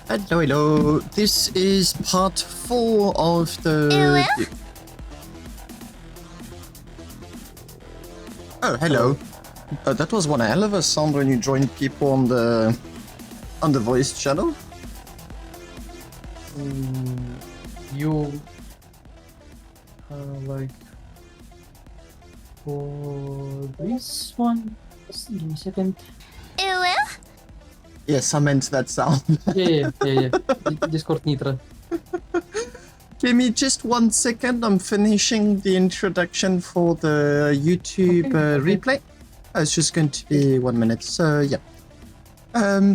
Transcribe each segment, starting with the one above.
Hello, hello. This is part 4 of the... Oh, hello. That was one hell of a sound when you joined people on the voice channel. You like for this one? Just give me a second. Yes, I meant that sound. Yeah. Discord Nitro. Give me just 1 second. I'm finishing the introduction for the YouTube replay. It's just going to be 1 minute. So yeah.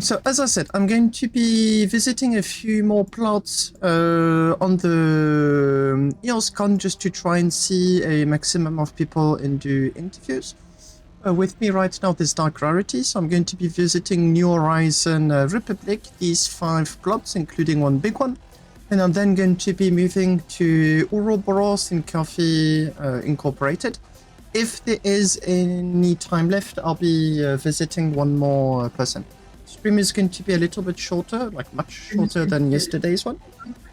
So as I said, I'm going to be visiting a few more plots on the EOS Con just to try and see a maximum of people and do interviews. With me right now, there's Dark Rarity, so I'm going to be visiting New Horizon Republic, these 5 plots, including one big one. And I'm then going to be moving to Ouroboros and Coffee Incorporated. If there is any time left, I'll be visiting one more person. Stream is going to be a little bit shorter, like much shorter than yesterday's one,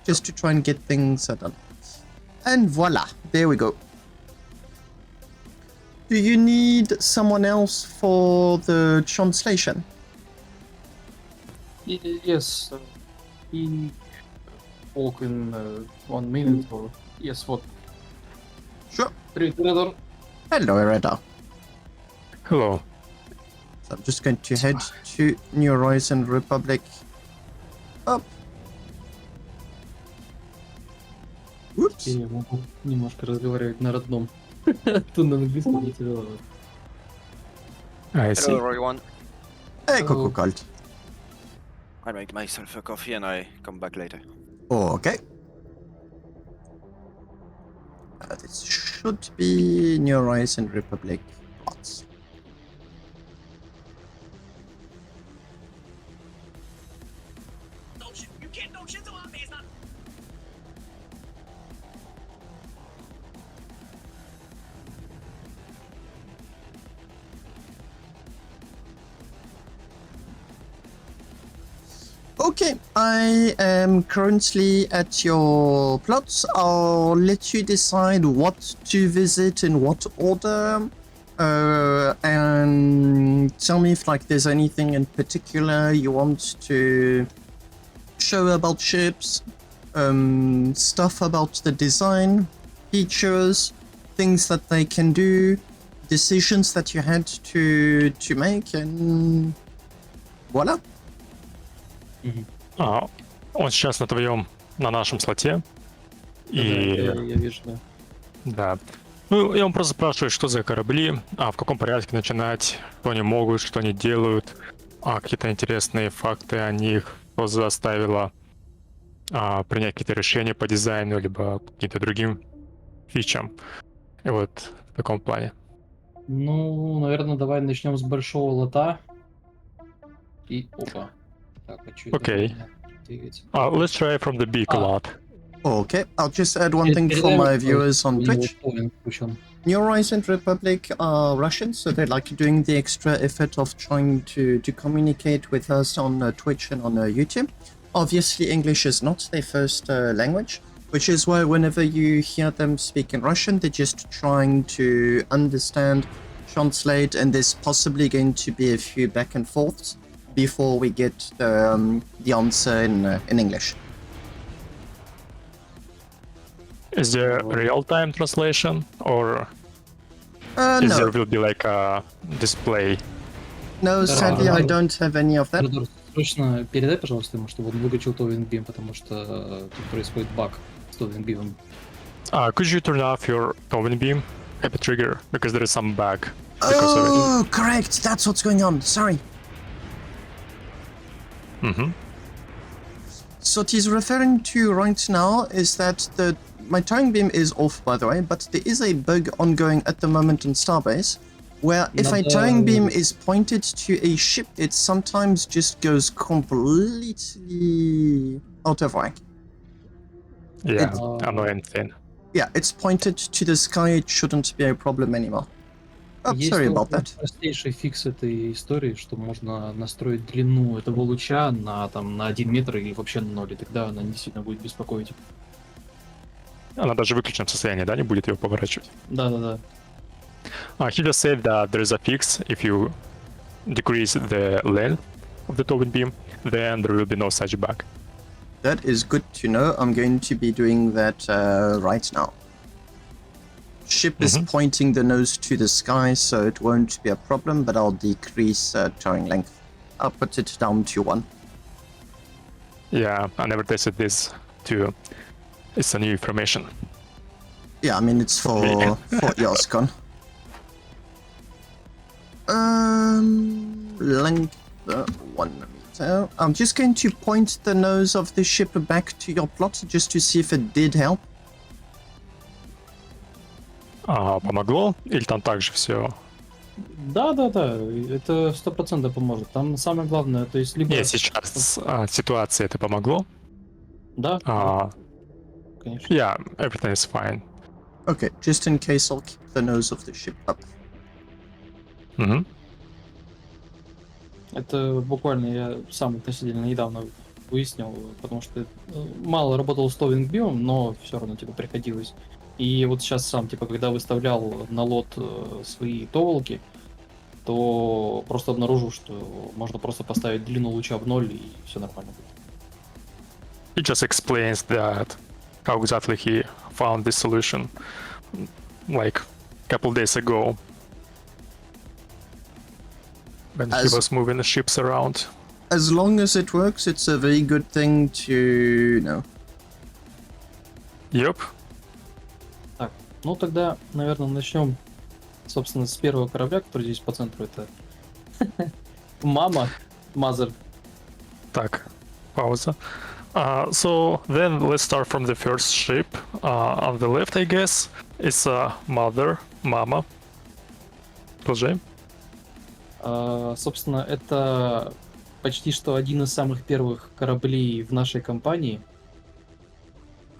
just to try and get things done. And voila, there we go. Do you need someone else for the translation? Yes. In walk in 1 minute or yes, what? Sure. Hello. Hello, Ereda. Hello. So I'm just going to head to New Horizon Republic. Up. Oops. Я могу немножко разговаривать на родном. Тут на английском не тяжело. I see. Hello everyone. Hey, Coco Cult. I make myself a coffee and I come back later. Okay. This should be New Horizon Republic plots. Okay, I am currently at your plots. I'll let you decide what to visit in what order, and tell me if like there's anything in particular you want to show about ships, stuff about the design, features, things that they can do, decisions that you had to make, and voila. Он сейчас на нашем слоте. И Я вижу, да. да. Ну, я вам просто спрашиваю, что за корабли, в каком порядке начинать, что они могут, что они делают, какие-то интересные факты о них, что заставило принять какие-то решения по дизайну, либо каким-то другим фичам. И вот в таком плане. Ну, наверное, давай начнем с большого лота. И опа. Так, а что Окей. двигается? Let's try from the big lot. Okay, I'll just add one thing for my viewers on Twitch. Включен. New Horizon Republic are Russian, so they're like doing the extra effort of trying to communicate with us on Twitch and on YouTube. Obviously, English is not their first language, which is why whenever you hear them speak in Russian, they're just trying to understand, translate, and there's possibly going to be a few back and forths before we get the answer in English. Is there real-time translation, or is No. there will be like a display? No, sadly, I don't have any of that. Родор, срочно передай, пожалуйста, ему, чтобы он выключил Towing Beam, потому что тут происходит баг с Towing Beam. Could you turn off your towing beam, happy trigger, because there is some bug because of Oh, correct. That's what's going on. Sorry. it. Mm-hmm. So what he's referring to right now is that my towing beam is off, by the way, but there is a bug ongoing at the moment in Starbase, where if a towing beam is pointed to a ship, it sometimes just goes completely out of whack. Yeah, annoying thing. Yeah, it's pointed to the sky, it shouldn't be a problem anymore. Oh, Есть sorry тоже about that. простейший фикс этой истории, что можно настроить длину этого луча на 1 метр или вообще на 0, и тогда она не сильно будет беспокоить. Она даже в выключенном состоянии, да, не будет его поворачивать. Да-да-да. He just said that there is a fix if you decrease the length of the towing beam, then there will be no such bug. That is good to know. I'm going to be doing that right now. Ship is pointing the nose to the sky, so it won't be a problem, but I'll decrease towing length. I'll put it down to 1. Yeah, I never tested this too. It's a new information. Yeah, I mean, it's for EOS Con. Length 1 meter. I'm just going to point the nose of the ship back to your plot just to see if it did help. Помогло? Или там также все? Да-да-да, это 100% поможет. Там самое главное, то есть либо... Нет, сейчас ситуация это помогло? Да, да, конечно. Yeah, everything is fine. Okay, just in case, I'll keep the nose of the ship up. Это буквально я сам относительно недавно выяснил, потому что мало работал с товинг-бимом, но все равно типа приходилось. И вот сейчас сам, типа, когда выставлял на лот свои товолоки, то просто обнаружил, что можно просто поставить длину луча в 0 и все нормально будет. He just explains that how exactly he found this solution like a couple days ago when he was moving the ships around. As long as it works, it's a very good thing to know. Yep. Так, ну тогда, наверное, начнем, собственно, с первого корабля, который здесь по центру. Это Mother. Так, пауза. So then let's start from the first ship. On the left, I guess, is Mama. Продолжаем. Собственно, это почти что один из самых первых кораблей в нашей компании.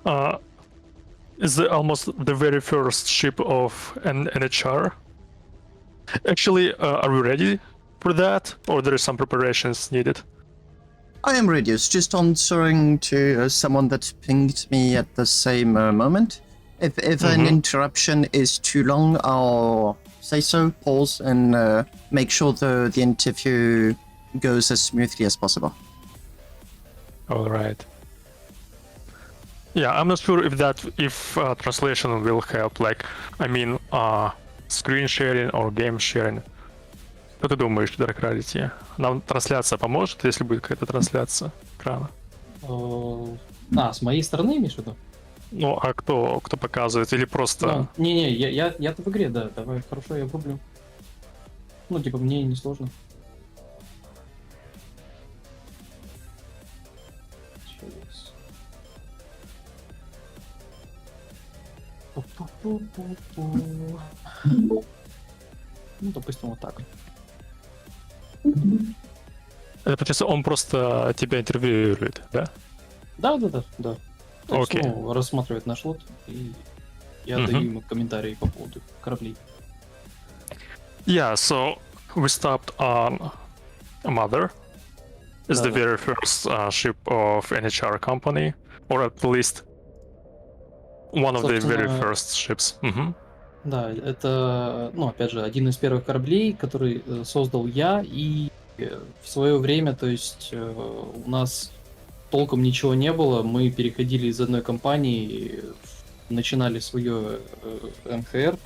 Is almost the very first ship of an NHR. Actually, are we ready for that, or there is some preparations needed? I am ready. It's just answering to someone that pinged me at the same moment. If an interruption is too long, I'll say so, pause, and make sure the interview goes as smoothly as possible. All right. Yeah, I'm not sure if translation will help. Like, I mean, screen sharing or game sharing. Что ты думаешь, Dark Rarity? Нам трансляция поможет, если будет какая-то трансляция экрана? С моей стороны имеешь в виду? Ну, а кто показывает? Или просто... Не-не, я-то в игре, да. Давай, хорошо, я врублю. Ну, типа, мне не сложно. Ну, допустим, вот так. Это, получается, он просто тебя интервьюирует, да? Да. Окей. Ну, рассматривает наш лот, и я даю ему комментарии по поводу кораблей. Yeah, so we stopped on Mother. It's the very first ship of NHR company, or at least one of the very first ships. Да, это, ну, опять же, один из первых кораблей, который создал я, и в свое время, то есть у нас толком ничего не было, мы переходили из одной компании, начинали свое МХР,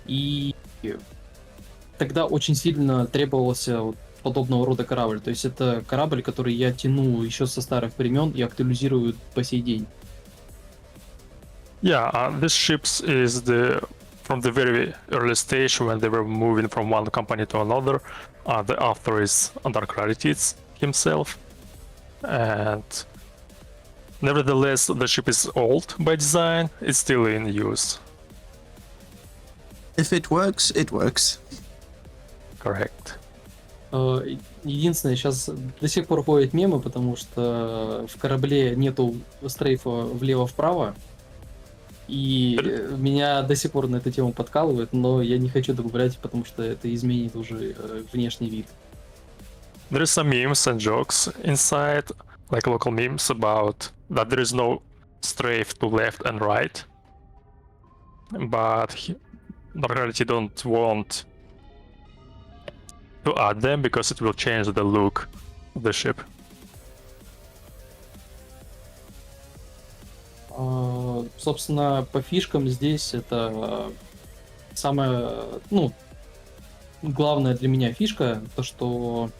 и тогда очень сильно требовался подобного рода корабль. То есть это корабль, который я тяну еще со старых времен и актуализирую по сей день. Yeah, this ships is from the very early stage when they were moving from one company to another. The author is Dark Rarity himself, and nevertheless the ship is old by design. It's still in use. If it works, it works. Correct. Единственное, сейчас до сих пор ходят мемы, потому что в корабле нету стрейфа влево-вправо. И меня до сих пор на эту тему подкалывают, но я не хочу добавлять, потому что это изменит уже внешний вид. There is some memes and jokes inside, like local memes about that there is no strafe to left and right, but Darkarity don't want to add them because it will change the look of the ship. Собственно, по фишкам здесь это самая, главная для меня фишка, то что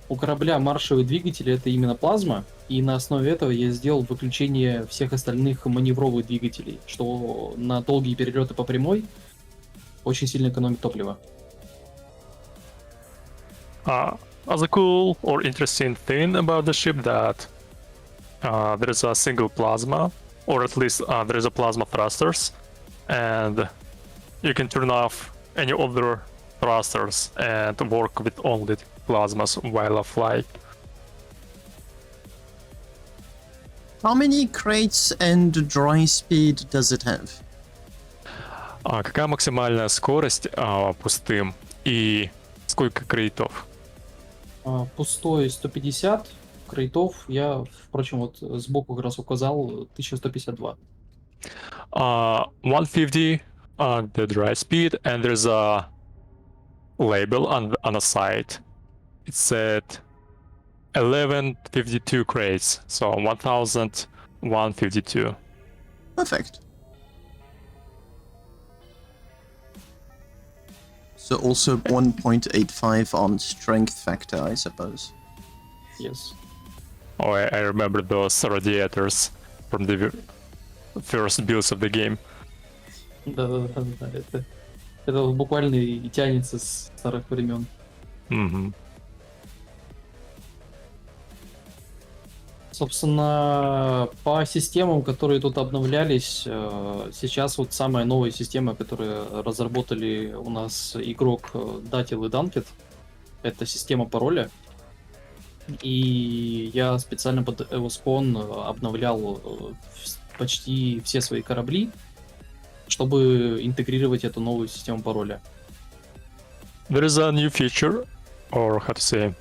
у корабля маршевый двигатель это именно плазма, и на основе этого я сделал выключение всех остальных маневровых двигателей, что на долгие перелеты по прямой очень сильно экономит топливо. As a cool or interesting thing about the ship that there is a single plasma, or at least there is a plasma thrusters, and you can turn off any other thrusters and work with only plasmas while flying. How many crates and dry speed does it have? Какая максимальная скорость пустым и сколько крейтов? Пустой 150, крейтов я, впрочем, вот сбоку как раз указал 1152. 150 the dry speed, and there's a label on a side. It said 1152 crates, so 1152. Perfect. So also 1.85 on strength factor, I suppose. Yes. Oh, I remember those radiators from the first builds of the game. Да, это буквально и тянется с старых времен. Собственно, по системам, которые тут обновлялись, сейчас вот самая новая система, которую разработали у нас игрок Датил и Данкет, это система пароля. И я специально под EOS Con обновлял почти все свои корабли, чтобы интегрировать эту новую систему пароля. There is a new feature, or how to say,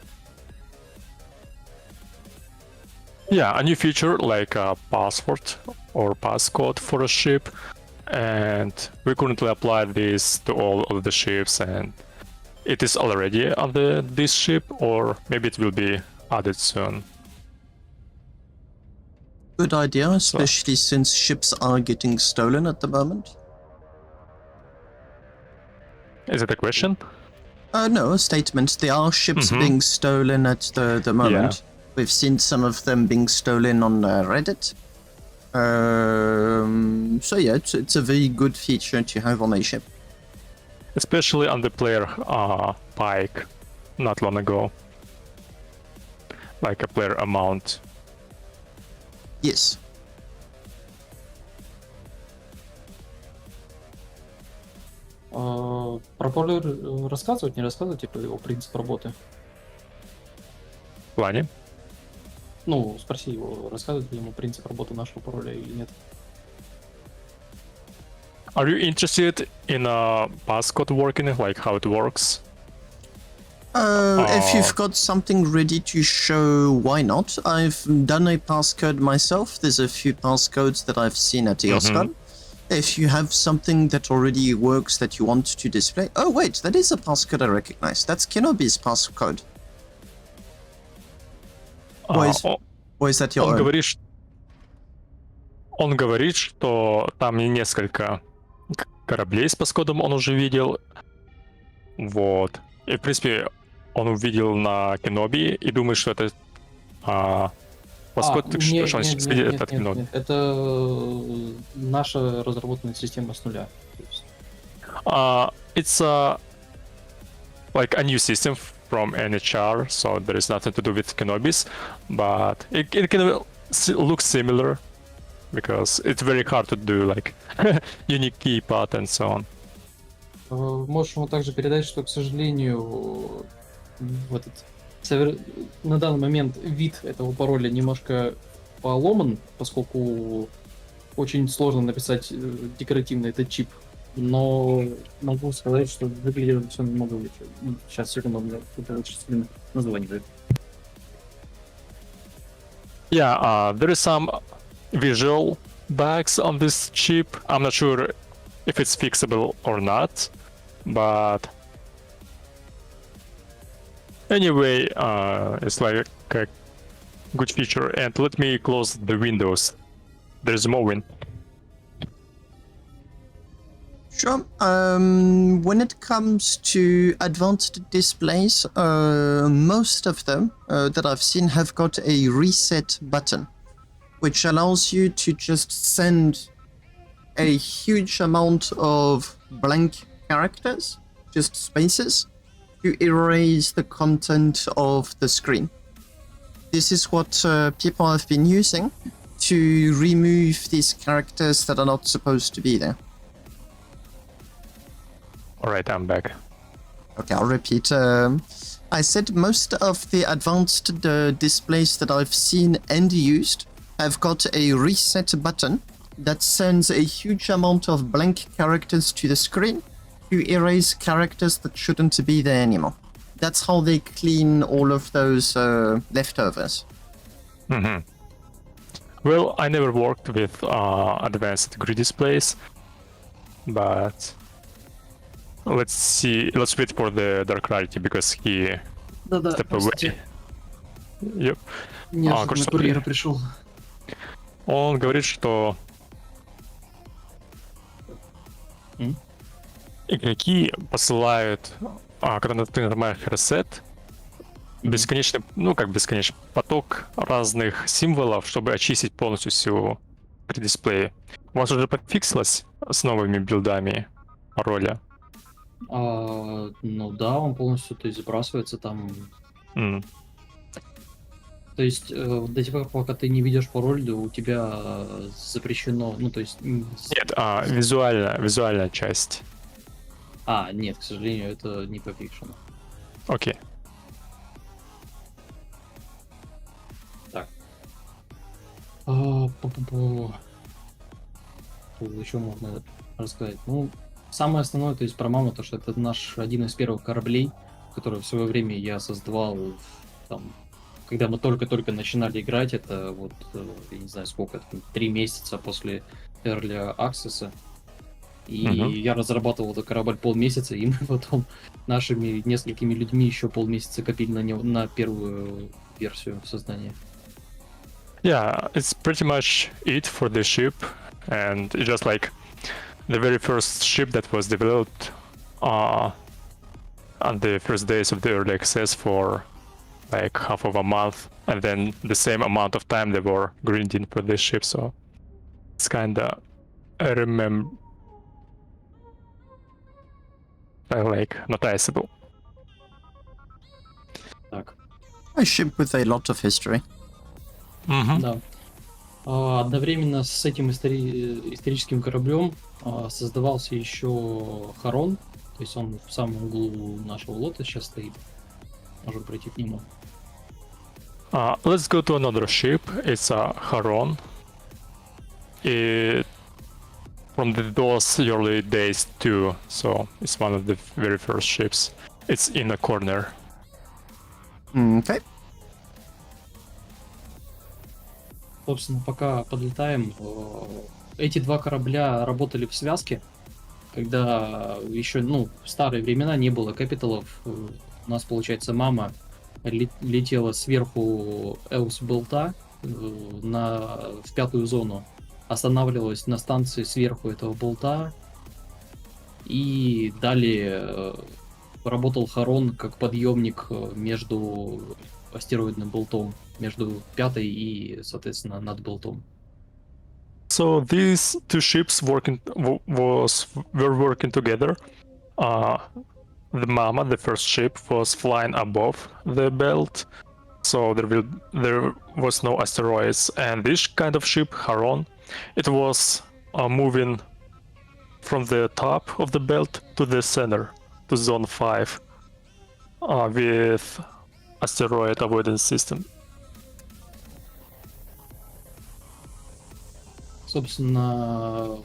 yeah, a new feature like a password or passcode for a ship, and we currently apply this to all of the ships, and it is already on this ship, or maybe it will be added soon. Good idea, especially since ships are getting stolen at the moment. Is it a question? No, a statement. There are ships being stolen at the moment. Yeah. We've seen some of them being stolen on Reddit. So yeah, it's a very good feature to have on a ship. Especially on the player pike not long ago. Like a player amount. Yes. Про пароль рассказывать, не рассказывать, типа его принцип работы? В плане? Ну, спроси его, рассказывает ли ему принцип работы нашего пароля или нет. Are you interested in a passcode working, like how it works? If you've got something ready to show, why not? I've done a passcode myself. There's a few passcodes that I've seen at EOS Con. If you have something that already works that you want to display... Oh wait, that is a passcode I recognize. That's Kenobi's passcode. Or is that your own? Он говорит, что там несколько кораблей с паскодом он уже видел. Вот. И, в принципе, он увидел на Кеноби и думает, что это паскод, что он следит от Кеноби. Нет, это наша разработанная система с нуля. It's like a new system from NHR, so there is nothing to do with Kenobis, but it can look similar because it's very hard to do like unique key path and so on. Можешь ему также передать, что, к сожалению, на данный момент вид этого пароля немножко поломан, поскольку очень сложно написать декоративно этот чип. Но могу сказать, что выглядит все намного лучше. Сейчас, секунду, у меня это вычислительное название дает. Yeah, there is some visual bugs on this chip. I'm not sure if it's fixable or not, but anyway, it's like a good feature. And let me close the windows. There's more wind. Sure. When it comes to advanced displays, most of them that I've seen have got a reset button, which allows you to just send a huge amount of blank characters, just spaces, to erase the content of the screen. This is what people have been using to remove these characters that are not supposed to be there. Alright, I'm back. Okay, I'll repeat. I said most of the advanced displays that I've seen and used have got a reset button that sends a huge amount of blank characters to the screen to erase characters that shouldn't be there anymore. That's how they clean all of those leftovers. Mm-hmm. Well, I never worked with advanced grid displays, but let's see. Let's wait for the Dark Rarity because he Да-да, stepped простите. away. Yep. Неожиданно короче, курьер смотри. пришел. Он говорит, что игроки посылают, когда ты нажимаешь reset, бесконечный, ну как бесконечный поток разных символов, чтобы очистить полностью всю дисплей. У вас уже пофиксилось с новыми билдами пароля? Ну да, он полностью, то есть, сбрасывается там. М. То есть до тех пор, пока ты не видишь пароль, да, у тебя запрещено, ну то есть... Нет, визуальная часть. Нет, к сожалению, это не пофикшено. Окей. Так. Еще можно рассказать. Ну, самое основное, то есть про маму, то что это наш один из первых кораблей, который в свое время я создавал там, когда мы только-только начинали играть, это вот, я не знаю сколько, 3 месяца после Early Access. И я разрабатывал этот корабль полмесяца, и мы потом нашими несколькими людьми еще полмесяца копили на первую версию создания. Yeah, it's pretty much it for the ship, and it's just like the very first ship that was developed on the first days of the early access for like half of a month, and then the same amount of time they were grinding for this ship, so it's kinda like noticeable. Так. A ship with a lot of history. Mm-hmm. Да. Одновременно с этим историческим кораблем создавался еще Харон, то есть он в самом углу нашего лота сейчас стоит. Можем пройти к нему. Let's go to another ship. It's a Haron. From those early days too, so it's one of the very first ships. It's in a corner. Okay. Собственно, пока подлетаем, эти два корабля работали в связке, когда еще, в старые времена не было капиталов. У нас, получается, мама летела сверху EOS-болта в 5-ю зону, останавливалась на станции сверху этого болта, и далее работал Харон как подъемник между астероидным болтом, между 5-й и, соответственно, над болтом. So these two ships were working together. The Mama, the first ship, was flying above the belt, so there was no asteroids. And this kind of ship, Haron, it was moving from the top of the belt to the center, to Zone 5, with asteroid avoidance system. Собственно,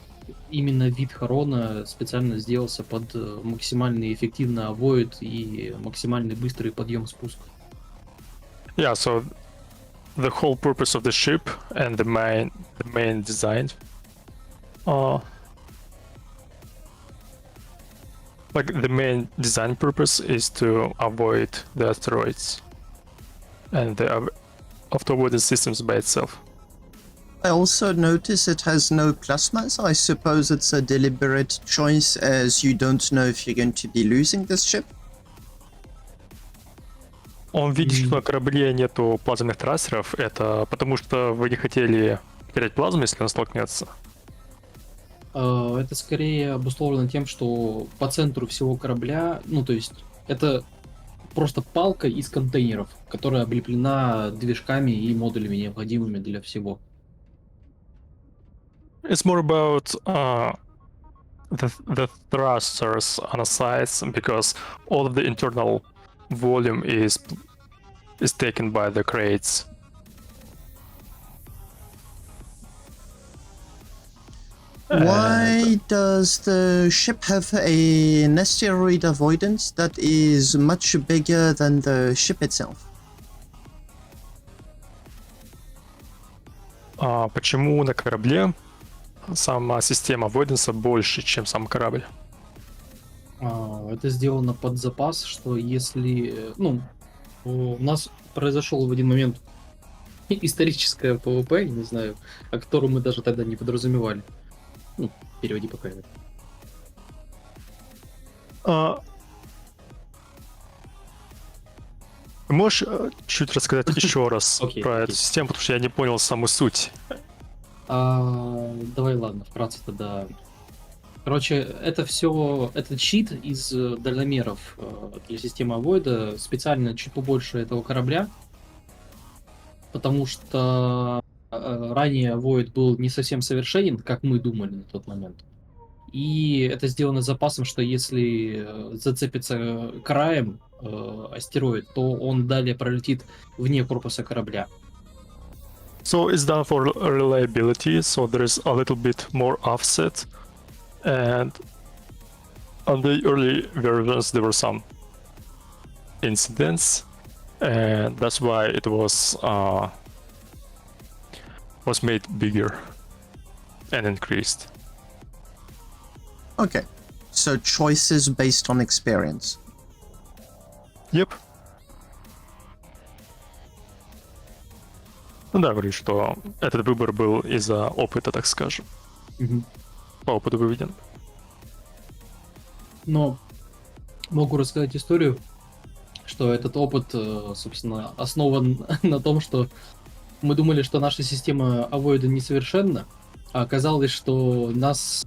именно вид Харона специально сделался под максимально эффективный авоид и максимально быстрый подъем-спуск. Yeah, so the whole purpose of the ship and the main design, like the main design purpose is to avoid the asteroids and the auto-avoidance systems by itself. I also notice it has no plasma, so I suppose it's a deliberate choice as you don't know if you're going to be losing this ship. Он видит, что на корабле нету плазменных трассеров, это потому что вы не хотели терять плазму, если он столкнется. Это скорее обусловлено тем, что по центру всего корабля, ну то есть это просто палка из контейнеров, которая облеплена движками и модулями, необходимыми для всего. It's more about the thrusters on the sides, because all of the internal volume is taken by the crates. Why does the ship have an asteroid avoidance that is much bigger than the ship itself? Почему на корабле сама система avoidance больше, чем сам корабль? Это сделано под запас, что если... Ну, у нас произошел в один момент историческое ПВП, не знаю, о котором мы даже тогда не подразумевали. Ну, переводи пока это. Можешь чуть рассказать еще раз про эту систему, потому что я не понял саму суть. Давай, ладно, вкратце тогда. Короче, это все, этот щит из дальномеров для системы авоида специально чуть побольше этого корабля, потому что ранее авоид был не совсем совершенен, как мы думали на тот момент. И это сделано с запасом, что если зацепится краем астероид, то он далее пролетит вне корпуса корабля. So it's done for reliability, so there's a little bit more offset, and on the early versions there were some incidents, and that's why it was made bigger and increased. Okay, so choices based on experience. Yep. Ну да, говорю, что этот выбор был из-за опыта, так скажем. По опыту выведен. Но могу рассказать историю, что этот опыт, собственно, основан на том, что мы думали, что наша система авоида несовершенна, а оказалось, что нас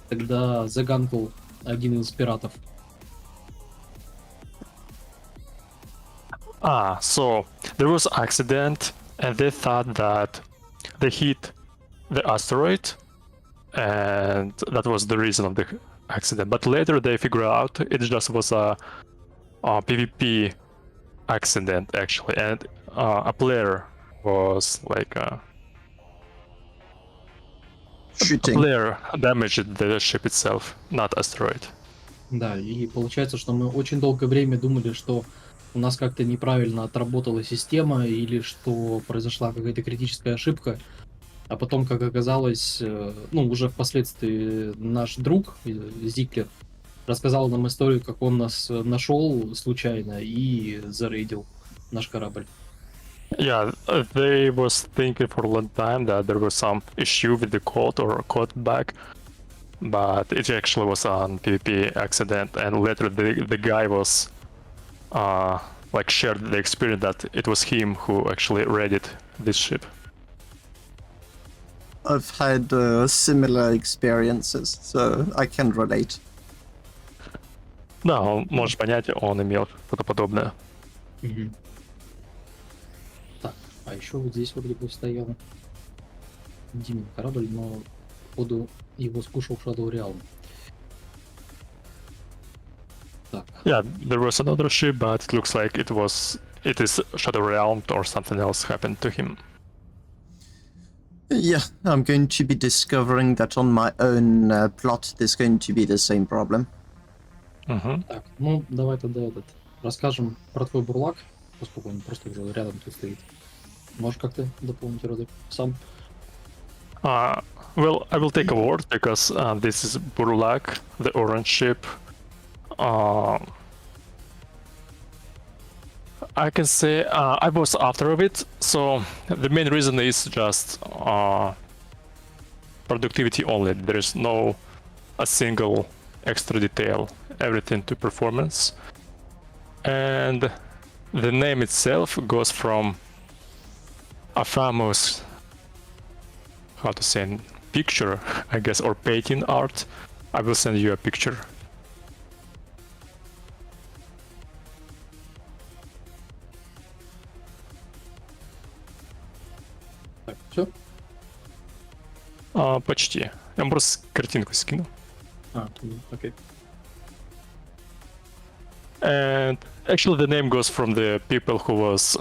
тогда заганкал один из пиратов. So there was accident, and they thought that they hit the asteroid, and that was the reason of the accident. But later they figured out it just was a PvP accident actually, and a player was like Shooting. a player damaged the ship itself, not asteroid. Да, и получается, что мы очень долгое время думали, что у нас как-то неправильно отработала система или что произошла какая-то критическая ошибка, а потом, как оказалось, ну, уже впоследствии наш друг Зиклер рассказал нам историю, как он нас нашел случайно и зарейдил наш корабль. Yeah, they was thinking for a long time that there was some issue with the code or code bug, but it actually was an PvP accident, and later the guy was like shared the experience that it was him who actually raided this ship. I've had similar experiences, so I can relate. Да, можешь понять, он имел что-то подобное. Так, а еще вот здесь вот где-то стоял Димин корабль, но походу его скушал Shadow Realm. Так. Yeah, there was another ship, but it looks like it is Shadow Realm or something else happened to him. Yeah, I'm going to be discovering that on my own plot there's going to be the same problem. Угу. Так, ну давай тогда расскажем про твой бурлак, поскольку он просто уже рядом тут стоит. Можешь как-то дополнить, Родик, сам? Well, I will take a word because this is Burlak, the orange ship. I can say I was after of it, so the main reason is just productivity only. There is no a single extra detail, everything to performance. And the name itself goes from a famous, how to say, picture, I guess, or painting art. I will send you a picture. Так, все? Почти. Я вам просто картинку скину. Окей. And actually the name goes from the people who was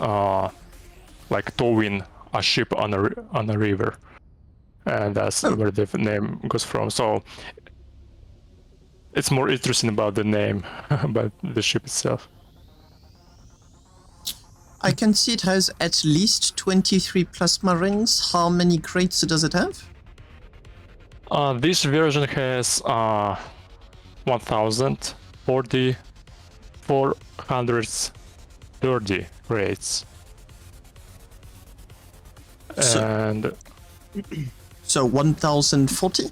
like towing a ship on a river. And that's where the name goes from. So it's more interesting about the name, about the ship itself. I can see it has at least 23 plasma rings. How many crates does it have? This version has 1040 430 crates. And So 1040?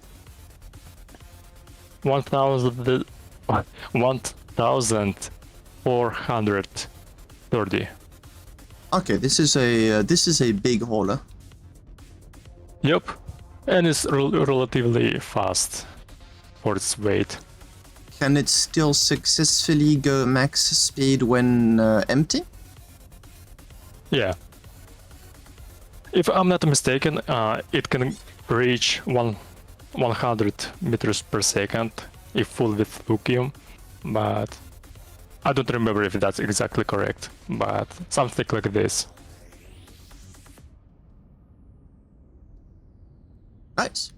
1430. Okay, this is a big hauler. Yep, and it's relatively fast for its weight. Can it still successfully go max speed when empty? Yeah. If I'm not mistaken, it can reach 100 meters per second if full with lithium, but I don't remember if that's exactly correct, but something like this. Nice.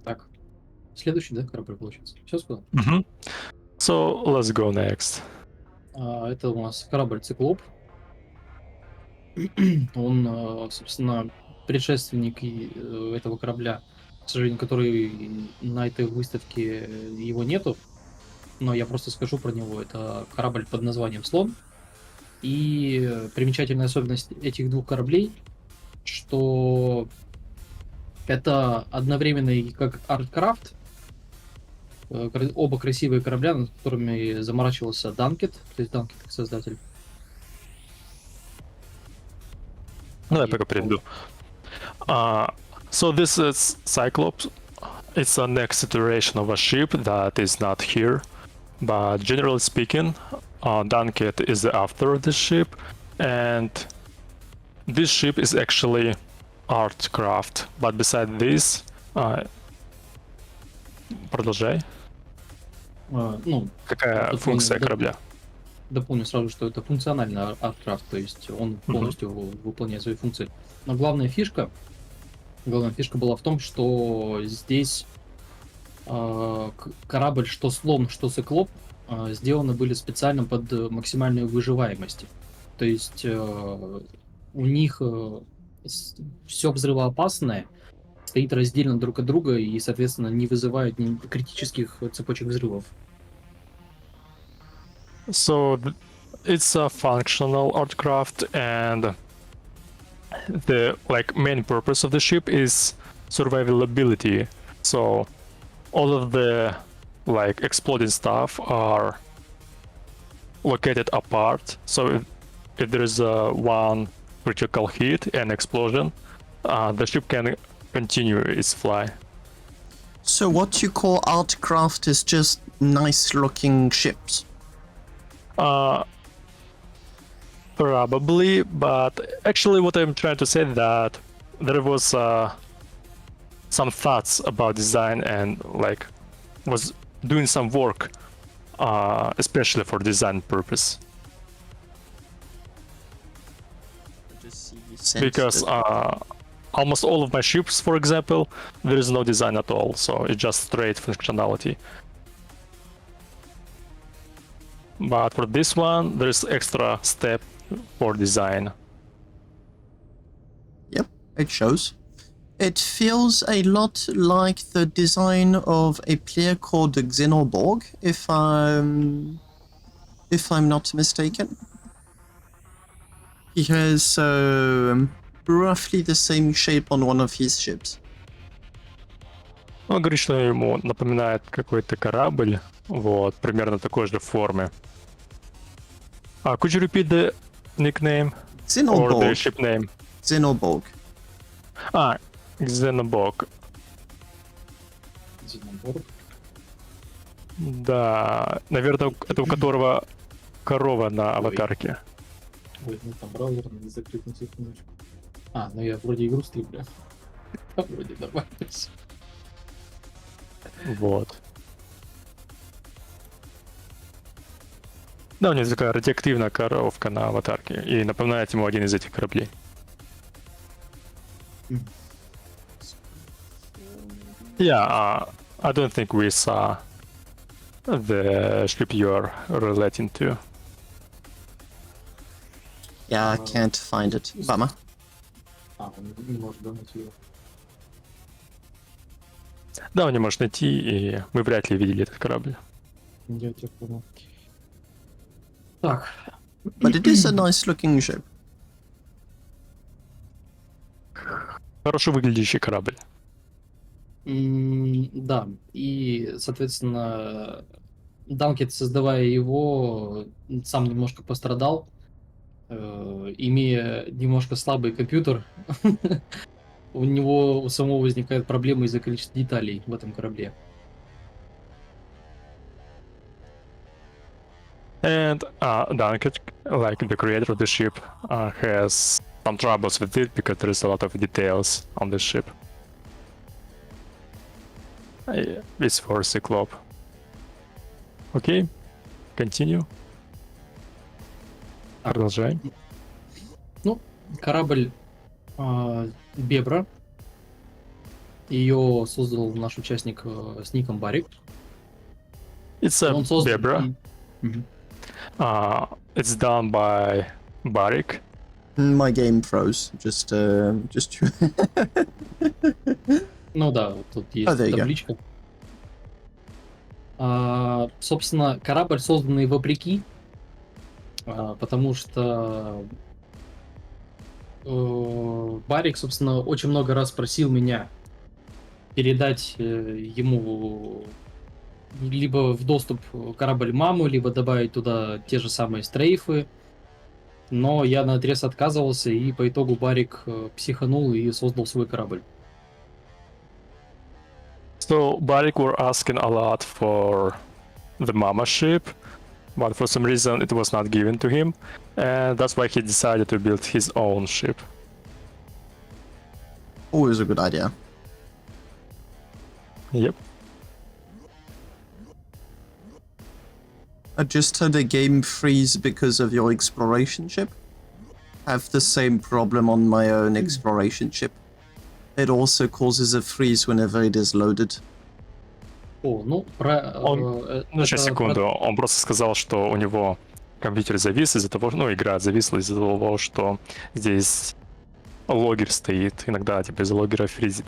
Так, следующий, да, корабль получается? Все сказал? Mm-hmm. So let's go next. Это у нас корабль Циклоп. Он, собственно, предшественник этого корабля, к сожалению, который на этой выставке его нету, но я просто скажу про него. Это корабль под названием Слон. И примечательная особенность этих двух кораблей, что это одновременно и как арткрафт, оба красивые корабля, над которыми заморачивался Данкет, то есть Данкет как создатель. No, я пока перейду. So this is Cyclops. It's a next iteration of a ship that is not here, but generally speaking, Dunket is the after of this ship, and this ship is actually art craft. But beside this, продолжай. Ну, Какая функция корабля? Дополню сразу, что это функциональный арткрафт, то есть он полностью выполняет свои функции. Но главная фишка была в том, что здесь корабль, что Слон, что Циклоп, сделаны были специально под максимальную выживаемость. То есть у них все взрывоопасное стоит раздельно друг от друга и, соответственно, не вызывает ни критических цепочек взрывов. So it's a functional artcraft, and the main purpose of the ship is survivability. So all of the exploding stuff are located apart. So if there is one critical hit and explosion, the ship can continue its fly. So what you call artcraft is just nice looking ships? Probably, but actually what I'm trying to say that there was some thoughts about design and was doing some work, especially for design purpose. Just see sense. because almost all of my ships, for example, there is no design at all, so it's just straight functionality. But for this one, there's extra step for design. Yep, it shows. It feels a lot like the design of a player called Xenoborg, if I'm not mistaken. He has roughly the same shape on one of his ships. Он говорит, что ему напоминает какой-то корабль, вот, примерно такой же формы. Could you repeat the nickname? Or the Xenoborg. ship name? Xenoborg. Xenoborg. Xenoborg. Да, наверное, это у которого корова на аватарке. Ой, ну там браузер надо закрыть на секундочку. Ну я вроде игру стримлю. Вроде нормально. Вот. Да, у него такая радиоактивная коровка на аватарке, и напоминает ему один из этих кораблей. Yeah, I don't think we saw the ship you're relating to. Yeah, I can't find it. Bummer. Он не может найти его. Да, он не может найти, и мы вряд ли видели этот корабль. Я тебя понял. Так. But it is a nice looking ship. Хорошо выглядящий корабль. Да, и, соответственно, Данкет, создавая его, сам немножко пострадал, имея немножко слабый компьютер. У него у самого возникают проблемы из-за количества деталей в этом корабле. And Dunkett, like the creator of the ship, has some troubles with it because there is a lot of details on the ship. It's for Cyclop. Окей, continue. Продолжай. Ну, корабль Бебра. Ее создал наш участник с ником Барик. It's a Он создал- Bebra. It's done by Barik. My game froze. Just. Ну да, вот тут есть there you go. табличка. Собственно, корабль, созданный вопреки, потому что Барик, собственно, очень много раз просил меня передать ему либо в доступ корабль маму, либо добавить туда те же самые стрейфы. Но я наотрез отказывался, и по итогу Барик психанул и создал свой корабль. So Barik were asking a lot for the Mama ship, but for some reason it was not given to him, and that's why he decided to build his own ship. Always a good idea. Yep. I just had a game freeze because of your exploration ship. Have the same problem on my own exploration ship. It also causes a freeze whenever it is loaded. Ну, Сейчас, секунду. Он просто сказал, что у него компьютер завис из-за того, игра зависла из-за того, что здесь логер стоит. Иногда типа из-за логера фризит.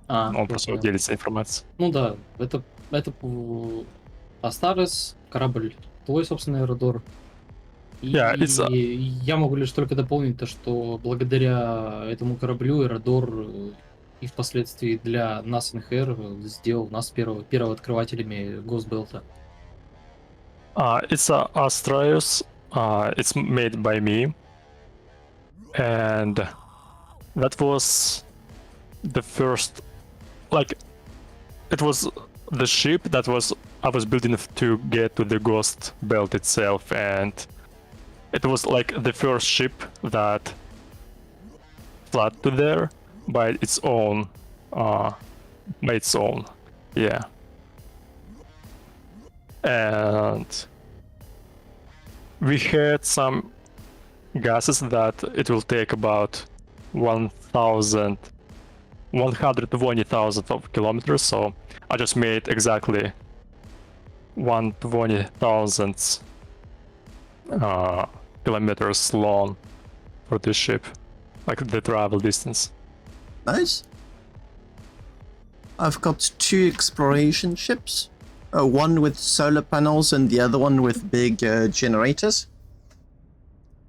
Он просто делится информацией. Ну да, это Астарес, корабль твой собственный аэродор. И я могу лишь только дополнить то, что благодаря этому кораблю аэродор и впоследствии для нас НХР сделал нас первооткрывателями Госбелта. It's a Astraeus. It's made by me. And that was the first, it was the ship that I was building to get to the Ghost Belt itself, and it was like the first ship that flew to there by its own, yeah. And we had some gases that it will take about 120,000 of kilometers, so I just made exactly 120,000 kilometers long for this ship, like the travel distance. Nice. I've got 2 exploration ships, one with solar panels and the other one with big generators.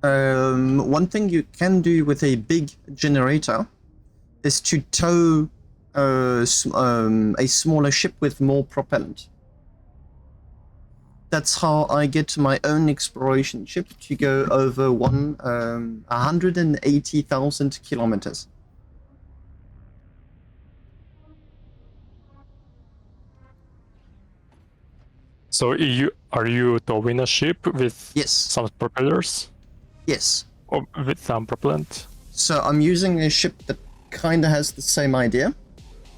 One thing you can do with a big generator is to tow a smaller ship with more propellant. That's how I get my own exploration ship to go over 180,000 kilometers. So are you towing a ship with Yes. some propellers Yes. or with some propellant? So I'm using a ship that kind of has the same idea.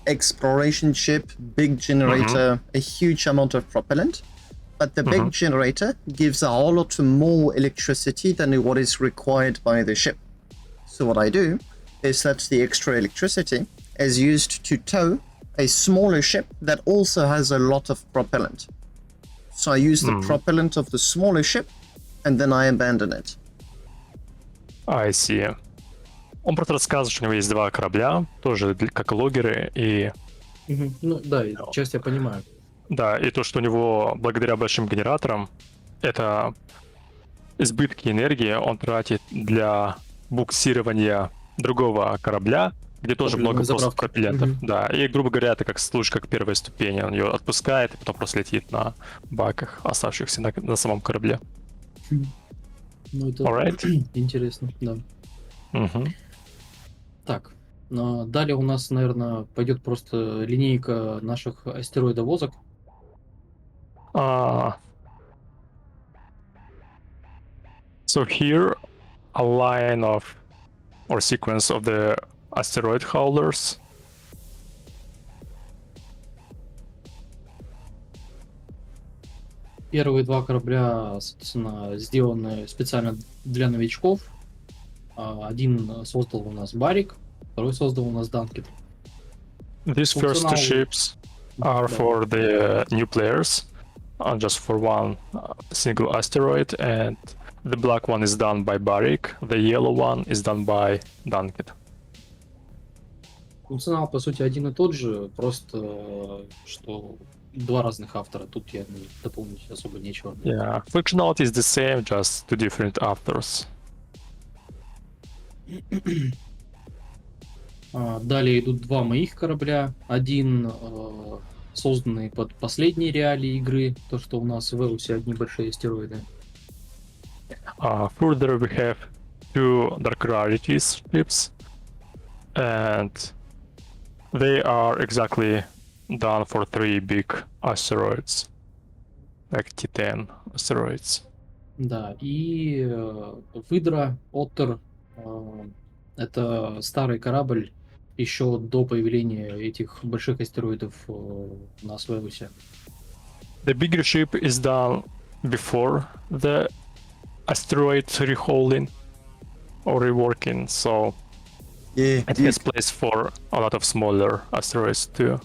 Exploration ship, big generator, a huge amount of propellant. But the big generator gives a whole lot more electricity than what is required by the ship. So what I do is that the extra electricity is used to tow a smaller ship that also has a lot of propellant. So I use the propellant of the smaller ship and then I abandon it. I see. Он просто рассказывает, что у него есть 2 корабля, тоже как логеры, и... Ну да, часть я понимаю. Да, и то, что у него благодаря большим генераторам, это избытки энергии он тратит для буксирования другого корабля, где тоже много просто пропеллентов. Да, и, грубо говоря, это как служит как первая ступень. Он ее отпускает и потом просто летит на баках, оставшихся на самом корабле. Ну это интересно, да. Так, далее у нас, наверное, пойдет просто линейка наших астероидовозок. So here a line of or sequence of the asteroid haulers. Первые 2 корабля, собственно, сделаны специально для новичков. Один создал у нас Барик, второй создал у нас Данкет. These first 2 ships are for the new players, just for one single asteroid, and the black one is done by Barik, the yellow one is done by Dunket. Функционал, по сути, один и тот же, просто что 2 разных автора. Тут я дополнить особо нечего. Yeah, functionality is the same, just 2 different authors. Далее идут 2 моих корабля. Один созданный под последние реалии игры, то, что у нас в EOS одни большие астероиды. Further we have 2 Dark Rarities ships, and they are exactly done for 3 big asteroids, like Titan asteroids. Да, и Выдра, Оттер, это старый корабль еще до появления этих больших астероидов на Свеусе. The bigger ship is done before the asteroid rehauling or reworking, so it has place for a lot of smaller asteroids too.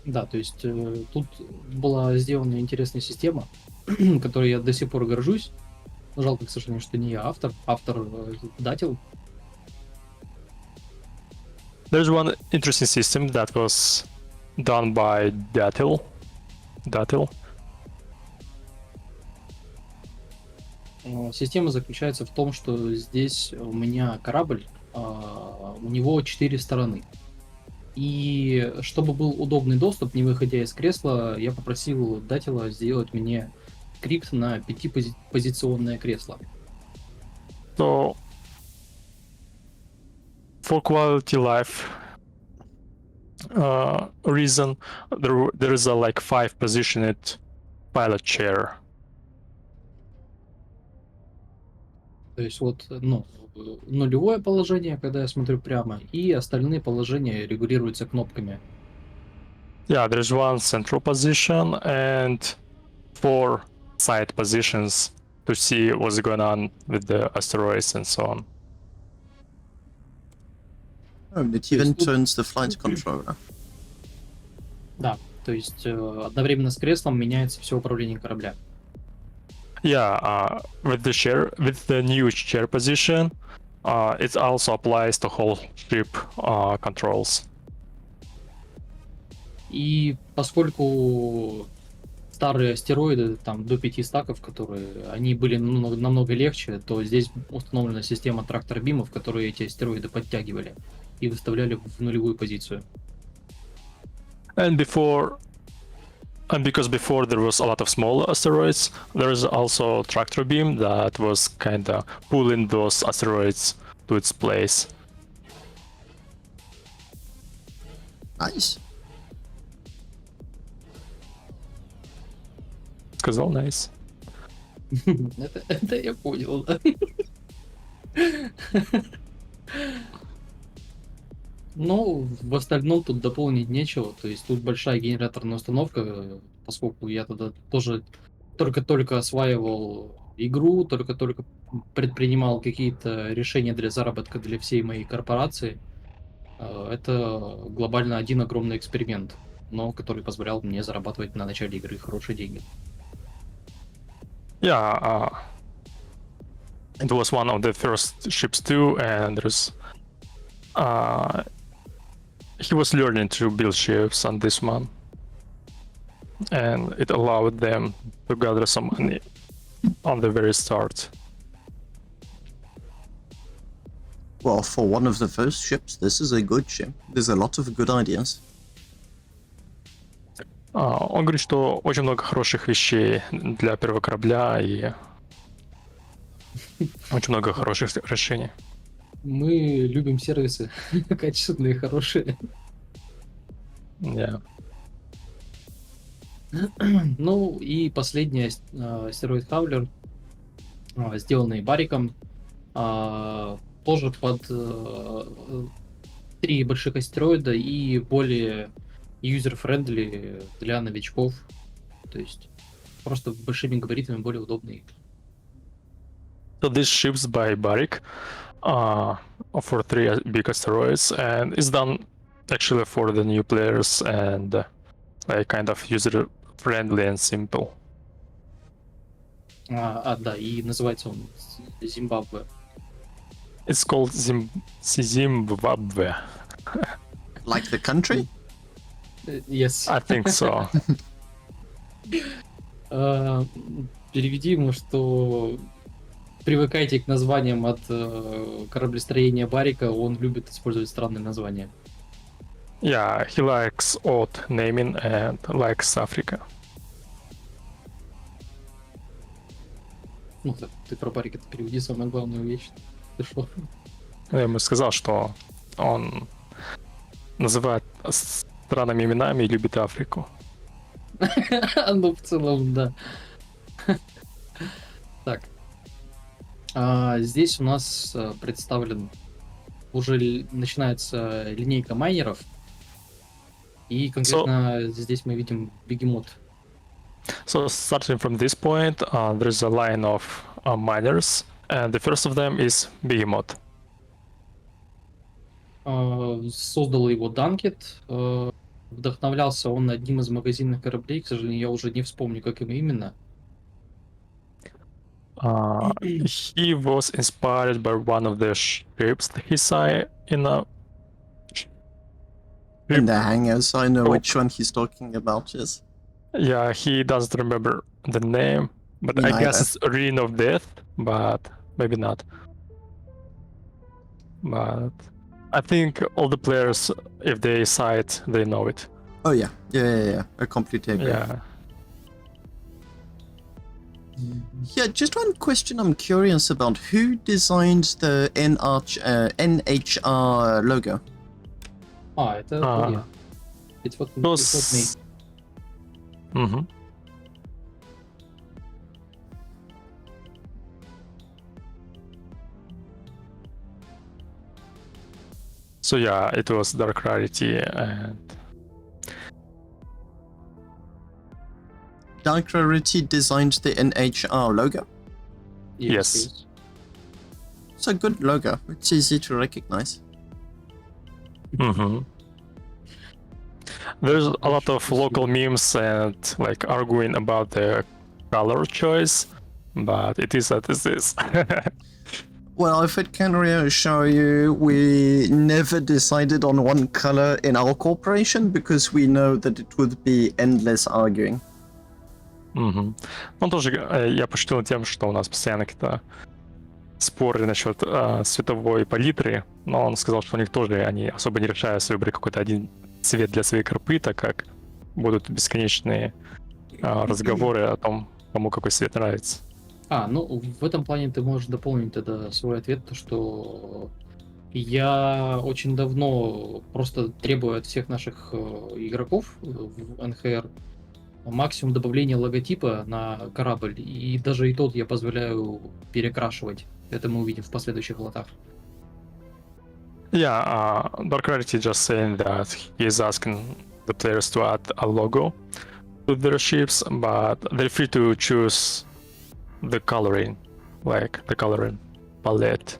Да, то есть тут была сделана интересная система, которой я до сих пор горжусь. Жалко, к сожалению, что не я автор. Автор Датил. There's one interesting system that was done by Datil. Система заключается в том, что здесь у меня корабль, у него 4 стороны. И чтобы был удобный доступ, не выходя из кресла, я попросил Датила сделать мне скрипт на 5-позиционное кресло. So, for quality life reason, there is a like 5-positioned pilot chair. То есть вот, нулевое положение, когда я смотрю прямо, и остальные положения регулируются кнопками. Yeah, there's one central position and 4 side positions to see what's going on with the asteroids and so on. Oh, it То even есть тут- turns the flight controller. Да, то есть одновременно с креслом меняется все управление корабля. Yeah, with the new chair position, it also applies to whole ship controls. И поскольку старые астероиды, там до 5 стаков, которые они были намного легче, то здесь установлена система трактор-бимов, которые эти астероиды подтягивали и выставляли в нулевую позицию. And because before there was a lot of small asteroids, there is also tractor beam that was kinda pulling those asteroids to its place. Nice. Сказал nice. Это я понял, да. Ну, в остальном тут дополнить нечего. То есть тут большая генераторная установка, поскольку я тогда тоже только-только осваивал игру, только-только предпринимал какие-то решения для заработка для всей моей корпорации. Это глобально один огромный эксперимент, но который позволял мне зарабатывать на начале игры хорошие деньги. Yeah, it was one of the first ships too, and he was learning to build ships on this one, and it allowed them to gather some money on the very start. Well, for one of the first ships, this is a good ship. There's a lot of good ideas. Он говорит, что очень много хороших вещей для первого корабля и очень много хороших решений. Мы любим сервисы качественные, хорошие. Yeah. Ну и последний астероид Хавлер, сделанный Бариком, тоже под 3 больших астероида и более юзер-френдли для новичков. То есть просто большими габаритами более удобный. So these ships by Barrick for 3 big asteroids, and it's done actually for the new players and like kind of user friendly and simple. Да, и называется он Зимбабве. It's called Zimbabwe. Like the country? Yes. I think so. Переведи ему, что привыкайте к названиям от кораблестроения Барика, он любит использовать странные названия. Yeah, he likes odd naming and likes Africa. Ну, ты про Барика переведи самую главную вещь. Ты что? Я ему сказал, что он называет странными именами и любит Африку. Ну, в целом, да. Так. Здесь у нас представлен уже начинается линейка майнеров. И конкретно здесь мы видим бегемот. So starting from this point, there's a line of miners, and the first of them is Behemoth. Создал его Данкет. Вдохновлялся он одним из магазинных кораблей. К сожалению, я уже не вспомню, как именно. He was inspired by one of the ships that he saw In the hangars, I know Oh. which one he's talking about, yes. Yeah, he doesn't remember the name, but Me I guess neither. it's Ring of Death, but maybe not. But I think all the players, if they saw it, they know it. Oh yeah, yeah. I completely agree. Yeah. Yeah, just one question I'm curious about. Who designed the NHR logo? Это я. It's what me. Those... Mm-hmm. So yeah, it was Dark Rarity and Dark Rarity designed the NHR logo. Yes. It's a good logo. It's easy to recognize. Mm-hmm. There's a lot of local memes and like arguing about the color choice, but it is what it is. Well, if it can really show you, we never decided on one color in our corporation because we know that it would be endless arguing. Мгм. Ну, тоже я пошутил тем, что у нас постоянно какие-то споры насчет цветовой палитры, но он сказал, что у них тоже они особо не решаются выбрать какой-то один цвет для своей карпы, так как будут бесконечные разговоры о том, кому какой цвет нравится. Ну, в этом плане ты можешь дополнить тогда свой ответ, то что я очень давно просто требую от всех наших игроков в НХР максимум добавления логотипа на корабль, и даже и тот я позволяю перекрашивать. Это мы увидим в последующих лотах. Yeah, Dark Rarity just saying that he is asking the players to add a logo to their ships, but they're free to choose the coloring, like the coloring palette.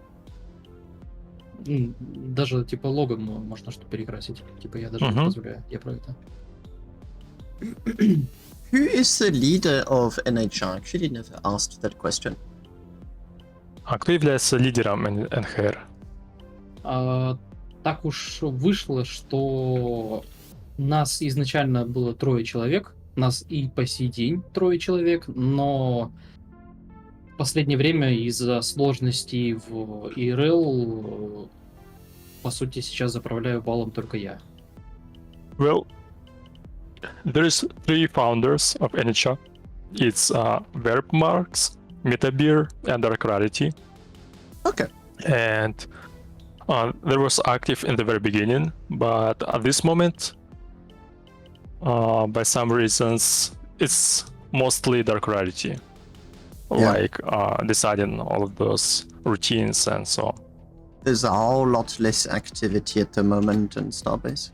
Даже типа лого можно что перекрасить. Типа я даже не позволяю. Я про это. Who is the leader of NHR? I actually never asked that question. А кто является лидером НХР? Так уж вышло, что нас изначально было 3 человек, нас и по сей день 3 человек, но в последнее время из-за сложностей в ИРЛ, по сути, сейчас заправляю балом только я. Well, there's 3 founders of NHR. It's Vertex-based, Metabeer, and Dark Rarity. Okay. And there was active in the very beginning, but at this moment, by some reasons, it's mostly Dark Rarity, like deciding all of those routines and so on. There's a whole lot less activity at the moment in Starbase.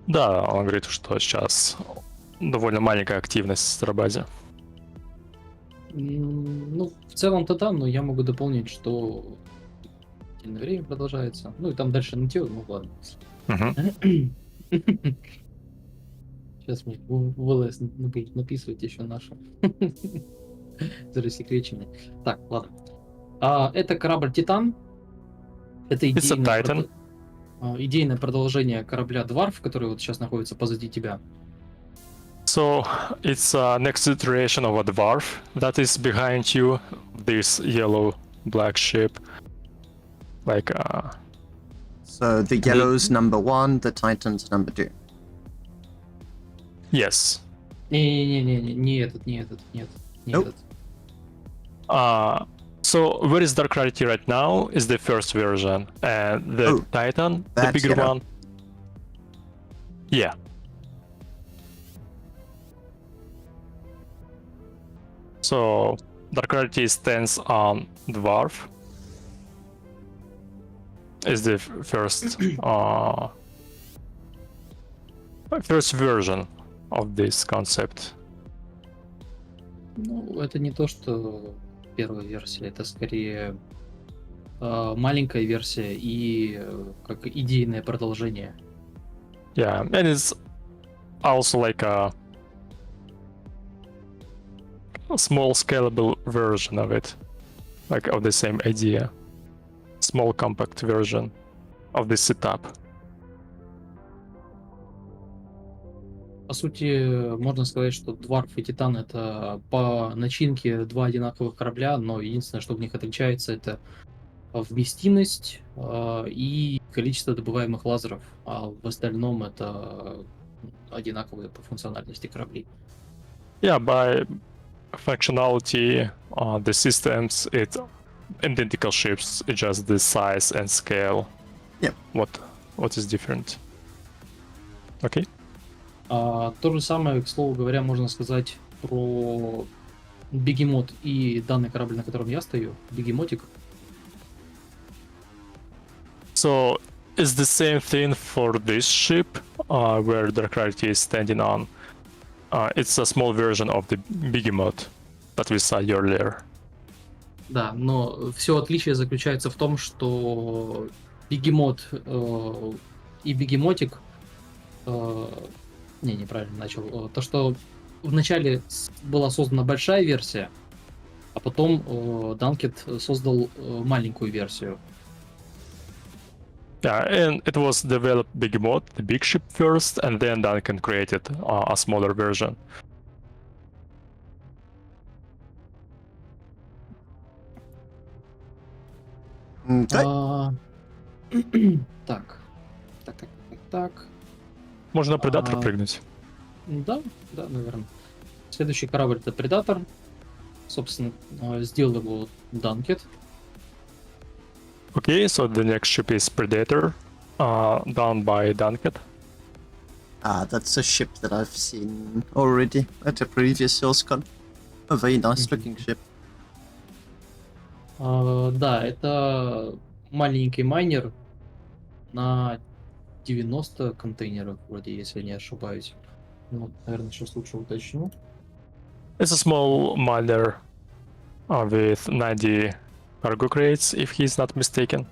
Да, он говорит, что сейчас довольно маленькая активность в Starbase. Ну, в целом-то да, но я могу дополнить, что время продолжается. Ну и там дальше нытье, ну ладно. Сейчас мне ВЛС будут написывать еще наши засекреченные. Так, ладно. Это корабль Титан. Это идейное продолжение корабля Дварф, который вот сейчас находится позади тебя. So it's a next iteration of a dwarf that is behind you, this yellow black ship. Like So the yellow's number 1, the Titan's number 2. Yes. Не этот, нет. Nope. So where is Dark Rarity right now is the first version, and the Titan, the bigger one. Yeah. So Dark Rarity stands on Dwarf. Is the first first version of this concept. Ну, это не то, что первая версия, это скорее маленькая версия и как идейное продолжение. Yeah, and it's also like a small scalable version of it, like of the same idea. Small compact version of this setup. По сути, можно сказать, что Дварф и Титан — это по начинке 2 одинаковых корабля, но единственное, что в них отличается, это вместимость и количество добываемых лазеров, а в остальном это одинаковые по функциональности корабли. Yeah, by functionality, the systems, it's identical ships, it's just the size and scale. Yeah. What is different? Okay. То же самое, к слову говоря, можно сказать про Бегемот и данный корабль, на котором я стою, Бегемотик. So, it's the same thing for this ship, where Dark Rarity is standing on. It's a small version of the Behemoth that we saw earlier. Да, но все отличие заключается в том, что бегемот и бегемотик... неправильно начал. То, что вначале была создана большая версия, а потом Данкет создал маленькую версию. Yeah, and it was developed Behemoth, the big ship first, and then Duncan created a smaller version. Okay. Так. Можно на Предатор А, прыгнуть. Да, наверное. Следующий корабль это Предатор. Собственно, сделал его Данкет. Okay, so the next ship is Predator, done by Duncan. That's a ship that I've seen already at a previous EOS Con. A very nice looking ship. Да, это маленький майнер на 90 контейнеров, вроде, если не ошибаюсь. Ну, наверное, сейчас лучше уточню. It's a small miner with 90 cargo crates, if he's not mistaken.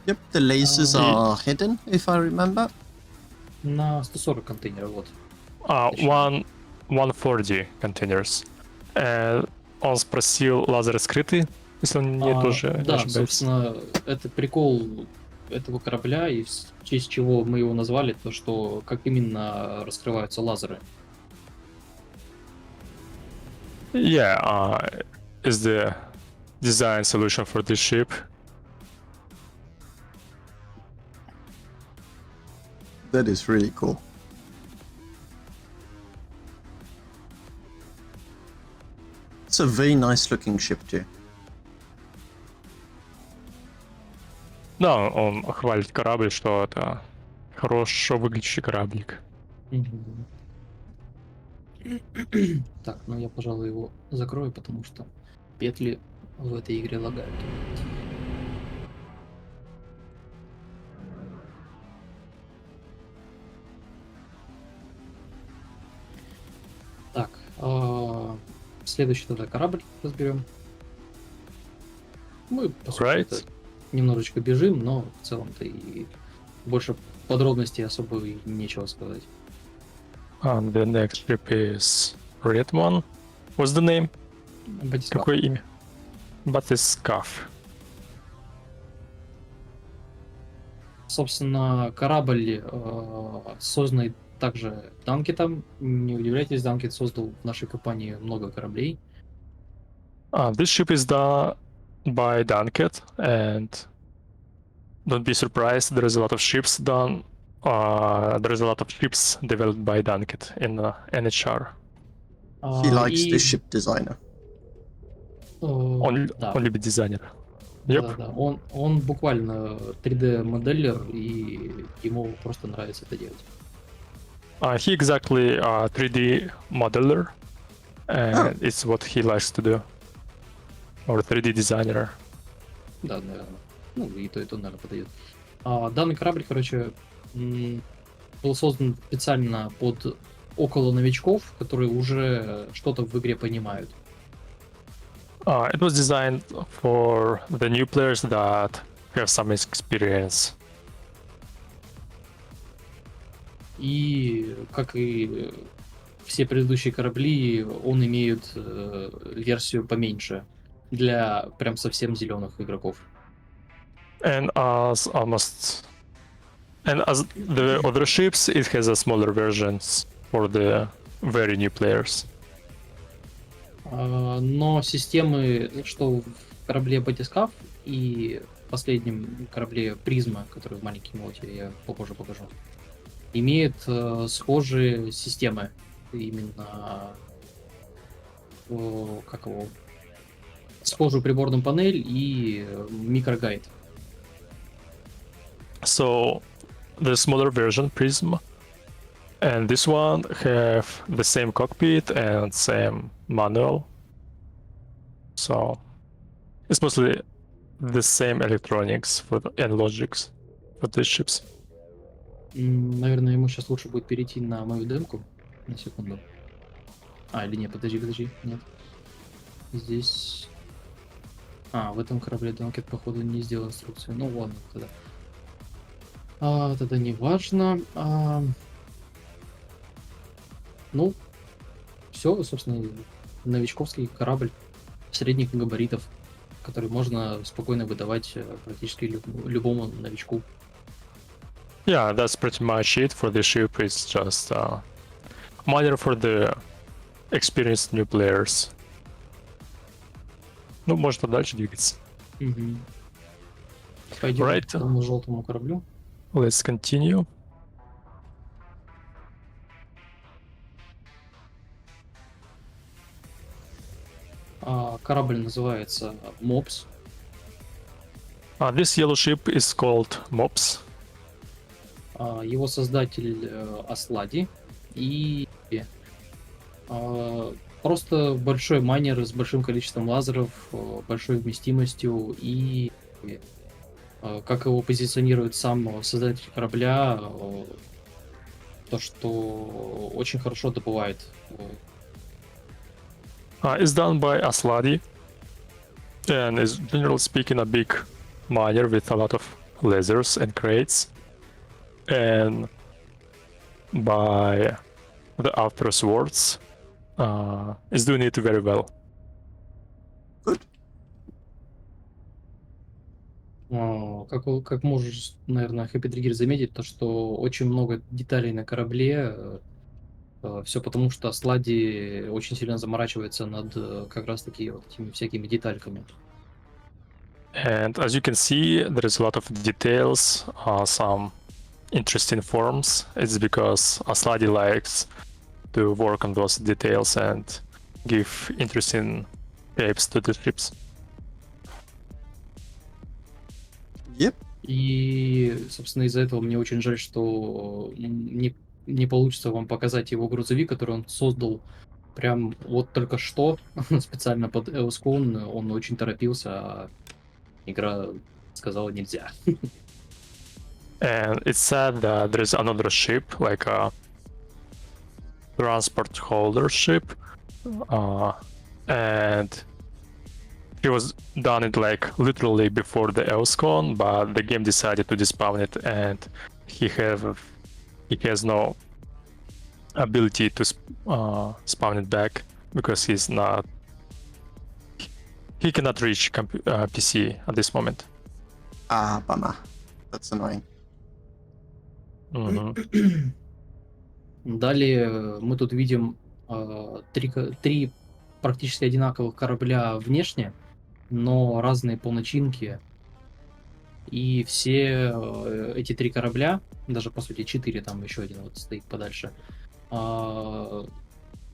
Yep, the lasers Ye- are hidden, if I remember. На 140 контейнеров, вот. 140 containers. Он спросил, лазеры скрыты, если он не тоже не Да, ошибаюсь. собственно, это прикол этого корабля, и в честь чего мы его назвали, то что как именно раскрываются лазеры. Yeah, is the design solution for this ship. That is really cool. It's a very nice looking ship too. Да, он хвалит корабль, что это хорошо выглядящий кораблик. Так, ну я, пожалуй, его закрою, потому что петли в этой игре лагают. Так, следующий тогда корабль разберем. Мы, по сути, Right. это немножечко бежим, но в целом-то и больше подробностей особо и нечего сказать. And the next ship is Red One. What's the name? Батискаф. Какое имя? Батискаф. Собственно, корабль, созданный также Данкетом. Не удивляйтесь, Данкет создал в нашей компании много кораблей. This ship is done by Dunket, and don't be surprised, there is a lot of ships done. There is a lot of ships developed by Dunket in NHR. He likes И, the ship designer. Он да, любит дизайнера. Yep. да. Он буквально 3D-моделлер, и ему просто нравится это делать. He exactly a 3D modeler, and it's what he likes to do. Or 3D designer. Да, наверное. Ну, и то, наверное, подойдет. Данный корабль, короче, был создан специально под около новичков, которые уже что-то в игре понимают. It was designed for the new players that have some experience. И, как и все предыдущие корабли, он имеет версию поменьше для прям совсем зеленых игроков. And as the other ships, it has a smaller versions for the very new players. Но системы, что в корабле Батискаф и в последнем корабле Призма, который в маленьком лоте, я попозже покажу, имеют схожие системы. Именно схожую приборную панель и микрогайд. So the smaller version Prism and this one have the same cockpit and same manual. So it's mostly the same electronics and logics for these ships. Наверное, ему сейчас лучше будет перейти на мою демку. На секунду. Или нет, подожди, нет. Здесь... В этом корабле Данкет, походу, не сделал инструкцию. Ну ладно, тогда. Тогда не важно. Ну, все, собственно, новичковский корабль средних габаритов, который можно спокойно выдавать практически любому новичку. Yeah, that's pretty much it for the ship. It's just minor for the experienced new players. Ну, можно дальше двигаться. Пойдем Right. к тому желтому кораблю. Let's continue. Корабль называется Мопс. This yellow ship is called Mops. Его создатель Аслади. И просто большой майнер с большим количеством лазеров, большой вместимостью и как его позиционирует сам создатель корабля, то, что очень хорошо добывает. It's done by Asladi and is generally speaking a big miner with a lot of lasers and crates, and by the After Swords is doing it very well. Good. Как можешь, наверное, Happy Trigger заметить, то, что очень много деталей на корабле. Все потому, что Аслади очень сильно заморачивается над как раз-таки вот этими всякими детальками. And as you can see, there is a lot of details, some interesting forms. It's because Asladi likes to work on those details and give interesting shapes to the ships. Yep. И, собственно, из-за этого мне очень жаль, что не получится вам показать его грузовик, который он создал прям вот только что, специально под EOS Con. Он очень торопился, а игра сказала нельзя. And it's sad that there is another ship, like a transport holder ship, and he was done it like literally before the EOS Con, but the game decided to despawn it, and he has no ability to spawn it back because he cannot reach PC at this moment. Bummer. That's annoying. Далее мы тут видим три практически одинаковых корабля внешне, но разные по начинке. И все эти три корабля, даже по сути 4, там еще один вот стоит подальше,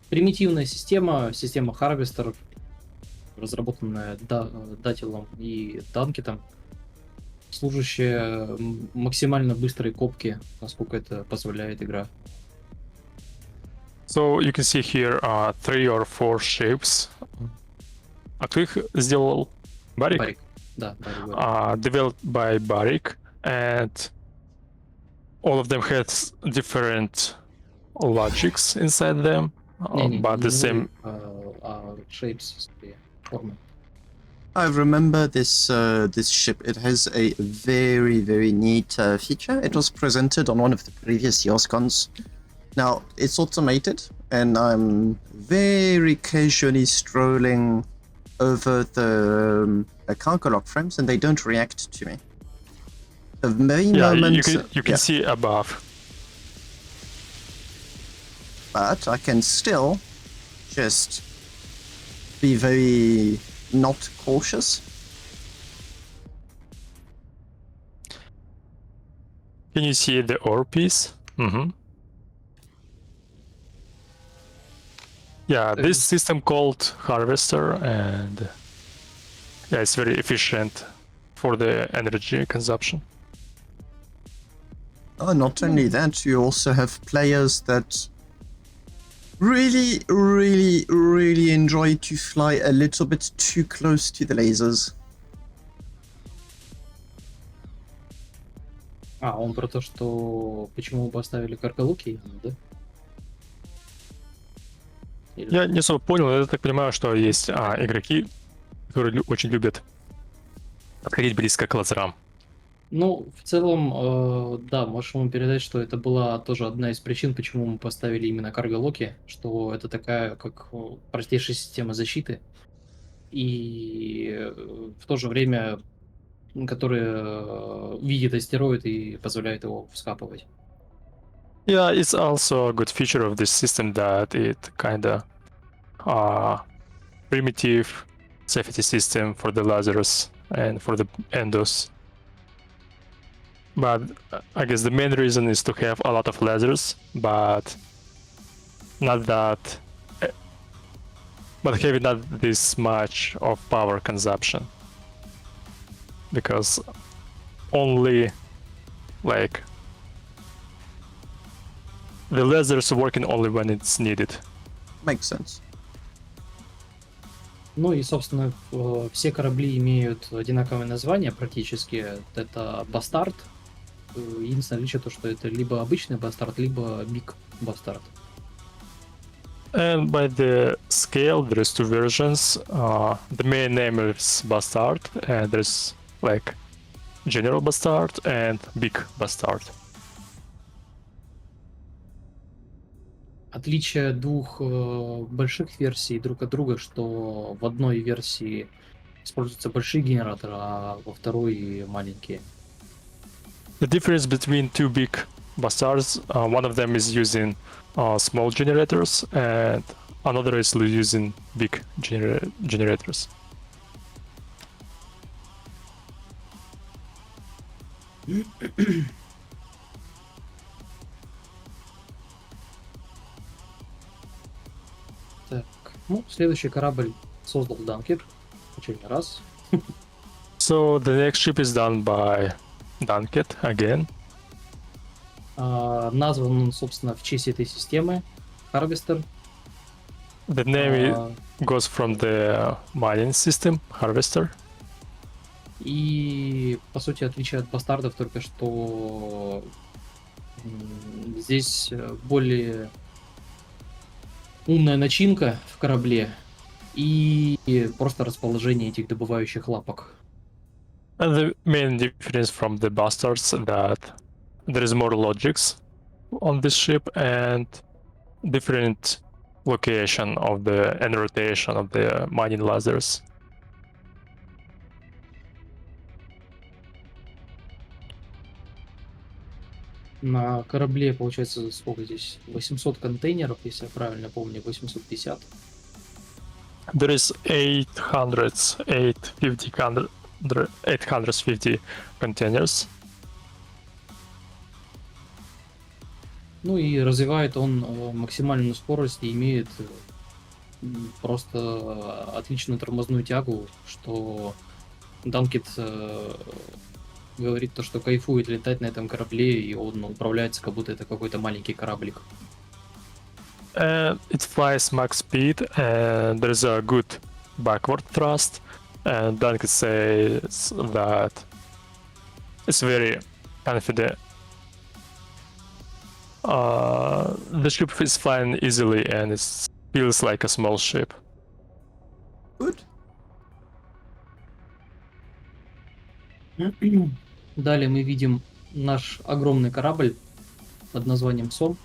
примитивная система Harvester, разработанная Дателом и Данкетом, служащая максимально быстрой копке, насколько это позволяет игра. So you can see here 3 or 4 ships. А кто их сделал? Барик? Барик. Да, Developed by Barrick, and all of them has different logics inside them, but the same. Shapes, формы. I remember this this ship. It has a very neat feature. It was presented on one of the previous EOS Cons. Now it's automated, and I'm very casually strolling over the cargo lock frames, and they don't react to me. The main moment you can see above, but I can still just be very not cautious. Can you see the ore piece? Yeah, this system called Harvester, and yeah, it's very efficient for the energy consumption. Not only that, you also have players that really enjoy to fly a little bit too close to the lasers. Он про то, что почему поставили карголуки, да? Я не особо понял, я так понимаю, что есть игроки, которые очень любят подходить близко к лазерам. Ну, в целом, да, можешь ему передать, что это была тоже одна из причин, почему мы поставили именно карго-локи, что это такая, как простейшая система защиты, и в то же время, которая видит астероид и позволяет его вскапывать. Yeah, it's also a good feature of this system that it kinda primitive safety system for the lasers and for the endos. But I guess the main reason is to have a lot of lasers, but not that, but having not this much of power consumption, because only like the lasers working only when it's needed. Makes sense. Ну и, собственно, все корабли имеют одинаковое название практически. Это Бастард. Единственное отличие то, что это либо обычный Бастард, либо Биг Бастард. And by the scale, there's two versions. The main name is Bastard, and there's like General Bastard and Big Bastard. Отличие двух больших версий друг от друга, что в одной версии используются большие генераторы, а во второй маленькие. The difference between two big bastards, one of them is using small generators, and another is using big generators. Так, ну, следующий корабль создал Данкер в очередной раз. So the next ship is done by Dunkett again. Назван он, собственно, в честь этой системы Harvester. The name goes from the mining system, Harvester. И, по сути, отличие от бастардов только что здесь более умная начинка в корабле и просто расположение этих добывающих лапок. And the main difference from the bastards that there is more logics on this ship and different location of the and rotation of the mining lasers. На корабле, получается, сколько здесь? 800 контейнеров, если я правильно помню, 850. There is 850 containers. Ну и развивает он максимальную скорость и имеет просто отличную тормозную тягу, что Данкет говорит то, что кайфует летать на этом корабле, и он управляется, как будто это какой-то маленький кораблик. And it flies max speed, and there is a good backward thrust. And Dunkett says that it's very confident. The ship is flying easily, and it feels like a small ship. Good. Далее мы видим наш огромный корабль под названием Сом.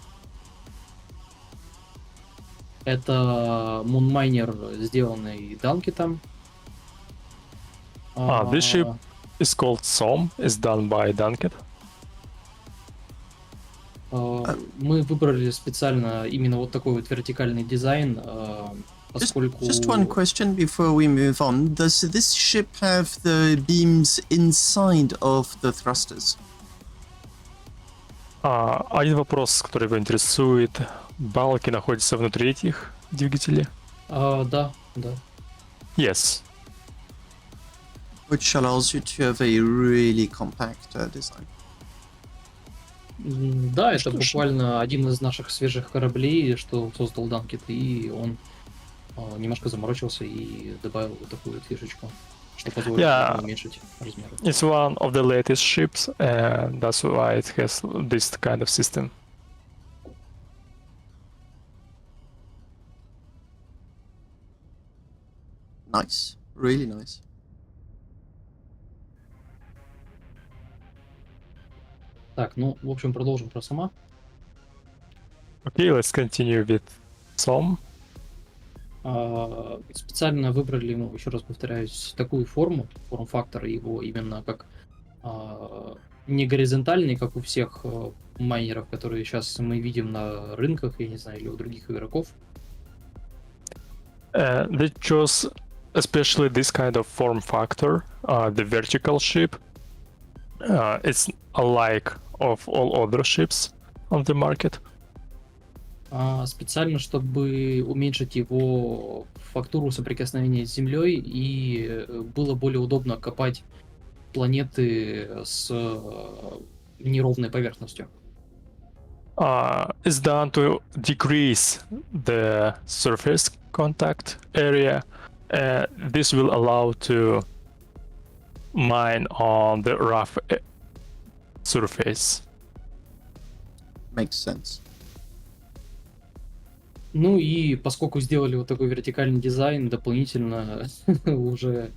Это мунмайнер, сделанный Данкетом. This ship is called Som, is done by Dunkett. Мы выбрали специально именно вот такой вот вертикальный дизайн, поскольку... Just one question before we move on. Does this ship have the beams inside of the thrusters? Один вопрос, который его интересует. Балки находятся внутри этих двигателей? Да. Yes. Which allows you to have a really compact design. Да, это Что ж. буквально один из наших свежих кораблей, что создал Данкет, и он немножко заморочился и добавил вот такую вот фишечку, что позволит Yeah. уменьшить размеры. It's one of the latest ships, and that's why it has this kind of system. Nice. Really nice. Так, ну, в общем, продолжим про сама. Okay, let's continue with some. Специально выбрали, ну, еще раз повторяюсь, такую форм-фактор его именно как не горизонтальный, как у всех майнеров, которые сейчас мы видим на рынках, я не знаю, или у других игроков. They chose especially this kind of form factor, the vertical ship. It's alike of all other ships on the market. Специально, чтобы уменьшить его фактуру соприкосновения с Землей и было более удобно копать планеты с неровной поверхностью. It's done to decrease the surface contact area. This will allow to mine on the rough surface. Makes sense. Ну и поскольку сделали вот такой вертикальный дизайн, дополнительно уже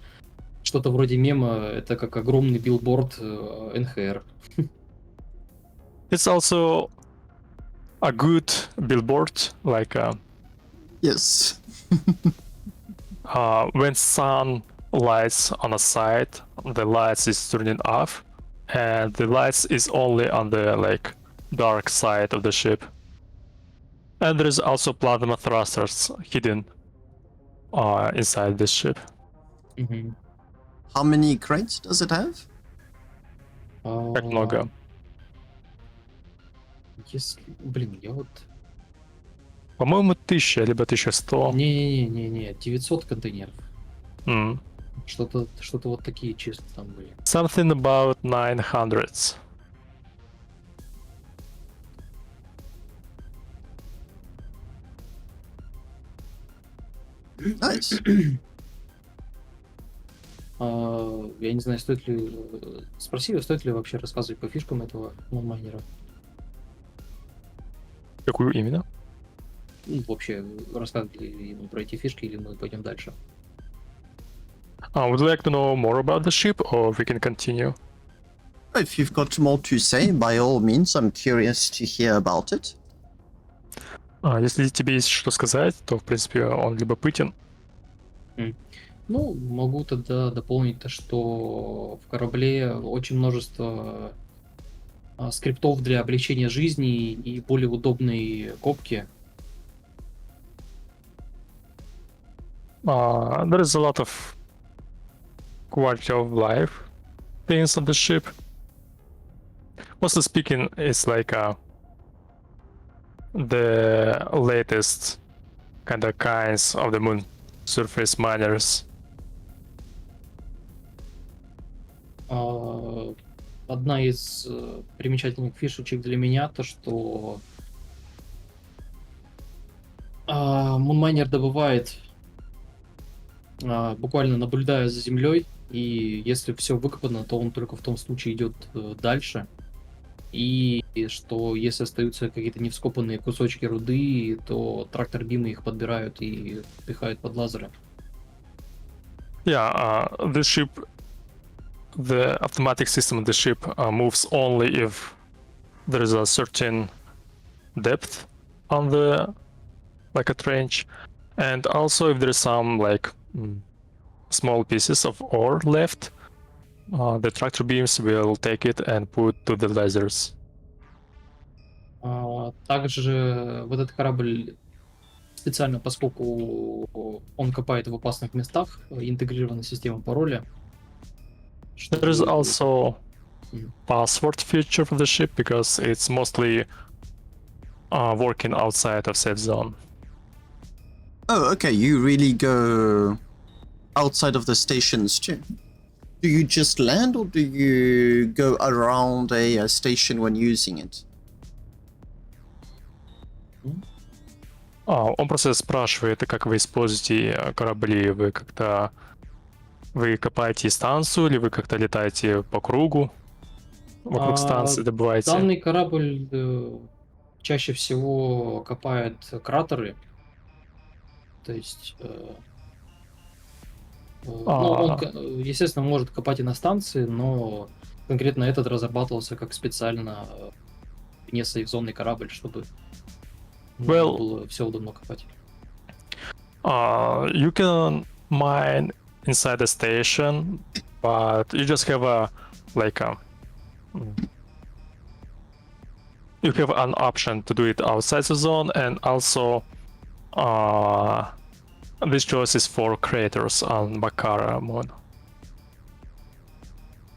что-то вроде мема, это как огромный билборд НХР. It's also a good billboard, like Yes. when sun lights on a site, the lights is turning off, and the lights is only on the like dark side of the ship. And there is also plasma thrusters hidden inside this ship. Мгм. How many crates does it have? Как много? Блин, я вот... По-моему, 1000, либо 1100. Не-не-не, 900 контейнеров. Mm. Что-то вот такие чисто там были. Something about 900s. Nice. Я не знаю, стоит ли... Спроси, стоит ли вообще рассказывать по фишкам этого майнера. Какую именно? Ну, вообще, рассказывать ли ему про эти фишки, или мы пойдем дальше? Would you like to know more about the ship, or we can continue? If you've got more to say, by all means, I'm curious to hear about it. Если тебе есть что сказать, то, в принципе, он любопытен. Ну, могу тогда дополнить то, что в корабле очень множество скриптов для облегчения жизни и более удобной копки. There is a lot of quality of life things on the ship. Mostly speaking, it's like the latest kind of kinds of the moon surface miners. Одна из примечательных фишечек для меня то, что Мунмайнер добывает буквально наблюдая за землей, и если все выкопано, то он только в том случае идет дальше. И что если остаются какие-то невскопанные кусочки руды, то трактор-бимы их подбирают и пихают под лазеры. Yeah, the automatic system of the ship moves only if there is a certain depth on the like a trench, and also if there's some like small pieces of ore left, the tractor beams will take it and put to the lasers. Также вот этот корабль специально, поскольку он копает в опасных местах, интегрирована система пароля. There is also password feature for the ship because it's mostly working outside of safe zone. Oh, okay, you really go outside of the stations too. Do you just land or do you go around a station when using it? Он просто спрашивает, как вы используете корабли, вы как-то вы копаете станцию, или вы как-то летаете по кругу вокруг станции, добываете? Данный корабль чаще всего копает кратеры. То есть, ну, он, естественно, может копать и на станции, но конкретно этот разрабатывался как специально не союзный корабль, чтобы можно Well- было все удобно копать. You can mine inside the station, but you just have you have an option to do it outside the zone, and also this choice is for creators on Bakara mode.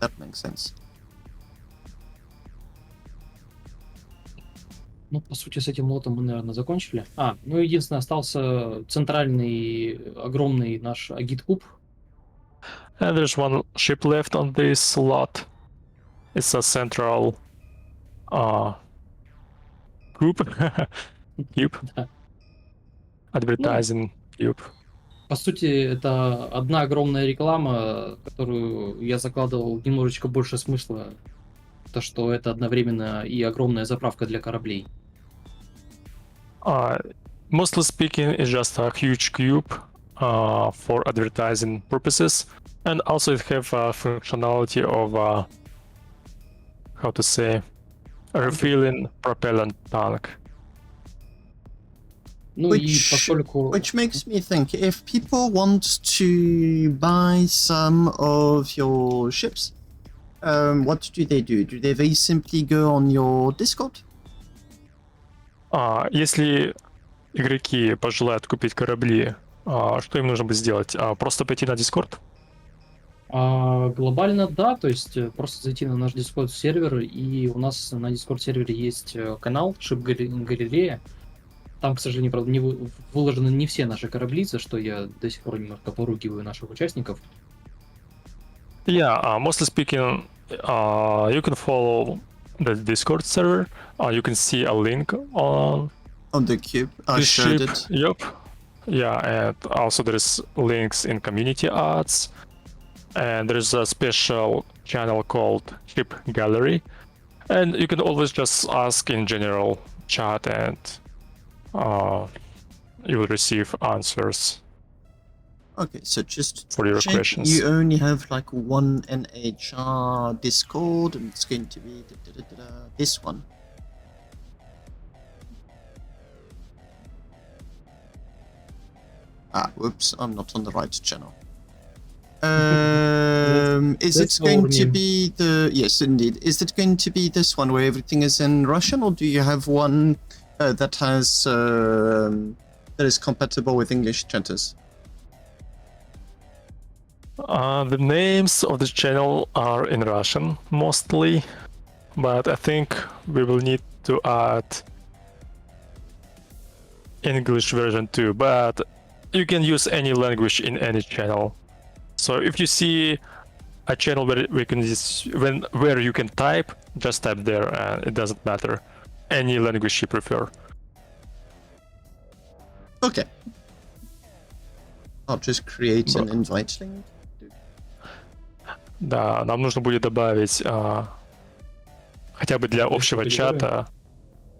That makes sense. Ну, по сути, с этим лотом мы, наверное, закончили. Ну, единственное, остался центральный, огромный наш агит-куб. And there's one ship left on this slot. It's a central group. Cube. Да. Advertising cube. По сути, это одна огромная реклама, которую я закладывал немножечко больше смысла. То, что это одновременно и огромная заправка для кораблей. Mostly speaking, it's just a huge cube for advertising purposes, and also it have a functionality of how to say refilling propellant tank. Ну и поскольку... Which makes me think, if people want to buy some of your ships, what do? Do they very simply go on your Discord? Если игроки пожелают купить корабли, что им нужно будет сделать? Просто пойти на Discord? Глобально да, то есть просто зайти на наш Discord сервер, и у нас на Discord сервере есть канал Ship Галерея. Там, к сожалению, правда, не выложены не все наши корабли, за что я до сих пор немножко поругиваю наших участников. Yeah, mostly speaking, you can follow the Discord server. You can see a link on the cube. I the showed ship. it. Yep. Yeah, and also there's links in community ads, and there's a special channel called Ship Gallery, and you can always just ask in general chat, and you will receive answers. Okay, so just For your check, questions. you only have like one NHR Discord, and it's going to be this one. Whoops, I'm not on the right channel. Is it That's going our to name. be the... Yes, indeed. Is it going to be this one where everything is in Russian, or do you have one that has... that is compatible with English chatters? The names of the channel are in Russian mostly, but I think we will need to add English version too, but you can use any language in any channel. So if you see a channel where where you can type, just type there, and it doesn't matter any language you prefer. Okay. I'll just create an invite link. Да, нам нужно будет добавить хотя бы для общего переговоры? чата,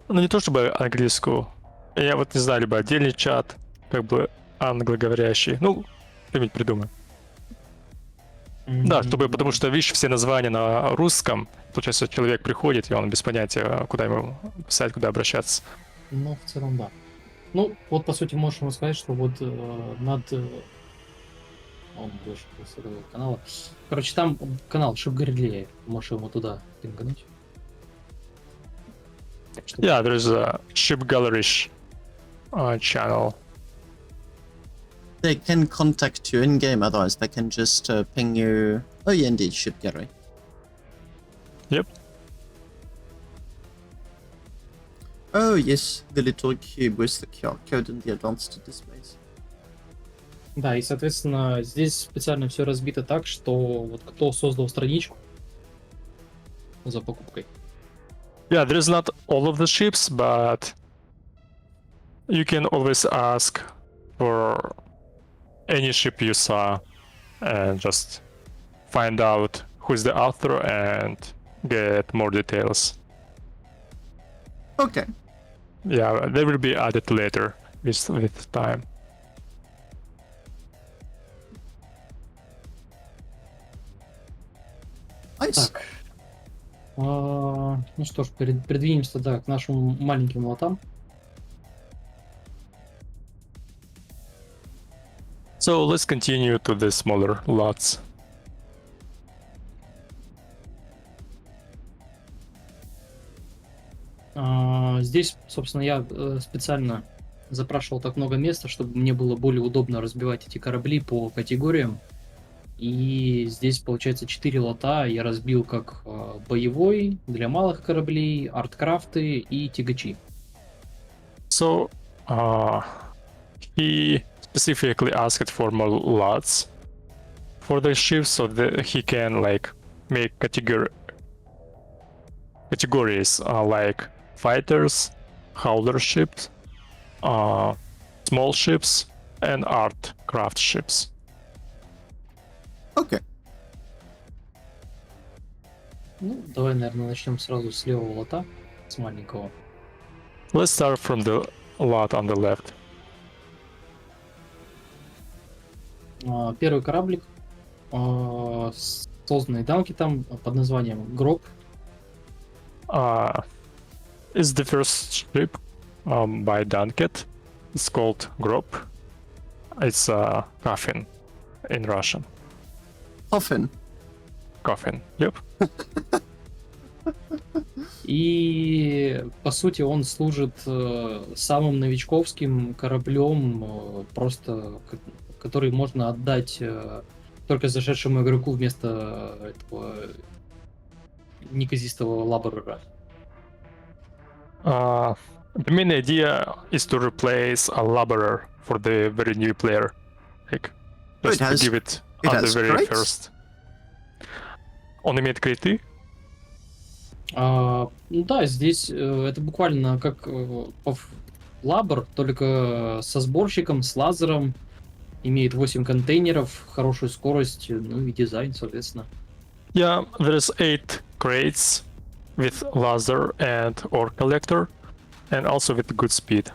ну не то чтобы английскую, я вот не знаю, либо отдельный чат, как бы англоговорящий, ну, что-нибудь придумаем. Да, чтобы, потому что, видишь, все названия на русском, получается, человек приходит, и он без понятия, куда ему писать, куда обращаться. Ну, в целом, да. Ну, вот, по сути, можешь ему сказать, что вот над... Он вышел с этого канала. Короче, там канал Ship Галерея. Можешь ему туда пингануть. Yeah, there's a Ship Gallery channel. They can contact you in-game, otherwise they can just ping you... Oh yeah, indeed, Ship Gallery. Yep. Oh yes, the little cube with the QR code and the advanced displays. Да, и, соответственно, здесь специально все разбито так, что вот кто создал страничку за покупкой. Yeah, there's not all of the ships, but you can always ask for any ship you saw and just find out who's the author and get more details. Okay. Yeah, they will be added later with time. Nice. Так, Ну что ж, придвинемся тогда к нашим маленьким лотам. So let's continue to the smaller lots. Здесь, собственно, я специально запрашивал так много места, чтобы мне было более удобно разбивать эти корабли по категориям. И здесь, получается, 4 лота я разбил как боевой, для малых кораблей, арткрафты и тягачи. So he specifically asked for more lots for the ships so that he can like make categories like fighters, howler ships, small ships, and art craft ships. Okay. Ну, давай, наверное, начнем сразу с левого лота, с маленького. Let's start from the lot on the left. Первый кораблик, созданный Данкетом под названием Гроб. It's the first ship by Dunket. It's called Grob. It's a coffin in Russian. Coffin. Coffin, yep. И, по сути, он служит самым новичковским кораблем, просто который можно отдать только зашедшему игроку вместо этого неказистого лаборера. The main idea is to replace a laborer for the very new player. Like, just to give it it on the has very crates? first. Он имеет криты? Ну да, здесь это буквально как лабор, только со сборщиком, с лазером. Имеет 8 контейнеров, хорошую скорость, ну и дизайн, соответственно. Yeah, there's 8 crates with laser and ore collector, and also with good speed.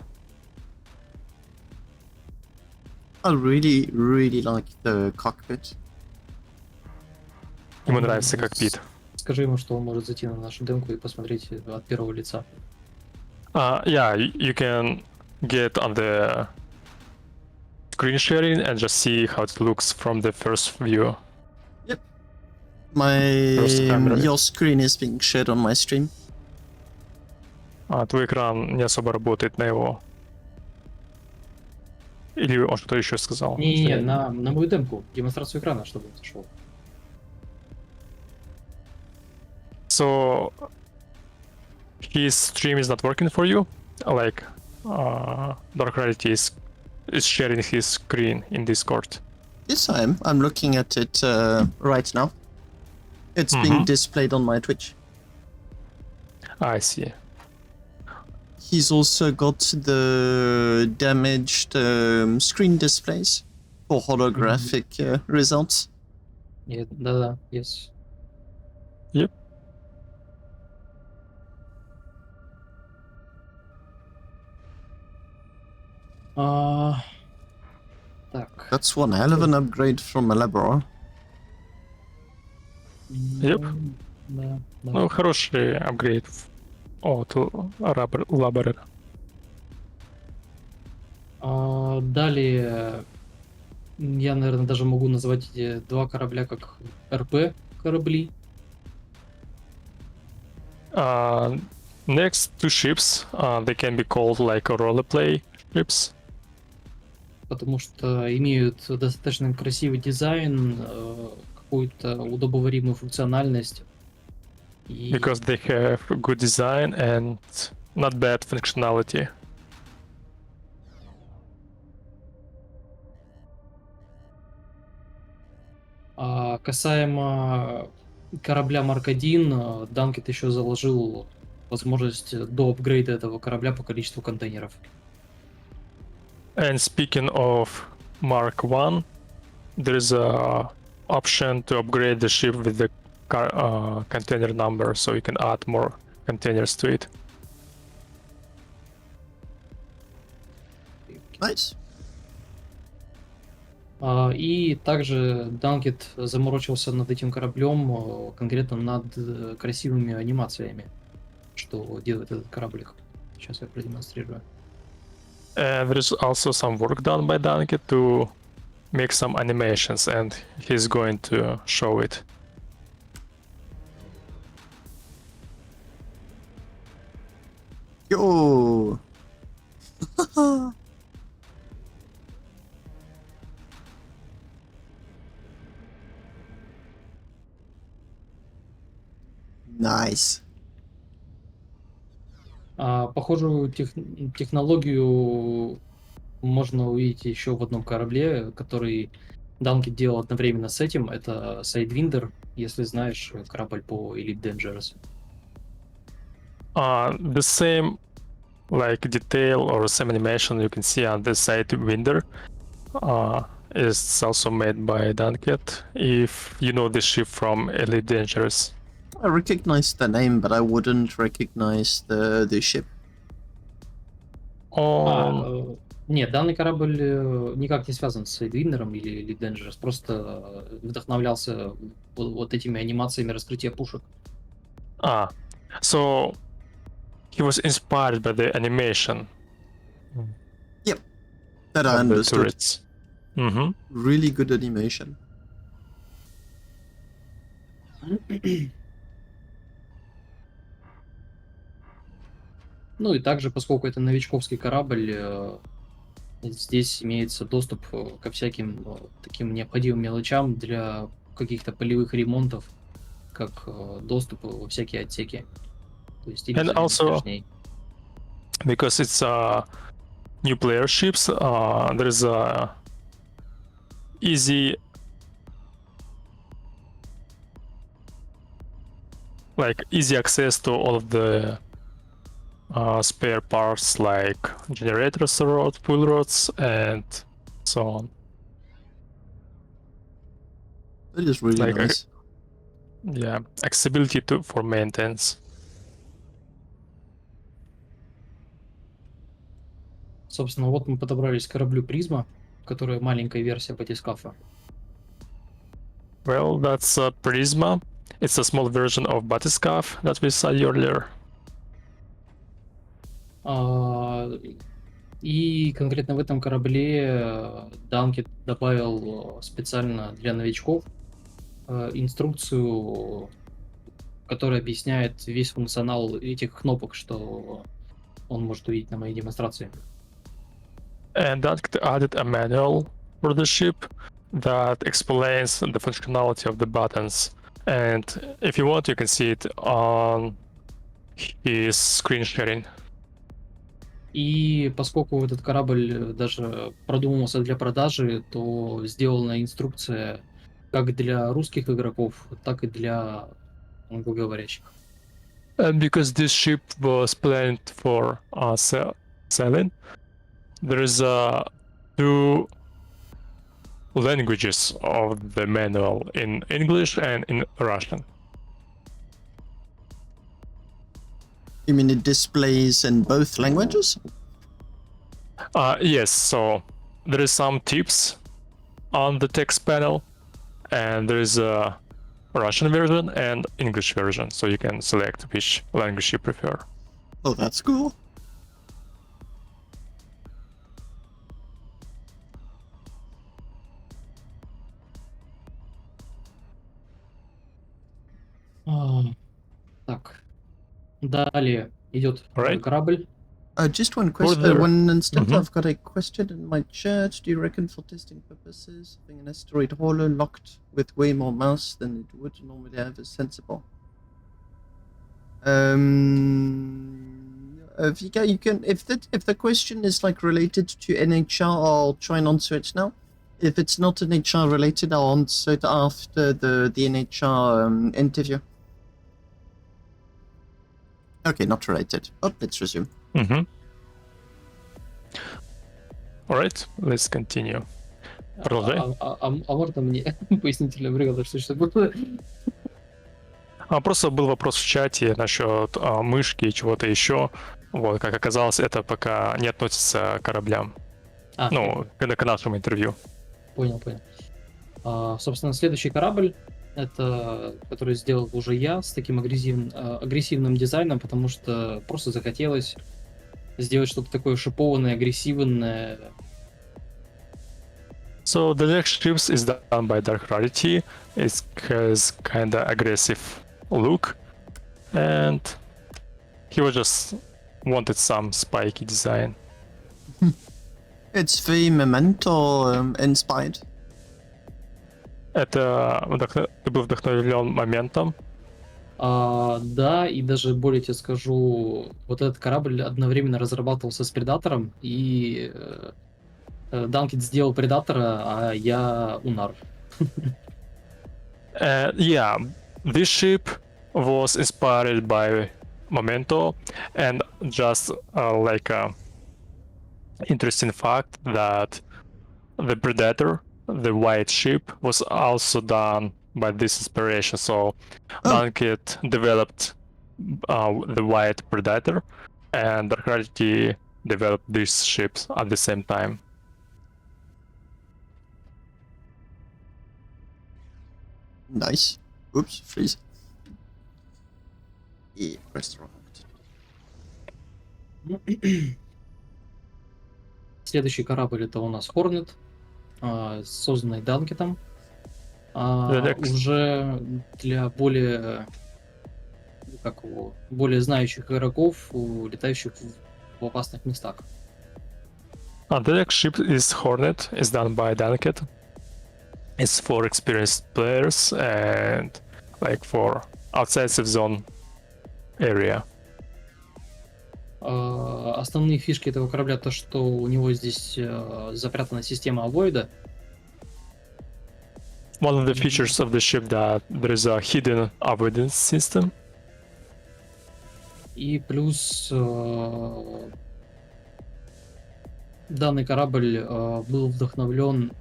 I really, really like the cockpit. Ему нравится кокпит. Скажи ему, что он может зайти на нашу демку и посмотреть от первого лица. Yeah, you can get on the screen sharing and just see how it looks from the first view. Your screen is being shared on my stream. Твой экран не особо работает на его. Или он что-то еще сказал? Не, на мою демку, демонстрацию экрана, чтобы он зашел. So his stream is not working for you? Like Dark Reality is sharing his screen in Discord. Yes, I am. I'm looking at it right now. It's being displayed on my Twitch. I see. He's also got the damaged screen displays for holographic results. Да, yes. Yep. Так. That's one hell of an upgrade from a Labrador. Yep. Да. Ну, хороший апгрейд от Лаборера. Далее я, наверное, даже могу назвать эти два корабля как РП корабли. Next two ships, they can be called like roleplay ships. Потому что имеют достаточно красивый дизайн, какую-то удобоваримую функциональность. Because they have good design and not bad functionality. Касаемо корабля Марк 1, Данкет еще заложил возможность до апгрейда этого корабля по количеству контейнеров. And speaking of Mark 1, there is a option to upgrade the ship with the container number, so you can add more containers to it. Nice. И также Данкет заморочился над этим кораблем, конкретно над красивыми анимациями, что делает этот кораблик. Сейчас я продемонстрирую. There is also some work done by Danke to make some animations, and he's going to show it. Yo! Nice. Похожую технологию можно увидеть еще в одном корабле, который Данкет делал одновременно с этим. Это Sidewinder, если знаешь, корабль по Elite Dangerous. The same like detail or same animation you can see on the Sidewinder is also made by Danket, if you know the ship from Elite Dangerous. I recognize the name, but I wouldn't recognize the ship. Нет, данный корабль никак не связан с Sidewinder или Elite Dangerous, просто вдохновлялся вот этими анимациями раскрытия пушек. So he was inspired by the animation. That I of the understood. turrets. Mm-hmm. Really good animation. Ну и также, поскольку это новичковский корабль, здесь имеется доступ ко всяким таким необходимым мелочам для каких-то полевых ремонтов, как доступ во всякие отсеки. То есть And also, because it's new player ships, there's easy access to all of the spare parts like generators rods, pull rods, and so on. That is really nice. Yeah, accessibility for maintenance. Собственно, вот мы подобрались к кораблю Призма, которая маленькая версия батискафа. Well, that's Prisma. It's a small version of Batiscaf that we saw earlier. И конкретно в этом корабле Данкет добавил специально для новичков инструкцию, которая объясняет весь функционал этих кнопок, что он может увидеть на моей демонстрации. And Danket added a manual for the ship that explains the functionality of the buttons. And if you want, you can see it on his screen sharing. И поскольку этот корабль даже продумывался для продажи, то сделана инструкция как для русских игроков, так и для англоговорящих. And because this ship was planned for selling, there is two languages of the manual, in English and in Russian. You mean it displays in both languages? Yes, so there is some tips on the text panel, and there is a Russian version and English version, so you can select which language you prefer. Oh, that's cool. Так, далее идет корабль. Just one question. One instant. I've got a question in my chat. Do you reckon, for testing purposes, having an asteroid holo locked with way more mass than it would normally have is sensible? If you can, if the question is like related to NHR, I'll try and answer it now. If it's not NHR related, I'll answer it after the NHR interview. Okay, not related. Oh, let's resume. Mm-hmm. Alright, let's continue. Продолжай. Можно мне пояснительный бригада, что было? Просто был вопрос в чате насчет мышки и чего-то еще. Вот, как оказалось, это пока не относится к кораблям. К нашему интервью. Понял. Собственно, следующий корабль, это который сделал уже я с таким агрессивным дизайном, потому что просто захотелось сделать что-то такое шипованное, агрессивное. So the next ships is done by Dark Rarity. It has kinda aggressive look, and he was just wanted some spiky design. It's the Memento inspired. Ты был вдохновлен моментом. Да, и даже более тебе скажу, вот этот корабль одновременно разрабатывался с Предатором, и Данкет сделал Предатора, а я Унар. Yeah, this ship was inspired by Memento, and just like a interesting fact that the Predator, the white ship, was also done by this inspiration. So Dunkit developed the white Predator, and Dark Rarity developed these ships at the same time. Nice. Oops, freeze. И restaurant. Следующий корабль это у нас Hornet, созданный Данкетом. Next. Уже для более знающих игроков, летающих в опасных местах. The next ship is Hornet, is done by Dunket. It's for experienced players and like for outside safe zone area. Основные фишки этого корабля то, что у него здесь запрятана система авоида. One of the features of the ship that there is a hidden avoidance system. И плюс данный корабль был вдохновлен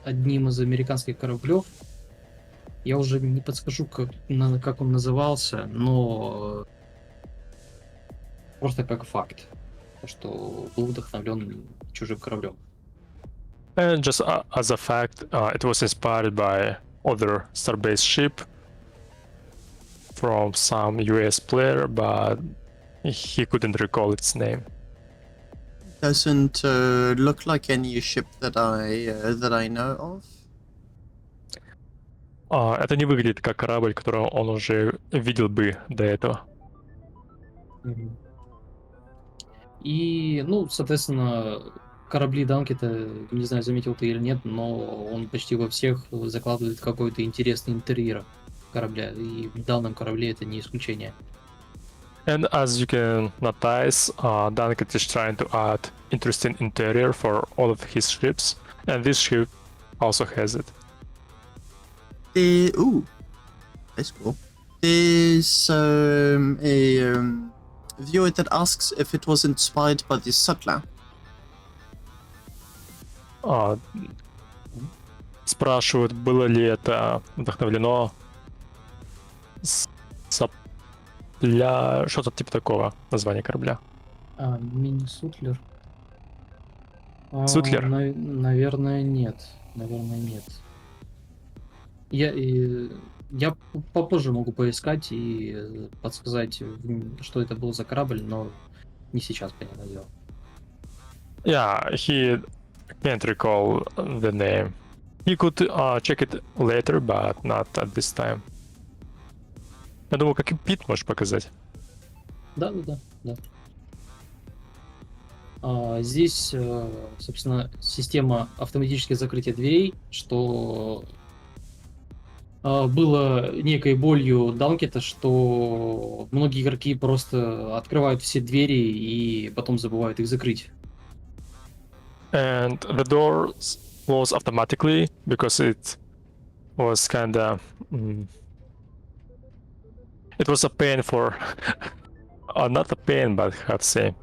одним из американских кораблев. Я уже не подскажу, как он назывался, но просто как факт, что был вдохновлен чужим кораблем. And just as a fact, it was inspired by other Starbase ship from some US player, but he couldn't recall its name. Doesn't look like any ship that I know of. Это не выглядит как корабль, который он уже видел бы до этого. И, соответственно, корабли Данкета, не знаю, заметил ты или нет, но он почти во всех закладывает какой-то интересный интерьер корабля, и в данном корабле это не исключение. And as you can notice, Dunket is trying to add interesting interior for all of his ships, and this ship also has it. Ooh, that's cool. There's a viewer that asks if it was inspired by the Sutler. Спрашивают, было ли это вдохновлено для что-то типа такого названия корабля. Мини-сутлер? Сутлер? Наверное, нет. Я попозже могу поискать и подсказать, что это был за корабль, но не сейчас, понятное дело. Yeah, he can't recall the name. He could check it later, but not at this time. Я думаю, как и Пит можешь показать. Да. Здесь, собственно, система автоматического закрытия дверей, что было некой болью Данкета, что многие игроки просто открывают все двери и потом забывают их закрыть. And the doors close automatically because it was kinda... It was a pain for... not a pain, but how to say...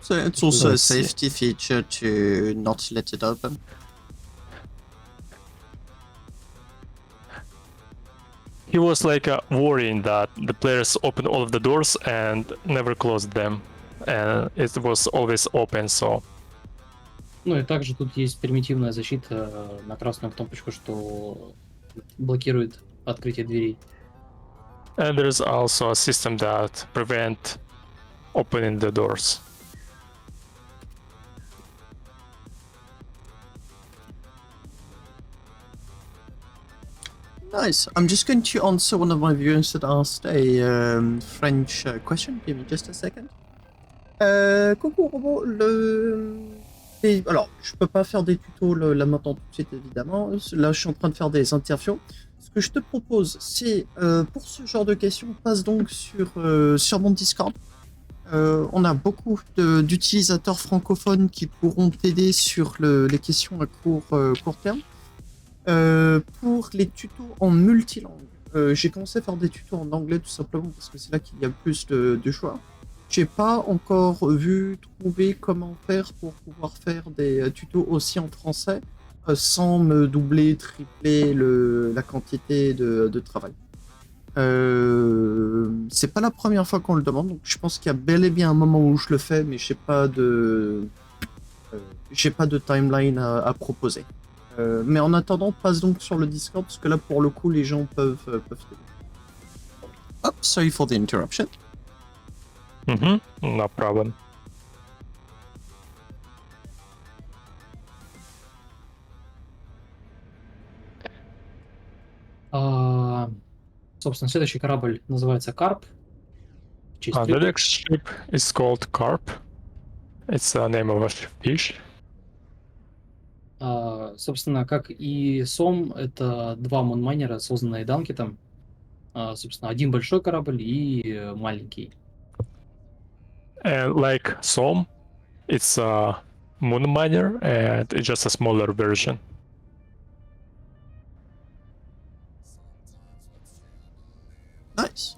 So it's also a safety feature to not let it open. He was like worrying that the players opened all of the doors and never closed them, and it was always open, so Ну и также тут есть примитивная защита на красную кнопочку, что блокирует открытие дверей. And there's also a system that prevent opening the doors. Nice. I'm just going to answer one of my viewers that asked a French question. Give me just a second. Coucou robot, alors, je peux pas faire des tutos là maintenant tout de suite évidemment. Là, je suis en train de faire des interviews. Ce que je te propose, c'est pour ce genre de questions, passe donc sur mon Discord. On a beaucoup d'utilisateurs francophones qui pourront t'aider sur les questions à court terme. Pour les tutos en multilangue, j'ai commencé à faire des tutos en anglais tout simplement parce que c'est là qu'il y a plus de choix. J'ai pas encore trouvé comment faire pour pouvoir faire des tutos aussi en français sans me doubler, tripler la quantité de travail. C'est pas la première fois qu'on le demande, donc je pense qu'il y a bel et bien un moment où je le fais, mais j'ai pas de timeline à proposer. Mais en attendant, passe donc sur le Discord parce que là pour le coup les gens peuvent t'aider. Hop, sorry for the interruption. No problem. Собственно, следующий корабль называется Карп. The next ship is called Carp. It's the name of a fish. Собственно, как и Сом, это два мунмайнера, созданные Данкетом. Собственно, один большой корабль и маленький. And like Som, it's a moon miner and it's just a smaller version. Nice.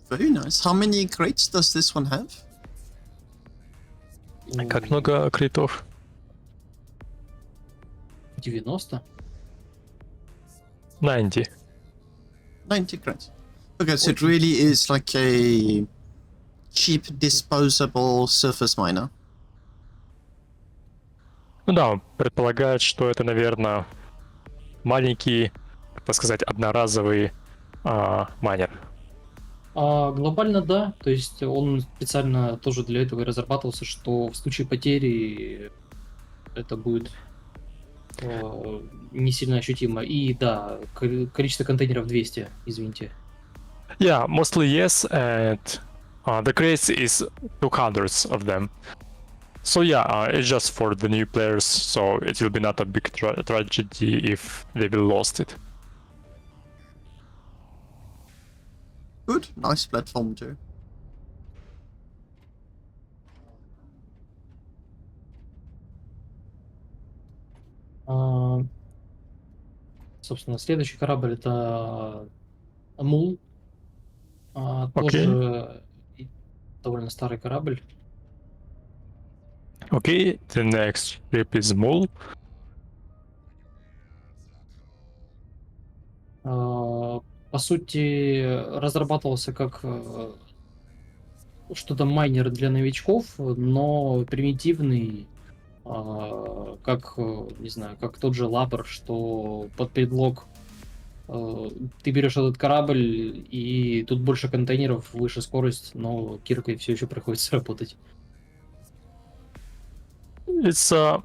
Very nice. How many crates does this one have? Как много критов? 90. 90. 90 crates. Okay, so it really is like a cheap disposable surface miner. Ну да, предполагает, что это, наверное, маленький, так сказать, одноразовый майнер. Глобально да, то есть он специально тоже для этого и разрабатывался, что в случае потери это будет не сильно ощутимо. И да, количество контейнеров 200, извините. Yeah, mostly yes, and the crates is 200 of them. So yeah, it's just for the new players, so it will be not a big tragedy if they will lost it. Good, nice platform too. Собственно, следующий корабль это Мул. Тоже довольно старый корабль. Okay, the next ship is Mole. По сути, разрабатывался как что-то майнер для новичков, но примитивный, как, не знаю, как тот же лабор, что под предлог ты берешь этот корабль, и тут больше контейнеров, выше скорость, но киркой все еще приходится работать. It's a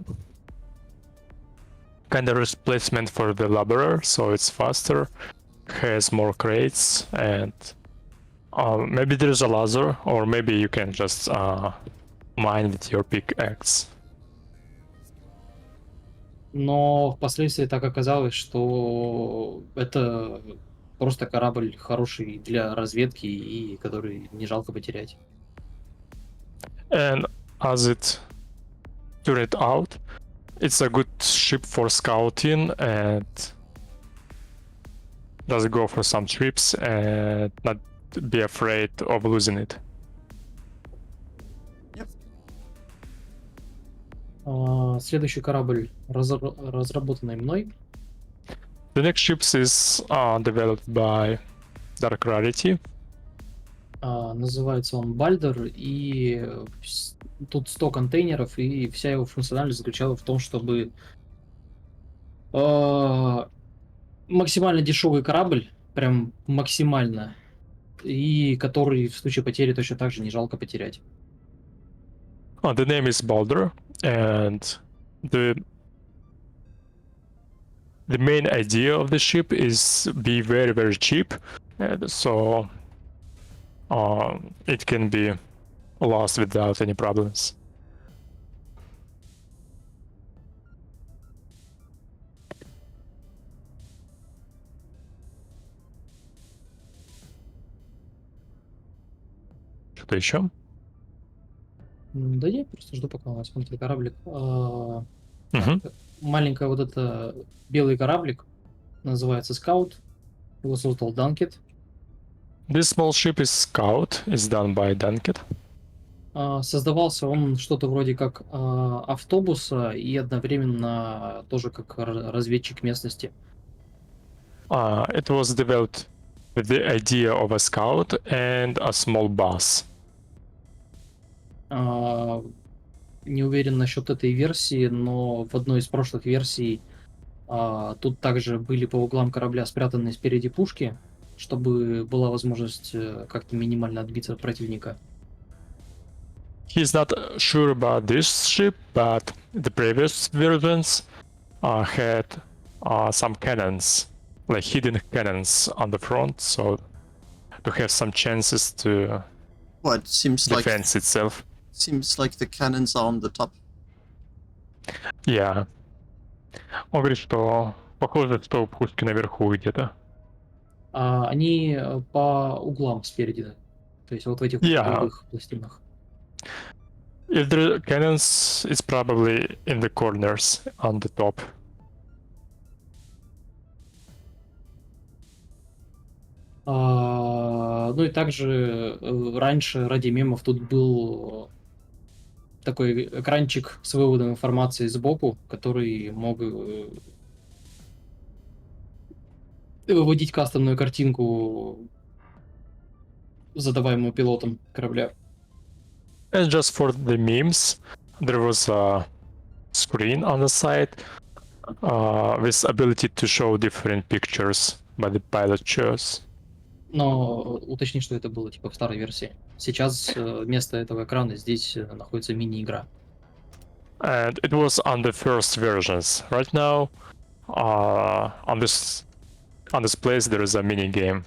kind of replacement for the laborer, so it's faster, has more crates, and maybe there's a laser, or maybe you can just mine with your pickaxe. Но впоследствии так оказалось, что это просто корабль хороший для разведки и который не жалко потерять. And as it turned out, it's a good ship for scouting and does go for some trips and not be afraid of losing it. Следующий корабль, разработанный мной, The next ships is developed by Dark Rarity. называется он Бальдер, и тут 100 контейнеров, и вся его функциональность заключалась в том, чтобы максимально дешевый корабль, прям максимально, и который в случае потери точно так же не жалко потерять. The name is Balder, and the main idea of the ship is be very, very cheap, so it can be lost without any problems. Что-то еще? Да я просто жду, пока у нас смотрит кораблик. Мгм. Маленькая вот это белый кораблик, называется Скаут. Его создал Данкет. This small ship is Scout, is done by Dunkett. Создавался он что-то вроде как автобуса и одновременно тоже как разведчик местности. It was developed with the idea of a Scout and a small bus. Не уверен насчет этой версии, но в одной из прошлых версий тут также были по углам корабля спрятаны спереди пушки, чтобы была возможность как-то минимально отбиться от противника. He's not sure about this ship, but the previous versions had some cannons, like hidden cannons on the front, so to have some chances to What seems like defense itself. the cannons are on the top. Yeah. Он говорит, что похоже, что пушки наверху где-то. Они по углам спереди, то есть вот в этих Yeah. боковых пластинах. If the cannons, it's probably in the corners on the top. Ну и также раньше ради мемов тут был такой экранчик с выводом информации сбоку, который мог выводить кастомную картинку, задаваемую пилотом корабля. And just for the memes, there was a screen on the side with ability to show different pictures by the pilot chose. Но уточни, что это было типа в старой версии. Сейчас вместо этого экрана здесь находится мини-игра. And it was on the first versions. Right now, on this place there is a mini game.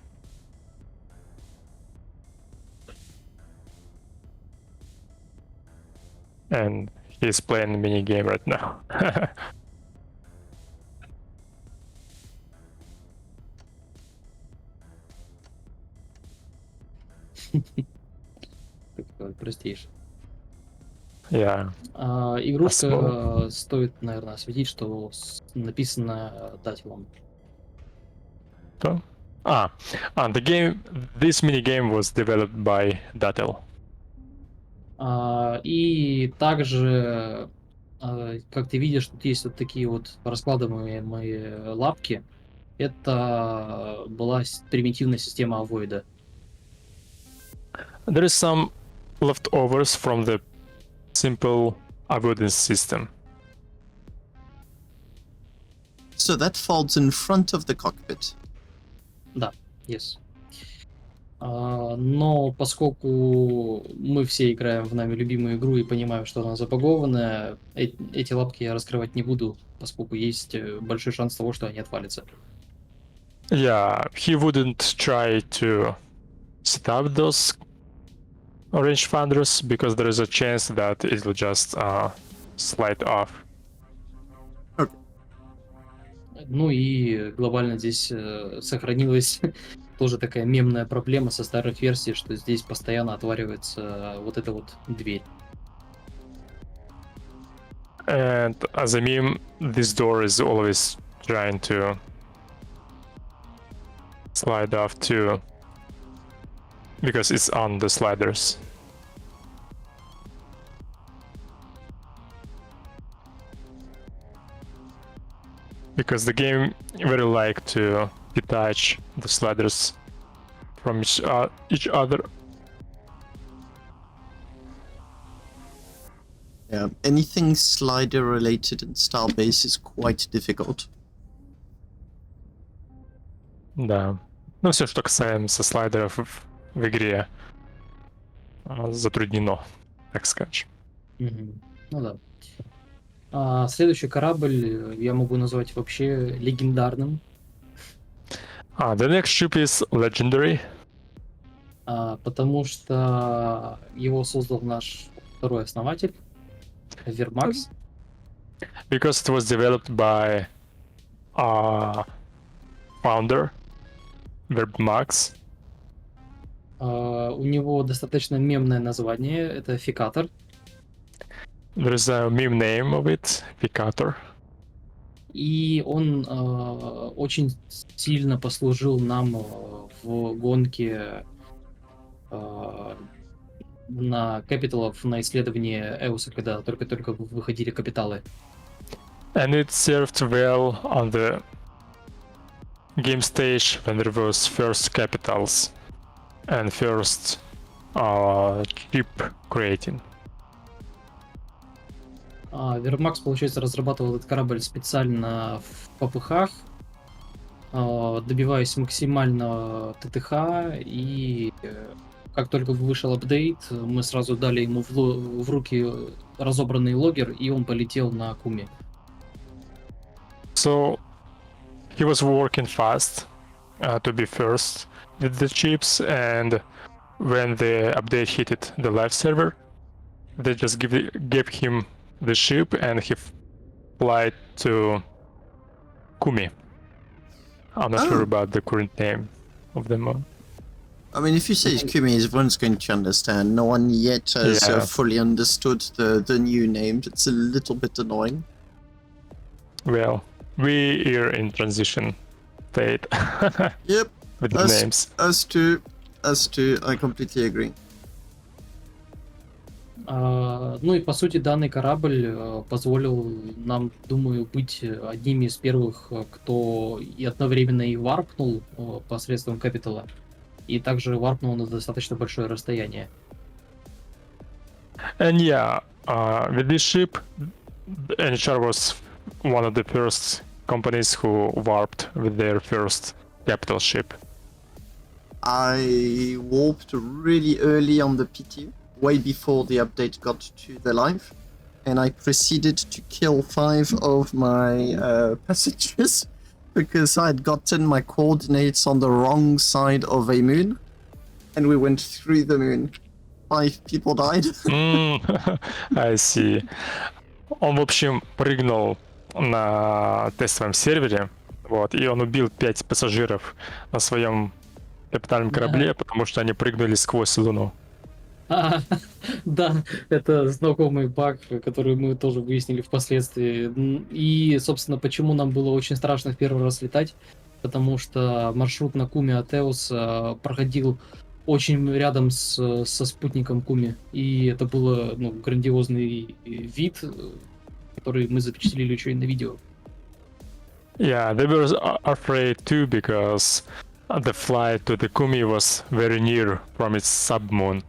And he's playing the mini game right now. Простейший. Yeah. Игрушка стоит, наверное, осветить, что написано дателом. So, this mini game was developed by Datel. И также, как ты видишь, тут есть вот такие вот раскладываемые лапки. Это была примитивная система авоида. There is some leftovers from the simple avoidance system. So that folds in front of the cockpit. Yes. Но поскольку мы все играем в нами любимую игру и понимаем, что она забагованная, эти лапки я раскрывать не буду, поскольку есть большой шанс того, что они отвалятся. Yeah, he wouldn't try to set up those rangefinders because there is a chance that it will just slide off. Ну и глобально здесь сохранилась тоже такая мемная проблема со старых версий, что здесь постоянно отваривается вот эта вот дверь. And as a meme, this door is always trying to slide off too. because it's on the sliders. Because the game very like to detach the sliders from each other. Yeah, anything slider related in Starbase is quite difficult. Да. Ну, все, что касаемся слайдеров в игре, затруднено, так скажем. Мгм. Ну да. Следующий корабль я могу назвать вообще легендарным. The next ship is legendary. Потому что его создал наш второй основатель, Вермакс. Because it was developed by founder Vertex-based. У него достаточно мемное название, это Фикатор. There's a meme name of it, Picator. И он очень сильно послужил нам в гонке на капиталов, на исследование Эуса, когда только-только выходили капиталы. And it served well on the game stage when there was first capitals and first chip creating. Вермакс, получается, разрабатывал этот корабль специально в ППХ, добиваясь максимального ТТХ, и как только вышел апдейт, мы сразу дали ему в руки разобранный логер, и он полетел на Куме. So he was working fast to be first with the chips, and when the update hit the live server, they just gave him the ship and he flight to Kumi. I'm not sure about the current name of the moon. I mean, if you say it's Kumi, everyone's going to understand. No one yet has fully understood the new name. It's a little bit annoying. Well, we are in transition state. Yep. With the names. Us too. I completely agree. Ну и по сути данный корабль позволил нам, думаю, быть одними из первых, кто и одновременно и варпнул посредством капитала, и также варпнул на достаточно большое расстояние. And yeah, with this ship, NHR was one of the first companies who warped with their first capital ship. I warped really early on the PT, way before the update got to the live, and I proceeded to kill 5 of my passengers because I had gotten my coordinates on the wrong side of a moon, and we went through the moon. 5 people died. I see. Он, в общем, прыгнул на тестовом сервере, вот, и он убил 5 пассажиров на своем капитальном корабле, потому что они прыгнули сквозь Луну. Да, это знакомый баг, который мы тоже выяснили впоследствии. И, собственно, почему нам было очень страшно в первый раз летать, потому что маршрут на Куме от Эуса проходил очень рядом со спутником Куми, и это было грандиозный вид, который мы запечатлели еще и на видео. Yeah, they were afraid too because the flight to the Kumi was very near from its submoon,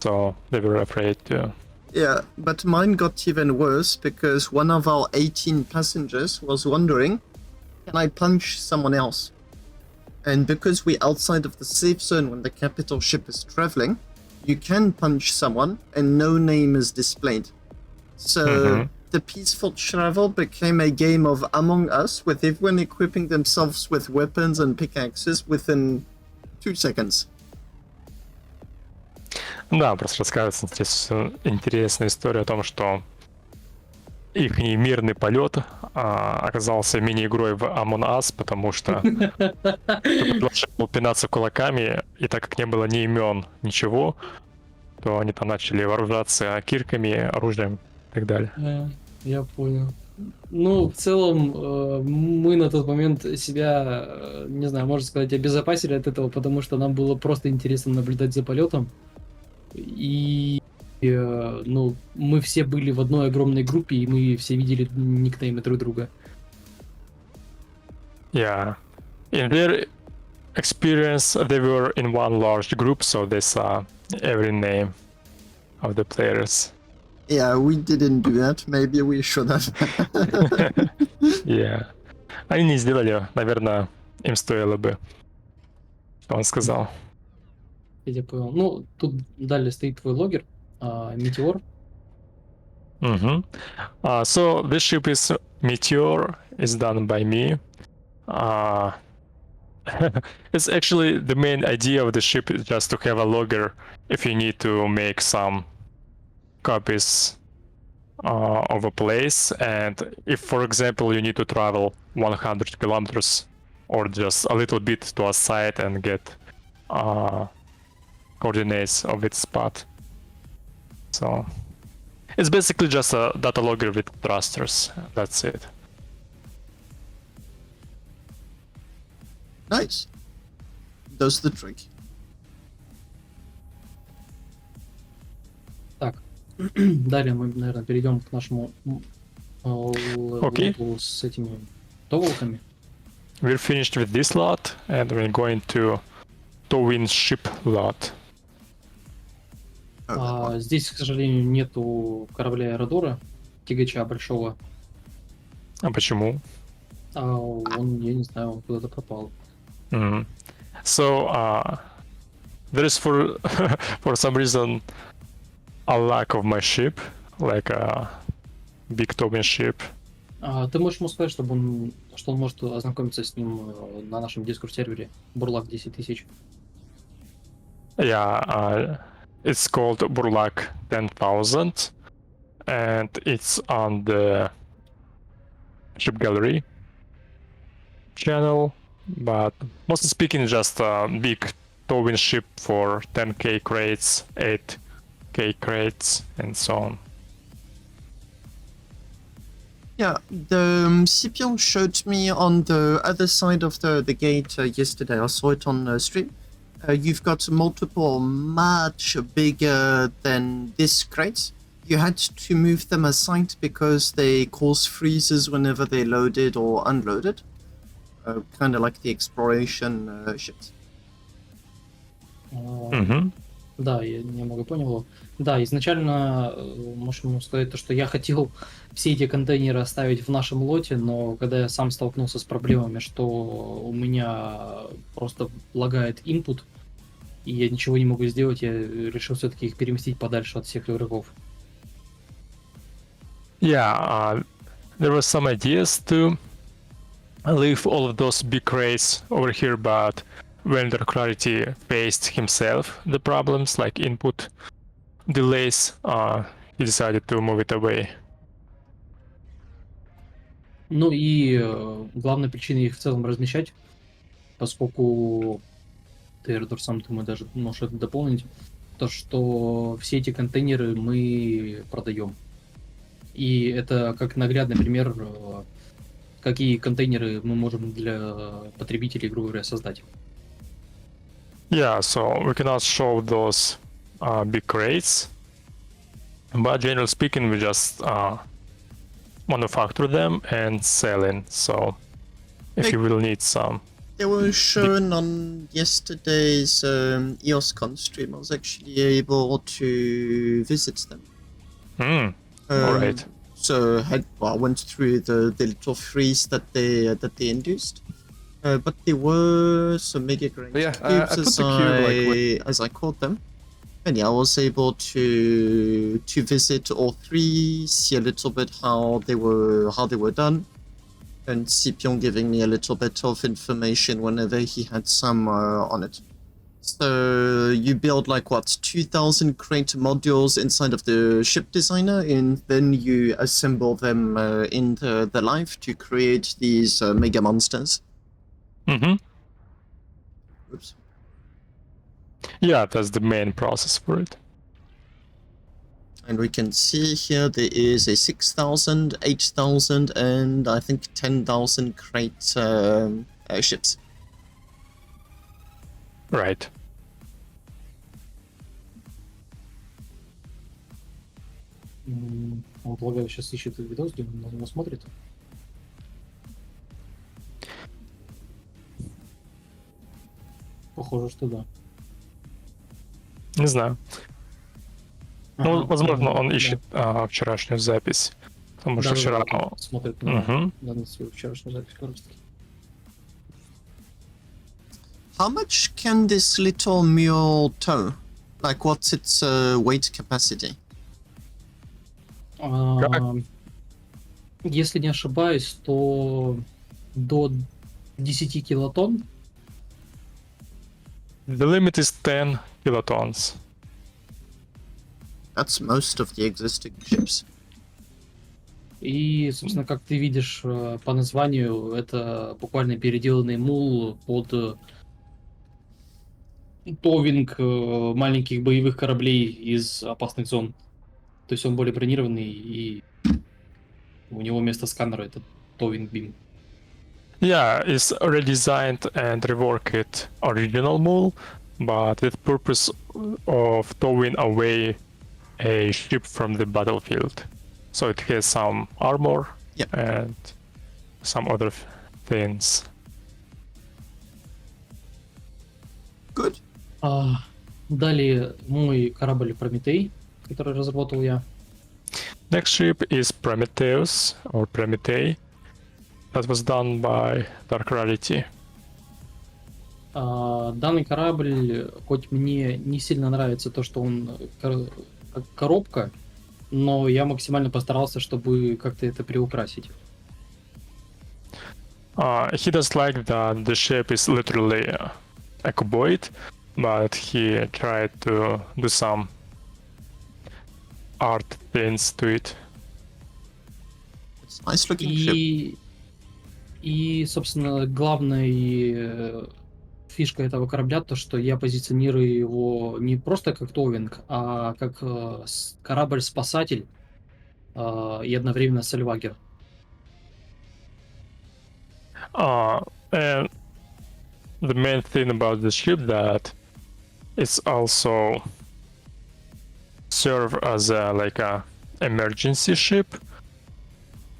so they were afraid too. Yeah, but mine got even worse because one of our 18 passengers was wondering, can I punch someone else? And because we're outside of the safe zone when the capital ship is traveling, you can punch someone and no name is displayed. So the peaceful travel became a game of Among Us with everyone equipping themselves with weapons and pickaxes within 2 seconds. Да, просто рассказывается здесь интересная история о том, что их мирный полет оказался мини-игрой в Among Us, потому что предложил пинаться кулаками, и так как не было ни имен, ничего, то они там начали вооружаться кирками, оружием и так далее. Я понял. Ну, в целом, мы на тот момент себя, не знаю, можно сказать, обезопасили от этого, потому что нам было просто интересно наблюдать за полетом. И, ну, мы все были в одной огромной группе, и мы все видели никнеймы друг друга. Yeah. In their experience, they were in one large group, so they saw every name of the players. Yeah, we didn't do that. Maybe we should have. Yeah. Они не сделали, наверное, им стоило бы. Что он сказал. Я тебя понял. Ну, тут далее стоит твой логер, Метеор. Mm-hmm. So this ship is Meteor, is done by me. It's actually the main idea of the ship is just to have a logger if you need to make some copies of a place, and if, for example, you need to travel 100 kilometers or just a little bit to a site and get coordinates of its spot. So it's basically just a data logger with thrusters. That's it. Nice. Does the trick. Так, далее мы, наверное, перейдем к нашему Окей. лоту с этими товолками. We're finished with this lot, and we're going to Towin ship lot. Oh, that one. Здесь, к сожалению, нету корабля Аэродора, тягача большого. А почему? Он, я не знаю, он куда-то пропал. Mm. So there is for for some reason a lack of my ship, like a big Tobin ship. Ты можешь ему сказать, что он может ознакомиться с ним на нашем Discord-сервере Бурлак 10 тысяч. Yeah, it's called Burlak 10,000, and it's on the ship gallery channel. But mostly speaking, just a big towing ship for 10k crates, 8k crates, and so on. Yeah, the Scipion showed me on the other side of the gate yesterday. I saw it on stream. You've got multiple much bigger than this crates. You had to move them aside because they cause freezes whenever they loaded or unloaded. Kind of like the exploration ships. Mm-hmm. Да, я немного понял его. Да, изначально можем сказать то, что я хотел все эти контейнеры оставить в нашем лоте, но когда я сам столкнулся с проблемами, что у меня просто лагает input, и я ничего не могу сделать, я решил все-таки их переместить подальше от всех игроков. Yeah, there were some ideas to leave all of those big crates over here, but when Clarity faced himself the problems like input delays, he decided to move it away. Ну и главной причиной их в целом размещать, поскольку ты, Эрдор, сам, думаю, даже можешь это дополнить, то, что все эти контейнеры мы продаем. И это как наглядный пример, какие контейнеры мы можем для потребителей, грубо говоря, создать. Yeah, so we cannot show those big crates, but generally speaking, we just manufacture them and sell in. So if you will need some. They were shown on yesterday's EOS Con stream. I was actually able to visit them. All right. So I went through the little freeze that they induced. But there were some mega grain Yeah, cubes I put the cube, as I called them. And yeah, I was able to visit all three, see a little bit how they were done, and Scipion giving me a little bit of information whenever he had some on it. So you build like what 2,000 crate modules inside of the ship designer, and then you assemble them in the live to create these mega monsters. Mm-hmm. Oops. Yeah, that's the main process for it. And we can see here there is a 6,000, 8,000, and I think 10,000 crate ships. Right. Он, полагаю, сейчас ищет видос, где он на него смотрит. Похоже, что да. Не знаю. Ну, Ага, возможно, он да. ищет вчерашнюю запись. Потому что Да, вчера... он смотрит на Мгм. свою вчерашнюю запись как раз таки. How much can this little mule tow? Like, what's its weight capacity? Если не ошибаюсь, то до 10 килотонн. The limit is 10 kilotons. That's most of the existing ships. И, собственно, как ты видишь по названию, это буквально переделанный мул под товинг маленьких боевых кораблей из опасных зон. То есть он более бронированный, и у него вместо сканера это товинг бим. Yeah, it's redesigned and reworked original mule, but with purpose of towing away a ship from the battlefield. So it has some armor Yep. and some other things. Good. Далее мой корабль Прометей, который разработал я. Next ship is Prometheus or Prometei. That was done by Dark Rarity. Данный корабль, хоть мне не сильно нравится то, что он как коробка, но я максимально постарался, чтобы как-то это приукрасить. He does like that the ship is literally a cuboid, but he tried to do some art things to it. It's a nice looking ship. И, собственно, главной фишка этого корабля то, что я позиционирую его не просто как товинг, а как корабль-спасатель и одновременно сальвагер. And the main thing about the ship that it's also serve as a emergency ship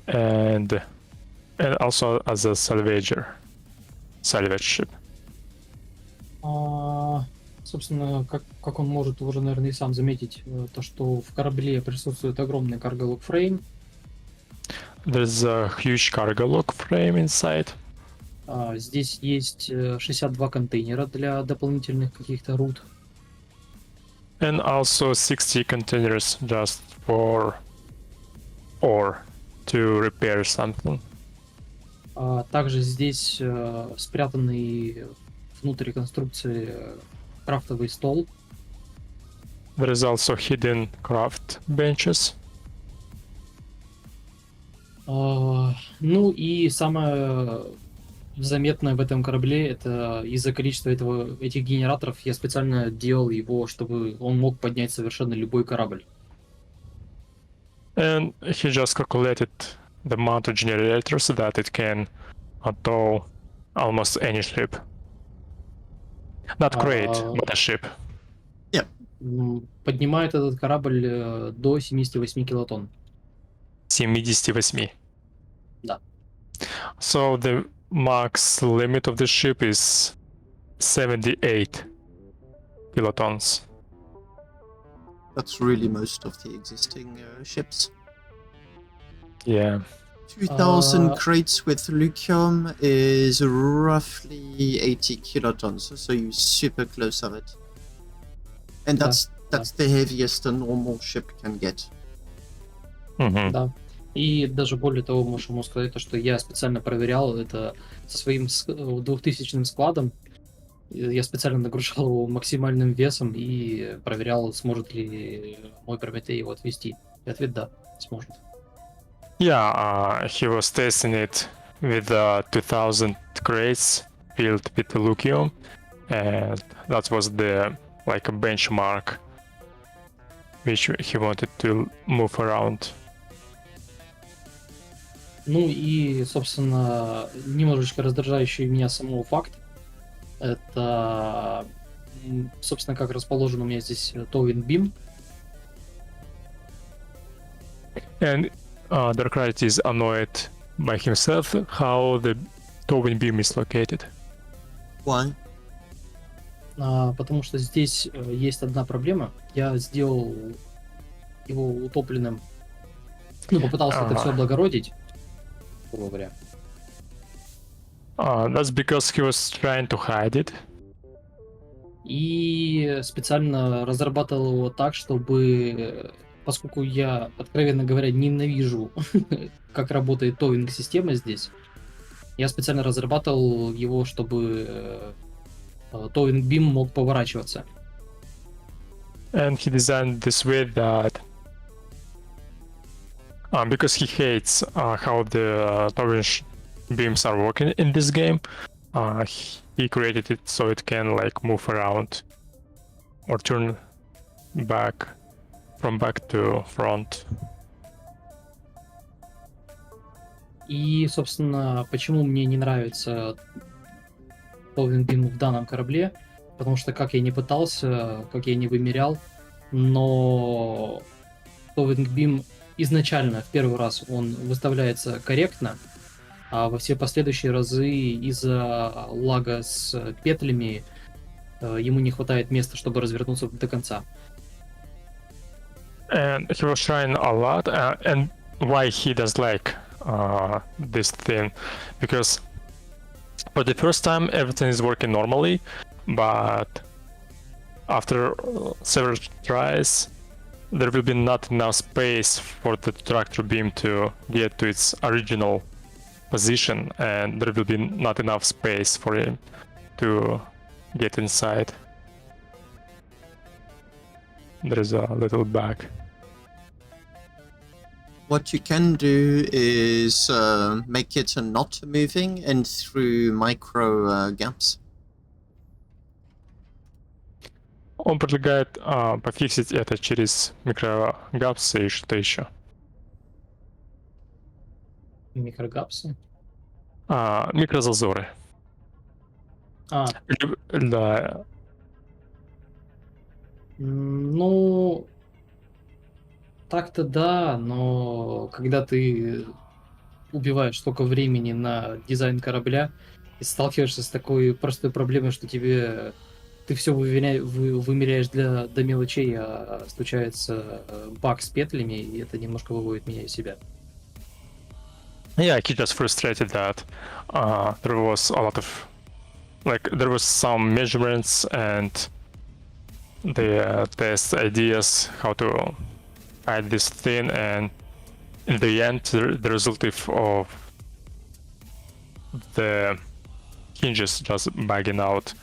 and also as a salvage ship. Собственно, как он может уже, наверное, и сам заметить, то, что в корабле присутствует огромный cargo-log frame. There's a huge cargo log frame inside. Здесь есть 62 контейнера для дополнительных каких-то рут. And also 60 containers just for ore to repair something. Также здесь спрятанный внутри конструкции крафтовый стол. There is also hidden craft benches. Ну и самое заметное в этом корабле, это из-за количества этих генераторов я специально делал его, чтобы он мог поднять совершенно любой корабль. And he just calculated the amount of generators that it can tow almost any ship. Not crate, but a ship. Поднимает этот корабль до 78 килотонн. 78. Да. So the max limit of the ship is 78 kilotons. That's really most of the existing ships. Yeah. 2,000 crates with lithium is roughly 80 kilotons, so you're super close of it. And that's the heaviest a normal ship can get. Mm-hmm. Да. И даже более того, можем сказать, то, что я специально проверял это со своим 2000-м складом. Я специально нагружал его максимальным весом и проверял, сможет ли мой Прометей его отвезти. И ответ да, сможет. Yeah, he was testing it with 2000 crates filled with lithium, and that was the a benchmark which he wanted to move around. Ну и, собственно, немножечко раздражающий меня самого факт. Это, собственно, как расположен у меня здесь Towing Beam. And Darkrai is annoyed by himself how the towing beam is located. Why? Потому что здесь есть одна проблема. Я сделал его утопленным. Ну, попытался это все облагородить, грубо говоря. That's because he was trying to hide it. И специально разрабатывал его так, чтобы, поскольку я, откровенно говоря, ненавижу, как работает товинг-система здесь, я специально разрабатывал его, чтобы Towing Beam мог поворачиваться. And he designed this way that because he hates how the towing beams are working in this game, he created it so it can like move around or turn back from back to front. И, собственно, почему мне не нравится Towing Beam в данном корабле, потому что как я не пытался, как я не вымерял, но Towing Beam изначально в первый раз он выставляется корректно, а во все последующие разы из-за лага с петлями ему не хватает места, чтобы развернуться до конца. And he was trying a lot, and why he does like this thing, because for the first time everything is working normally, but after several tries there will be not enough space for the tractor beam to get to its original position, and there will be not enough space for him to get inside. There is a little bug. What you can do is make it not moving and through micro gaps. Он предлагает пофиксить это через микрогапсы и что-то еще. Микрогапсы? Микрозазоры. Да. Ну, так-то да, но когда ты убиваешь столько времени на дизайн корабля и сталкиваешься с такой простой проблемой, что ты все вымеряешь до мелочей, а случается баг с петлями, и это немножко выводит меня из себя. Yeah, he just frustrated that there was a lot of there was some measurements and the test ideas how to hide this thing, and in the end the result of the hinges just bugging out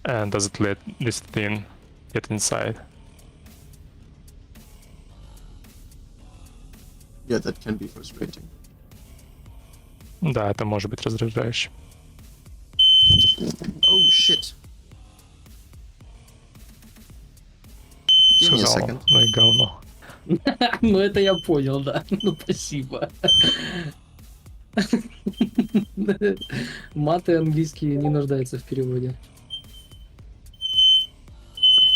and doesn't let this thing get inside. Yeah, that can be frustrating. Да, это может быть раздражающе. Oh shit. Give me a Сказал, second. ну и говно. Ну, это я понял, да. Ну, спасибо. Маты английские не нуждаются в переводе.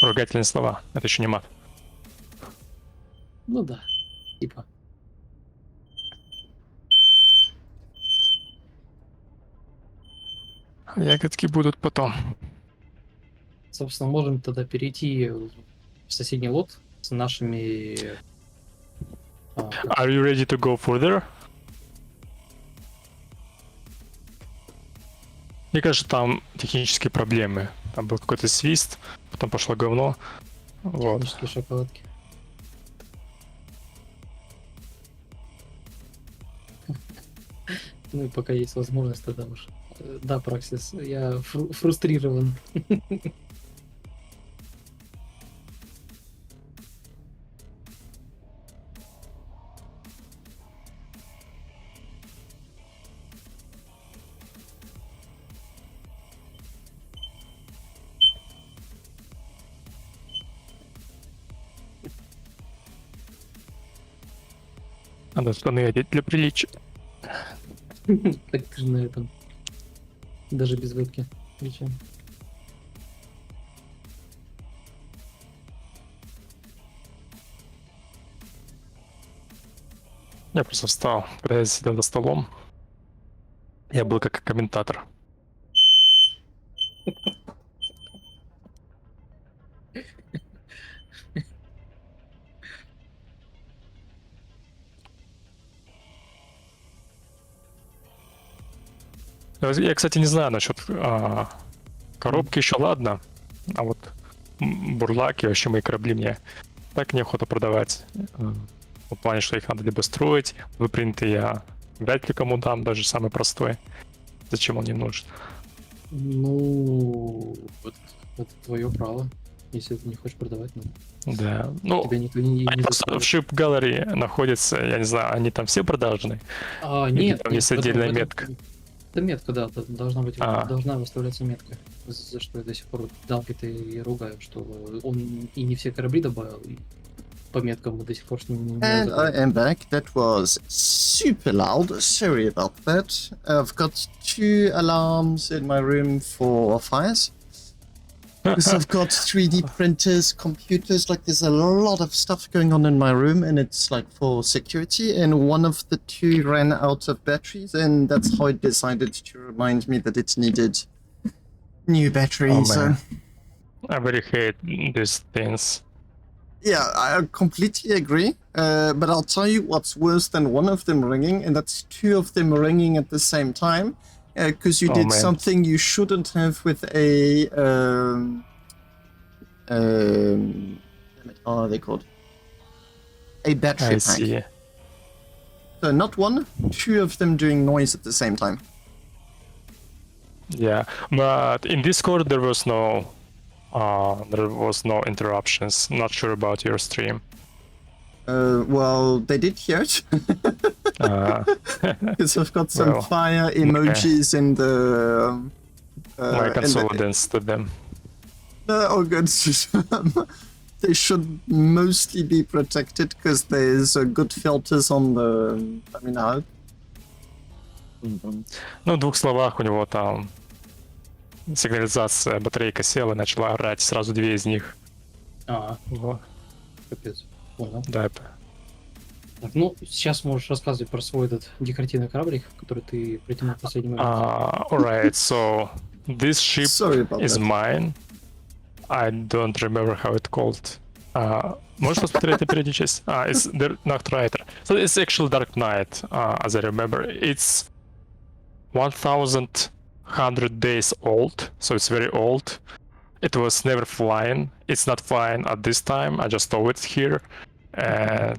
Ругательные слова. Это еще не мат. Ну да, типа. Ягодки будут потом. Собственно, можем тогда перейти в соседний лот с нашими... Are you ready to go further? Мне кажется, там технические проблемы. Там был какой-то свист, потом пошло говно. Вот. технические шоколадки. Ну и пока есть возможность, тогда уж. Да, Праксис, я фрустрирован. Надо штаны одеть для приличия. Так ты же на этом. Даже без вебки. Причем. Я просто встал, когда я сидел за столом. Я был как комментатор. Я, кстати, не знаю насчет коробки еще ладно, а вот бурлаки, вообще мои корабли мне так неохота продавать. В плане, что их надо либо строить, выпринты я вряд ли кому дам, даже самый простой. Зачем он не нужен? Ну, это твое право. Если ты не хочешь продавать, ну, Да, ну, тебя никто не они просто в заставит. Ship Gallery находятся, я не знаю, они там все продажные? Или Нет, там нет, есть отдельная метка? Это метка, да, должна быть, А. должна выставляться метка. За что я до сих пор Далкета и ругаю, что он и не все корабли добавил, и по меткам мы до сих пор с ним не And I разобрались. am back. That was super loud. Sorry about that. I've got 2 alarms in my room for fires. Because I've got 3D printers, computers, like there's a lot of stuff going on in my room, and it's like for security. And one of the 2 ran out of batteries, and that's how it decided to remind me that it needed new batteries. man. I really hate these things. Yeah, I completely agree. But I'll tell you what's worse than one of them ringing, and that's 2 of them ringing at the same time. Because you did man. something you shouldn't have with a. Damn it, how are they called? A battery I pack. see. So not 1, 2 of them doing noise at the same time. Yeah, but in Discord there was no interruptions. Not sure about your stream. Well, they did hear it. Because I've got some Well, fire emojis in the. my in the- condolences to them. Oh, good. They should mostly be protected because there's good filters on the terminal. Ну, в 2 словах, у него там сигнализация, батарейка села и начала орать, сразу 2 из них. Вот. Капец. Понял. Да, Так, ну, сейчас можешь рассказывать про свой этот декоративный кораблик, который ты притянул в последний момент. Alright, so this ship Sorry about is that. mine. I don't remember how it called. Можешь посмотреть на переднюю часть? It's the Dark Rider. So it's actually Dark Knight, as I remember. It's 1100 days old, so it's very old. It was never flying. It's not flying at this time. I just saw it here, and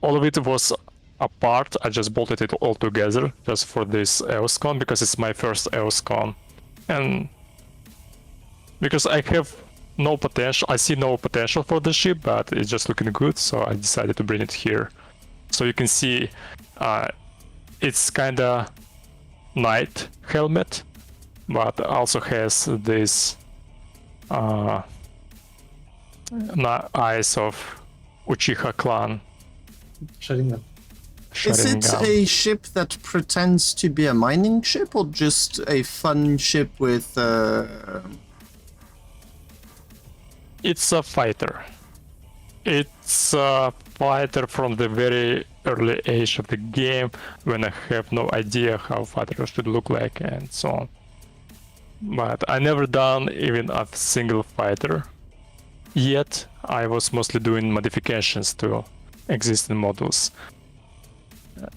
all of it was apart. I just bolted it all together just for this EOS Con because it's my first EOS Con, and because I have no potential, I see no potential for the ship, but it's just looking good, so I decided to bring it here. So you can see, it's kinda knight helmet, but also has this eyes of Uchiha clan. Шаринган. Is it Sharingan. a ship that pretends to be a mining ship or just a fun ship with. It's a fighter. It's a fighter from the very early age of the game when I have no idea how fighter should look like and so on. But I never done even a single fighter yet. I was mostly doing modifications to existing models.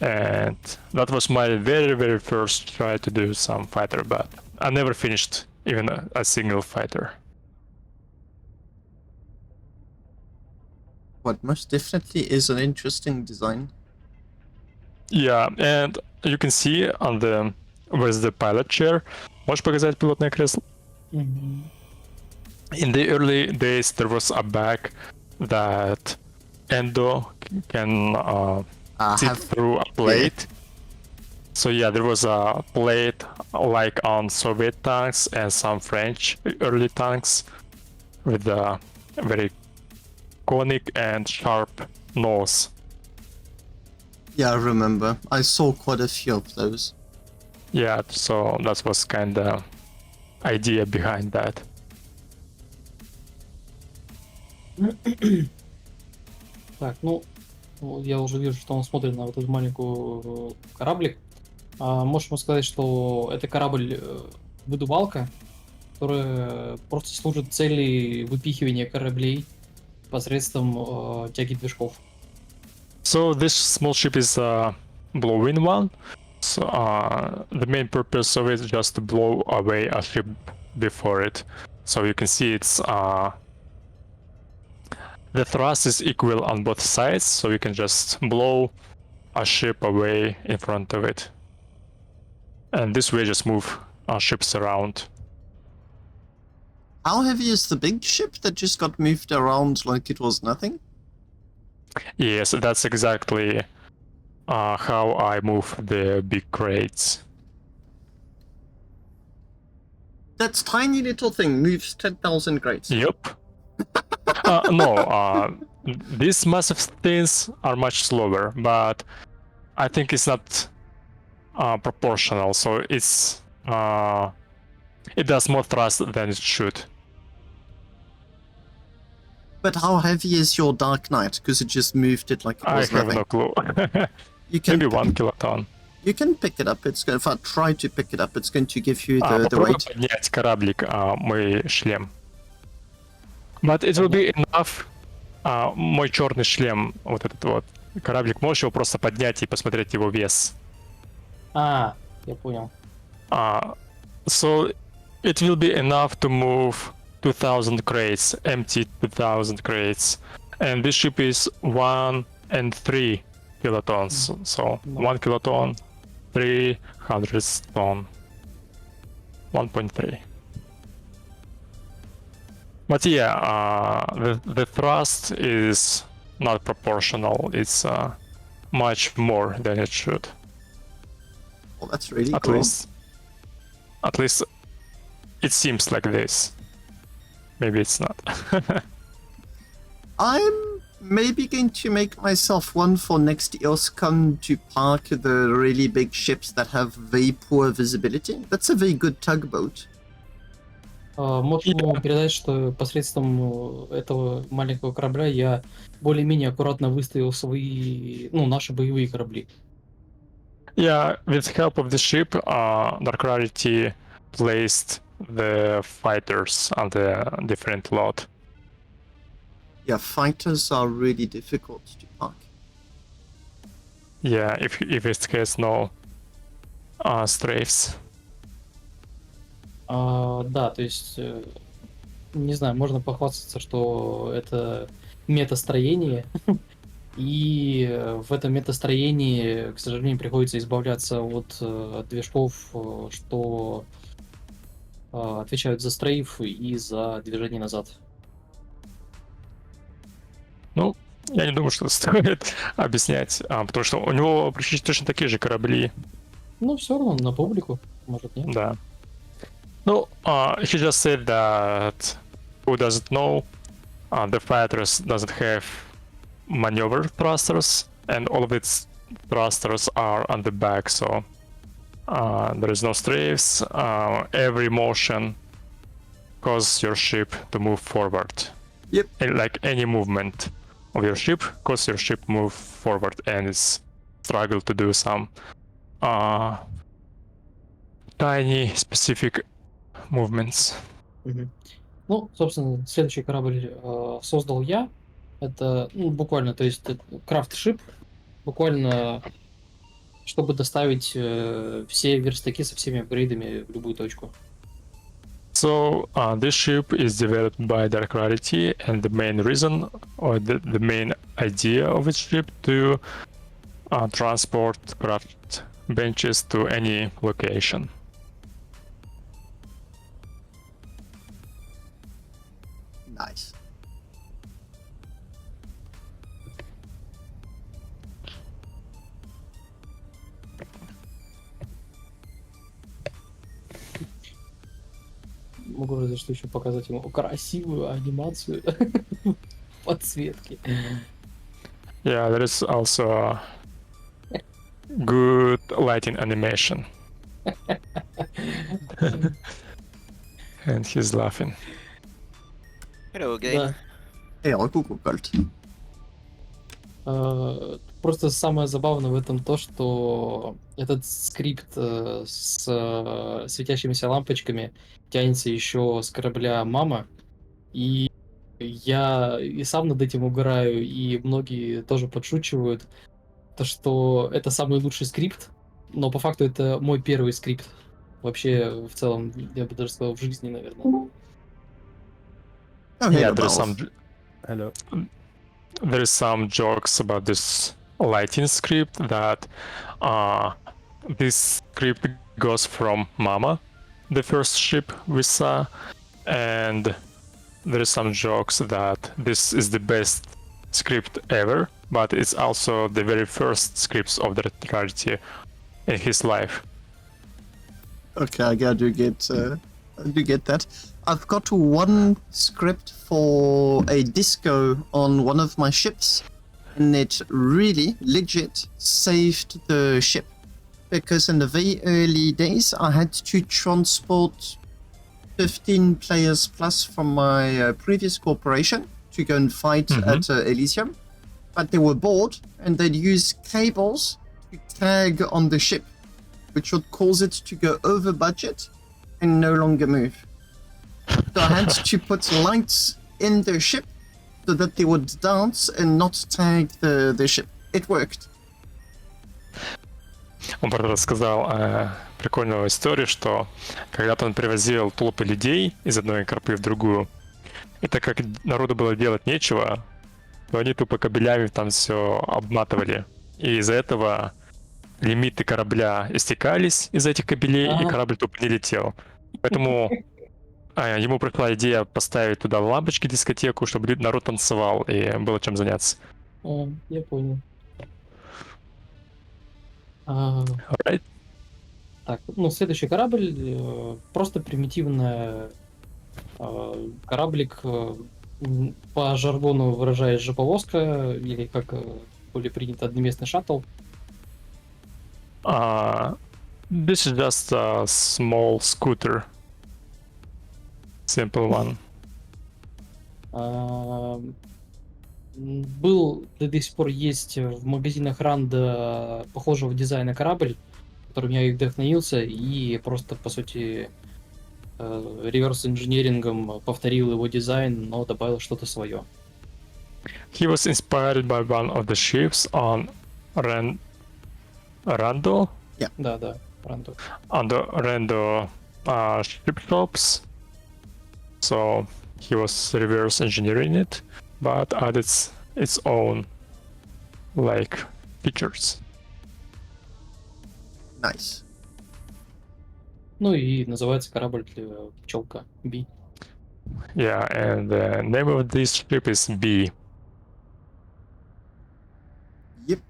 And that was my very first try to do some fighter, but I never finished even a single fighter. What most definitely is an interesting design. Yeah, and you can see on the where's the pilot chair. Можешь показать пилотное кресло? In the early days, there was a bag that Endo can sit Have through a plate. So yeah, there was a plate like on Soviet tanks and some French early tanks with a very conic and sharp nose. Yeah, I remember. I saw quite a few of those. Yeah, so that was kind of idea behind that. Так, ну, я уже вижу, что он смотрит на вот этот маленький кораблик. Можешь ему сказать, что это корабль-выдувалка, которая просто служит цели выпихивания кораблей посредством тяги движков. So this small ship is a blowing one. So the main purpose of it is just to blow away a ship before it. So you can see it's the thrust is equal on both sides, so you can just blow a ship away in front of it. And this way just move ships around. How heavy is the big ship that just got moved around like it was nothing? Yes, that's exactly how I move the big crates. That tiny little thing moves 10,000 crates. Yep. No, these massive things are much slower, but I think it's not proportional, so it's it does more thrust than it should. But how heavy is your Dark Knight? Because it just moved it like it I was have nothing. no clue. You can Maybe 1 kiloton. You can pick it up. It's if I try to pick it up, it's going to give you the Попробуй weight. поднять кораблик, мой шлем. But it will be enough. Мой черный шлем, вот этот вот кораблик, можешь его просто поднять и посмотреть его вес. Я понял. So it will be enough to move 2,000 crates, empty 2,000 crates. And this ship is 1 and 3 kilotons. So 1 kiloton, 300 ton. 1.3. But yeah, the thrust is not proportional. It's much more than it should. Well, that's really At cool. least it seems like this. Maybe it's not. I'm maybe going to make myself one for next EOS Con to park the really big ships that have very poor visibility. That's a very good tugboat. Можешь ему передать, что посредством этого маленького корабля я более-менее аккуратно выставил наши боевые корабли. Yeah, with help of the ship, Dark Rarity placed the fighters on the different lot. Yeah, fighters are really difficult to park. Yeah, if it has no strafes. Да, то есть, не знаю, можно похвастаться, что это метастроение, и в этом метастроении, к сожалению, приходится избавляться от движков, что отвечают за стрейф и за движение назад. Ну, я не думаю, что стоит объяснять, потому что у него практически точно такие же корабли. Ну, все равно, на публику, может, нет? Да. Ну, he just said that who doesn't know, the fighters doesn't have maneuver thrusters, and all of its thrusters are on the back, so there is no strafes. Every motion causes your ship to move forward. Yep. And like any movement of your ship causes your ship move forward, and it's struggle to do some tiny specific movements. Ну, собственно, следующий корабль создал я. Это, буквально, то есть крафт-шип, буквально, чтобы доставить все верстаки со всеми апгрейдами в любую точку. So this ship is developed by Dark Rarity, and the main reason or the main idea of its ship to transport craft benches to any location. Nice. Могу разве что еще показать ему красивую анимацию подсветки. Yeah, there is also good lighting animation. And he's laughing. Hello again. Да. Эй, Gold. Просто самое забавное в этом то, что этот скрипт с светящимися лампочками тянется еще с корабля «Мама», и я и сам над этим угораю, и многие тоже подшучивают, то что это самый лучший скрипт, но по факту это мой первый скрипт. Вообще, в целом, я бы даже сказал, в жизни, наверное. Oh, Yeah, hello, Balf. Hello. there is some jokes about this lighting script that this script goes from Mama, the first ship we saw, and there is some jokes that this is the best script ever, but it's also the very first scripts of the Rarity in his life. Okay, I do get that. I've got one script for a disco on one of my ships, and it really legit saved the ship, because in the very early days I had to transport 15 players plus from my previous corporation to go and fight at Elysium, but they were bored and they'd use cables to tag on the ship, which would cause it to go over budget and no longer move. So I had to put lights in the ship so that they would dance and not tag the ship. It worked. Он правда рассказал прикольную историю, что когда-то он привозил толпы людей из одной корпы в другую, и так как народу было делать нечего, то они тупо кабелями там все обматывали. И из-за этого лимиты корабля истекались из этих кабелей, и корабль тупо не летел. Поэтому ему пришла идея поставить туда лампочки, дискотеку, чтобы народ танцевал, и было чем заняться. Я понял. Alright. Так, ну, следующий корабль, просто примитивный кораблик, по жаргону выражаясь, жоповозка, или как более принято, одноместный шаттл. This is just a small scooter. Simple one. Был, да до сих пор есть в магазинах Ранда похожего дизайна корабль, которым я и вдохновился, и просто, по сути, реверс-инженерингом повторил его дизайн, но добавил что-то свое. He was inspired by one of the ships on Rando? Да, Рандо. On the Rando ship shops. So he was reverse engineering it, but added its own like features. Nice. Ну и называется корабль пчелка B. Yeah, and the name of this ship is B. Yep.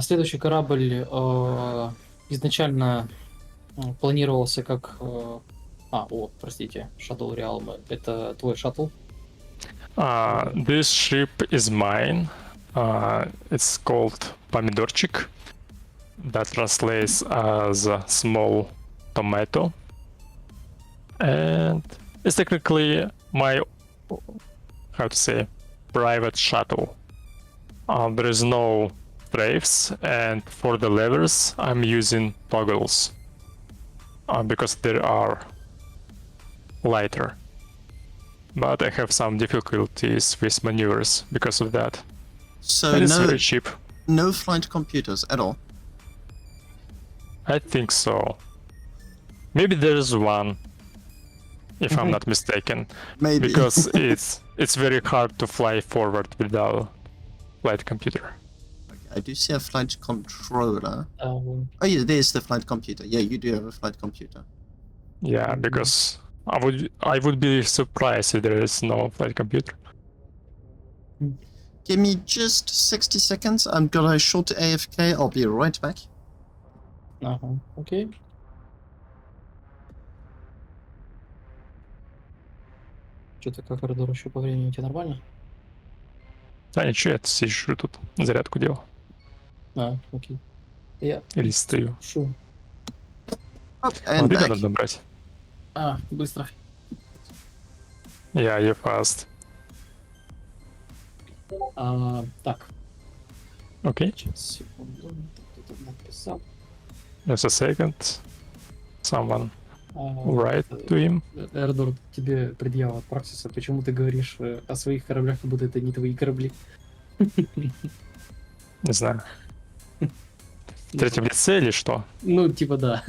Следующий корабль изначально планировался как... простите, Shuttle Realm. Это твой шаттл? This ship is mine. It's called Pomidorchik. That translates as a small tomato. And it's technically my, how to say, private shuttle. There is no strafes, and for the levers I'm using toggles because they are lighter. But I have some difficulties with maneuvers because of that. So And it's very cheap. no flight computers at all. I think so. Maybe there's one, if I'm not mistaken, Maybe. because it's very hard to fly forward without flight computer. I do see a flight controller. А, Oh yeah, there's the flight computer. Yeah, you do have a flight computer. Yeah, because I would be surprised if there is no flight computer. Give me just 60 seconds. I'm gonna short AFK. I'll be right back. Ага, окей. Что-то как коридор еще по времени у тебя нормально? Да ничего, я сижу тут, зарядку делал. Окей. Я Или стою. шу. Oh, and Воды back. надо набрать. Быстро. Yeah, you fast. Так, Okay, сейчас, секунду. Кто-то написал. just a second. Someone А, write to him. Эрдор, тебе предъява от Праксиса. Почему ты говоришь о своих кораблях, как будто это не твои корабли? Не знаю. В третьем лице или что? Ну, типа да.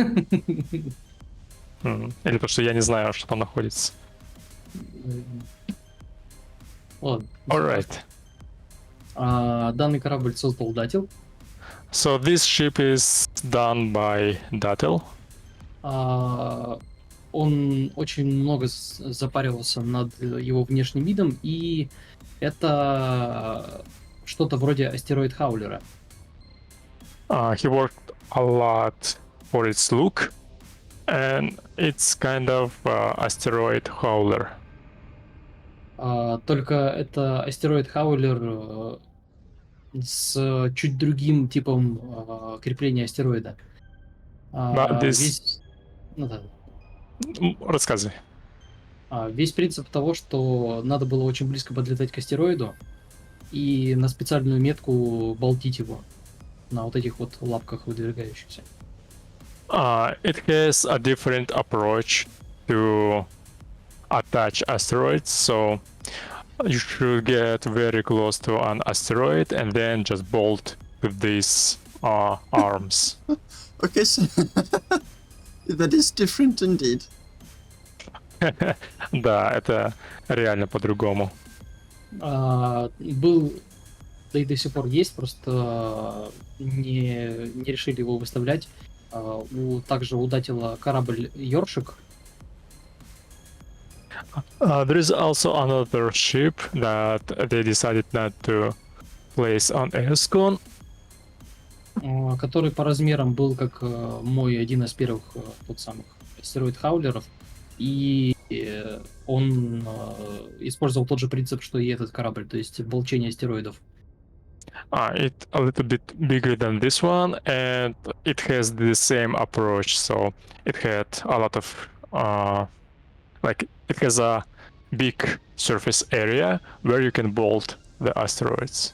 Или то, что я не знаю, что там находится. Ладно. Alright. Данный корабль создал Датил. So this ship is done by Datel. Он очень много запаривался над его внешним видом, и это что-то вроде астероид-хаулера. He worked a lot for its look, and it's kind of asteroid hauler. Только это астероид-хаулер с чуть другим типом крепления астероида. But this... Весь, ну да. Рассказывай. Весь принцип того, что надо было очень близко подлетать к астероиду и на специальную метку болтить его на вот этих вот лапках выдвигающихся. It has a different approach to attach asteroids, so you should get very close to an asteroid and then just bolt with these arms. Okay, so that is different indeed. Да, это реально по-другому. Был, да и до сих пор есть, просто не решили его выставлять. Также у Датила корабль Ёршик. There is also another ship that they decided not to place on EOS Con. Который по размерам был как мой один из первых тот самых астероид-хаулеров. И он использовал тот же принцип, что и этот корабль, то есть волчение астероидов. It's a little bit bigger than this one, and it has the same approach. So it had a lot of it has a big surface area where you can bolt the asteroids.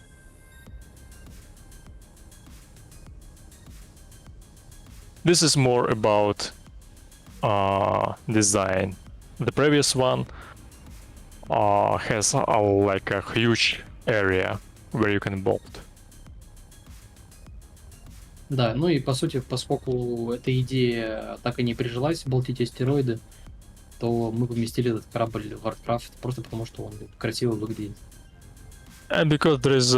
This is more about design. The previous one has like a huge area where you can bolt. Да, ну и по сути, поскольку эта идея так и не прижилась, болтить астероиды, то мы поместили этот корабль в Warcraft просто потому, что он красиво выглядит. And because there is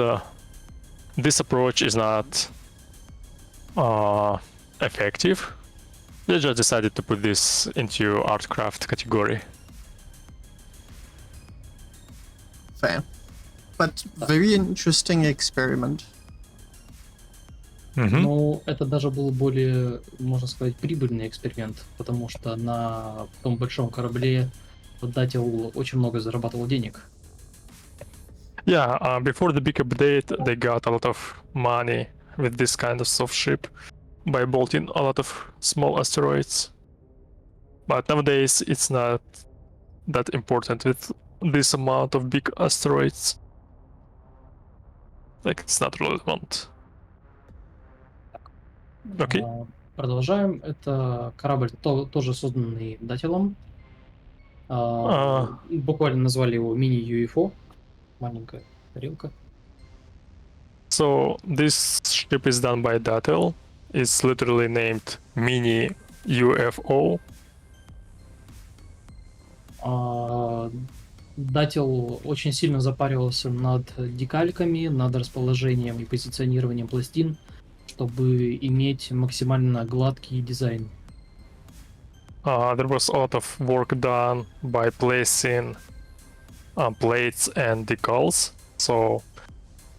this approach is not effective, they just decided to put this into artcraft category. Fair. But very interesting experiment. Но это даже был более, можно сказать, прибыльный эксперимент, потому что на том большом корабле Датил очень много зарабатывал денег. Yeah, before the big update, they got a lot of money with this kind of soft ship by bolting a lot of small asteroids. But nowadays, it's not that important with this amount of big asteroids. Like, it's not relevant. Окей. Продолжаем. Это корабль тоже созданный Датилом. Буквально назвали его мини-UFO. Маленькая тарелка. So this ship is done by Datel. It's literally named Mini UFO. Датил очень сильно запаривался над декальками, над расположением и позиционированием пластин, чтобы иметь максимально гладкий дизайн. There was a lot of work done by placing plates and decals, so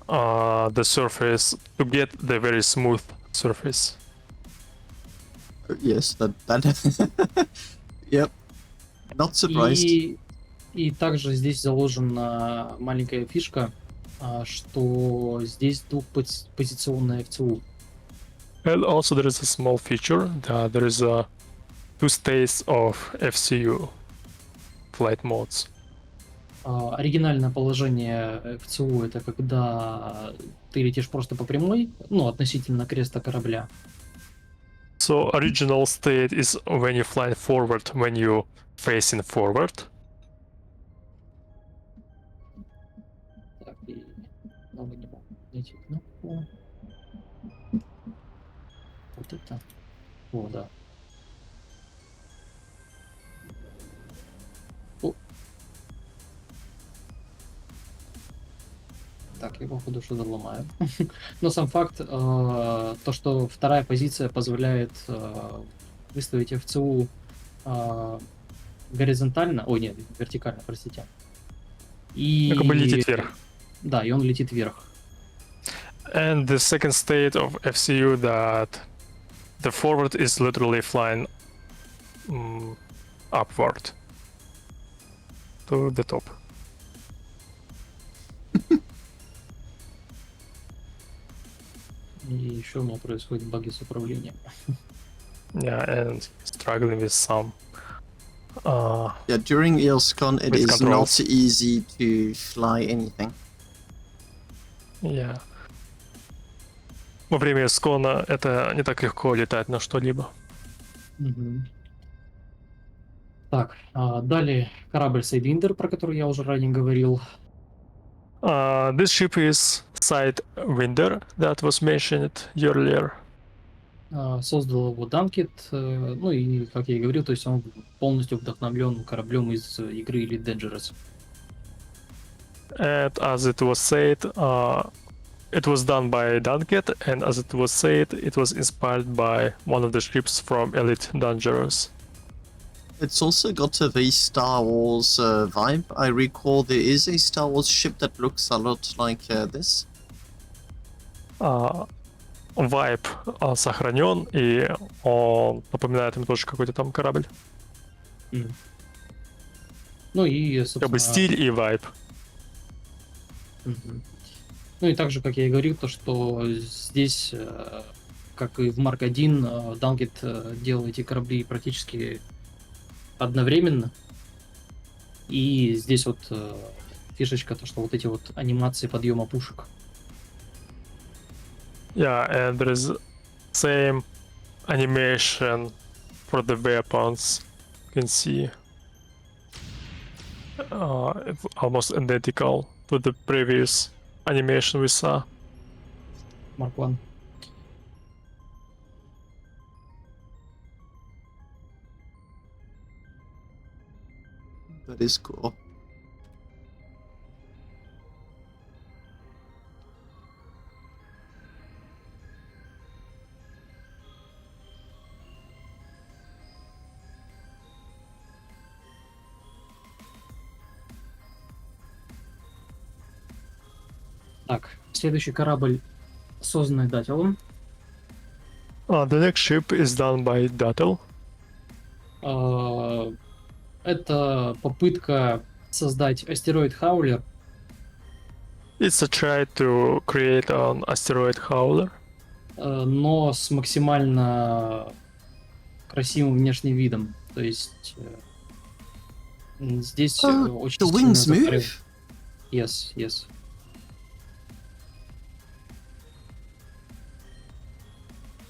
the surface, to get the very smooth surface. Yes, that yep. Not surprised. И также здесь заложена маленькая фишка. что здесь двухпозиционная FCU. And also there is a small feature that there is a 2 states of FCU flight modes. Оригинальное положение FCU это когда ты летишь просто по прямой, ну, относительно креста корабля. So original state is when you fly forward, when you facing forward. Так, и снова не могу найти кнопку. Вот это. О, да. О. Так, я походу что-то ломаю. Но сам факт, то, что вторая позиция позволяет выставить FCU горизонтально, ой, нет, вертикально, простите. И... Как бы летит вверх. Да, и он летит вверх. And the second state of FCU that the forward is literally flying upward to the top. И еще у меня происходят баги с управлением. Yeah, and struggling with some. Yeah, during EOS Con, it With is controls. not easy to fly anything. Yeah. Во время скона это не так легко летать на что-либо. Мгм. Так, далее корабль Sidewinder, про который я уже ранее говорил. This ship is Sidewinder that was mentioned earlier. Создал его Данкет, ну и, как я и говорил, то есть он полностью вдохновлен кораблем из игры Elite Dangerous. And as it was said, it was done by Dunket, and as it was said, it was inspired by one of the ships from Elite Dangerous. It's also got a very Star Wars vibe. I recall there is a Star Wars ship that looks a lot like this. Вайб сохранен, и он напоминает им тоже какой-то там корабль. Ну и, собственно... Как бы стиль и вайб. Мгм. Ну и также, как я и говорил, то, что здесь, как и в Марк 1, Данкет делал эти корабли практически одновременно. И здесь вот фишечка, то, что вот эти вот анимации подъема пушек. Yeah, and there is same animation for the weapons. You can see it's almost identical to the previous animation we saw. Марк 1. That is cool. Так, следующий корабль, созданный Дателом. The next ship is done by Dattel. Это попытка создать астероид Хаулер. It's a try to create an asteroid howler, Но с максимально красивым внешним видом. То есть здесь очень The сильно wings закрыт. move? Yes, yes.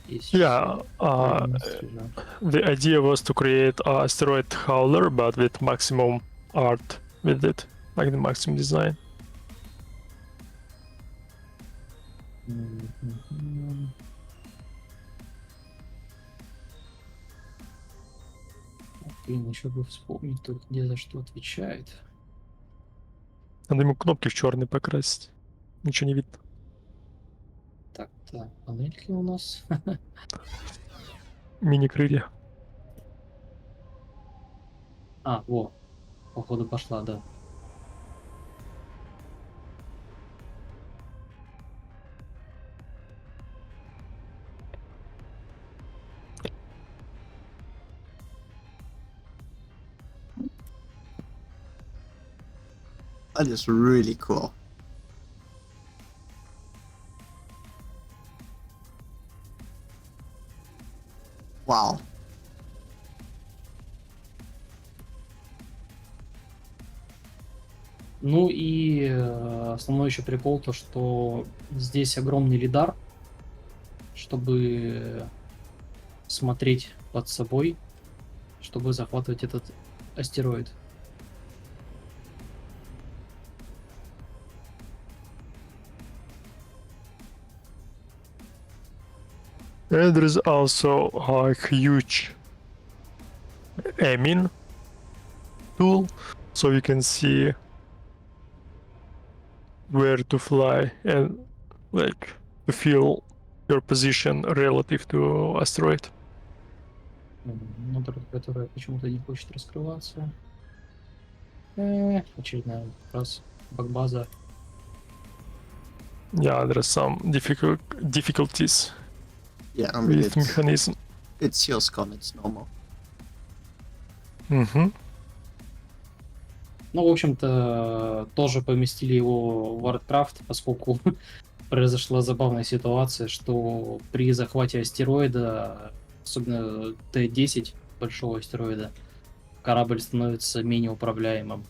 Есть Yeah, правильно. the idea was to create an asteroid howler, but with maximum art with it, like the maximum design. Мгм. Блин, еще бы вспомнить, тут где за что отвечает. Надо ему кнопки в черный покрасить. Ничего не видно. Так, панельки у нас. Мини-крылья. Во, походу пошла, да. That is really cool. Wow. Ну и основной еще прикол то, что здесь огромный лидар, чтобы смотреть под собой, чтобы захватывать этот астероид. And there is also a huge aiming tool, so you can see where to fly and like to feel your position relative to asteroid. Модель, которая почему-то не хочет раскрываться. Очередная раз багбаза. Yeah, there are some difficulties Yeah, I mean, with mechanism. it's EOS Con, it's normal. Mm-hmm. Ну, в общем-то, тоже поместили его в Warcraft, поскольку произошла забавная ситуация, что при захвате астероида, особенно Т-10, большого астероида, корабль становится менее управляемым.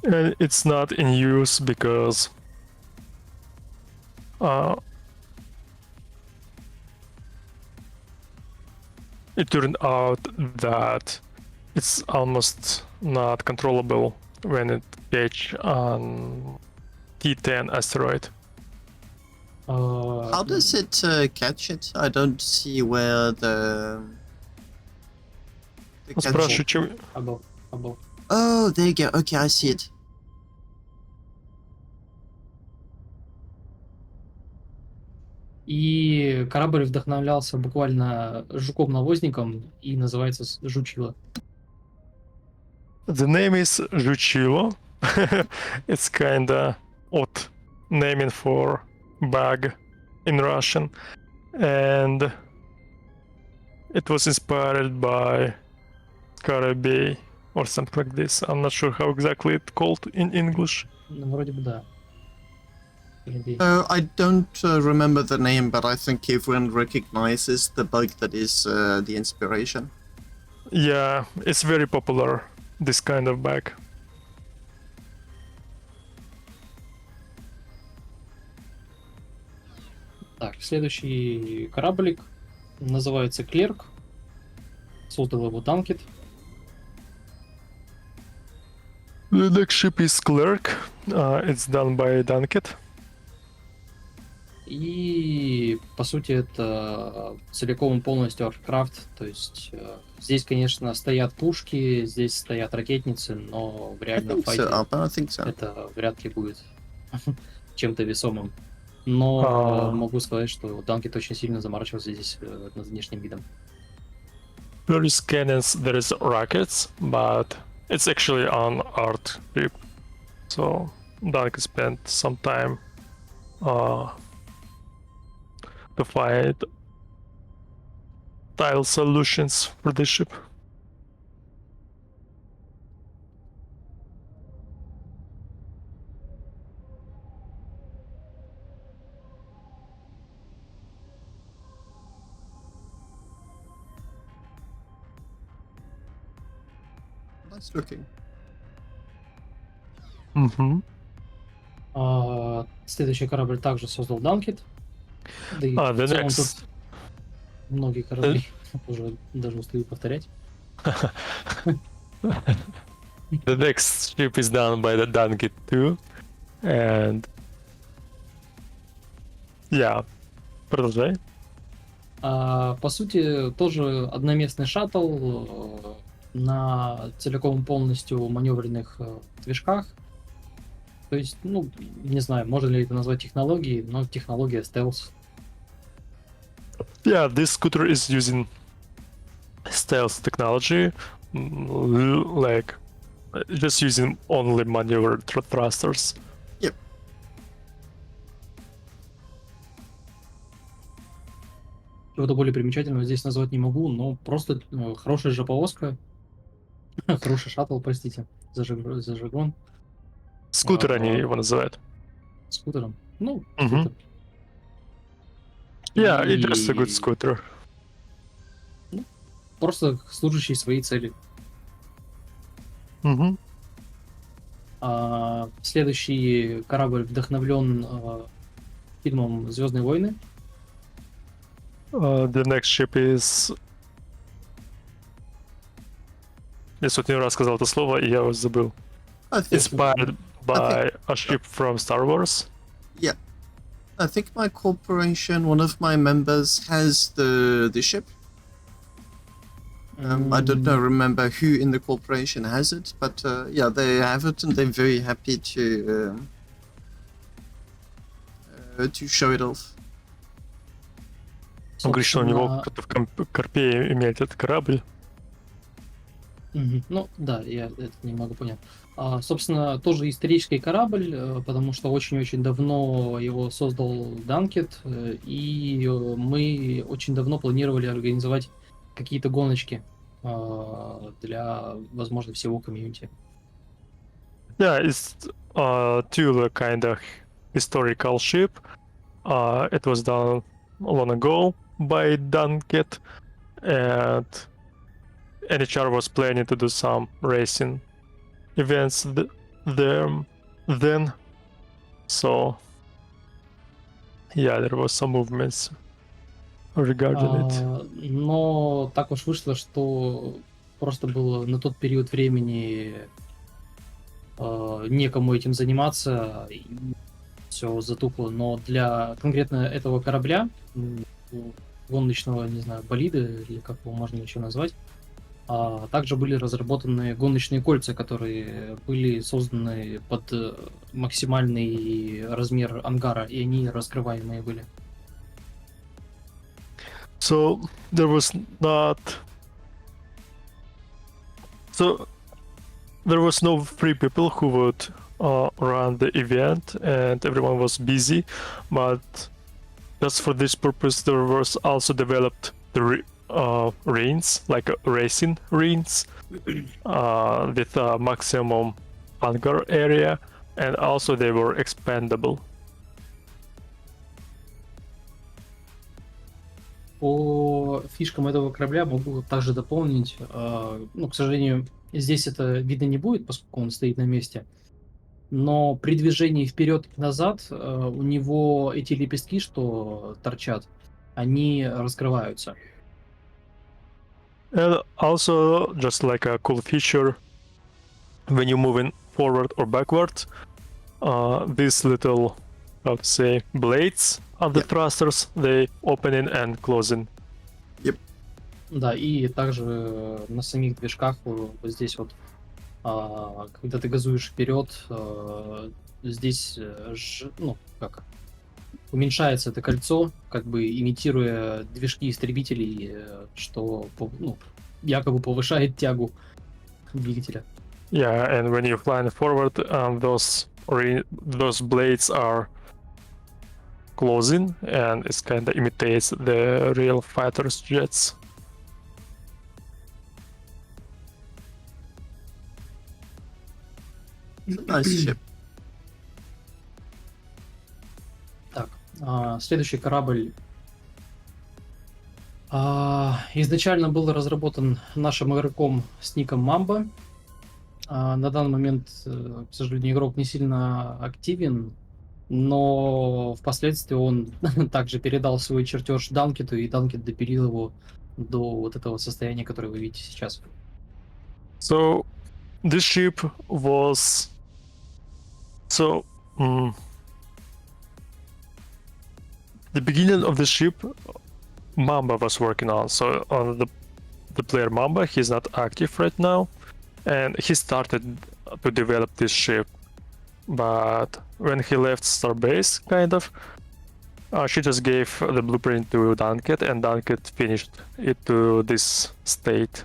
And it's not in use because it turned out that it's almost not controllable when it catch on T10 asteroid. How does it catch it? I don't see where the catch- Спрашиваю, чем... Або. Oh, there you go. Okay, I see it. И корабль вдохновлялся буквально жуком-навозником и называется Жучило. The name is Жучило. It's kinda odd naming for bug in Russian. And it was inspired by Scarabée or something like this. I'm not sure how exactly it's called in English. Ну, вроде бы да. Или- I don't remember the name, but I think everyone recognizes the bug that is the inspiration. Yeah, it's very popular, this kind of bug. Так, следующий кораблик называется Клерк. Создал его Данкет. The next ship is Clerk. It's done by Dunket. И, по сути, это целиком и полностью Warcraft. То есть здесь, конечно, стоят пушки, здесь стоят ракетницы, но в I реальном think файте so, Alban, I think so. это вряд ли будет чем-то весомым. Но могу сказать, что Данкет очень сильно заморачивался здесь над внешним видом. There is cannons, there is rockets, but it's actually an art ship. So Dunket spent some time to find tile solutions for this ship. Nice looking. Mm-hmm. Следующий корабль также создал Данкет. Да и The в целом next тут многие корабли уже даже устаю повторять. the next ship is done by the Dunket too. And yeah, продолжай. По сути, тоже одноместный шаттл на целиком и полностью маневренных движках. То есть, ну, не знаю, можно ли это назвать технологией, но технология стелс. Yeah, this scooter is using stealth technology, like just using only maneuver thrusters. Чего-то более примечательного здесь назвать не могу, но просто хорошая жоповозка. Хороший шаттл, простите, зажигон. Скутер они его называют. Скутером. Ну, Мгм. скутер. Yeah, it's just a good scooter. Просто служащий своей цели. Mm-hmm. Следующий корабль вдохновлен фильмом «Звездные войны». The next ship is... Я сотни раз сказал это слово, и я его забыл. I think, Inspired by a ship from Star Wars. yeah. I think my corporation, one of my members, has the ship. I don't remember who in the corporation has it, but yeah, they have it, and they're very happy to show it off. Он говорит, что у него кто-то в Карпе имеет этот корабль. Ну, да, я это немного понял. Собственно, тоже исторический корабль, потому что очень-очень давно его создал Данкет, и мы очень давно планировали организовать какие-то гоночки для, возможно, всего комьюнити. Yeah, it's too kind of historical ship. It was done long ago by Dunket, and NHR was planning to do some racing events there then. So yeah, there was some movements regarding it. Но так уж вышло, что просто было на тот период времени некому этим заниматься, и все затухло. Но для конкретно этого корабля, гоночного, не знаю, болида, или как его можно еще назвать, также были разработаны гоночные кольца, которые были созданы под максимальный размер ангара, и они раскрываемые были. So there was not. So there was no free people who would run the event, and everyone was busy. But just for this purpose, there was also developed the reins, like racing reins, with a maximum hangar area, and also they were expandable. По фишкам этого корабля могу также дополнить. Ну, к сожалению, здесь это видно не будет, поскольку он стоит на месте. Но при движении вперед и назад у него эти лепестки, что торчат, они раскрываются. And also, just like a cool feature, when you're moving forward or backward, these little, how to say, blades of the thrusters, they opening and closing. Да, и также на самих движках вот здесь вот, когда ты газуешь вперед, здесь, ну, как, уменьшается это кольцо, как бы имитируя движки истребителей, что, ну, якобы повышает тягу двигателя. Yeah, and when you're flying forward, those blades are closing, and it kind of imitates the real fighters' jets. Nice ship. Так, следующий корабль изначально был разработан нашим игроком с ником Мамба. На данный момент, к сожалению, игрок не сильно активен, но впоследствии он также передал свой чертеж Данкету, и Данкет допилил его до вот этого состояния, которое вы видите сейчас. So this ship was the beginning of the ship Mamba was working on. So on the player Mamba, he's not active right now, and he started to develop this ship. But when he left Starbase, kind of, she just gave the blueprint to Dunket, and Dunket finished it to this state.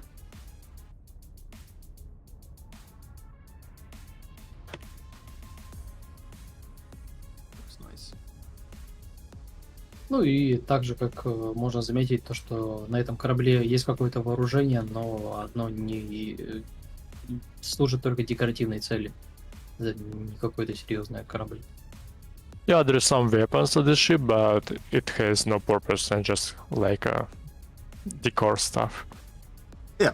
Ну и также, как можно заметить, то, что на этом корабле есть какое-то вооружение, но оно не служит только декоративной цели. Это не какой-то серьезный корабль. Yeah, there's some weapons on the ship, but it has no purpose and just like decor stuff. Yeah.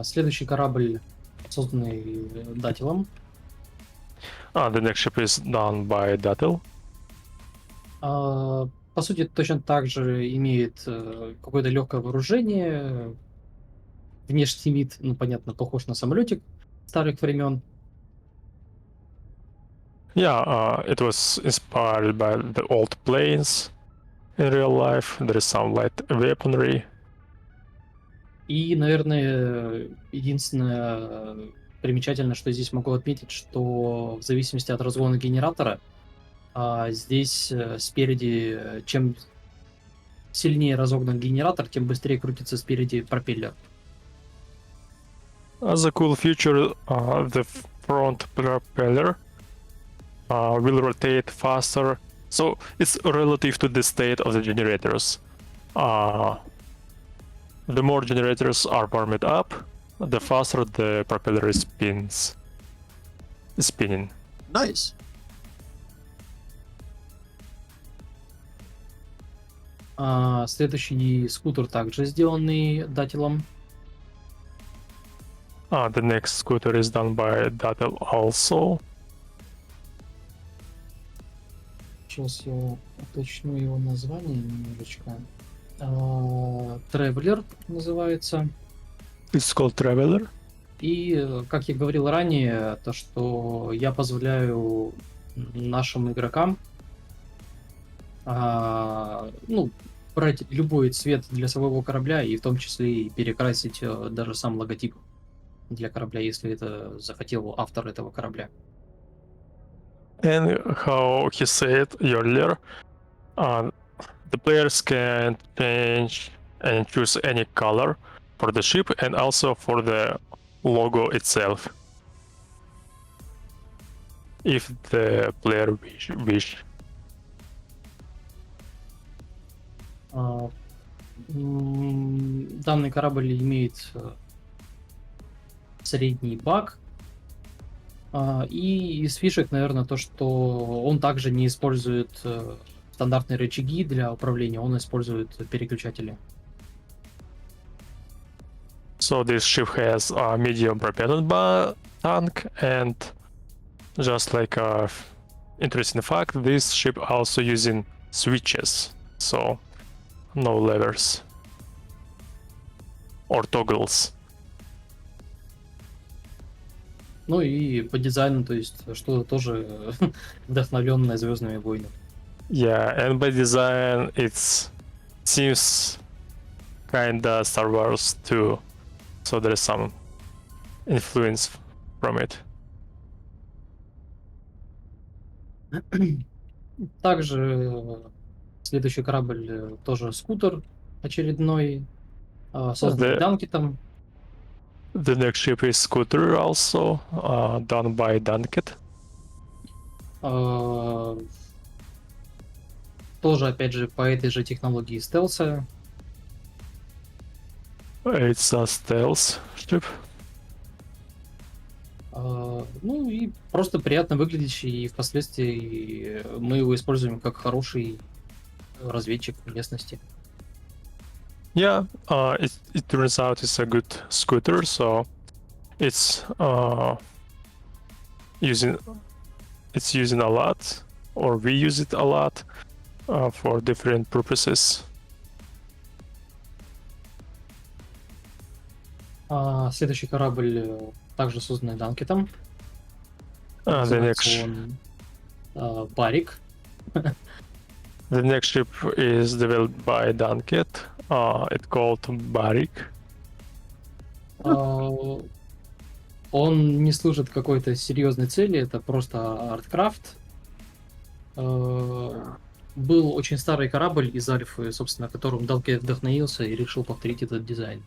Следующий корабль, созданный Дателом. The next ship is done by Datil. По сути, точно так же имеет какое-то легкое вооружение. Внешний вид, ну, понятно, похож на самолетик старых времен. Yeah, it was inspired by the old planes in real life. There is some light weaponry. И, наверное, единственное примечательное, что здесь могу отметить, что в зависимости от разгона генератора, здесь спереди, чем сильнее разогнан генератор, тем быстрее крутится спереди пропеллер. As a cool feature, the front propeller will rotate faster, so it's relative to the state of the generators. The more generators are warmed up, the faster the propeller spinning. Nice. Следующий скутер также сделанный Дателом. The next scooter is done by Datil also. Сейчас я уточню его название немножечко. Traveler называется. It's called Traveler. И, как я говорил ранее, то, что я позволяю нашим игрокам брать любой цвет для своего корабля и в том числе и перекрасить даже сам логотип для корабля, если это захотел автор этого корабля. And how he said earlier, the players can change and choose any color for the ship and also for the logo itself, if the player wish. Данный корабль имеет средний бак. И из фишек, наверное, то, что он также не использует стандартные рычаги для управления, он использует переключатели. So this ship has a medium propellant tank, and just like a interesting fact, this ship also using switches, so no levers or toggles. Ну и по дизайну, то есть что-то тоже вдохновленное Звездными войнами. Yeah, and by design it seems kinda Star Wars too, so there's some influence from it. Также следующий корабль тоже скутер очередной, созданный Данкетом. The next ship is Scooter, also done by Dunket. Тоже, опять же, по этой же технологии стелса. It's a stealth ship. Ну и просто приятно выглядящий, и впоследствии мы его используем как хороший разведчик местности. Yeah, it turns out it's a good scooter, so it's using a lot, or we use it a lot for different purposes. Следующий корабль также созданный Данкетом. The Барик. The next ship is developed by Dunket. It's called Barik. Он не служит какой-то серьезной цели, это просто арткрафт. Был очень старый корабль из Альфы, собственно, которым Данкет вдохновился и решил повторить этот дизайн.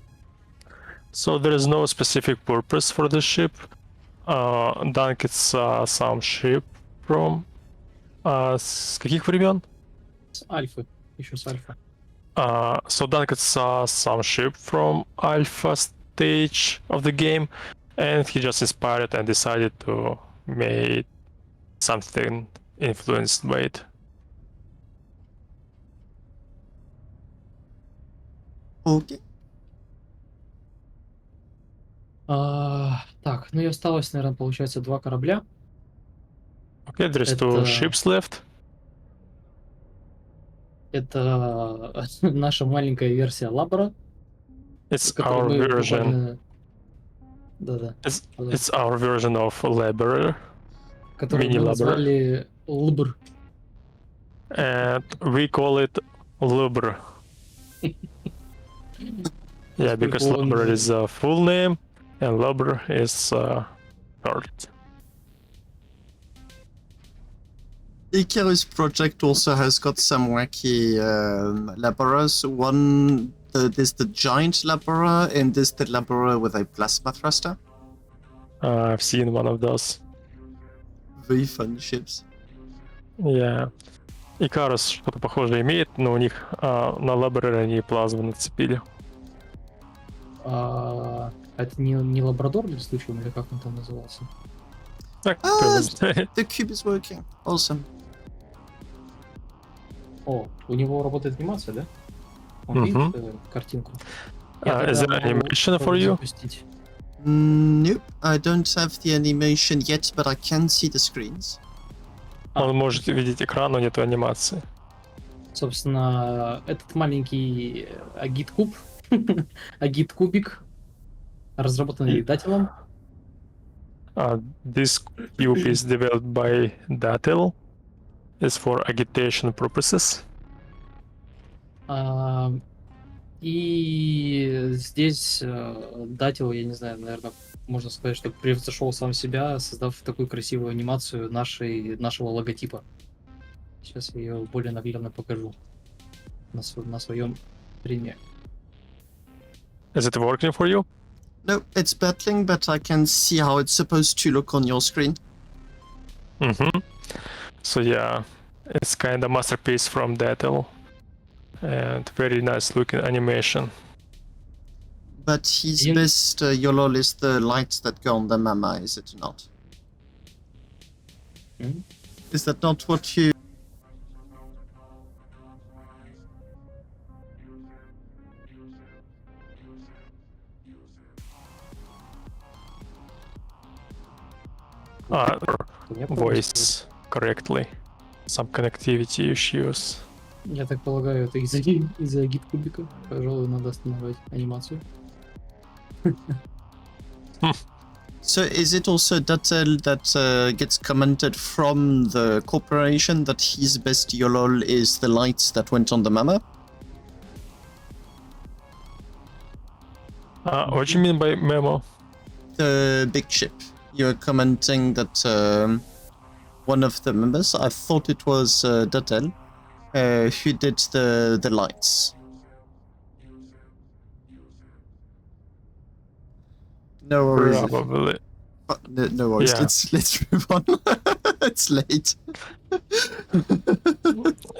So there is no specific purpose for the ship. Dunket's some ship from... с каких времен? С Альфы, еще с Альфы. So Dunket's some ship from Alpha stage of the game, and he just inspired and decided to make something influenced by it. Окей. Так, ну и осталось, наверное, получается 2 корабля. Okay, there's 2 Это- ships left. Это наша маленькая версия Лабора, It's которую our мы version. буквально... Да-да. It's our version of Laborer, Которую Mini мы Labor. назвали Лбр. and we call it Lubr. Yeah, because Поскольку он- Lubr is a full name and Lubr is short. Icarus project also has got some wacky laborers. One, there's the giant laborer, and there's the laborer with a plasma thruster. I've seen one of those. Very fun ships. Yeah. Icarus что-то похожее имеет, но у них на Laborer они плазму нацепили. Это не Лабрадор для случая, или как он там назывался? Так, The cube is working. Awesome. О, у него работает анимация, да? Он Мгм. видит картинку? Is there animation for you? Запустить. Nope, I don't have the animation yet, but I can see the screens. Он может видеть экран, но нету анимации. Собственно, этот маленький агит-куб, агит-кубик, разработанный дателом. This cube is developed by Datel. It's for agitation purposes. И здесь дател, я не знаю, наверное, можно сказать, что превзошел сам себя, создав такую красивую анимацию нашего логотипа. Сейчас я ее более наглядно покажу на своем стриме. Is it working for you? No, it's battling, but I can see how it's supposed to look on your screen. Mm-hmm. So yeah, it's kind of masterpiece from Datel. And very nice looking animation. But his best YOLOL is the lights that go on the mama, is it not? Hmm? Is that not what you... Voice correctly. Some connectivity issues. Я так полагаю, это из-за гид-кубика. Пожалуй, надо остановить анимацию. So is it also Datel that gets commented from the corporation that his best YOLOL is the lights that went on the mama? What do you mean by memo? The big ship. You're commenting that one of the members, I thought it was Datel, who did the lights. No worries. Probably. No worries. Yeah. Let's move on. It's late.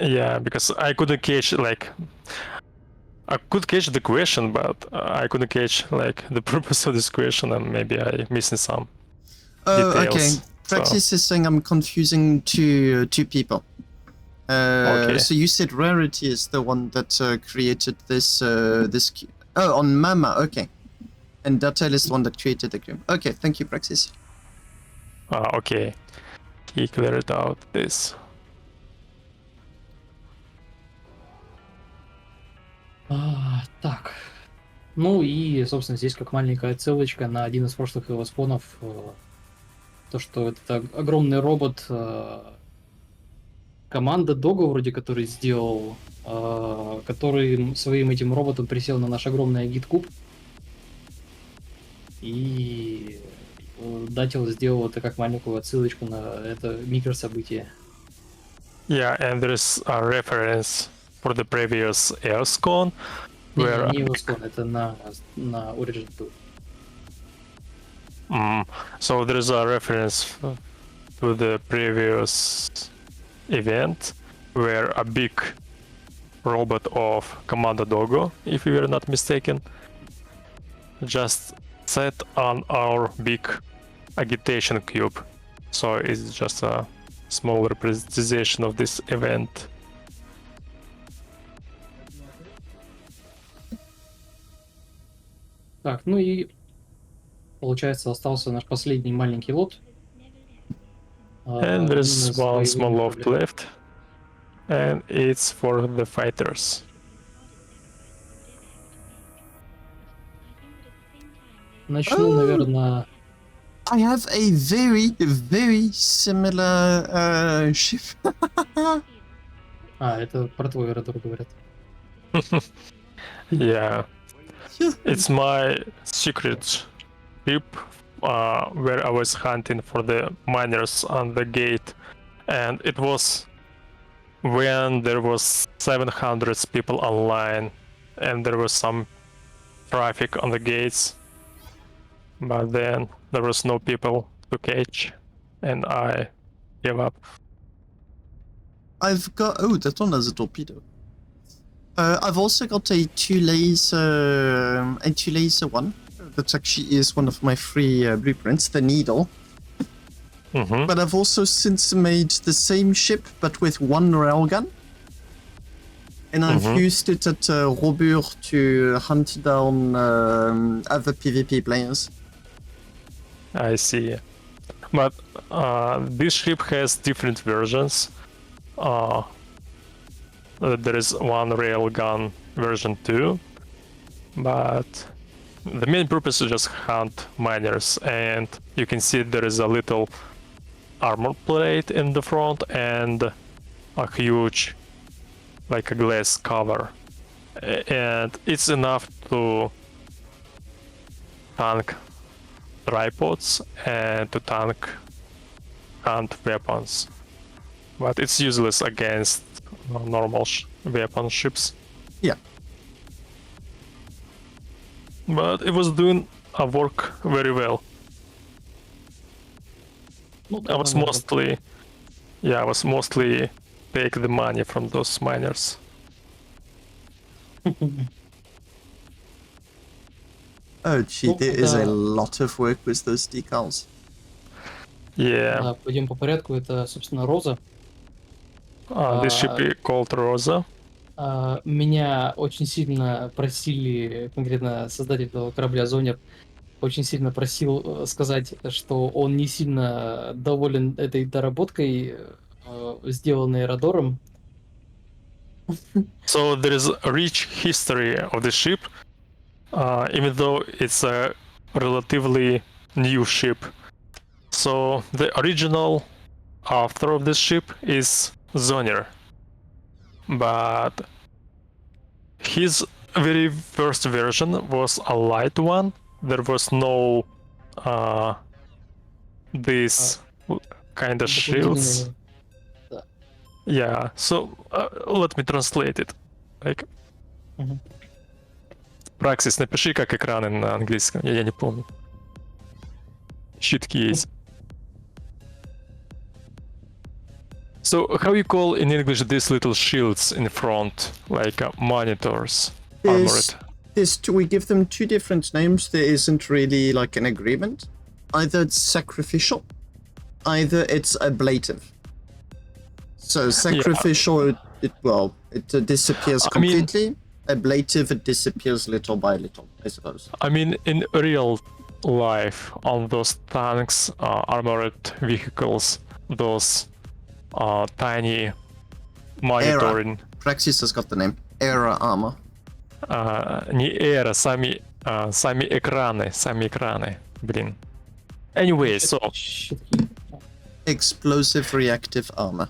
Yeah, because I couldn't catch I could catch the question, but I couldn't catch the purpose of this question, and maybe I missing some Okay. details. Practice is saying I'm confusing two people. Okay. So you said Rarity is the one that created this cube. Oh, on Mama. Okay. And Datel is the one that created the cube. Okay, thank you, Praxis. Okay. He cleared out this. Так. Ну и, собственно, здесь как маленькая отсылочка на один из прошлых EOS Con'ов. То, что это огромный робот, команда Дога вроде, который сделал, который своим этим роботом присел на наш огромный агит-куб. И Дател сделал это как маленькую отсылочку на это микрособытие. Yeah, and there's a reference for the previous EOS Con, where Не EOS Con, это на Origin Tour. So there's a reference to the previous event where a big robot of Commander Dogo, if we were not mistaken, just set on our big agitation cube. So it's just a small representation of this event. Так, ну и получается остался наш последний маленький лот. And there's именно с one боевыми small loft кораблями. left. And it's for the fighters. Начну, наверное... I have a very similar ship. это про твой родор говорят. Yeah. It's my secret ship where I was hunting for the miners on the gate, and it was when there was 700 people online and there was some traffic on the gates, but then there was no people to catch and I gave up. I've got... Oh, that one has a torpedo. I've also got a two laser one. That actually is one of my free blueprints, the Needle. Mm-hmm. But I've also since made the same ship, but with one railgun. And I've used it at Ouroboros to hunt down other PvP players. I see. But this ship has different versions. There is one railgun version 2, but the main purpose is just hunt miners, and you can see there is a little armor plate in the front and a huge, like a glass cover, and it's enough to tank tripods and to tank hunt weapons, but it's useless against normal weapon ships. Yeah. But it was doing a work very well. Ну, I was mostly take the money from those miners. Oh gee, Ну, there is a да. lot of work with those decals. Yeah. Да, пойдем по порядку. Это, собственно, Роза. This ship is called Rosa. Меня очень сильно просили, конкретно создатель этого корабля Зонер, очень сильно просил сказать, что он не сильно доволен этой доработкой, сделанной Родором. So there is a rich history of the ship, even though it's a relatively new ship. So the original author of this ship is Zoner, but his very first version was a light one. There was no these kind of shields. Дополнительные- Yeah, so let me translate it. Like, Мгм. Praxis, напиши, как экраны на английском. Я не помню. Щитки есть. So, how you call in English these little shields in front, like monitors, armored? We give them two different names. There isn't really like an agreement. Either it's sacrificial, either it's ablative. So sacrificial, it disappears I mean- completely. Ablative, it disappears little by little, I suppose. I mean, in real life, on those tanks, armored vehicles, those tiny monitoring... Praxis has got the name. Era armor. Не эра, сами экраны, блин. Anyway, so Щитки. Explosive reactive armor.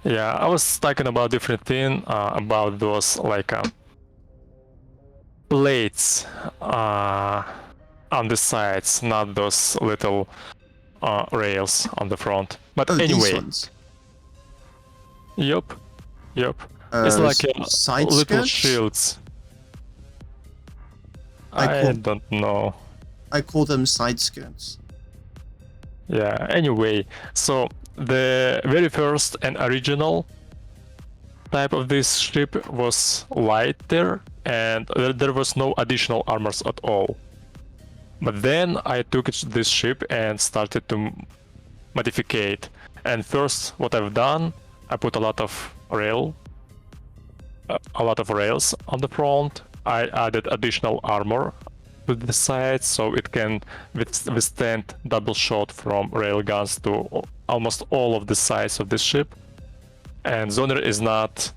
yeah, I was talking about different thing, about those like plates on the sides, not those little rails on the front. But Oh, these anyway, ones. Yup. It's like side little skirts? shields. I I call- don't know. I call them side skirts. Yeah, anyway, so the very first and original type of this ship was lighter, and there was no additional armors at all. But then I took this ship and started to modificate. And first, what I've done, I put a lot of rails on the front. I added additional armor to the side so it can withstand double shot from railguns to almost all of the sides of this ship. And Zoner is not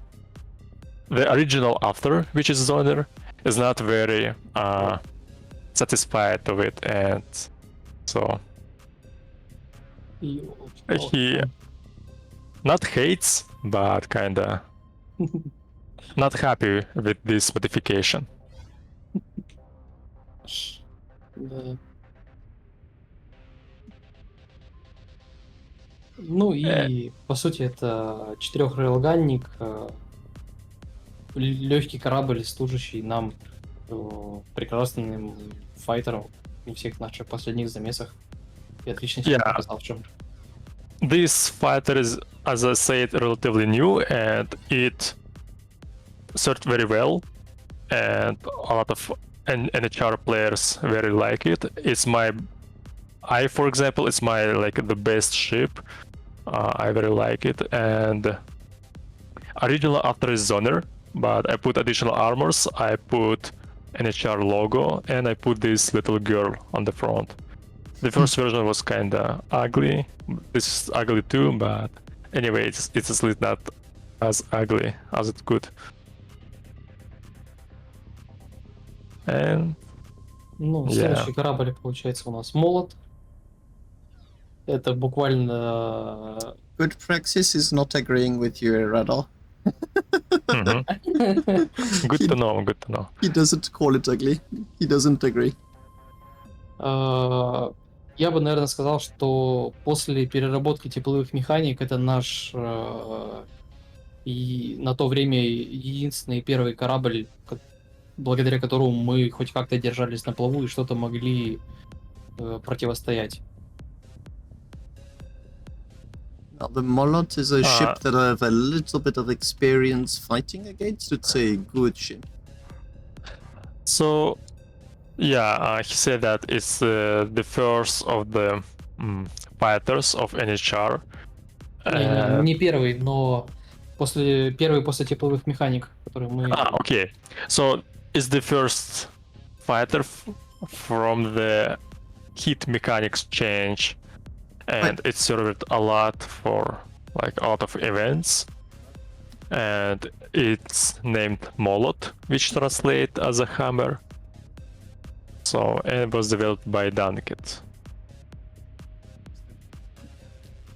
the original author, which is Zoner, is not very satisfied with it, and so he not hates, but kinda not happy with this modification. Да. Ну и по сути это четырехрейлганник, легкий корабль, служащий нам прекрасным файтером в всех наших последних замесах и отлично себя показавшим. This fighter is, as I said, relatively new, and it served very well, and a lot of NHL players very like it. For example, it's my the best ship. I very like it, and original after is Zoner, but I put additional armors. I put NHL logo, and I put this little girl on the front. The first version was kinda ugly. This is ugly too, but anyway, it's at least not as ugly as it could. And Ну, следующий корабль получается у нас молот. Это буквально... Good praxis is not agreeing with you, Radar. Good to know. He doesn't call it ugly. He doesn't agree. Я бы, наверное, сказал, что после переработки тепловых механик это наш и на то время единственный первый корабль, благодаря которому мы хоть как-то держались на плаву и что-то могли противостоять. Now, the Molot is a ship that I have a little bit of experience fighting against. It's a good ship. So, yeah, he said that it's the first of the fighters of NHR. Не первый, но первый после тепловых механик, которые мы... Okay. So, it's the first fighter from the heat mechanics change. And it served a lot for a lot of events, and it's named Molot, which translates as a hammer. So, and it was developed by Dunkit.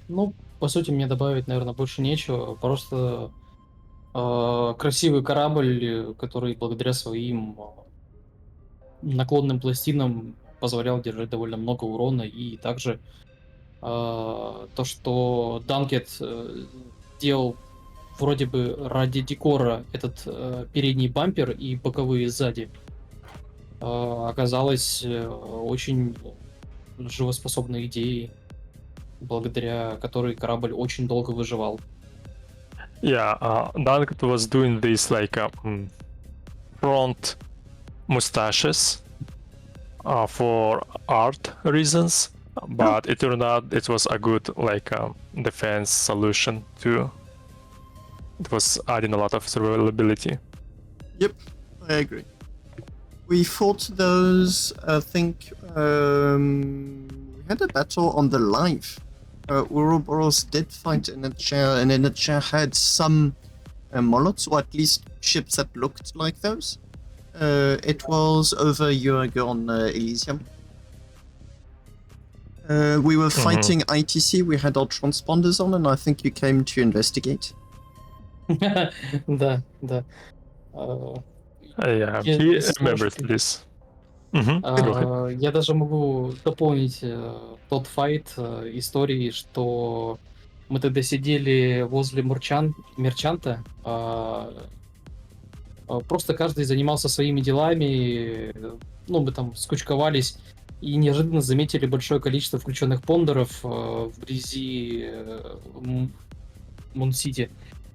Ну, по сути, мне добавить, наверное, больше нечего. Просто красивый корабль, который благодаря своим наклонным пластинам позволял держать довольно много урона, и также то, что Данкет делал вроде бы ради декора этот передний бампер и боковые сзади, оказалось очень живоспособной идеей, благодаря которой корабль очень долго выживал. Yeah, Danket was doing this front mustaches for art reasons. But it turned out it was a good defense solution too. It was adding a lot of survivability. Yep, I agree. We fought those, I think, we had a battle on the live. Ouroboros did fight in a chair, and in a chair had some Molots, or at least ships that looked like those. It was over a year ago on Elysium. We were fighting ITC, we had our transponders on, and I think you came to investigate. Да. Yeah, he remembers this. Я даже могу дополнить тот файт историей, что мы тогда сидели возле мерчанта, просто каждый занимался своими делами, мы там скучковались, и неожиданно заметили большое количество включенных пондеров вблизи Мун-Сити.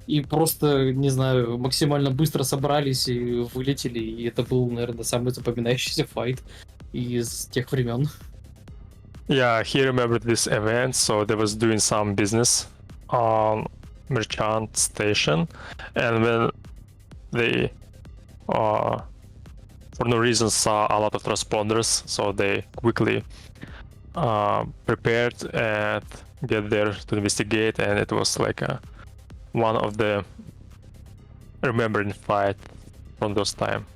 И просто, не знаю, максимально быстро собрались и вылетели. И это был, наверное, самый запоминающийся файт из тех времен. Yeah, he remembered this event, so they was doing some business on merchant station, and when they for no reason saw a lot of transponders, so they quickly prepared and get there to investigate, and it was like one of the remembering fight from those time.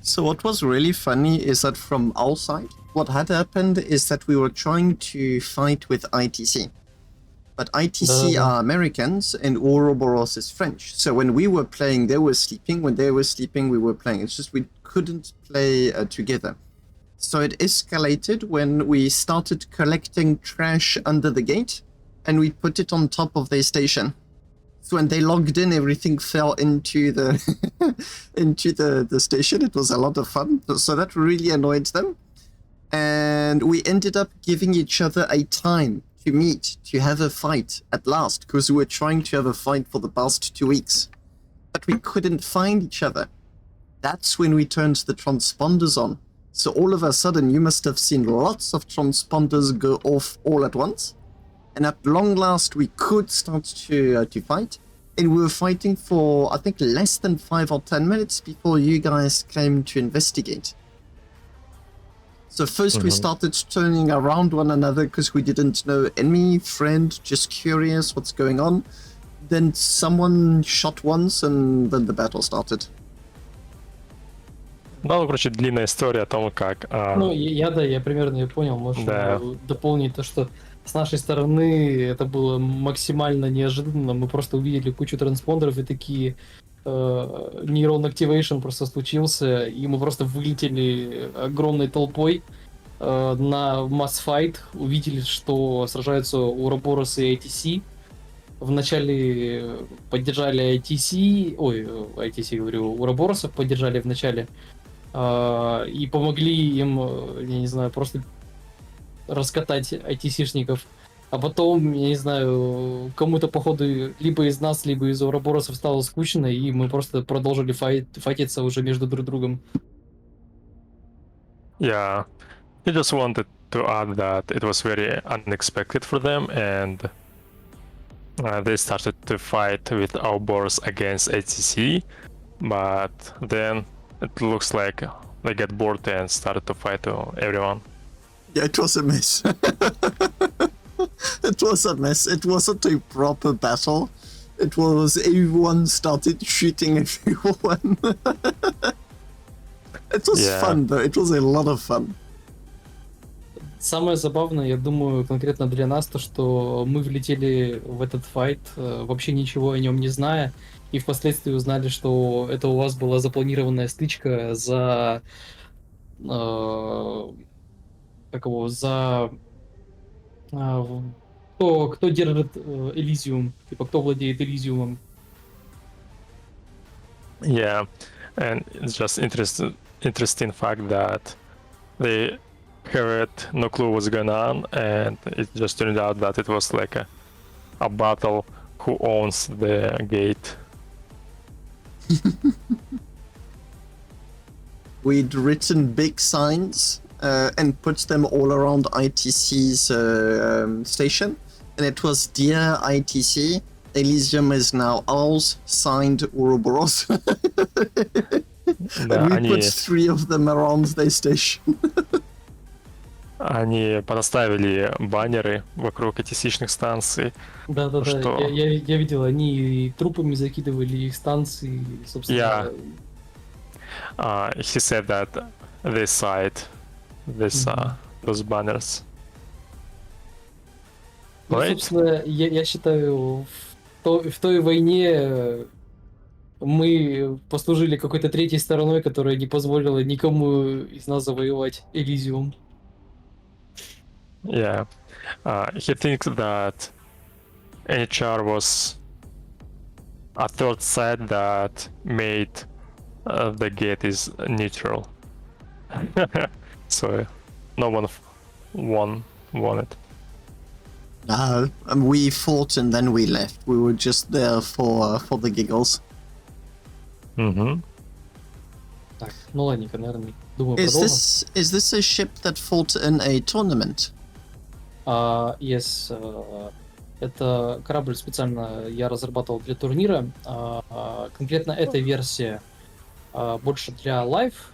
So what was really funny is that from our side, what had happened is that we were trying to fight with ITC. But ITC are Americans and Ouroboros is French. So when we were playing, they were sleeping. When they were sleeping, we were playing. It's just we couldn't play together. So it escalated when we started collecting trash under the gate and we put it on top of their station. So when they logged in, everything fell into the into the station. It was a lot of fun. So that really annoyed them. And we ended up giving each other a time to meet, to have a fight at last, because we were trying to have a fight for the past 2 weeks. But we couldn't find each other. That's when we turned the transponders on. So all of a sudden, you must have seen lots of transponders go off all at once. And at long last, we could start to fight. And we were fighting for, I think, less than 5 or 10 minutes before you guys came to investigate. So first we started turning around one another because we didn't know enemy, friend, just curious what's going on. Then someone shot once and then the battle started. Ну, короче, длинная история о том, как... Ну, я примерно ее понял. Может, дополнить то, что с нашей стороны это было максимально неожиданно. Мы просто увидели кучу транспондеров и такие... Neuron Activation просто случился, и мы просто вылетели огромной толпой на масс-файт, увидели, что сражаются Ouroboros и ITC. Вначале поддержали ITC, говорю, Ouroboros'ов поддержали вначале, и помогли им, я не знаю, просто раскатать ITC-шников. А потом, я не знаю, кому-то, походу, либо из нас, либо из Ouroboros'ов стало скучно, и мы просто продолжили файтиться уже между друг другом. Yeah, I just wanted to add that it was very unexpected for them, and they started to fight with Ouroboros against ATC, but then it looks like they got bored and started to fight everyone. Yeah, it was a mess. It was a mess. It wasn't a proper battle. It was everyone started shooting everyone. It was fun though. It was a lot of fun. Самое забавное, я думаю, конкретно для нас, то, что мы влетели в этот файт, вообще ничего о нем не зная, и впоследствии узнали, что это у вас была запланированная стычка за... кто держит Элизиум, типа кто владеет Элизиумом. Yeah, and it's just interesting fact that they had no clue what's going on, and it just turned out that it was like a battle who owns the gate. We'd written big signs and put them all around ITC's station, and it was "Dear ITC, Elysium is now ours, signed Ouroboros." And we put 3 of them around their station. Они поставили баннеры вокруг ATC-шных станций. Да. Я видел, они трупами закидывали их станции, собственно. Yeah. He said that they signed those banners. Ну, Right? собственно, я считаю, в той войне мы послужили какой-то третьей стороной, которая не позволила никому из нас завоевать Элизиум. Yeah. He thinks that NHR was a third side that made the gate is neutral. So no one won it. We fought and then we left. We were just there for the giggles. Mm-hmm. Так, ну ладненько, наверное, думаю, Is продолжим. this a ship that fought in a tournament? Yes, это корабль специально я разрабатывал для турнира. Конкретно эта версия больше для лайв,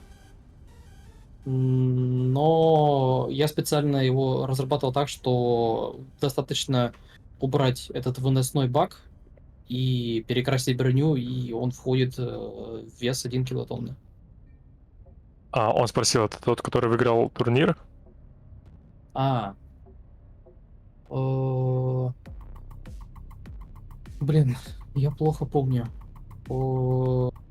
но я специально его разрабатывал так, что достаточно убрать этот выносной бак и перекрасить броню, и он входит в вес 1 килотонны. Он спросил, это тот, который выиграл турнир? Блин, я плохо помню.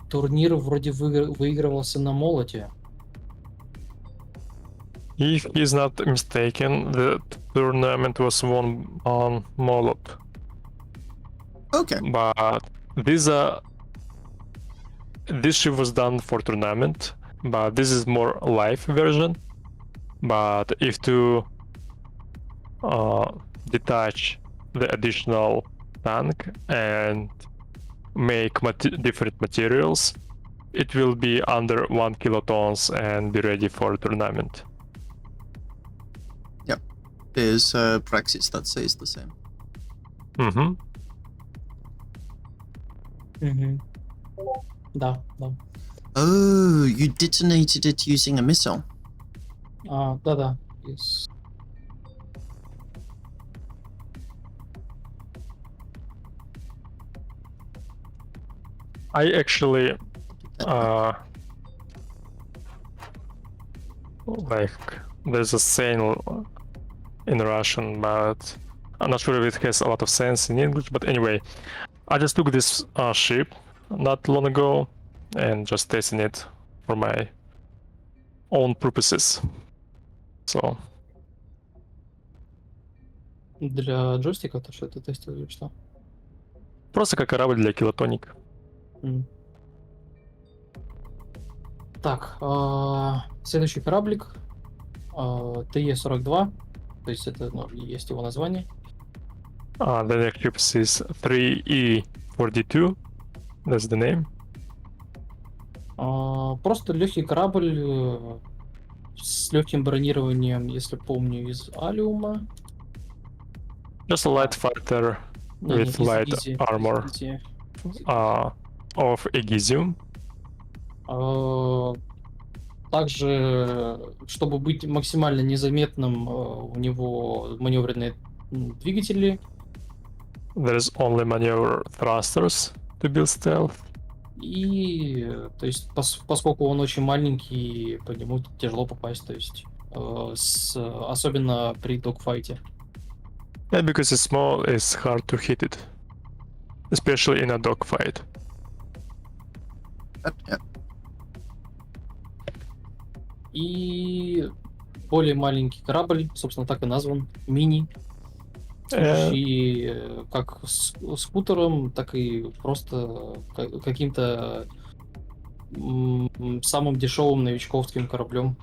Турнир вроде выигрывался на молоте. If he's not mistaken, the tournament was won on Molot. Okay. But this ship was done for tournament, but this is more live version. But if to detach the additional tank and make different materials, it will be under 1 kilotons and be ready for tournament. There's Praxis that says the same. Mm-hmm. Да. Oh, you detonated it using a missile. Да. Yes. I actually like there's a saying in Russian, but I'm not sure if it has a lot of sense in English. But anyway, I just took this ship not long ago and just testing it for my own purposes. So Для джойстика то, что ты тестил или что? просто как корабль для килотоника. Так, следующий кораблик ТЕ-42, то есть это есть его название. The next ship is 3E42. That's the name. Просто легкий корабль с легким бронированием, если помню, из алиума. Just a light fighter with light armor of Elysium. Также, чтобы быть максимально незаметным, у него маневренные двигатели. There's only maneuver thrusters to build stealth. И, то есть, поскольку он очень маленький, по нему тяжело попасть, то есть, особенно при догфайте. And because it's small, it's hard to hit it, especially in a dogfight. Yeah. И более маленький корабль, собственно, так и назван, мини, служащий как скутером, так и просто каким-то самым дешевым новичковским кораблем,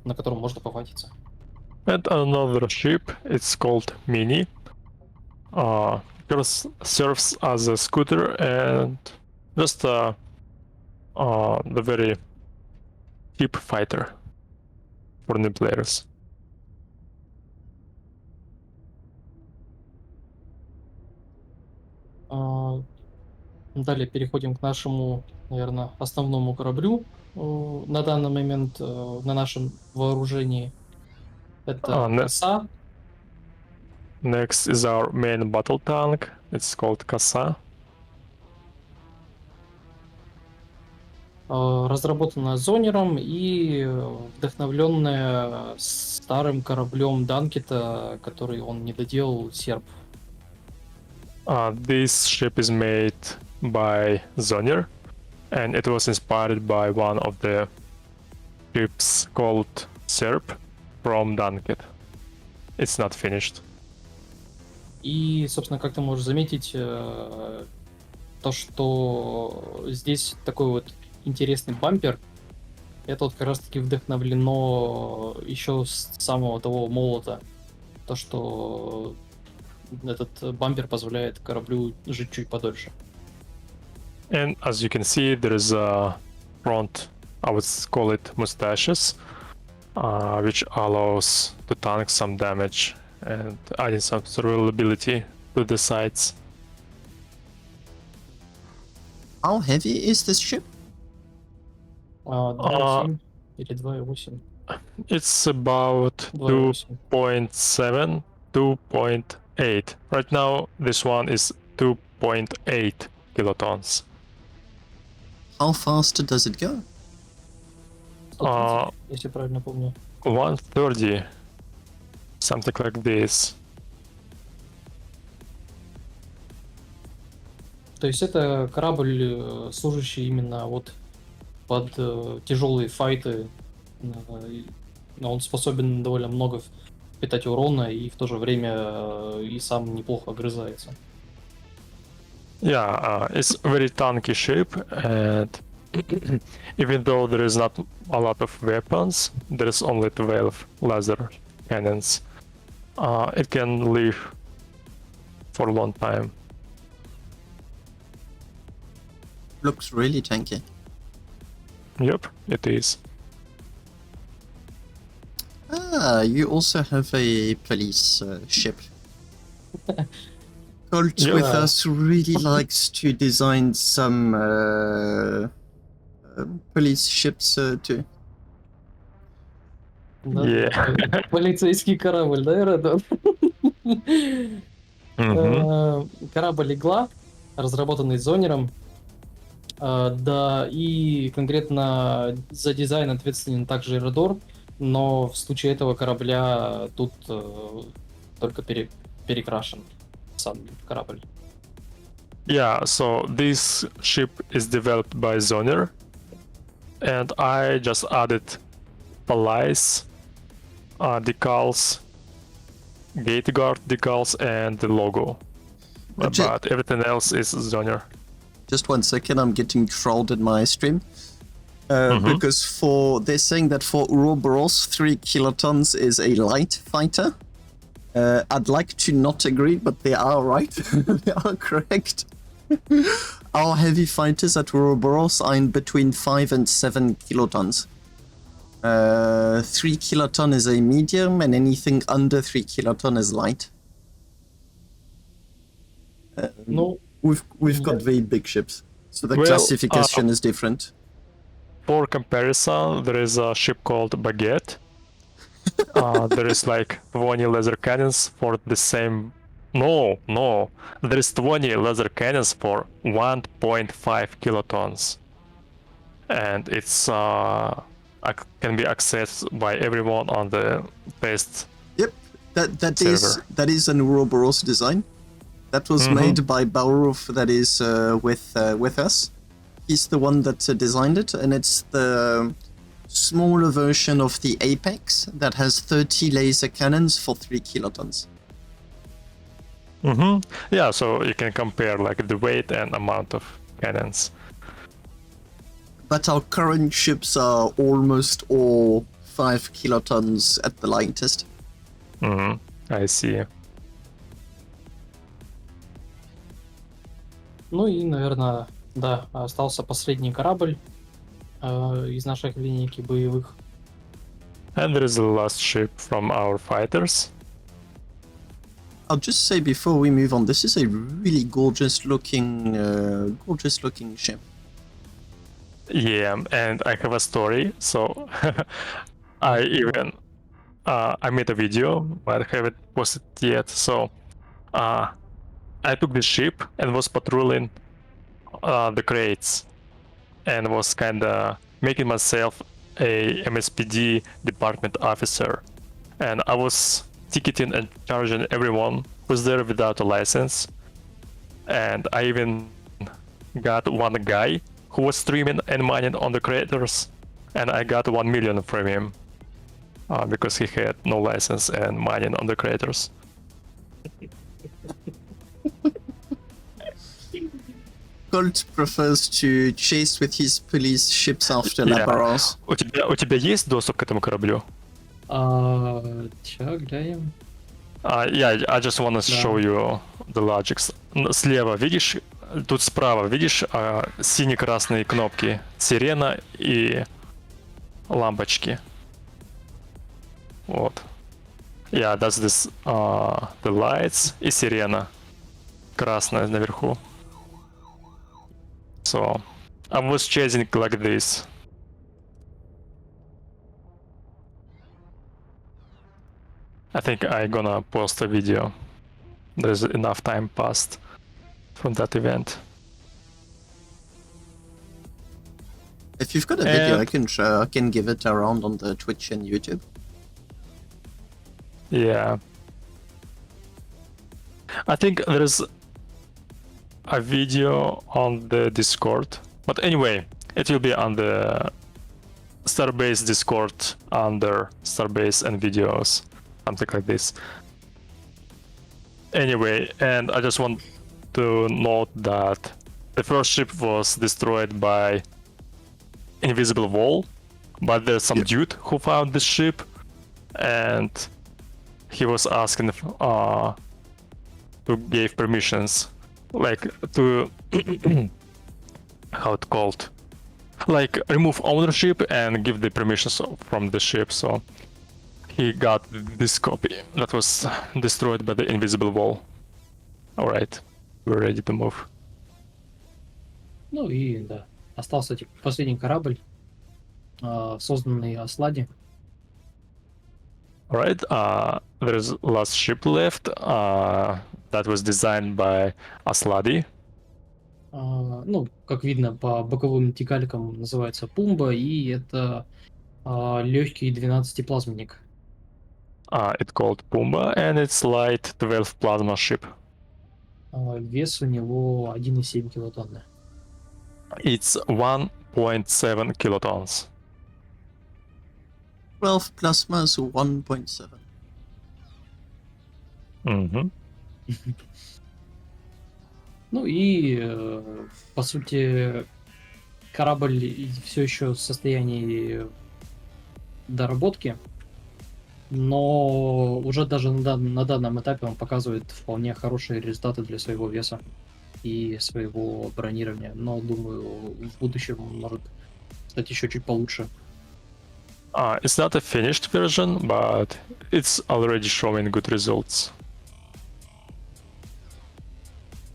на котором можно пофатиться. And another ship, it's called Mini. It serves as a scooter and just the very cheap fighter for new players. Далее переходим к нашему, наверное, основному кораблю на данный момент на нашем вооружении. Это коса. Next is our main battle tank. It's called Коса. Разработанная зонером и вдохновленная старым кораблем Данкета, который он не доделал, серб. This ship is made by Zoner, and it was inspired by one of the ships called Serb from Dunket. It's not finished. И, собственно, как ты можешь заметить, то, что здесь такой вот интересный бампер, это вот как раз-таки вдохновлено еще с самого того молота. То, что этот бампер позволяет кораблю жить чуть подольше. And as you can see, there is a front I would call it mustaches, which allows to tank some damage and adding some survivability to the sides. How heavy is this ship? 2,7 или 2,8? It's about 2,8. 2.7, 2.8. Right now, this one is 2.8 kilotons. How fast does it go? 130, если правильно помню. 130, something like this. То есть это корабль, служащий именно вот под тяжелые файты. Но он способен довольно много питать урона и в то же время и сам неплохо огрызается. Yeah, it's a very tanky ship, and even though there is not a lot of weapons, there is only 12 laser cannons. It can live for a long time. Looks really tanky. Yep, it is. Ah, you also have a police ship. Colt Yeah. with us really likes to design some police ships too. Да, Yeah. полицейский корабль, да, Редон? Mhm. Корабль Игла, разработанный зонером. Да, и конкретно за дизайн ответственен также Редор, но в случае этого корабля тут только перекрашен сам корабль. Yeah, so this ship is developed by Zoner, and I just added palace, decals, gate guard decals, and the logo. But everything else is Zoner. Just 1 second, I'm getting trolled in my stream. Because they're saying that for Ouroboros, 3 kilotons is a light fighter. I'd like to not agree, but they are right. They are correct. Our heavy fighters at Ouroboros are in between 5 and 7 kilotons. 3 kiloton is a medium, and anything under 3 kiloton is light. Ну, We've got very big ships, so the Well, classification is different. For comparison, there is a ship called Baguette. There is like 20 laser cannons for the same. No, there is 20 laser cannons for 1.5 kilotons, and it's can be accessed by everyone on the best. Yep, that server. is an Ouroboros design. That was made by Baurov, that is with us. He's the one that designed it, and it's the smaller version of the Apex that has 30 laser cannons for 3 kilotons. Yeah, so you can compare like the weight and amount of cannons. But our current ships are almost all 5 kilotons at the lightest. I see. ну и, наверное, да, остался последний корабль из наших линейки боевых. And there is the last ship from our fighters. I'll just say before we move on, this is a really gorgeous looking ship. Yeah, and I have a story. So I even I made a video, but I haven't posted yet. So I took the ship and was patrolling the crates, and was kinda making myself a MSPD department officer, and I was ticketing and charging everyone who's there without a license. And I even got one guy who was streaming and mining on the creators, and I got 1 million from him because he had no license and mining on the creators. Colt prefers to chase with his police ships after Yeah. Labaros. У тебя есть доступ к этому кораблю? Чё, глянем. Yeah, I just want to show you the logics. Слева, видишь, тут справа, видишь сине-красные кнопки? Сирена и лампочки. Вот. Yeah, that's this, the lights и сирена. Красная наверху. So, I was chasing like this. I think I gonna post a video. There's enough time passed from that event. If you've got a video, And- I can give it around on the Twitch and YouTube. Yeah. I think there's a video on the Discord. But anyway, it will be on the Starbase Discord under Starbase and videos. Something like this. Anyway, and I just want to note that the first ship was destroyed by invisible wall, but there's some dude who found this ship, and he was asking to give permissions, like to how it called, like remove ownership and give the permissions from the ship. So he got this copy that was destroyed by the invisible wall. All right, we're ready to move. Ну и да, остался последний корабль, созданный Аслади. All right, there's last ship left that was designed by Asladi. Ну, как видно по боковым текалькам, называется Пумба, и это легкий 12-плазменник. It's called Pumba, and it's light 12 plasma ship. Вес у него 1,7 килотонны. It's 1.7 kilotons. 12 plasma, so 1.7. Mm-hmm. Ну и, по сути, корабль все еще в состоянии доработки, но уже даже на данном этапе он показывает вполне хорошие результаты для своего веса и своего бронирования. Но, думаю, в будущем может стать еще чуть получше. It's not a finished version, but it's already showing good results.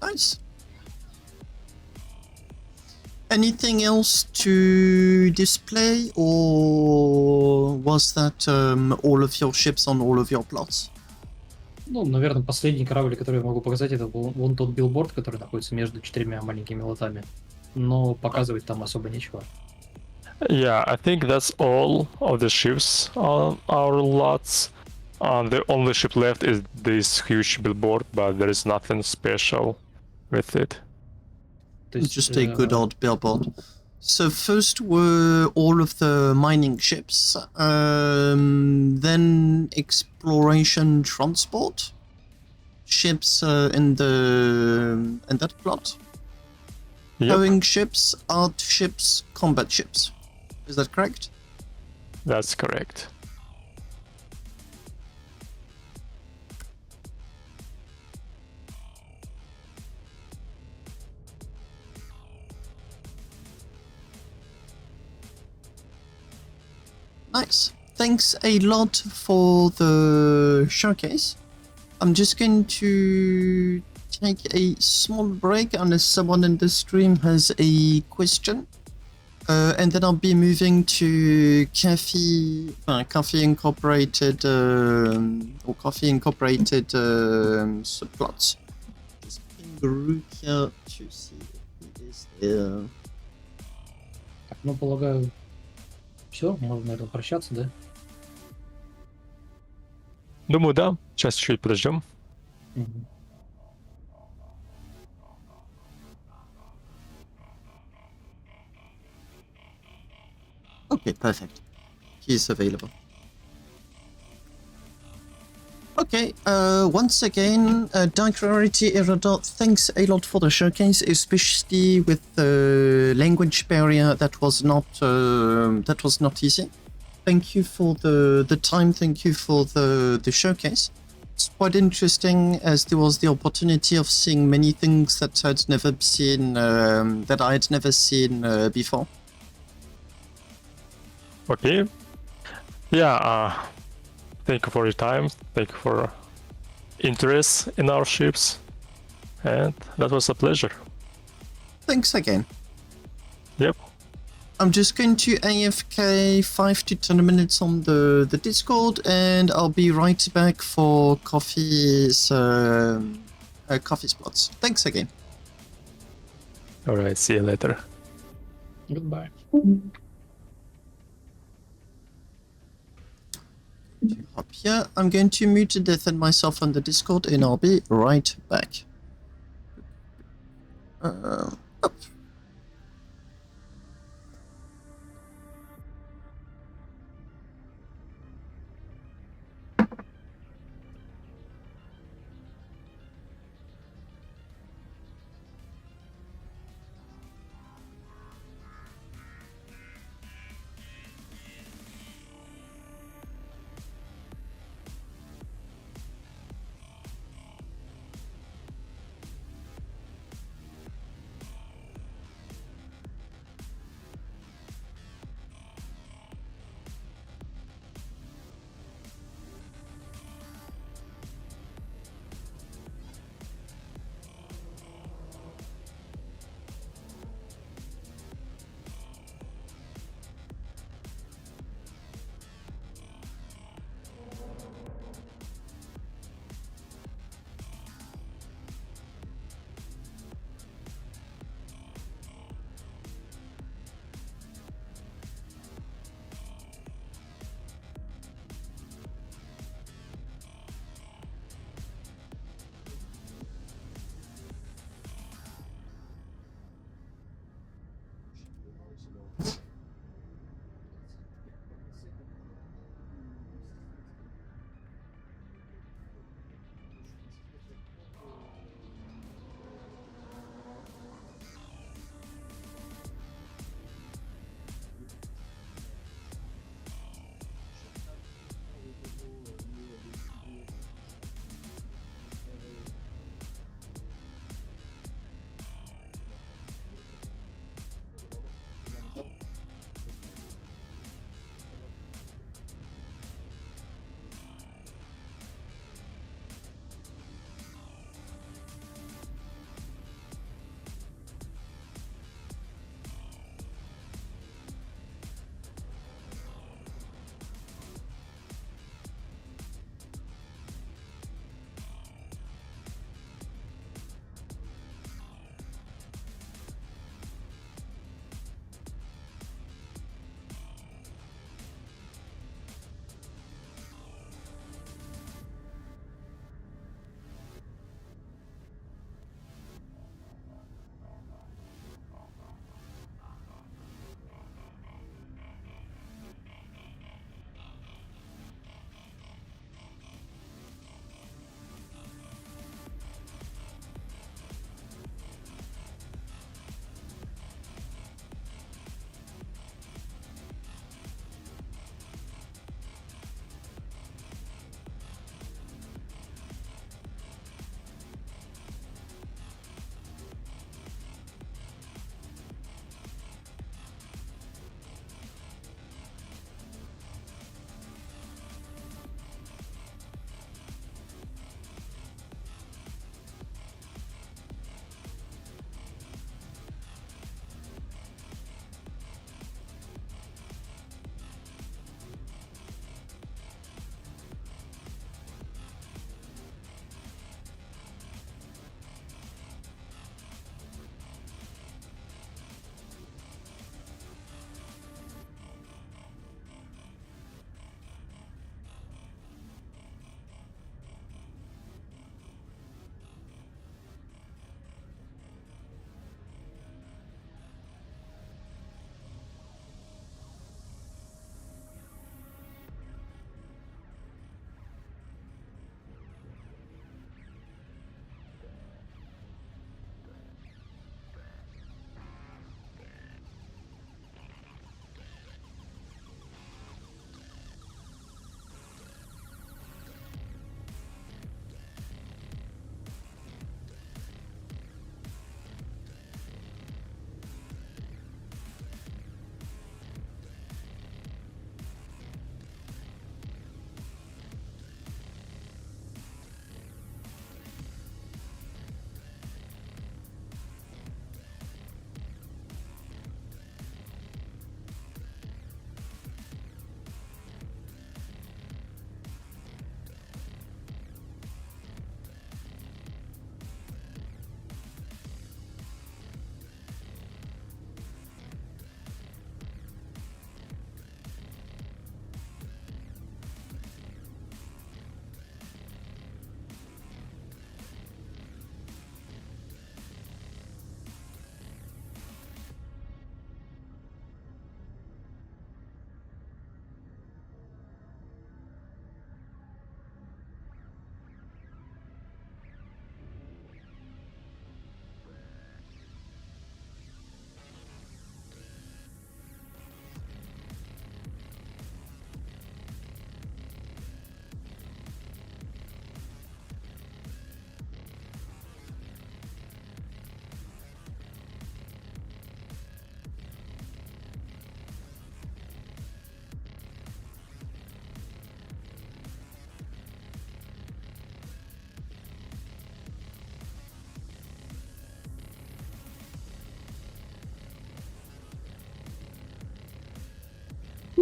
Nice. Anything else to display, or was that all of your ships on all of your plots? Ну, наверное, последний корабль, который я могу показать, это вон тот билборд, который находится между 4 маленькими лотами. Но показывать там особо нечего. Yeah, I think that's all of the ships on our lots. The only ship left is this huge billboard, but there is nothing special with it. То есть, Just a good old billboard. So first were all of the mining ships, then exploration transport ships in that plot. Yep, Towing ships, art ships, combat ships. Is that correct? that's correct. Nice. Thanks a lot for the showcase. I'm just going to take a small break unless someone in the stream has a question. And then I'll be moving to Coffee Incorporated or Coffee Incorporated subplots. Just ping Baruch here to see if he is there. Так, ну, полагаю, все, можно, наверное, прощаться, да? Думаю, да. Сейчас чуть-чуть подождем. Мгм. Okay, perfect. He's available. Okay, once again, Dark Rarity Erodot, thanks a lot for the showcase, especially with the language barrier that was not easy. Thank you for the time, thank you for the showcase. It's quite interesting as there was the opportunity of seeing many things that I had never seen before. Okay. Yeah, thank you for your time. Thank you for interest in our ships. And that was a pleasure. Thanks again. Yep. I'm just going to AFK 5 to 10 minutes on the Discord, and I'll be right back for coffee spots. Thanks again. Alright, see you later. Goodbye. Up here, I'm going to mute the death and myself on the Discord, and I'll be right back. Up.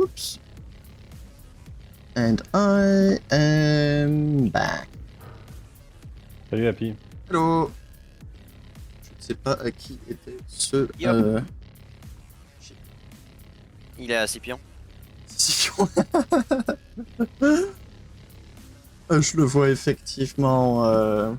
Oops. And I am back. Salut Happy. Hello. Je ne sais pas à qui était ce... Yop. Il est à Scipion. Scipion. Je le vois effectivement...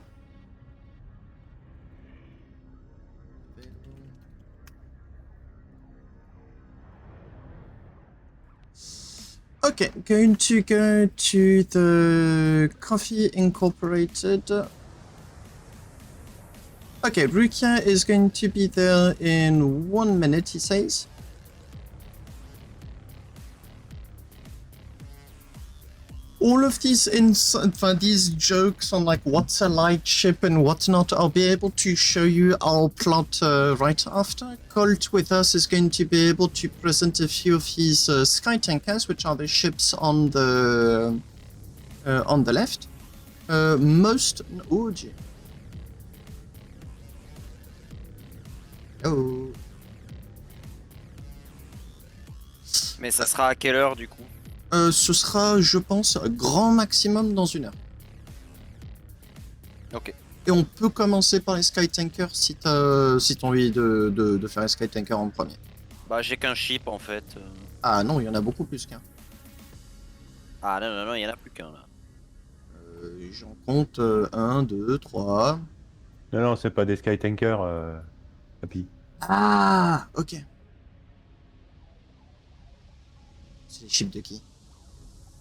Okay, going to go to the Coffee Incorporated. Okay, Rukia is going to be there in 1 minute, he says. All of these these jokes on like what's a light ship and whatnot, I'll be able to show you our plot right after. Colt with us is going to be able to present a few of his Skytankers, which are the ships on the left. Most... Oh, gee. Oh. Mais ça sera à quelle heure du coup? Ce sera, je pense, grand maximum dans 1 heure. Ok. Et on peut commencer par les Skytankers si t'as envie de faire les Skytankers en premier. Bah j'ai qu'un ship en fait. Ah non, il y en a beaucoup plus qu'un. Ah non, il y en a plus qu'un là. J'en compte 1, 2, 3. Non, c'est pas des Skytankers, Happy. Ah, ok. C'est les chips de qui?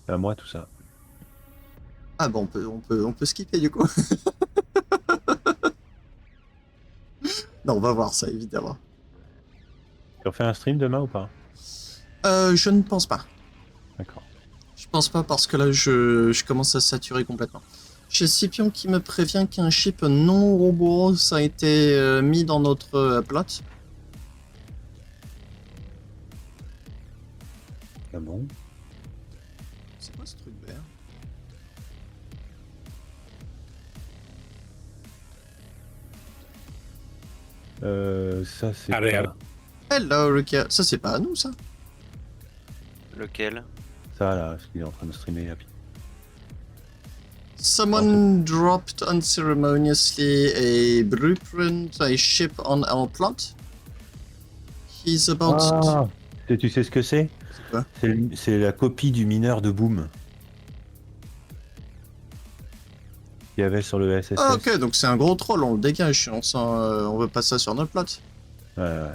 À moi tout ça. Ah bon, on peut skipper du coup. Non, on va voir ça évidemment. Tu refais un stream demain ou pas? Je ne pense pas. D'accord. Je pense pas parce que là je commence à saturer complètement. J'ai Scipion qui me prévient qu'un chip non Ouroboros a été mis dans notre plot. Ah bon? C'est quoi ce truc vert? Ça c'est Arrière. pas... Hello Rukia, ça c'est pas à nous ça? Lequel? Ça là, ce qu'il est en train de streamer, Happy. Someone dropped unceremoniously a blueprint, a ship on our plot. He's about to... Ah, tu sais ce que c'est? C'est quoi? C'est la copie du mineur de Boom. Qu'il y avait sur le SSS. Ah ok, donc c'est un gros troll, on le dégage, on veut pas ça sur notre plot. Ouais.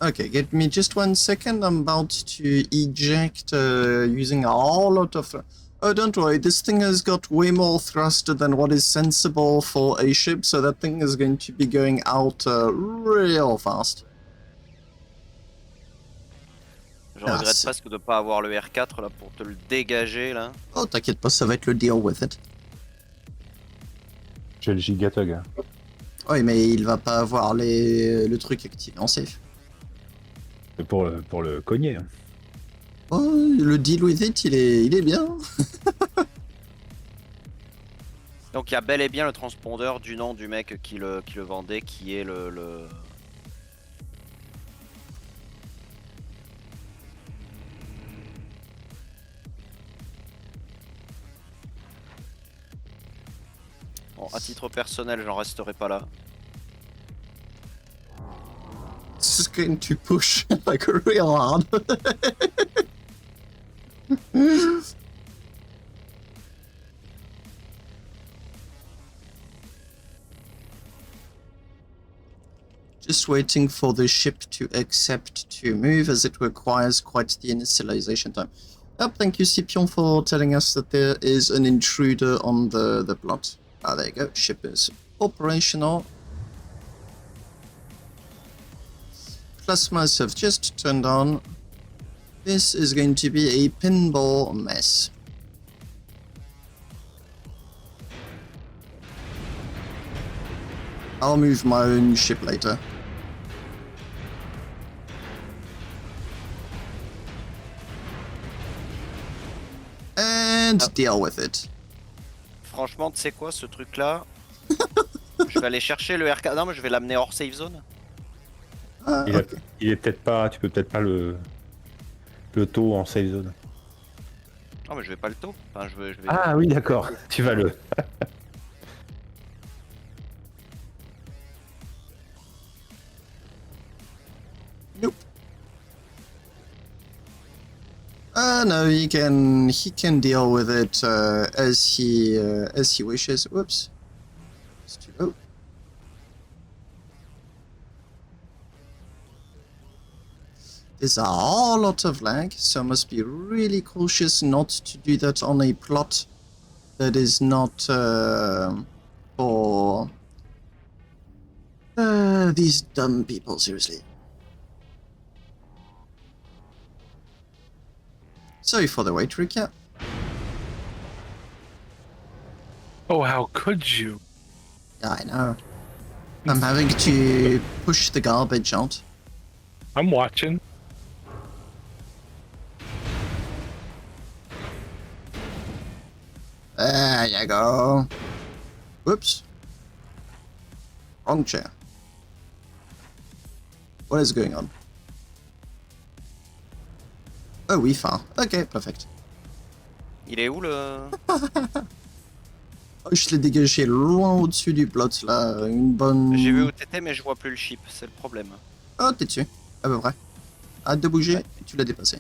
Okay, get me just 1 second, I'm about to eject using a whole lot of... Oh, don't worry, this thing has got way more thrust than what is sensible for a ship, so that thing is going to be going out real fast. Je Ah, regrette c'est- presque de pas avoir le R4 là pour te le dégager là. Oh, t'inquiète pas, ça va être le deal with it. J'ai le Gigatog. Hein. Oui, mais il va pas avoir le truc activé en safe. C'est pour le cogner. Hein. Oh, le deal with it, il est bien. Donc il y a bel et bien le transpondeur du nom du mec qui le vendait qui est le... Bon, à titre personnel, j'en resterai pas là. This is going to push like real hard. Just waiting for the ship to accept to move as it requires quite the initialization time. Oh, thank you, Scipion, for telling us that there is an intruder on the plot. Ah, there you go. Ship is operational. Plasmas have just turned on. This is going to be a pinball mess. I'll move my own ship later. And deal with it. Franchement, tu sais quoi, ce truc là, je vais aller chercher le R4. Non, mais je vais l'amener hors safe zone. Ah, Il, ok. il est peut-être pas. Tu peux peut-être pas le Le taux en safe zone. Non, mais je vais pas le taux. Enfin, je vais... Ah oui, d'accord. Tu vas le. Nope. No, he can deal with it as he wishes. Whoops. It's too low. There's a whole lot of lag, so I must be really cautious not to do that on a plot that is not for these dumb people, seriously. Sorry for the wait, Rukia. Oh, how could you? Yeah, I know. I'm having to push the garbage out. I'm watching. There you go. Whoops. Wrong chair. What is going on? Oh, we far. Okay, perfect. Il est où le... Oh, je l'ai dégagé loin au-dessus du plot, là. Une bonne... J'ai vu où t'étais, mais je vois plus le ship, c'est le problème. Oh, t'es dessus. À peu près. Hâte de bouger, et tu l'as dépassé.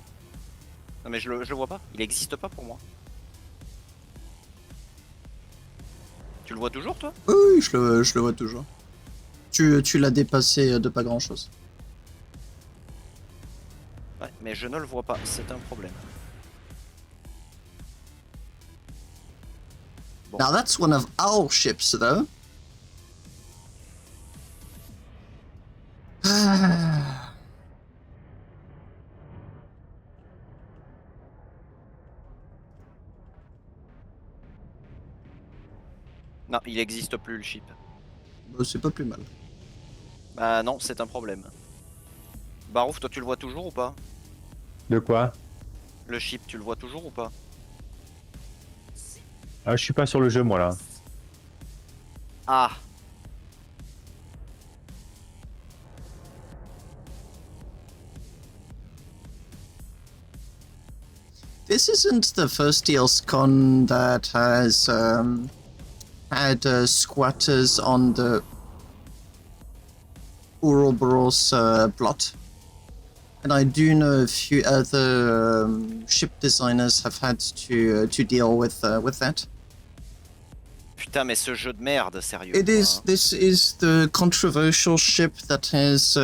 Non, mais je le vois pas. Il existe pas pour moi. Tu le vois toujours, toi? Oui, je le vois toujours. Tu l'as dépassé de pas grand-chose. Ouais, mais je ne le vois pas, c'est un problème. Bon. Now that's one of our ships, though. Non, il existe plus le ship. C'est pas plus mal. Bah non, c'est un problème. Barouf, toi tu le vois toujours ou pas? De quoi? Le ship, tu le vois toujours ou pas? Ah, je suis pas sur le jeu, moi, là. Ah! This isn't the first EOS Con that has had squatters on the Ouroboros plot. And I do know a few other ship designers have had to deal with that. Putain, mais ce jeu de merde, sérieux. It quoi, is. hein. This is the controversial ship that has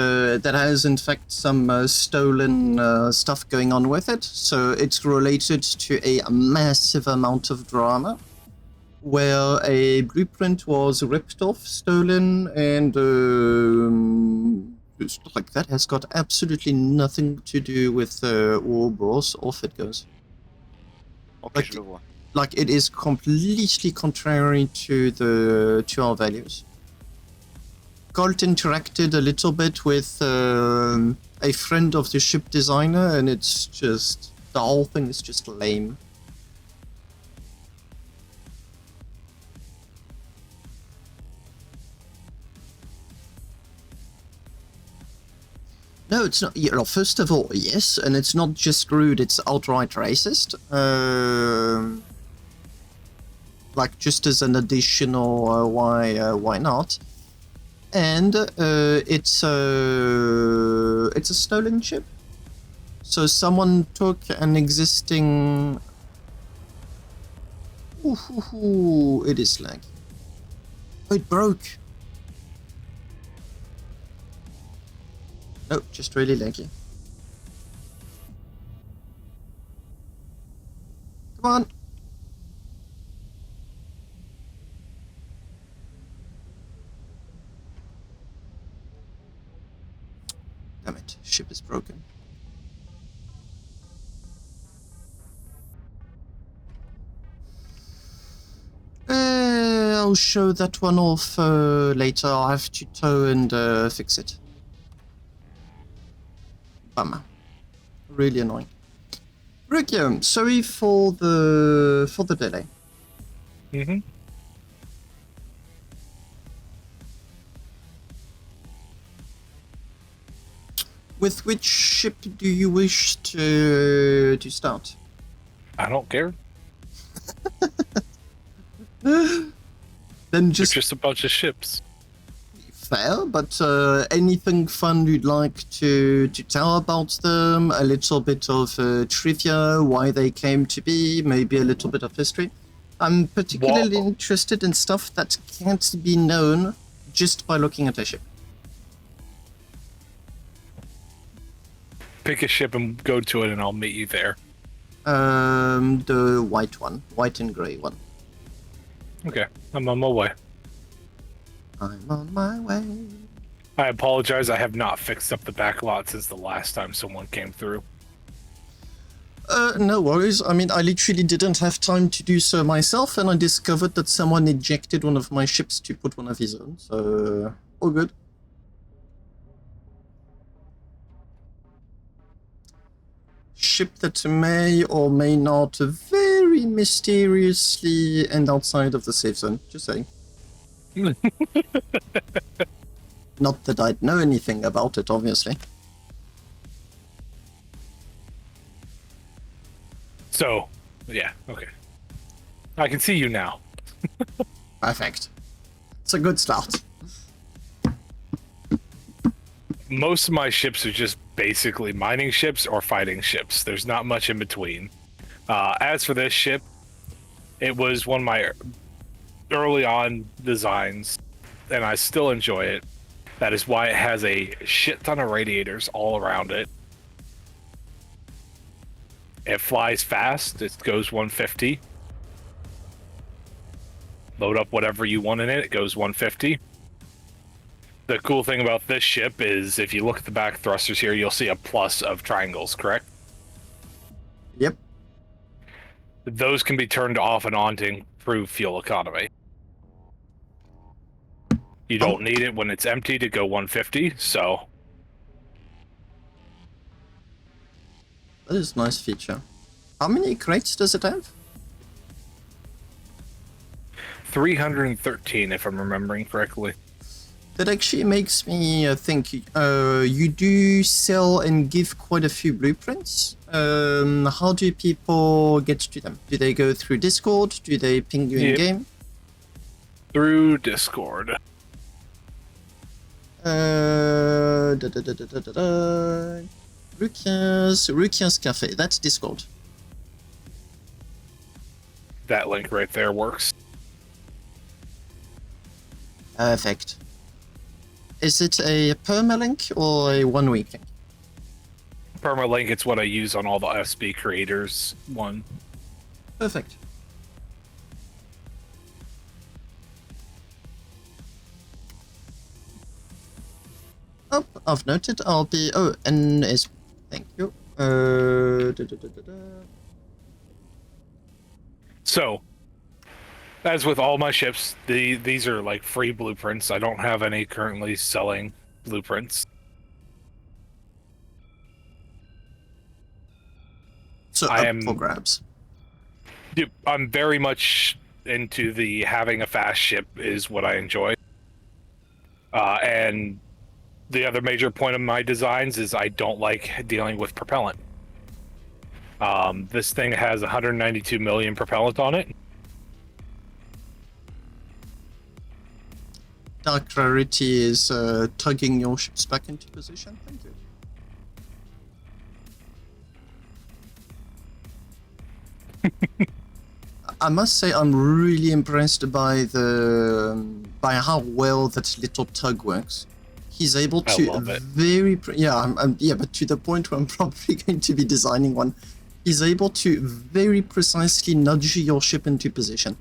in fact some stolen stuff going on with it. So it's related to a massive amount of drama, where a blueprint was ripped off, stolen, and stuff like that has got absolutely nothing to do with Ouroboros. Off it goes. Ok, Like- je le vois. Like it is completely contrary to our values. Colt interacted a little bit with a friend of the ship designer, and it's just the whole thing is just lame. No, it's not. You know, first of all, yes, and it's not just rude; it's outright racist. Like just as an additional, why not? And it's a stolen ship. So someone took an existing. Ooh, it is lag. Oh, it broke. No, just really laggy. Come on. Damn it, ship is broken. I'll show that one off later. I'll have to tow and fix it. Bummer. Really annoying. Rukia, sorry for the delay. Mm-hmm. With which ship do you wish to start? I don't care. Then They're just just a bunch of ships. fair, but anything fun you'd like to tell about them? A little bit of trivia, why they came to be, maybe a little bit of history. I'm particularly interested in stuff that can't be known just by looking at a ship. Pick a ship and go to it, and I'll meet you there. The white one, white and grey one. Okay, I'm on my way. I'm on my way. I apologize, I have not fixed up the back lot since the last time someone came through. No worries. I mean, I literally didn't have time to do so myself, and I discovered that someone ejected one of my ships to put one of his own, so all good. Ship that may or may not very mysteriously end outside of the safe zone. Just saying. Not that I'd know anything about it, obviously. So, yeah, okay. I can see you now. Perfect. It's a good start. Most of my ships are just basically mining ships or fighting ships. There's not much in between. As for this ship, it was one of my early on designs, and I still enjoy it. That is why it has a shit ton of radiators all around it. It flies fast. It goes 150. Load up whatever you want in it. It goes 150. The cool thing about this ship is if you look at the back thrusters here, you'll see a plus of triangles, correct? Yep. Those can be turned off and on to improve fuel economy. You don't need it when it's empty to go 150, so... That is a nice feature. How many crates does it have? 313, if I'm remembering correctly. That actually makes me think, you do sell and give quite a few blueprints. How do people get to them? Do they go through Discord? Do they ping you Yep. in-game? Through Discord. Rukia's Cafe, that's Discord. That link right there works. Perfect. Is it a permalink or a 1 week link? Permalink, it's what I use on all the SB creators one. Perfect. Oh, I've noted. I'll be. Oh, NS. Thank you. So, as with all my ships, these are like free blueprints. I don't have any currently selling blueprints. So I up am- for grabs. Dude, I'm very much into the having a fast ship is what I enjoy. And the other major point of my designs is I don't like dealing with propellant. This thing has 192 million propellant on it. Dark Rarity is tugging your ships back into position. Thank you. I must say I'm really impressed by how well that little tug works. He's able I to love it. yeah, but to the point where I'm probably going to be designing one. He's able to very precisely nudge your ship into position.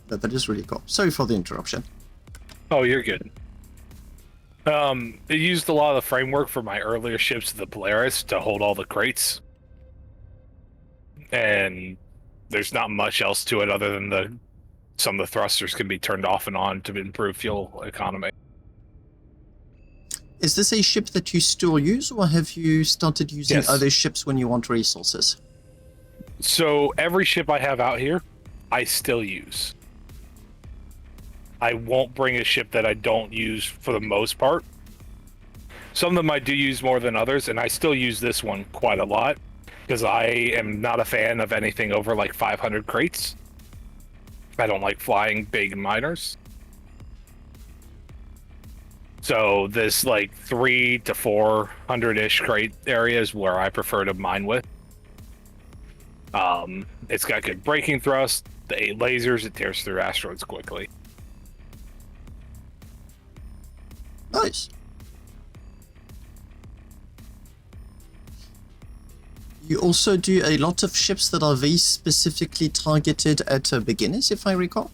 That is really cool. Sorry for the interruption. Oh, you're good. It used a lot of the framework for my earlier ships, the Polaris, to hold all the crates. And there's not much else to it other than some of the thrusters can be turned off and on to improve fuel economy. Is this a ship that you still use, or have you started using Yes. other ships when you want resources? So every ship I have out here, I still use. I won't bring a ship that I don't use for the most part. Some of them I do use more than others, and I still use this one quite a lot because I am not a fan of anything over like 500 crates. I don't like flying big miners. So this like 300 to 400-ish crate area is where I prefer to mine with. It's got good braking thrust, the 8 lasers, it tears through asteroids quickly. Nice. You also do a lot of ships that are very specifically targeted at beginners, if I recall.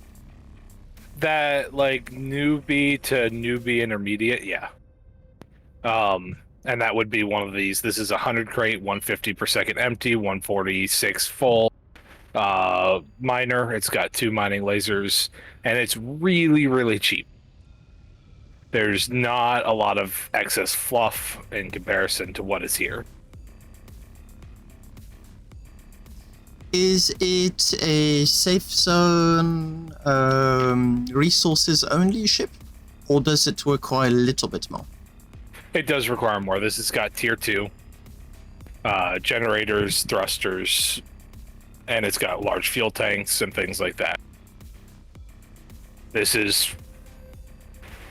That like newbie to newbie intermediate, yeah. And that would be one of these. This is 100 crate, 150 per second empty, 146 full. Miner, it's got 2 mining lasers, and it's really, really cheap. There's not a lot of excess fluff in comparison to what is here. Is it a safe zone resources only ship, or does it require a little bit more? It does require more. This has got tier 2 generators, thrusters, and it's got large fuel tanks and things like that. This is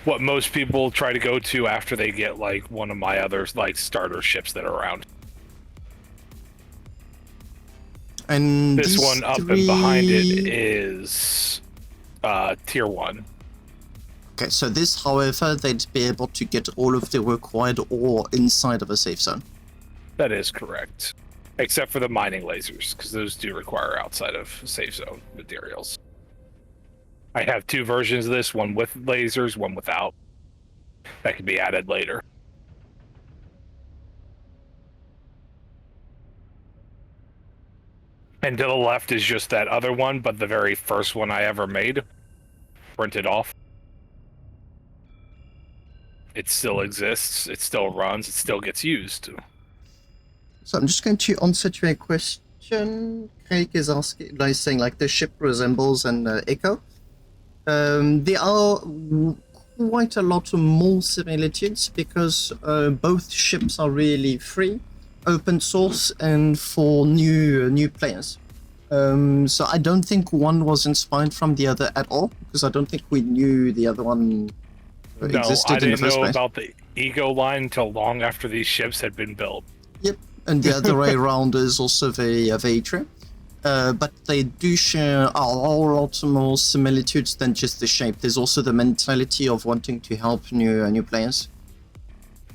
what most people try to go to after they get like one of my other like starter ships that are around. And This one up and behind it is tier 1. Okay, so this, however, they'd be able to get all of the required ore inside of a safe zone. That is correct. Except for the mining lasers, because those do require outside of safe zone materials. I have 2 versions of this, one with lasers, one without. That can be added later. And to the left is just that other one, but the very first one I ever made. Printed off. It still exists, it still runs, it still gets used. So I'm just going to answer to a question. Craig is asking, like saying, like the ship resembles an Echo. There are quite a lot more similitudes because both ships are really free, open source, and for new players. So I don't think one was inspired from the other at all, because I don't think we knew the other one existed I in the didn't first know place. about the Ego line until long after these ships had been built. Yep, and the other way around is also very true. But they do share a whole lot more similitudes than just the shape. There's also the mentality of wanting to help new players.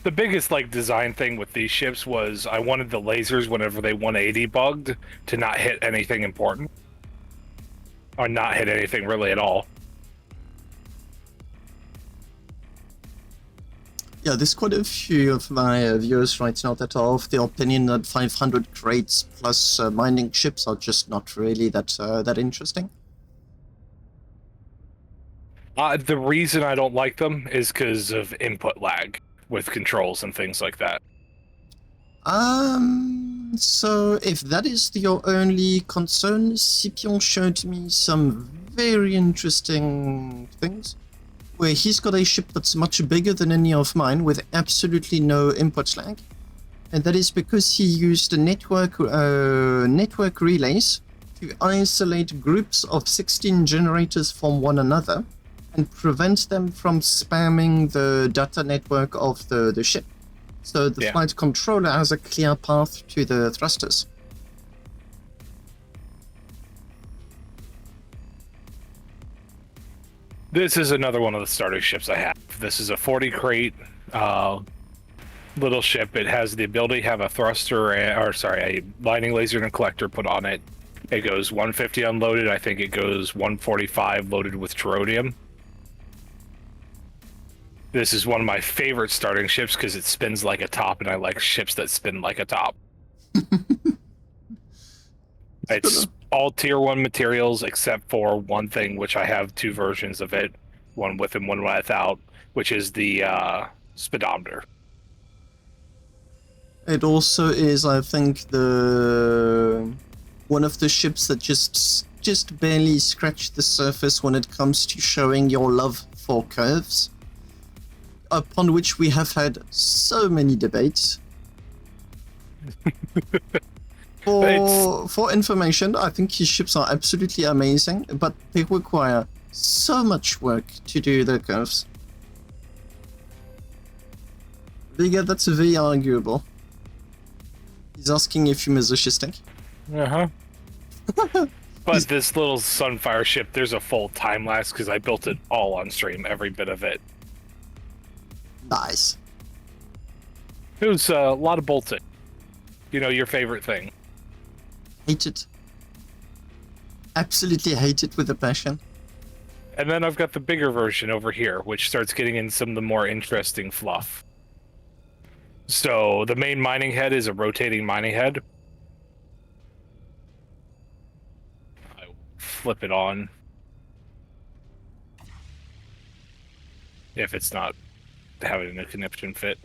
The biggest like design thing with these ships was I wanted the lasers whenever they 180 bugged to not hit anything important. Or not hit anything really at all. Yeah, there's quite a few of my viewers right now that are of the opinion that 500 crates plus mining ships are just not really that interesting. The reason I don't like them is because of input lag with controls and things like that. So if that is your only concern, Scipion showed me some very interesting things, where he's got a ship that's much bigger than any of mine with absolutely no input lag. And that is because he used network relays to isolate groups of 16 generators from one another and prevent them from spamming the data network of the ship. So the flight controller has a clear path to the thrusters. This is another one of the starter ships I have. This is a 40 crate little ship. It has the ability to have a thruster, a lightning laser and a collector put on it. It goes 150 unloaded. I think it goes 145 loaded with terodium. This is one of my favorite starting ships because it spins like a top, and I like ships that spin like a top. It's all tier 1 materials except for one thing, which I have 2 versions of it, one with and one without, which is the speedometer. It also is, I think, the one of the ships that just just barely scratched the surface when it comes to showing your love for curves, upon which we have had so many debates. For information, I think his ships are absolutely amazing, but they require so much work to do the curves. Vega, that's very arguable. He's asking if you masochistic. Uh-huh. But this little Sunfire ship, there's a full time lapse because I built it all on stream, every bit of it. Nice. It was a lot of bolting. You know, your favorite thing. Hate it. Absolutely hate it with a passion. And then I've got the bigger version over here, which starts getting in some of the more interesting fluff. So the main mining head is a rotating mining head. I flip it on. If it's not having a conniption fit.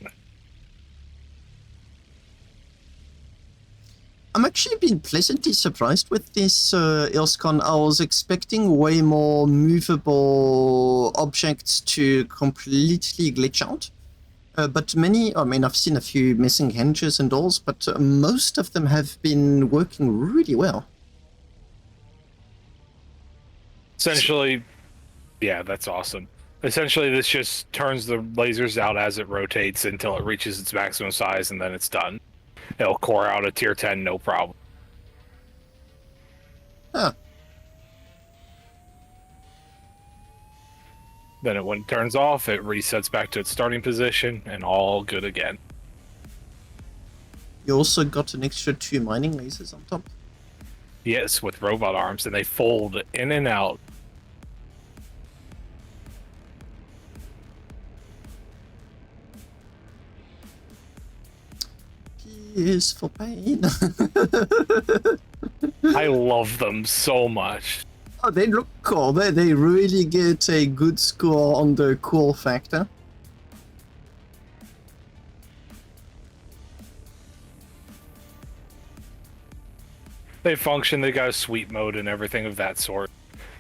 I'm actually been pleasantly surprised with this EOS Con. I was expecting way more movable objects to completely glitch out. But many, I mean, I've seen a few missing hinges and doors, but most of them have been working really well. Essentially, yeah, that's awesome. Essentially, this just turns the lasers out as it rotates until it reaches its maximum size, and then it's done. It'll core out a tier 10, no problem. Huh. Then when it turns off, it resets back to its starting position, and all good again. You also got an extra 2 mining lasers on top. Yes, with robot arms, and they fold in and out. Is for pain. I love them so much. Oh, they look cool. They really get a good score on the cool factor. They function, they got a sweep mode and everything of that sort.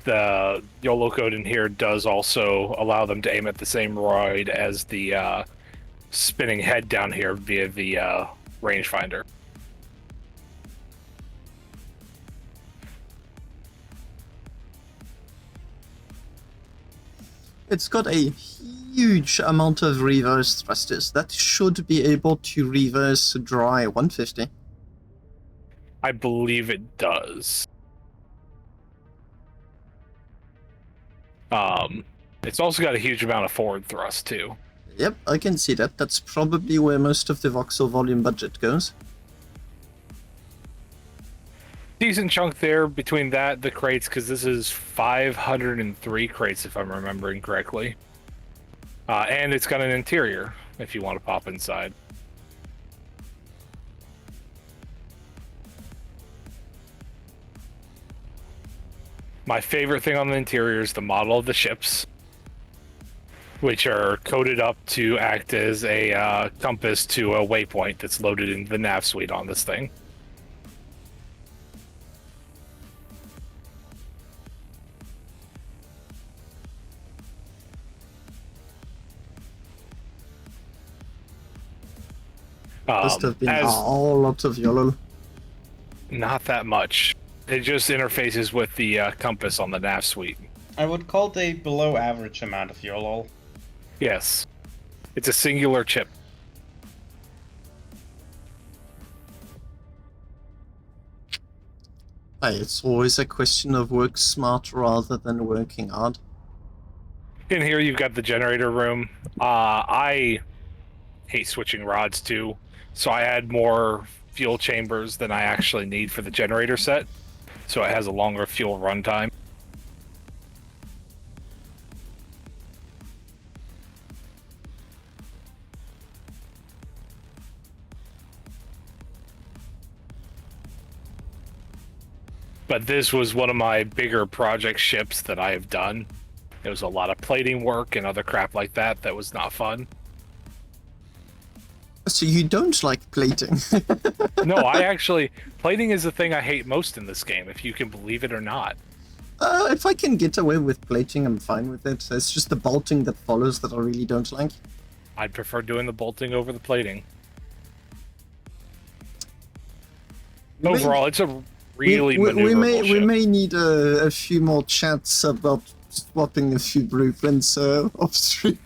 The YOLO code in here does also allow them to aim at the same roid as the spinning head down here via the rangefinder. It's got a huge amount of reverse thrusters. That should be able to reverse dry 150. I believe it does. It's also got a huge amount of forward thrust too. Yep, I can see that. That's probably where most of the voxel volume budget goes. Decent chunk there between that, the crates, because this is 503 crates if I'm remembering correctly. And it's got an interior if you want to pop inside. My favorite thing on the interior is the model of the ships, which are coded up to act as a compass to a waypoint that's loaded into the nav suite on this thing. Must have been a whole lot of YOLO. Not that much. It just interfaces with the compass on the nav suite. I would call it a below average amount of YOLO. Yes. It's a singular chip. Hey, it's always a question of work smart rather than working hard. In here you've got the generator room. I hate switching rods too, so I add more fuel chambers than I actually need for the generator set, so it has a longer fuel runtime. But this was one of my bigger project ships that I have done. It was a lot of plating work and other crap like that that was not fun. so you don't like plating? No, plating is the thing I hate most in this game, if you can believe it or not. If I can get away with plating, I'm fine with it. It's just the bolting that follows that I really don't like. I'd prefer doing the bolting over the plating. Overall, it's a really maneuverable we ship. may need a few more chats about swapping a few blueprints off stream.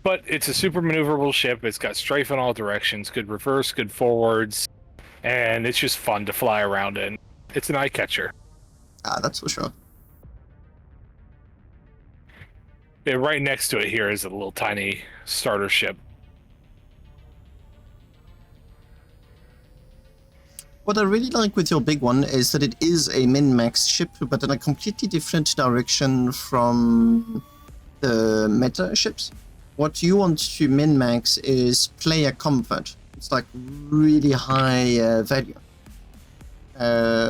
But it's a super maneuverable ship. It's got strafe in all directions, good reverse, good forwards, and it's just fun to fly around in. It's an eye catcher. Ah, that's for sure. Yeah, right next to it here is a little tiny starter ship. What I really like with your big one is that it is a min-max ship, but in a completely different direction from the meta ships. What you want to min-max is player comfort. It's like really high value.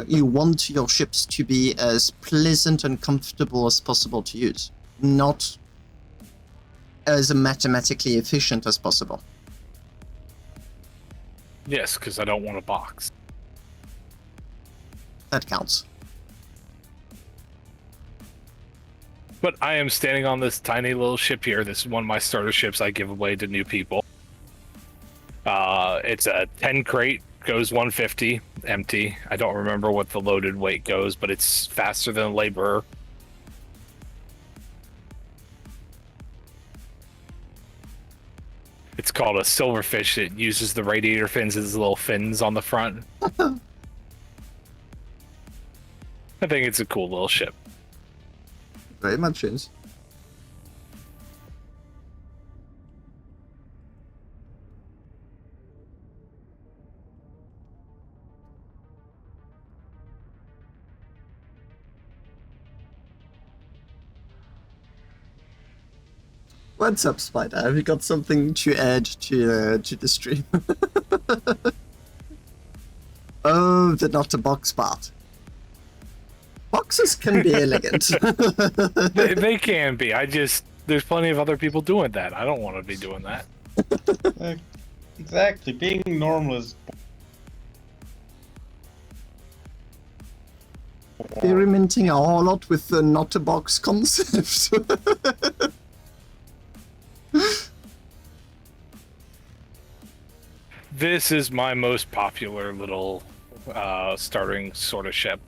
You want your ships to be as pleasant and comfortable as possible to use, not as mathematically efficient as possible. Yes, because I don't want a box. That counts. But I am standing on this tiny little ship here. This is one of my starter ships I give away to new people. It's a 10 crate, goes 150, empty. I don't remember what the loaded weight goes, but it's faster than a laborer. It's called a silverfish. It uses the radiator fins as little fins on the front. I think it's a cool little ship. Very much is. What's up, Spider? Have you got something to add to the stream? Oh, the not a box part. Boxes can be elegant. They can be. There's plenty of other people doing that. I don't want to be doing that. Exactly. Being normal is. Experimenting a whole lot with the not a box concept. This is my most popular little starting sort of ship.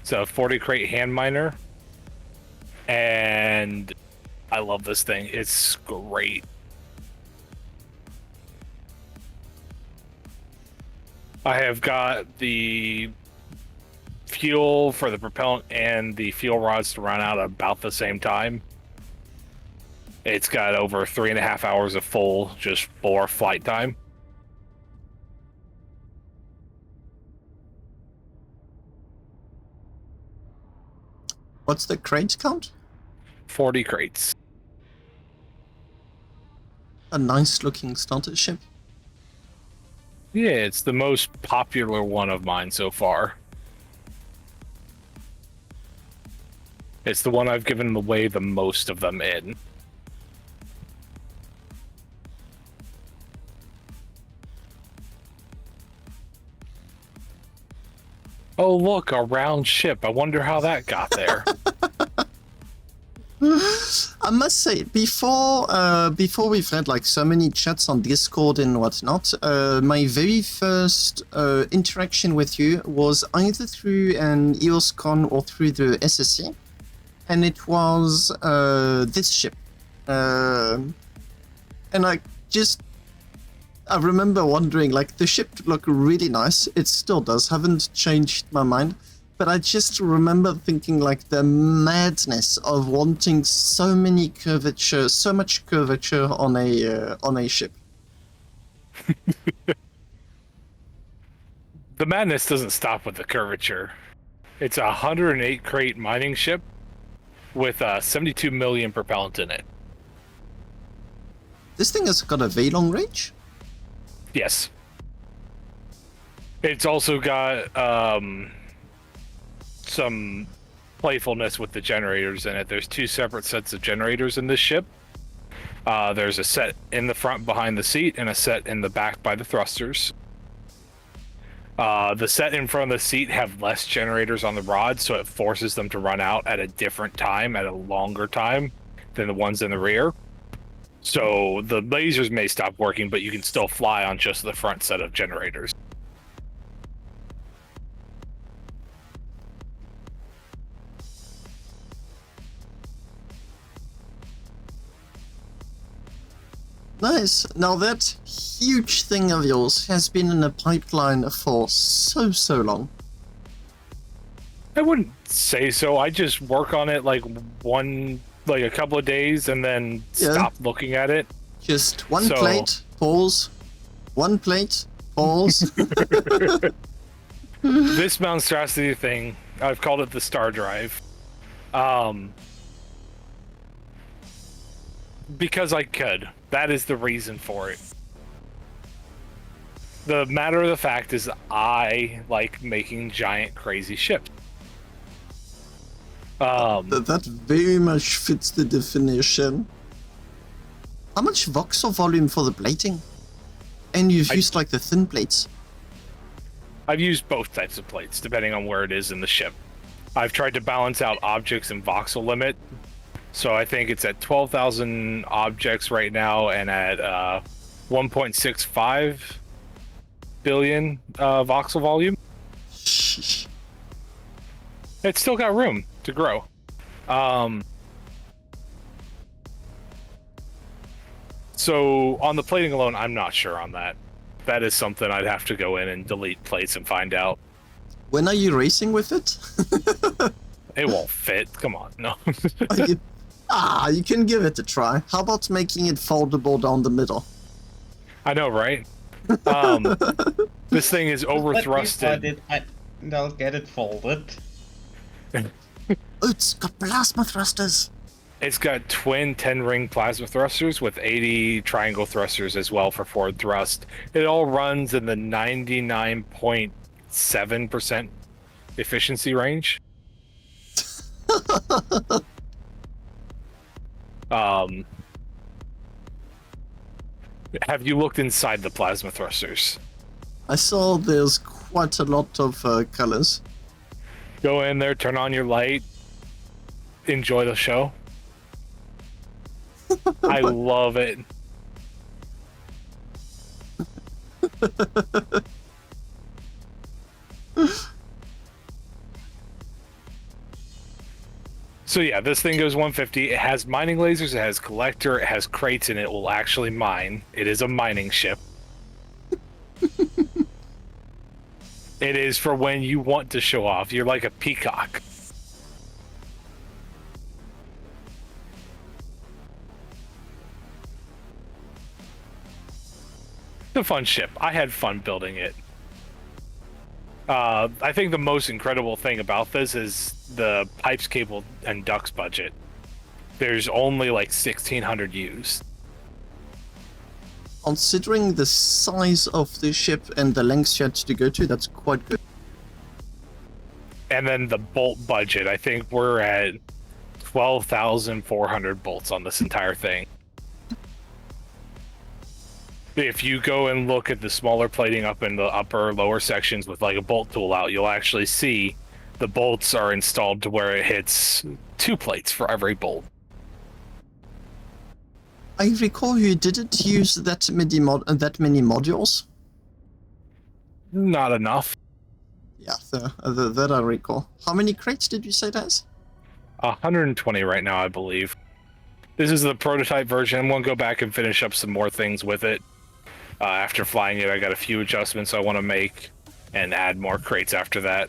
It's a 40 crate hand miner, and I love this thing. It's great. I have got the fuel for the propellant and the fuel rods to run out about the same time. It's got over 3.5 hours of full just for flight time. What's the crate count? 40 crates. A nice looking starter ship. Yeah, it's the most popular one of mine so far. It's the one I've given away the most of them in. Oh look, a round ship. I wonder how that got there. I must say, before we've had like so many chats on Discord and whatnot, my very first interaction with you was either through an EOS Con or through the SSC, and it was this ship, and I remember wondering, like, the ship looked really nice. It still does. Haven't changed my mind. But I just remember thinking, like, the madness of wanting so much curvature on a ship. The madness doesn't stop with the curvature. It's a 108 crate mining ship with 72 million propellant in it. This thing has got a very long range. Yes. It's also got some playfulness with the generators in it. There's 2 separate sets of generators in this ship. There's a set in the front behind the seat and a set in the back by the thrusters. The set in front of the seat have less generators on the rod, so it forces them to run out at a different time, at a longer time than the ones in the rear. So the lasers may stop working, but you can still fly on just the front set of generators. Nice. Now that huge thing of yours has been in a pipeline for so long. I wouldn't say so. I just work on it like a couple of days and then stop looking at it. Just one plate, pause. One plate, pause. This monstrosity thing, I've called it the Star Drive. Because I could. That is the reason for it. The matter of the fact is I like making giant crazy ships. That very much fits the definition. How much voxel volume for the plating? And you've used like the thin plates. I've used both types of plates, depending on where it is in the ship. I've tried to balance out objects and voxel limit. So I think it's at 12,000 objects right now and at 1.65 billion voxel volume. Sheesh. It's still got room to grow. So on the plating alone, I'm not sure on that. That is something I'd have to go in and delete plates and find out. When are you racing with it? It won't fit. Come on, no. You can give it a try. How about making it foldable down the middle? I know, right? This thing is overthrusted. And I'll get it folded. Oh, it's got plasma thrusters. It's got twin 10-ring plasma thrusters with 80 triangle thrusters as well for forward thrust. It all runs in the 99.7% efficiency range. Have you looked inside the plasma thrusters? I saw there's quite a lot of colors. Go in there, turn on your light, enjoy the show. I love it. So yeah, this thing goes 150. It has mining lasers, it has collector, it has crates, and it will actually mine. It is a mining ship. It is for when you want to show off. You're like a peacock. It's a fun ship. I had fun building it. I think the most incredible thing about this is the pipes, cable, and ducts budget. There's only like 1,600 used. Considering the size of the ship and the lengths you had to go to, that's quite good. And then the bolt budget, I think we're at 12,400 bolts on this entire thing. If you go and look at the smaller plating up in the upper lower sections with like a bolt tool out, you'll actually see the bolts are installed to where it hits 2 plates for every bolt. I recall you didn't use that many modules. Not enough. Yeah, that I recall. How many crates did you say it has? 120 right now, I believe. This is the prototype version. I'm going to go back and finish up some more things with it. After flying it, I got a few adjustments I want to make and add more crates after that.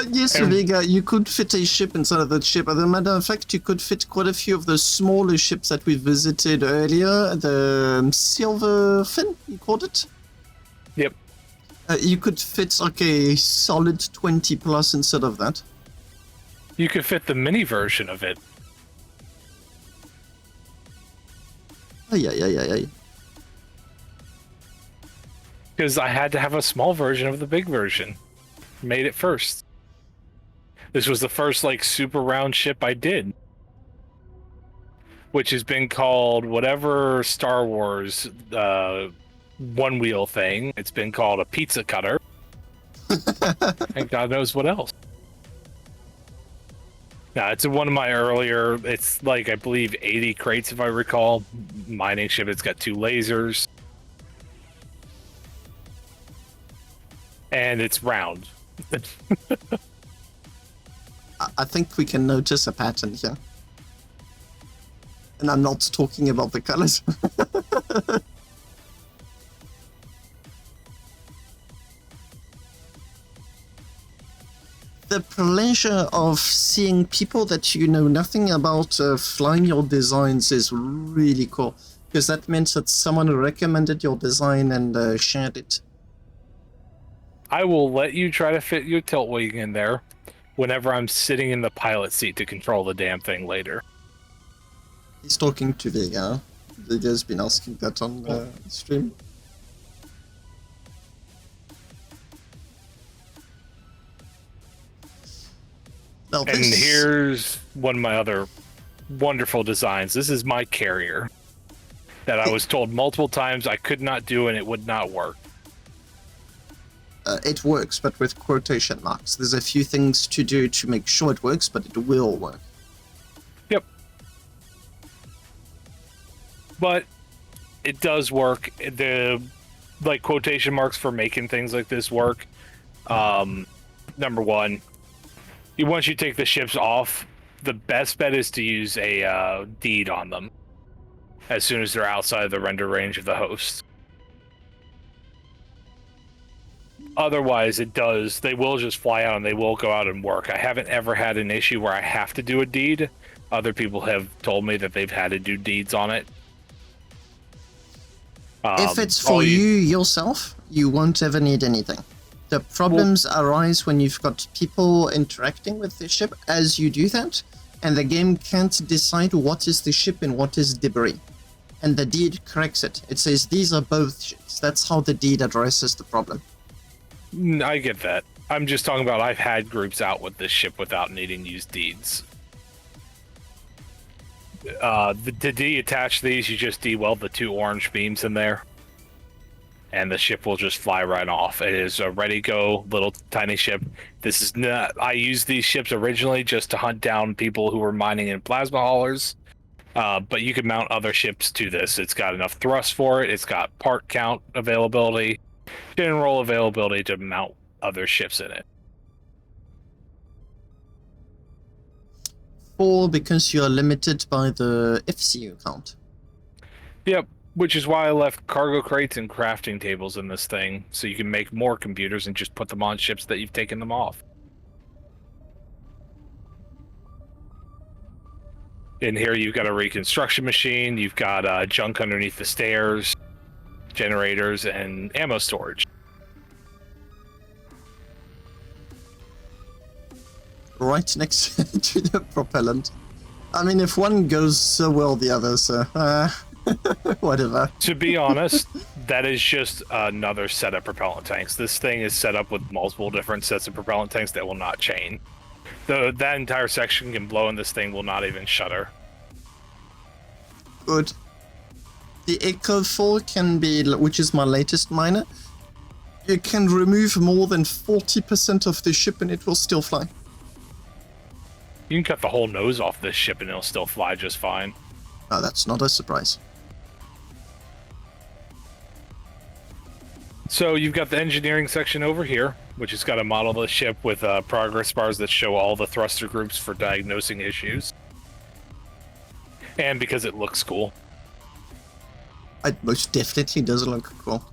Yes, Vega, you could fit a ship inside of that ship. As a matter of fact, you could fit quite a few of the smaller ships that we visited earlier. The Silverfin, you called it? Yep. You could fit like a solid 20 plus instead of that. You could fit the mini version of it. Yeah. Because I had to have a small version of the big version. Made it first. This was the first like super round ship I did, which has been called whatever Star Wars one wheel thing. It's been called a pizza cutter, and God knows what else. Now it's one of my earlier. It's like I believe 80 crates if I recall. Mining ship. It's got 2 lasers, and it's round. I think we can notice a pattern here. And I'm not talking about the colors. The pleasure of seeing people that you know nothing about flying your designs is really cool. Because that means that someone recommended your design and shared it. I will let you try to fit your tilt wing in there whenever I'm sitting in the pilot seat to control the damn thing later. He's talking to Vega. Vega's been asking that on stream. Now And here's one of my other wonderful designs. This is my carrier that I was told multiple times I could not do and it would not work. It works, but with quotation marks. There's a few things to do to make sure it works, but it will work. Yep. But it does work. The like quotation marks for making things like this work. Number one, once you take the ships off, the best bet is to use a deed on them as soon as they're outside the render range of the host. Otherwise, they will just fly out and they will go out and work. I haven't ever had an issue where I have to do a deed. Other people have told me that they've had to do deeds on it. If it's for you yourself, you won't ever need anything. The problems arise when you've got people interacting with the ship as you do that, and the game can't decide what is the ship and what is debris. And the deed corrects it. It says these are both ships. That's how the deed addresses the problem. I get that. I'm just talking about I've had groups out with this ship without needing to use deeds. To detach these, you just de-weld the 2 orange beams in there, and the ship will just fly right off. It is a ready-go little tiny ship. This is not. I used these ships originally just to hunt down people who were mining in plasma haulers, but you can mount other ships to this. It's got enough thrust for it. It's got part count availability. General availability to mount other ships in it. 4 because you're limited by the FCU count. Yep, which is why I left cargo crates and crafting tables in this thing, so you can make more computers and just put them on ships that you've taken them off. In here you've got a reconstruction machine, you've got junk underneath the stairs, generators, and ammo storage. Right next to the propellant. I mean, if one goes so well, the other, so whatever. To be honest, that is just another set of propellant tanks. This thing is set up with multiple different sets of propellant tanks that will not chain. That entire section can blow and this thing will not even shudder. Good. The Echo 4 can be, which is my latest miner, you can remove more than 40% of the ship and it will still fly. You can cut the whole nose off this ship and it'll still fly just fine. Oh, that's not a surprise. So you've got the engineering section over here, which has got a model of the ship with progress bars that show all the thruster groups for diagnosing issues. And because it looks cool. It most definitely does look cool.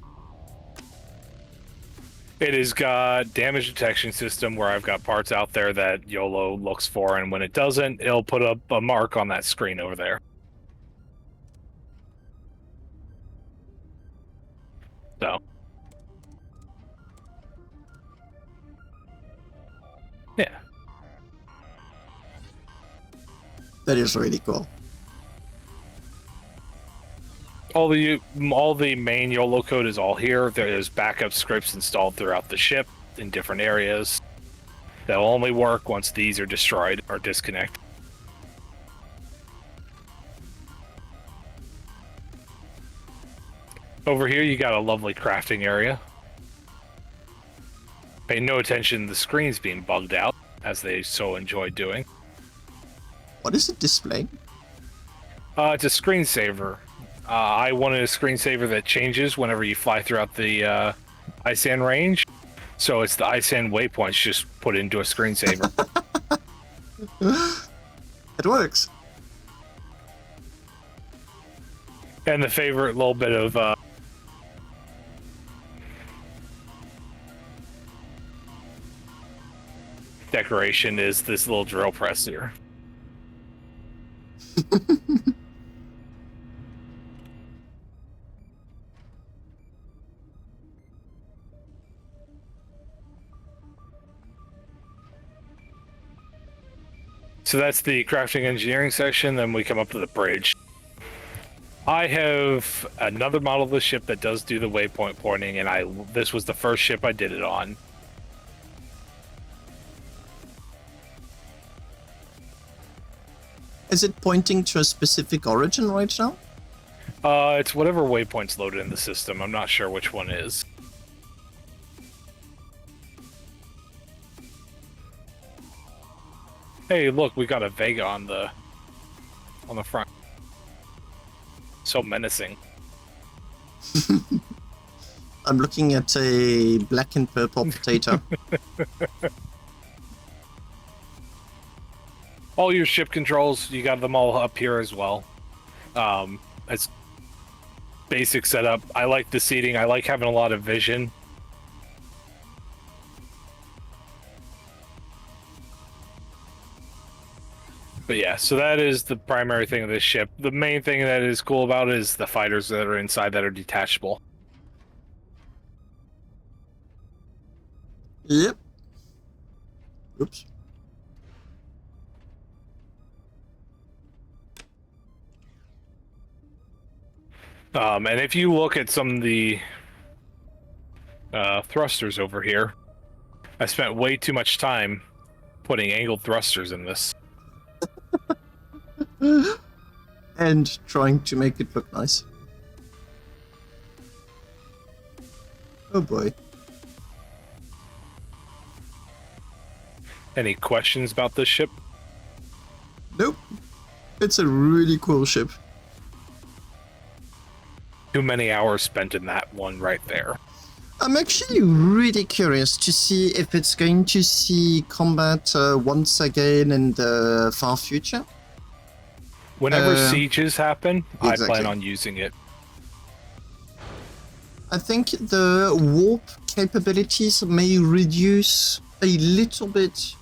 It has got damage detection system where I've got parts out there that YOLO looks for, and when it doesn't, it'll put up a mark on that screen over there. So. Yeah. That is really cool. all the main YOLO code is all here. There's backup scripts installed throughout the ship in different areas. They'll only work once these are destroyed or disconnected. Over here, you got a lovely crafting area. Pay no attention to the screens being bugged out, as they so enjoy doing. What is it displaying? It's a screensaver. I wanted a screensaver that changes whenever you fly throughout the ISAN range. So it's the ISAN waypoints just put into a screensaver. It works. And the favorite little bit of decoration is this little drill press here. So that's the crafting engineering section, then we come up to the bridge. I have another model of the ship that does do the waypoint pointing, and this was the first ship I did it on. Is it pointing to a specific origin right now? It's whatever waypoint's loaded in the system. I'm not sure which one is. Hey, look, we got a Vega on the front. So menacing. I'm looking at a black and purple potato. All your ship controls, you got them all up here as well. It's basic setup. I like the seating. I like having a lot of vision. But yeah, so that is the primary thing of this ship. The main thing that is cool about it is the fighters that are inside that are detachable. Yep. Oops. And if you look at some of the thrusters over here, I spent way too much time putting angled thrusters in this. And trying to make it look nice. Oh boy. Any questions about this ship? Nope. It's a really cool ship. Too many hours spent in that one right there. I'm actually really curious to see if it's going to see combat once again in the far future. Whenever sieges happen, exactly. I plan on using it. I think the warp capabilities may reduce a little bit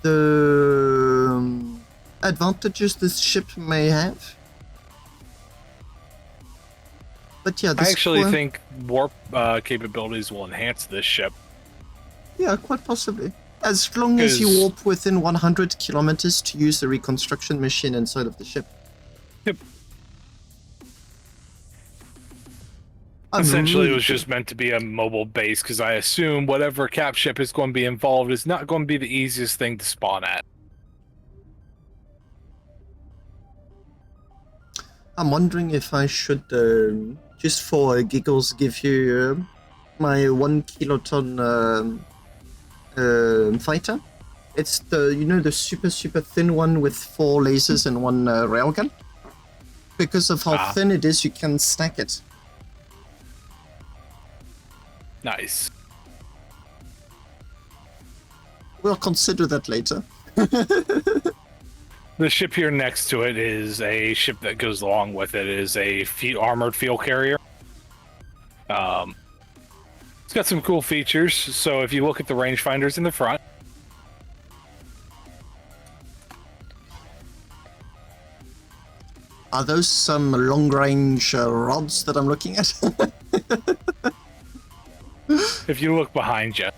the advantages this ship may have. But yeah, I actually think warp capabilities will enhance this ship. Yeah, quite possibly. As long as you warp within 100 kilometers to use the reconstruction machine inside of the ship. Yep. It was just meant to be a mobile base, because I assume whatever cap ship is going to be involved is not going to be the easiest thing to spawn at. I'm wondering if I should, just for giggles, give you my 1 kiloton fighter. It's the super thin one with 4 lasers and 1 railgun. Because of how thin it is, you can stack it. Nice. We'll consider that later. The ship here next to it is a ship that goes along with it. It is a armored field carrier. It's got some cool features. So if you look at the rangefinders in the front, are those some long-range rods that I'm looking at? if you look behind you,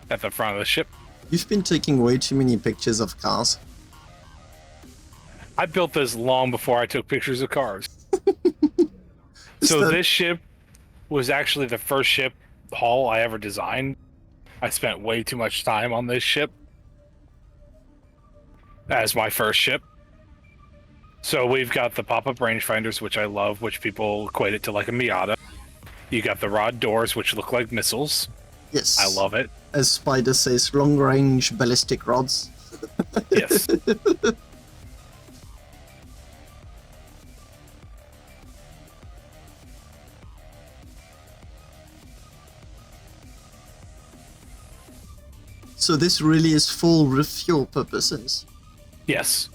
at the front of the ship, You've been taking way too many pictures of cars. I built this long before I took pictures of cars. Is So that- this ship was actually the first ship hull I ever designed. I spent way too much time on this ship as my first ship. So we've got the pop-up rangefinders, which I love, which people equate it to like a Miata. You got the rod doors, which look like missiles. Yes. I love it. As Spider says, long-range ballistic rods. Yes. So this really is for refuel purposes. Yes.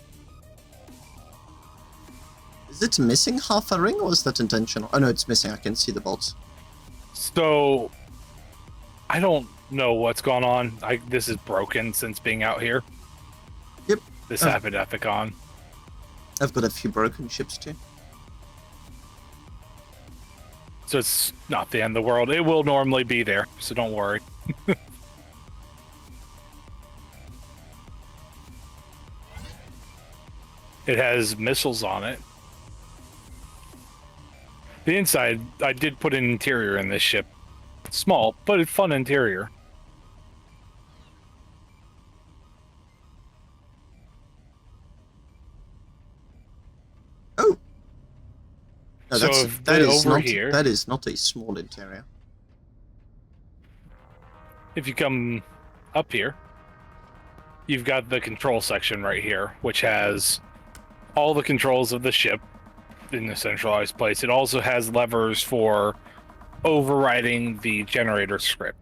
Is it missing half a ring, or is that intentional? Oh no, it's missing. I can see the bolts. So I don't know what's gone on. This is broken since being out here. Yep. This happened at the con. I've got a few broken ships too. So it's not the end of the world. It will normally be there, so don't worry. It has missiles on it. The inside, I did put an interior in this ship. Small, but a fun interior. Oh! No, So that's, if that the- is over not, here- that is not a small interior. If you come up here, you've got the control section right here, which has all the controls of the ship in a centralized place. It also has levers for overriding the generator script.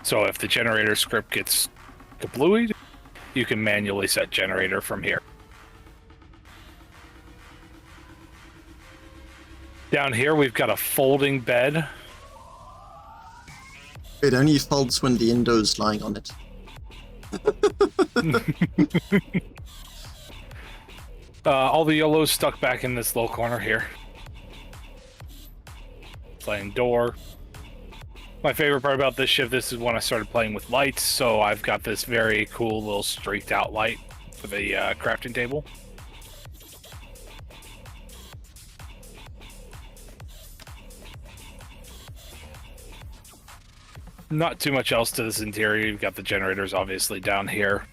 So if the generator script gets kablooied, you can manually set generator from here. Down here, we've got a folding bed. It only folds when the Indo's lying on it. All the yellow's stuck back in this little corner here. Playing door. My favorite part about this ship, this is when I started playing with lights, so I've got this very cool little streaked out light for the crafting table. Not too much else to this interior. You've got the generators obviously down here.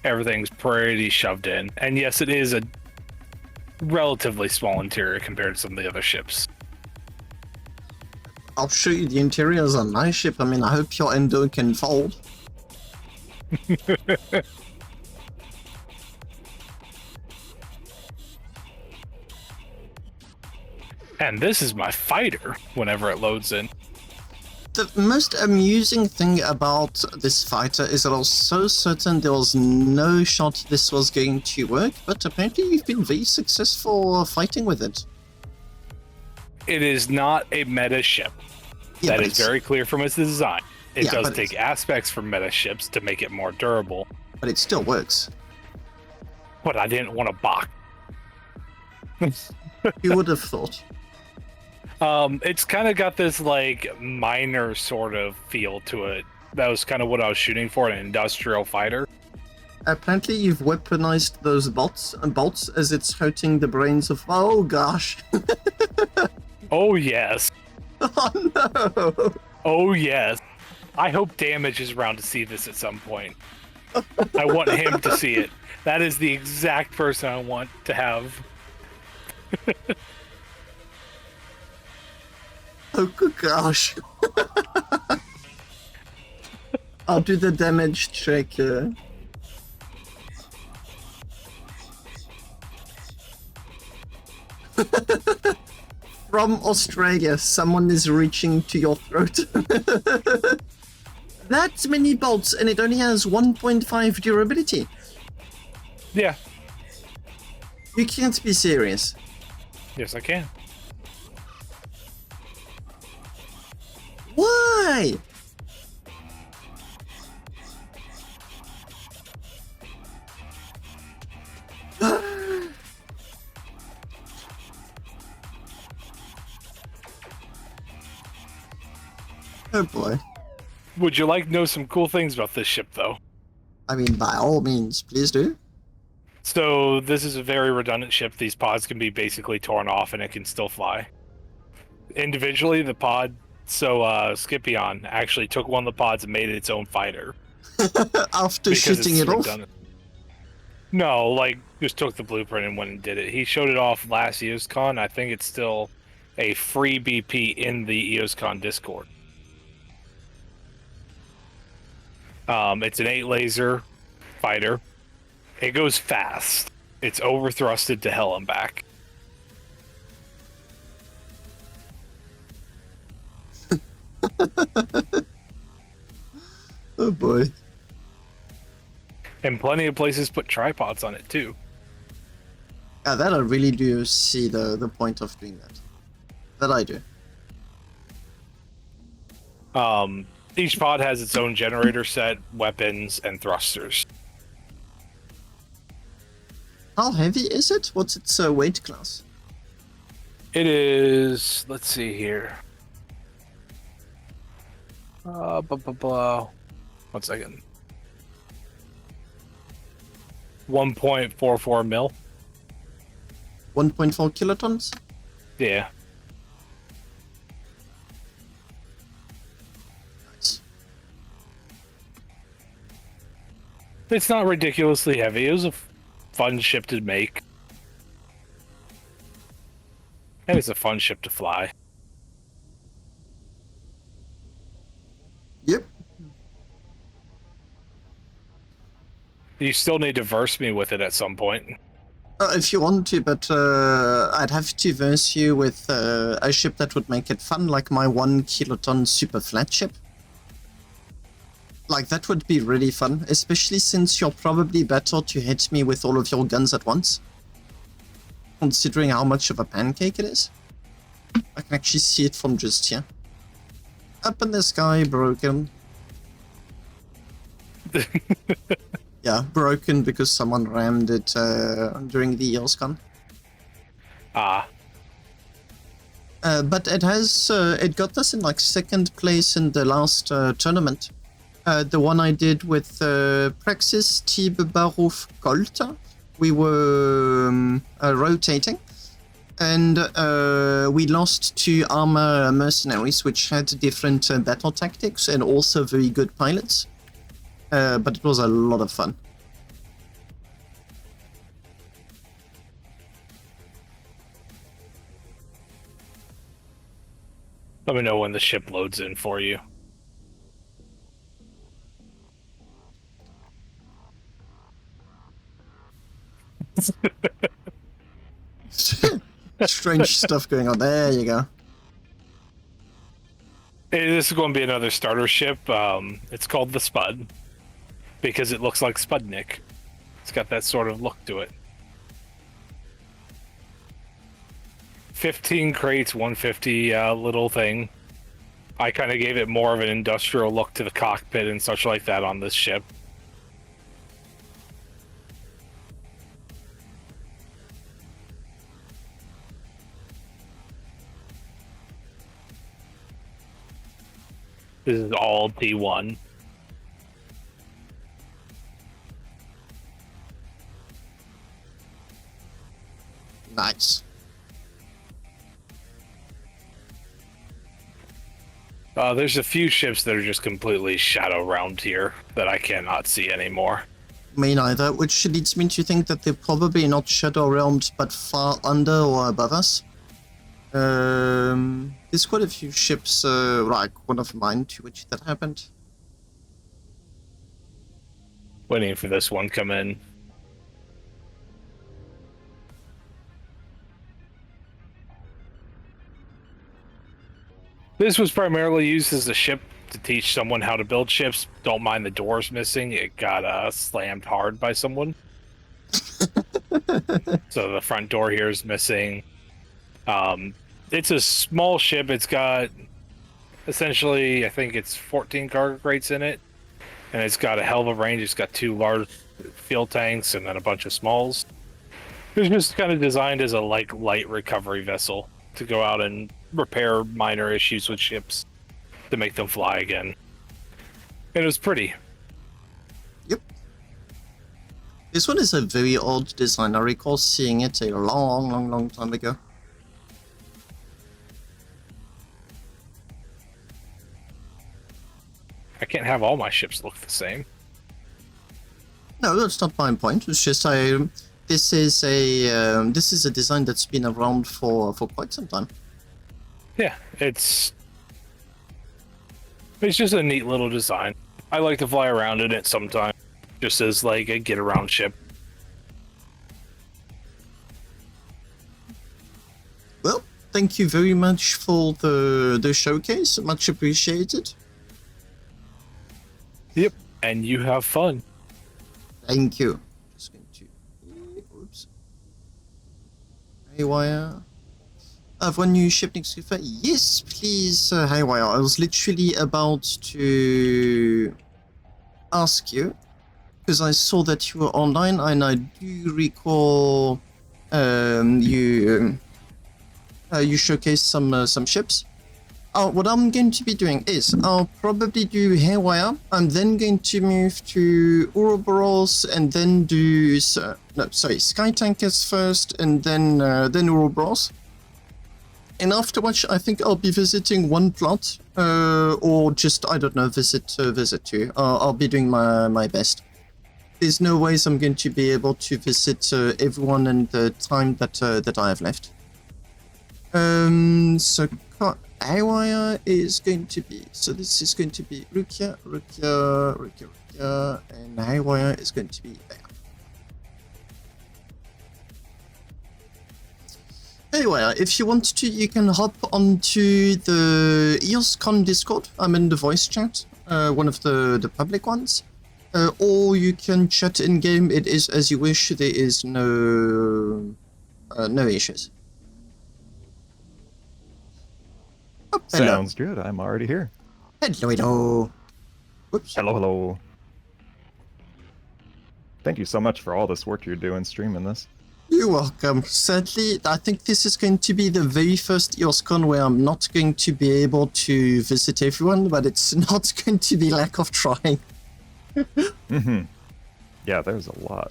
Everything's pretty shoved in. And yes, it is a relatively small interior compared to some of the other ships. I'll show you the interiors on my ship. I mean, I hope your Endo can fold. And this is my fighter whenever it loads in. The most amusing thing about this fighter is that I was so certain there was no shot this was going to work, but apparently you've been very successful fighting with it. It is not a meta ship. Yeah, That but is it's- very clear from its design. It Yeah, does but take aspects from meta ships to make it more durable, But it still works. but I didn't want to balk. You would have thought. It's kind of got this like minor sort of feel to it. That was kind of what I was shooting for, an industrial fighter. Apparently you've weaponized those bolts as it's hurting the brains of... Oh gosh. Oh yes. Oh no. Oh yes. I hope Damage is around to see this at some point. I want him to see it. That is the exact person I want to have. Oh good gosh. I'll do the damage check. From Australia, someone is reaching to your throat. That many bolts, and it only has 1.5 durability. Yeah. You can't be serious. Yes, I can. Why? Oh boy. Would you like to know some cool things about this ship, though? I mean, by all means, please do. So this is a very redundant ship. These pods can be basically torn off and it can still fly. Individually, the pod, so Scipion actually took one of the pods and made it its own fighter. After because shooting it's it off? redundant. No, like, just took the blueprint and went and did it. He showed it off last EOS Con. I think it's still a free BP in the EOS Con Discord. It's an 8 laser fighter. It goes fast. It's overthrusted to hell and back. Oh boy. And plenty of places put tripods on it too. Yeah, that I really do see the point of doing that. That I do. Each pod has its own generator set, weapons, and thrusters. How heavy is it? What's its weight class? It is, let's see here. One second. 1.44 mil. 1.4 kilotons? Yeah. Nice. It's not ridiculously heavy. It was a fun ship to make. And it's a fun ship to fly. Yep. You still need to verse me with it at some point. If you want to, but I'd have to verse you with a ship that would make it fun, like my 1 kiloton super flat ship. Like, that would be really fun, especially since you're probably better to hit me with all of your guns at once. Considering how much of a pancake it is. I can actually see it from just here. Up in the sky, broken. Yeah, broken because someone rammed it during the EOS Con. Ah. But it has, it got us in like 2nd place in the last tournament. The one I did with Praxis, Tib, Baruf, Colta. We were rotating. And we lost to armor mercenaries, which had different battle tactics and also very good pilots. But it was a lot of fun. Let me know when the ship loads in for you. Strange stuff going on. There you go. Hey, this is going to be another starter ship. It's called the Spud because it looks like Spudnik. It's got that sort of look to it. 15 crates, 150 little thing. I kind of gave it more of an industrial look to the cockpit and such like that on this ship. This is all T1. Nice. There's a few ships that are just completely shadow round here that I cannot see anymore. Me neither, which leads me to think that they're probably not shadow realmed, but far under or above us. There's quite a few ships, like one of mine, to which that happened. Waiting for this one to come in. This was primarily used as a ship to teach someone how to build ships. Don't mind the doors missing. It got slammed hard by someone. So the front door here is missing. It's a small ship. It's got essentially, I think it's 14 cargo crates in it. And it's got a hell of a range. It's got 2 large fuel tanks and then a bunch of smalls. It's just kind of designed as a light recovery vessel to go out and repair minor issues with ships to make them fly again. And it was pretty. Yep. This one is a very old design. I recall seeing it a long time ago. I can't have all my ships look the same. No, that's not my point. It's just this is a design that's been around for quite some time. Yeah, it's just a neat little design. I like to fly around in it sometimes, just as like a get around ship. Well, thank you very much for the showcase. Much appreciated. Yep, and you have fun. Thank you. Just going to. Oops. Haywire. I have one new ship next to. Yes, please, Haywire. I was literally about to ask you because I saw that you were online, and I do recall you showcased some ships. What I'm going to be doing is I'll probably do Haywire. I'm then going to move to Ouroboros and then do Skytankers first, and then Ouroboros. And afterwards, I think I'll be visiting one plot, or just I don't know, visit two. I'll be doing my best. There's no ways I'm going to be able to visit everyone in the time that I have left. So Haywire is going to be, so this is going to be Rukia, and Haywire is going to be there. Haywire, if you want to, you can hop onto the EOS Con Discord. I'm in the voice chat, one of the public ones. Or you can chat in game. It is as you wish. There is no issues. Oh, hello. Sounds good. I'm already here. Hello. Whoops. Hello. Thank you so much for all this work you're doing streaming this. You're welcome. Sadly, I think this is going to be the very first EOS Con where I'm not going to be able to visit everyone, but it's not going to be lack of trying. Yeah, there's a lot.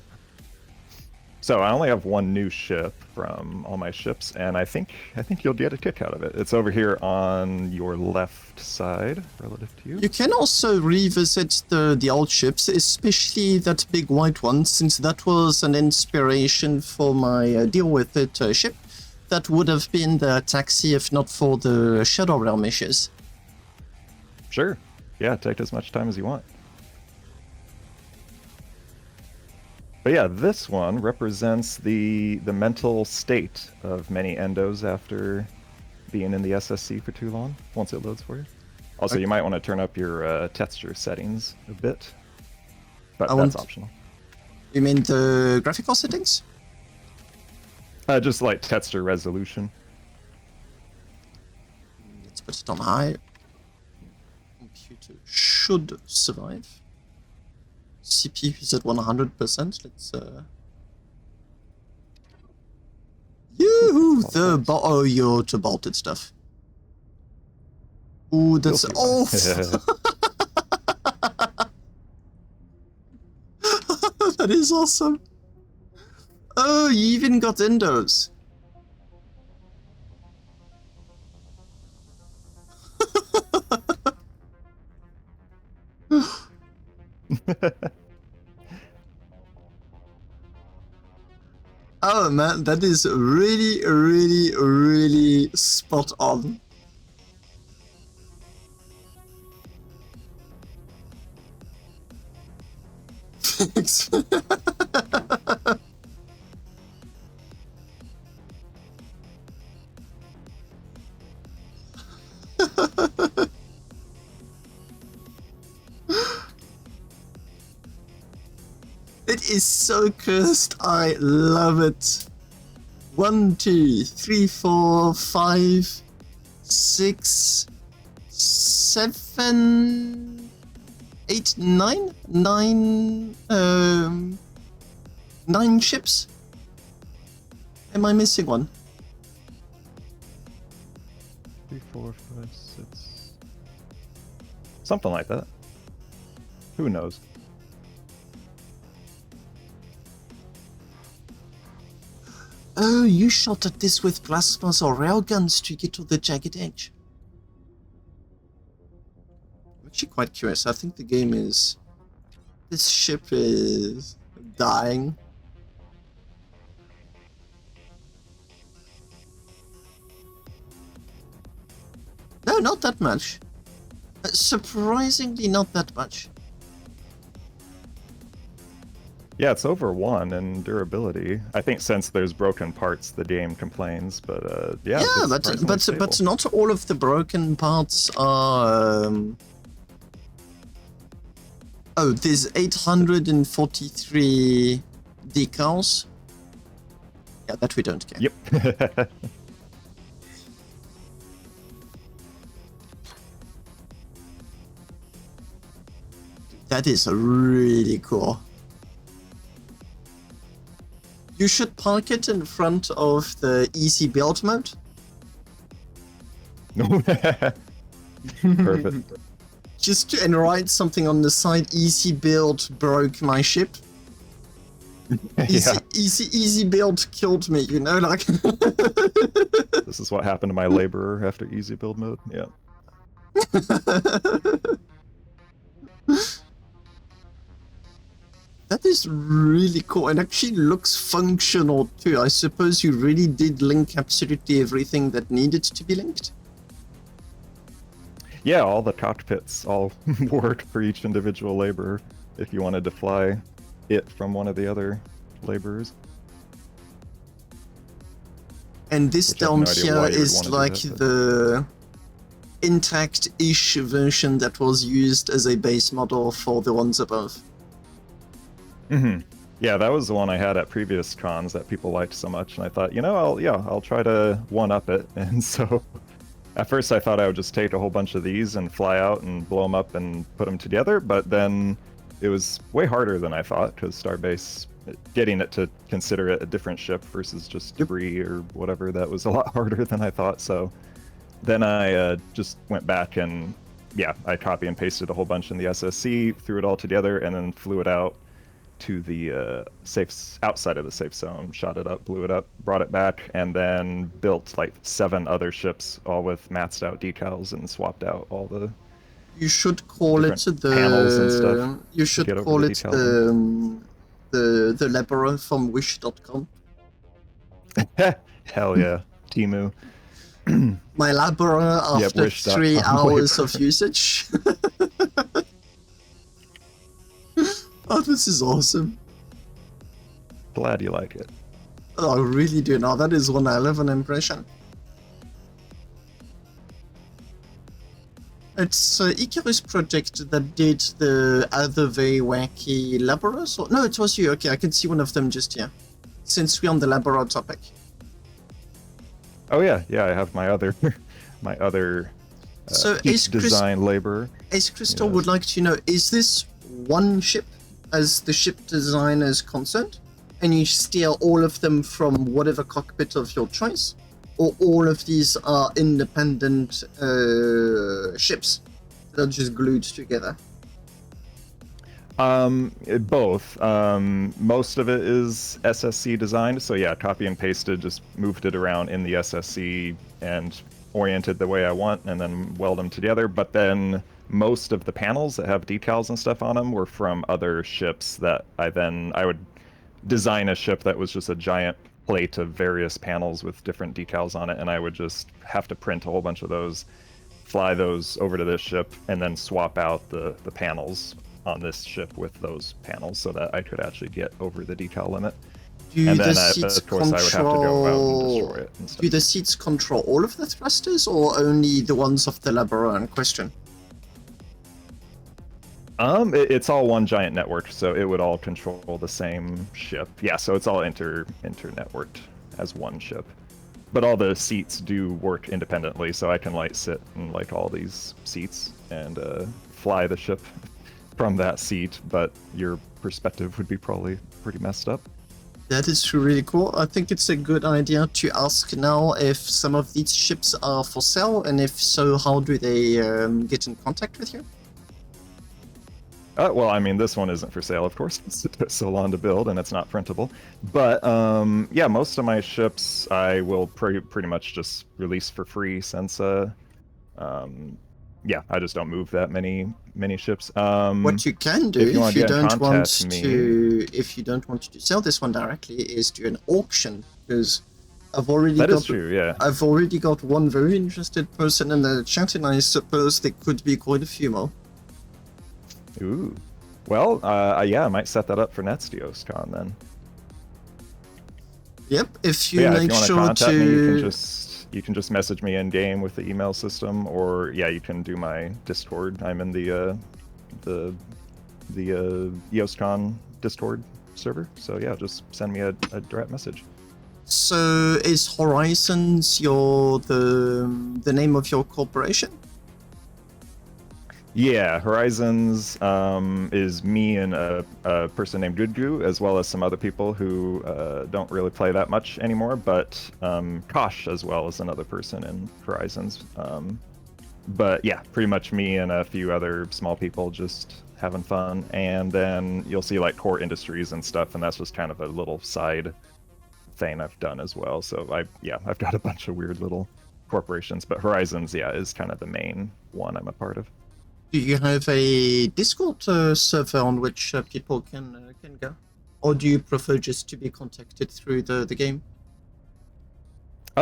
So I only have one new ship from all my ships, and I think you'll get a kick out of it. It's over here on your left side, relative to you. You can also revisit the old ships, especially that big white one, since that was an inspiration for my deal with it ship. That would have been the taxi if not for the Shadow Realm issues. Sure. Yeah, take as much time as you want. But yeah, this one represents the mental state of many endos after being in the SSC for too long, once it loads for you. Also, you might want to turn up your texture settings a bit, but that's optional. You mean the graphical settings? Just like texture resolution. Let's put it on high. Computer should survive. CPU is at 100%. Let's oh, you're to bolted stuff. Ooh, that's off. That is awesome. Oh, you even got endos. Oh man, that is really, really, really spot on. Thanks. It is so cursed. I love it. 1, 2, 3, 4, 5, 6, 7, 8, 9? 9 ships? Am I missing one? 3, 4, 5, 6. Something like that. Who knows? Oh, you shot at this with plasmas or railguns to get to the jagged edge. I'm actually quite curious. I think the game is... This ship is dying. No, not that much. Surprisingly not that much. Yeah, it's over 1 in durability. I think since there's broken parts, the game complains, but yeah. Yeah, it's surprisingly stable. but not all of the broken parts are. Oh, there's 843 decals. Yeah, that we don't care. Yep. That is really cool. You should park it in front of the easy build mode. Perfect. And write something on the side. Easy build broke my ship. Yeah. Easy build killed me. You know, like. This is what happened to my laborer after easy build mode. Yeah. That is really cool and actually looks functional too. I suppose you really did link absolutely everything that needed to be linked. Yeah, all the cockpits all work for each individual laborer if you wanted to fly it from one of the other laborers. And this Which I have no down idea here why you would is wanna do like that, but- the intact-ish version that was used as a base model for the ones above. Mm-hmm. Yeah, that was the one I had at previous cons that people liked so much, and I thought, you know, I'll try to one-up it. And so, at first I thought I would just take a whole bunch of these and fly out and blow them up and put them together, but then it was way harder than I thought, because Starbase, getting it to consider it a different ship versus just debris or whatever, that was a lot harder than I thought. So then I just went back and, yeah, I copy and pasted a whole bunch in the SSC, threw it all together, and then flew it out to the outside of the safe zone, shot it up, blew it up, brought it back, and then built like 7 other ships, all with maxed out decals, and swapped out all the. You should call it Different panels and stuff You to should get over call the it decals. the laborer from Wish.com. Hell yeah, Timu. My laborer after Wish.com 3 hours labor. of usage. Oh, this is awesome. Glad you like it. Oh, I really do. Now that is one hell of an impression. It's Icarus Project that did the other very wacky laborers. Or... No, it was you. Okay, I can see one of them just here. Since we're on the laborer topic. Oh yeah, I have my other, So heat Ace design laborer. Ace Crystal Yes. would like to know, is this one ship as the ship design is concerned? And you steer all of them from whatever cockpit of your choice? Or all of these are independent ships that are just glued together? Both. Most of it is SSC designed, so yeah, copy and pasted, just moved it around in the SSC and oriented the way I want, and then weld them together. But then most of the panels that have decals and stuff on them were from other ships that I would design a ship that was just a giant plate of various panels with different decals on it, and I would just have to print a whole bunch of those, fly those over to this ship, and then swap out the panels on this ship with those panels so that I could actually get over the decal limit. Do And the then, seats of course, I would have to go out and destroy it and stuff. Do the seats control all of the thrusters or only the ones of the laborer in question? It's all one giant network, so it would all control the same ship. Yeah, so it's all inter-networked as one ship. But all the seats do work independently, so I can sit in all these seats and fly the ship from that seat, but your perspective would be probably pretty messed up. That is really cool. I think it's a good idea to ask now if some of these ships are for sale, and if so, how do they get in contact with you? Well, I mean, this one isn't for sale, of course. It's so long to build, and it's not printable. But yeah, most of my ships I will pretty much just release for free, since yeah, I just don't move that many ships. What you can do if you wanna get in contact if you don't want to sell this one directly, is do an auction, because I've already That got is true, yeah. I've already got one very interested person in the chat, and I suppose there could be quite a few more. Ooh. Well, yeah, I might set that up for next EOS Con then. Yep, if you Yeah, make if you sure want to contact to. me, you can just message me in game with the email system, or yeah, you can do my Discord. I'm in the EOS Con Discord server. So yeah, just send me a direct message. So is Horizons the name of your corporation? Yeah, Horizons is me and a person named Goodgoo, as well as some other people who don't really play that much anymore, but Kosh as well is another person in Horizons. But yeah, pretty much me and a few other small people just having fun. And then you'll see like Core Industries and stuff, and that's just kind of a little side thing I've done as well. So I've got a bunch of weird little corporations, but Horizons, yeah, is kind of the main one I'm a part of. Do you have a Discord server on which people can go, or do you prefer just to be contacted through the game?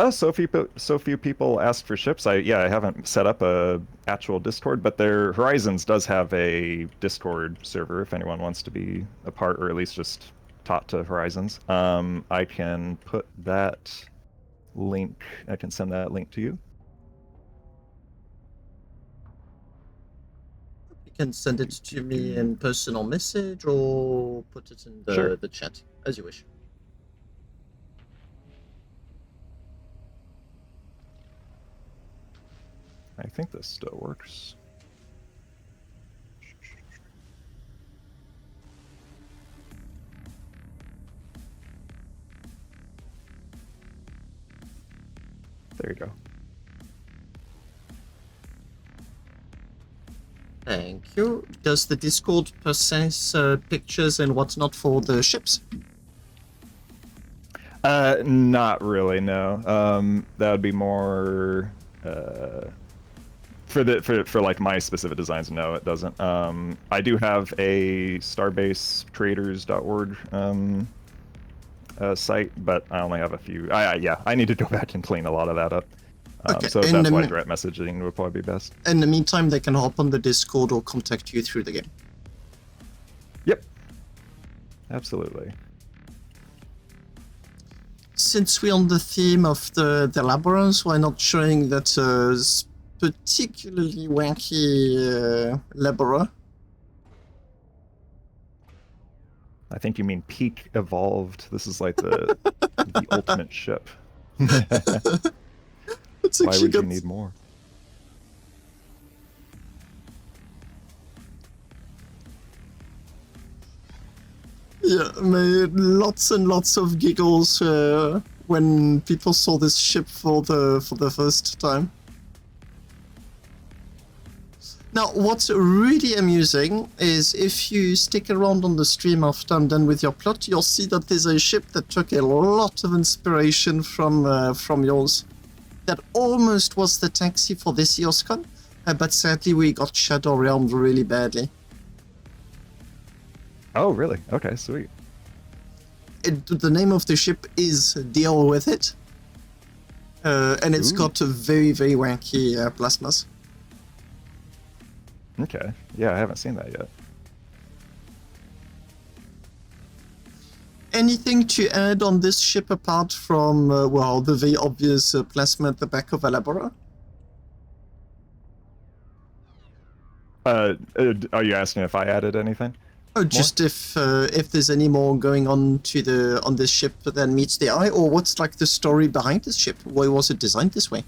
So few people ask for ships. I haven't set up a actual Discord, but their Horizons does have a Discord server if anyone wants to be a part, or at least just talk to Horizons. I can put that link. I can send that link to you. You can send it to me in personal message, or put it in the chat, as you wish. I think this still works. There you go. Thank you. Does the Discord possess pictures and whatnot for the ships? Not really, no. That would be more for like my specific designs. No, it doesn't. I do have a Starbase traders.org site, but I only have a few. Yeah, I need to go back and clean a lot of that up. Okay, so that's why direct messaging would probably be best. In the meantime, they can hop on the Discord or contact you through the game. Yep. Absolutely. Since we're on the theme of the laborers, why not showing that particularly wanky laborer? I think you mean peak evolved. This is like the ultimate ship. Why would you need more? Yeah, made lots and lots of giggles when people saw this ship for the first time. Now, what's really amusing is if you stick around on the stream after I'm done with your plot, you'll see that there's a ship that took a lot of inspiration from yours. That almost was the taxi for this EOS Con, but sadly we got shadow realmed really badly. Oh, really? Okay, sweet. The name of the ship is Deal With It, and it's got a very, very wacky plasmas. Okay, yeah, I haven't seen that yet. Anything to add on this ship apart from, well, the very obvious plasma at the back of Elabora? Are you asking if I added anything? Oh, just if there's any more going on on this ship that meets the eye, or what's like the story behind this ship? Why was it designed this way?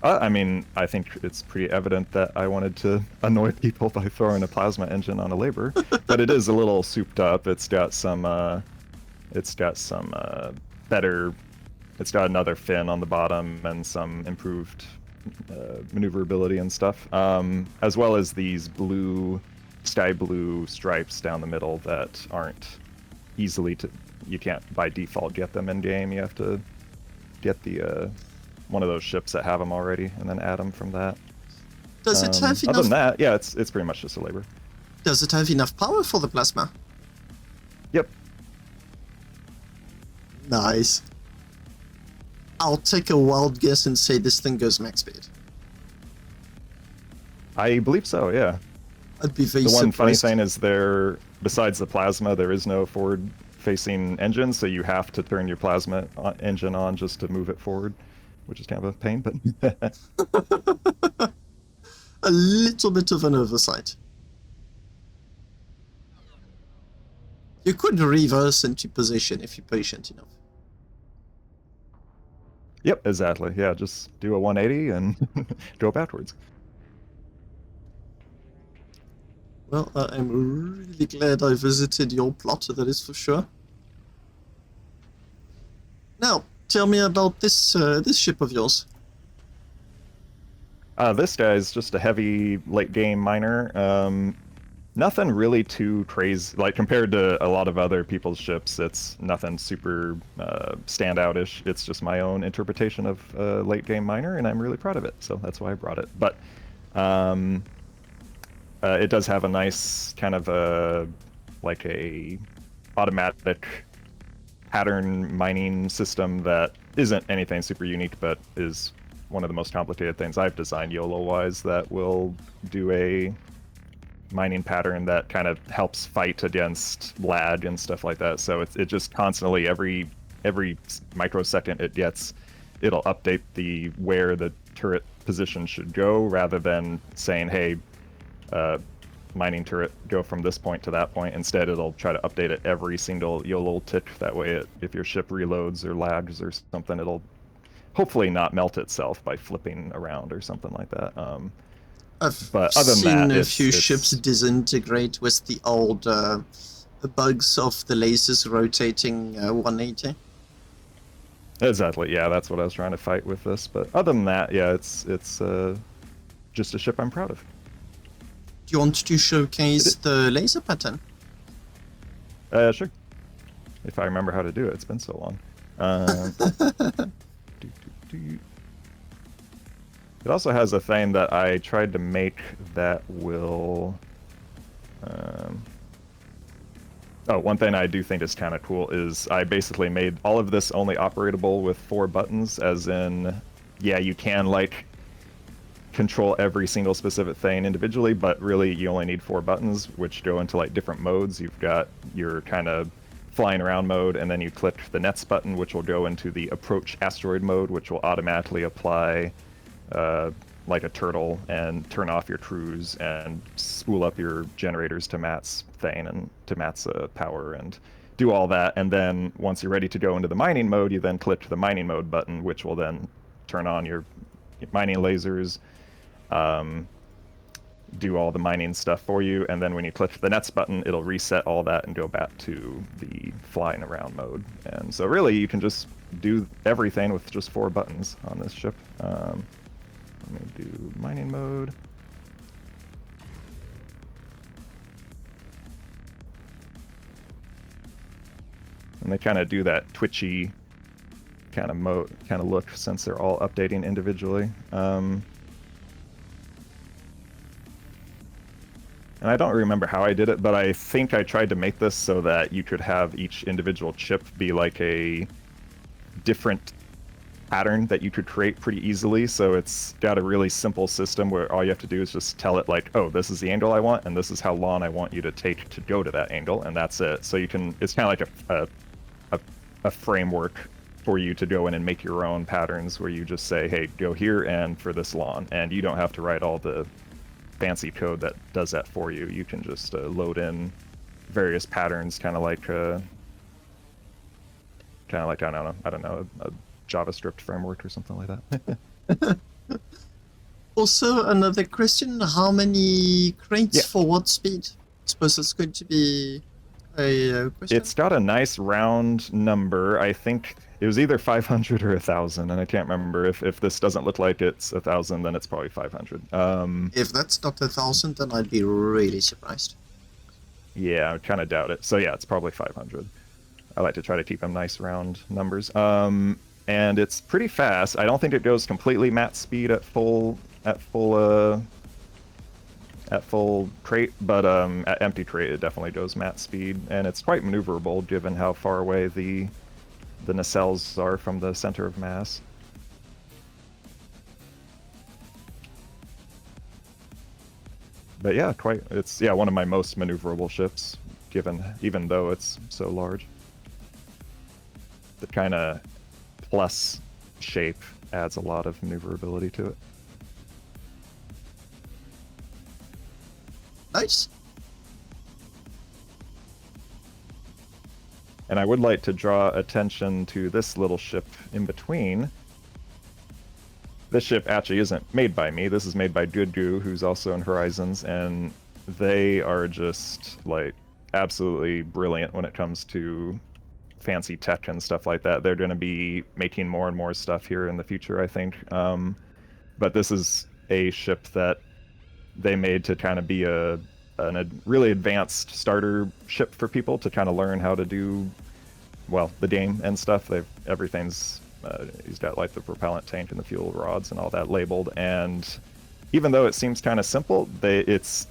I mean, I think it's pretty evident that I wanted to annoy people by throwing a plasma engine on a labor, but it is a little souped up. It's got better. It's got another fin on the bottom and some improved maneuverability and stuff, as well as these sky blue stripes down the middle that aren't easily you can't by default get them in game. You have to get the one of those ships that have them already and then add them from that. Does it have enough? Other than that, yeah, it's pretty much just a labor. Does it have enough power for the plasma? Yep. Nice. I'll take a wild guess and say this thing goes max speed. I believe so, yeah. I'd be very The one funny surprised. thing is besides the plasma, there is no forward-facing engine, so you have to turn your plasma engine on just to move it forward, which is kind of a pain, but... A little bit of an oversight. You could reverse into position if you're patient enough. Yep, exactly. Yeah, just do a 180 and go backwards. Well, I'm really glad I visited your plot, that is for sure. Now, tell me about this this ship of yours. This guy is just a heavy late-game miner. Nothing really too crazy, like compared to a lot of other people's ships, it's nothing super standout-ish. It's just my own interpretation of late-game miner, and I'm really proud of it, so that's why I brought it. But it does have a nice kind of like a automatic pattern mining system that isn't anything super unique, but is one of the most complicated things I've designed YOLO-wise that will do a mining pattern that kind of helps fight against lag and stuff like that. So it just constantly, every microsecond it'll update where the turret position should go, rather than saying, hey, mining turret, go from this point to that point. Instead, it'll try to update it every single YOLO tick. That way, if your ship reloads or lags or something, it'll hopefully not melt itself by flipping around or something like that. But other than seen that, a few ships disintegrate with the old bugs of the lasers rotating 180. Exactly, yeah, that's what I was trying to fight with this. But other than that, yeah, it's just a ship I'm proud of. Do you want to showcase the laser pattern? Sure. If I remember how to do it, it's been so long. It also has a thing that I tried to make that will... Oh, one thing I do think is kind of cool is I basically made all of this only operatable with 4 buttons, as in, yeah, you can, like, control every single specific thing individually, but really you only need 4 buttons, which go into, like, different modes. You've got your kind of flying around mode, and then you click the nets button, which will go into the approach asteroid mode, which will automatically apply like a turtle and turn off your cruise and spool up your generators to Matt's thing and to Matt's power and do all that. And then once you're ready to go into the mining mode, you then click the mining mode button, which will then turn on your mining lasers, do all the mining stuff for you. And then when you click the nets button, it'll reset all that and go back to the flying around mode. And so really you can just do everything with just 4 buttons on this ship. Let me do mining mode. And they kind of do that twitchy kind of look since they're all updating individually. And I don't remember how I did it, but I think I tried to make this so that you could have each individual chip be like a different pattern that you could create pretty easily. So it's got a really simple system where all you have to do is just tell it like, oh, this is the angle I want, and this is how long I want you to take to go to that angle, and that's it. So you can, it's kind of like a framework for you to go in and make your own patterns where you just say, hey, go here and for this long, and you don't have to write all the fancy code that does that for you. You can just load in various patterns, kind of like I don't know, a JavaScript framework or something like that. Also, another question: how many crates for what speed? I suppose it's going to be a question? It's got a nice round number. I think it was either 500 or 1,000, and I can't remember. If this doesn't look like it's 1,000, then it's probably 500. If that's not 1,000, then I'd be really surprised. Yeah, I kind of doubt it. So yeah, it's probably 500. I like to try to keep them nice round numbers. And it's pretty fast. I don't think it goes completely max speed at full crate, but at empty crate it definitely goes max speed, and it's quite maneuverable given how far away the nacelles are from the center of mass. But yeah, it's one of my most maneuverable ships, even though it's so large. The kind of plus shape adds a lot of maneuverability to it. Nice. And I would like to draw attention to this little ship in between. This ship actually isn't made by me. This is made by Good Goo, who's also in Horizons, and they are just like absolutely brilliant when it comes to fancy tech and stuff like that. They're going to be making more and more stuff here in the future, I think. But this is a ship that they made to kind of be a really advanced starter ship for people to kind of learn how to do, well, the game and stuff. Everything's he's got like the propellant tank and the fuel rods and all that labeled, and even though it seems kind of simple, it's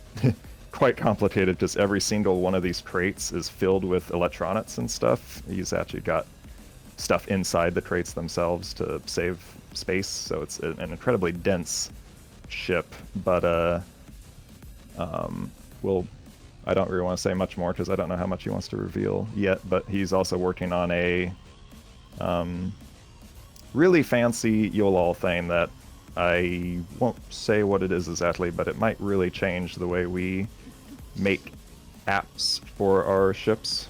quite complicated because every single one of these crates is filled with electronics and stuff. He's actually got stuff inside the crates themselves to save space, so it's an incredibly dense ship. But I don't really want to say much more because I don't know how much he wants to reveal yet, but he's also working on a really fancy YOLOL thing that I won't say what it is exactly, but it might really change the way we make apps for our ships.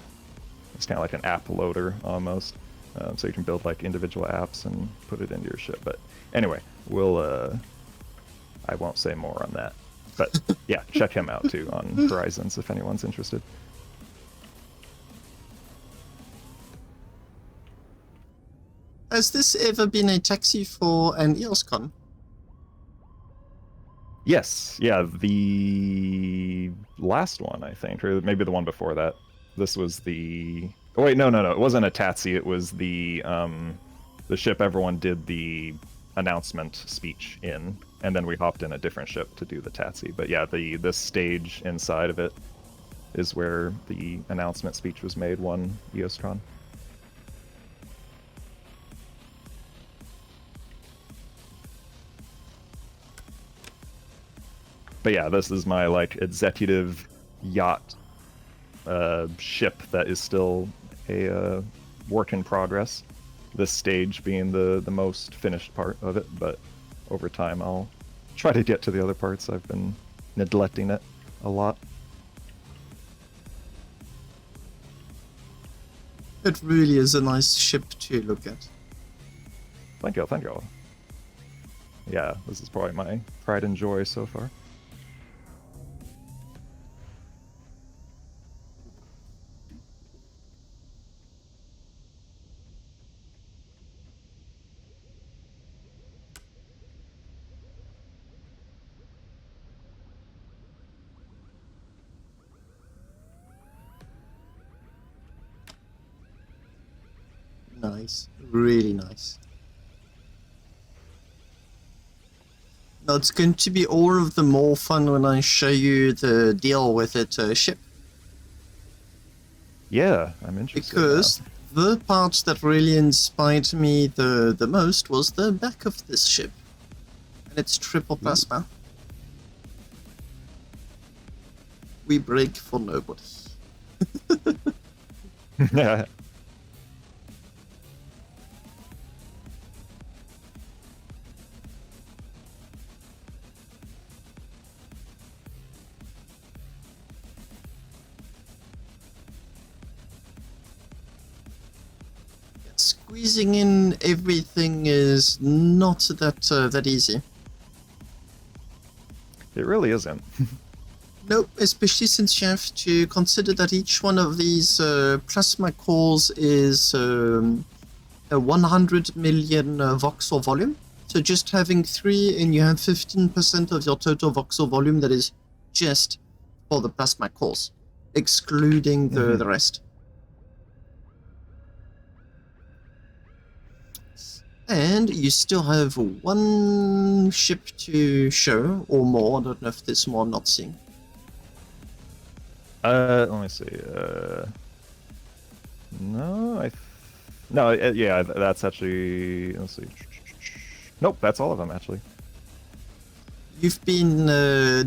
It's kind of like an app loader almost, so you can build like individual apps and put it into your ship. But anyway, I won't say more on that. But yeah, check him out too on Horizons if anyone's interested. Has this ever been a taxi for an EOS Con? Yes, yeah, the last one, I think, or maybe the one before that. This was the... Oh wait, no, it wasn't a taxi, it was the ship everyone did the announcement speech in, and then we hopped in a different ship to do the taxi. But yeah, this stage inside of it is where the announcement speech was made one EOS Con. But yeah, this is my like executive yacht ship that is still a work in progress. This stage being the most finished part of it, but over time I'll try to get to the other parts. I've been neglecting it a lot. It really is a nice ship to look at. Thank you. Yeah, this is probably my pride and joy so far. Nice, really nice. Now it's going to be all of the more fun when I show you the deal with it ship. Yeah, I'm interested. Because now. The part that really inspired me the most was the back of this ship. And it's triple plasma. We break for nobody. Yeah. Squeezing in everything is not that easy. It really isn't. No, especially since you have to consider that each one of these plasma cores is a 100 million voxel volume. So just having 3 and you have 15% of your total voxel volume that is just for the plasma cores, excluding the rest. And you still have 1 ship to show, or more. I don't know if there's more I'm not seeing. Let me see. No, yeah, that's actually. Let's see. Nope, that's all of them actually. You've been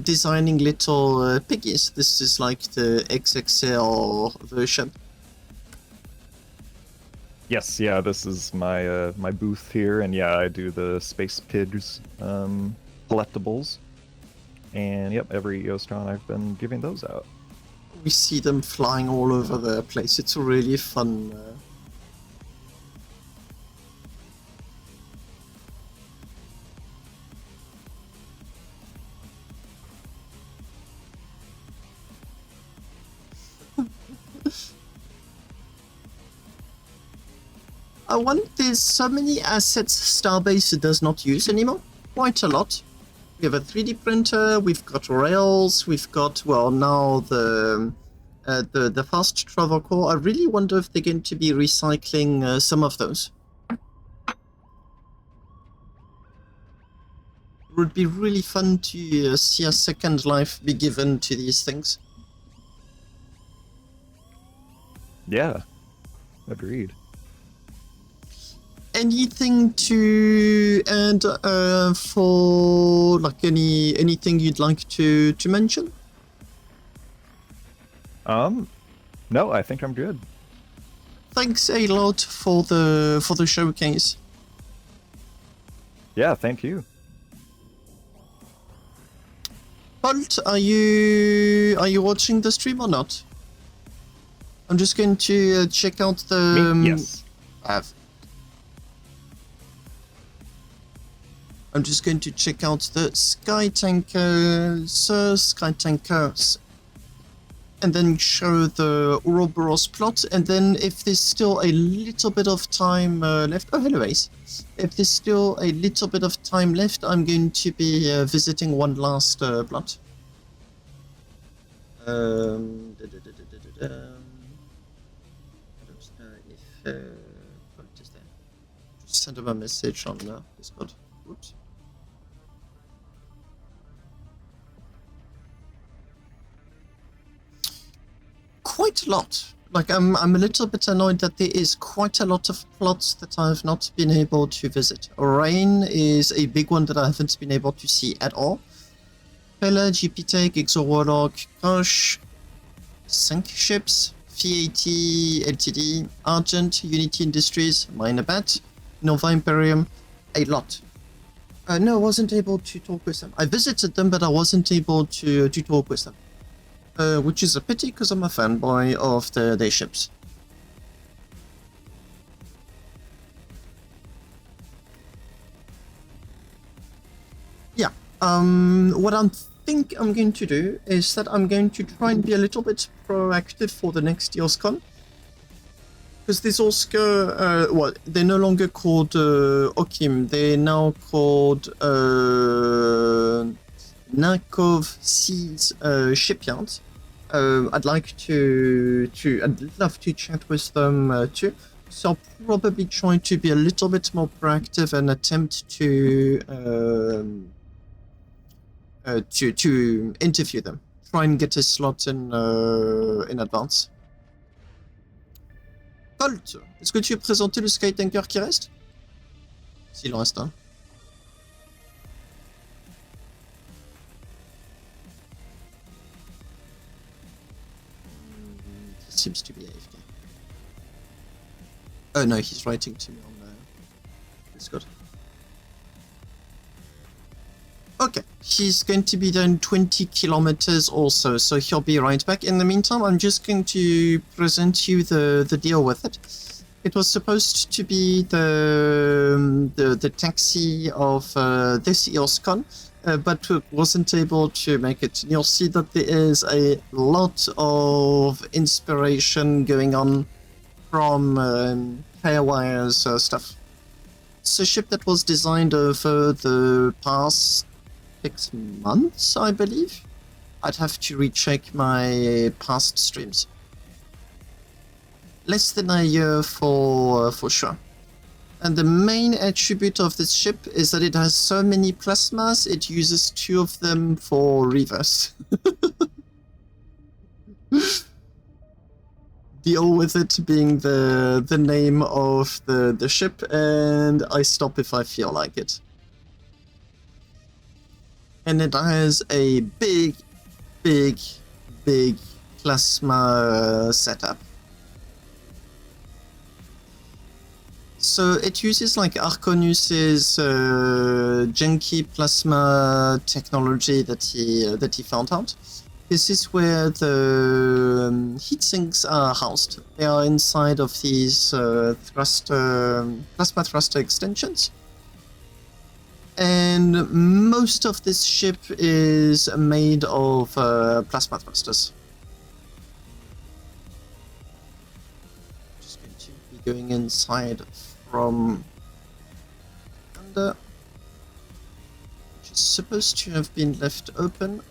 designing little piggies. This is like the XXL version. Yes, yeah, this is my my booth here, and yeah, I do the Space Pigs collectibles, and yep, every EOS Con I've been giving those out. We see them flying all over the place. It's really fun. I wonder, there's so many assets Starbase does not use anymore. Quite a lot. We have a 3D printer, we've got rails, we've got, well, now the fast travel core. I really wonder if they're going to be recycling some of those. It would be really fun to see a second life be given to these things. Yeah, agreed. Anything to add for like anything you'd like to mention? No, I think I'm good. Thanks a lot for the showcase. Yeah, thank you. Bolt, are you watching the stream or not? I'm just going to check out the. Yes. I'm just going to check out the Skytankers, and then show the Ouroboros plot, and then if there's still a little bit of time left. Oh, hello, Ace. If there's still a little bit of time left, I'm going to be visiting one last plot. I don't know if what is there? Just send him a message on Discord. Oops. Quite a lot. Like I'm a little bit annoyed that there is quite a lot of plots that I have not been able to visit. Rain is a big one that I haven't been able to see at all. Pella, GP Tech, Exo Warlock, Kosh, Sunk Ships, VAT, LTD, Argent, Unity Industries, Minor Bat, Nova Imperium, a lot. No, I wasn't able to talk with them. I visited them, but I wasn't able to talk with them. Which is a pity, because I'm a fanboy of their ships. Yeah, what I think I'm going to do is that I'm going to try and be a little bit proactive for the next EOS Con. Because there's also, well, they're no longer called Okim, they're now called Nakov Seas Shipyard. I'd like I'd love to chat with them too. So I'll probably try to be a little bit more proactive and attempt to interview them. Try and get a slot in advance. Colt, est-ce que tu veux présenter le Skytanker qui reste? S'il en reste un. Seems to be AFK. Oh no, he's writing to me on Discord. Okay, he's going to be down 20 kilometers also, so he'll be right back. In the meantime, I'm just going to present you the deal with it. It was supposed to be the taxi of this EOS Con, but wasn't able to make it. You'll see that there is a lot of inspiration going on from Haywire's stuff. It's a ship that was designed over the past 6 months, I believe. I'd have to recheck my past streams. Less than a year for sure. And the main attribute of this ship is that it has so many plasmas, it uses 2 of them for reverse. Deal with it being the name of the ship, and I stop if I feel like it. And it has a big plasma setup. So it uses like Arkhonus's junky plasma technology that he found out. This is where the heatsinks are housed. They are inside of these plasma thruster extensions. And most of this ship is made of plasma thrusters. Just going to be going inside from under, which is supposed to have been left open.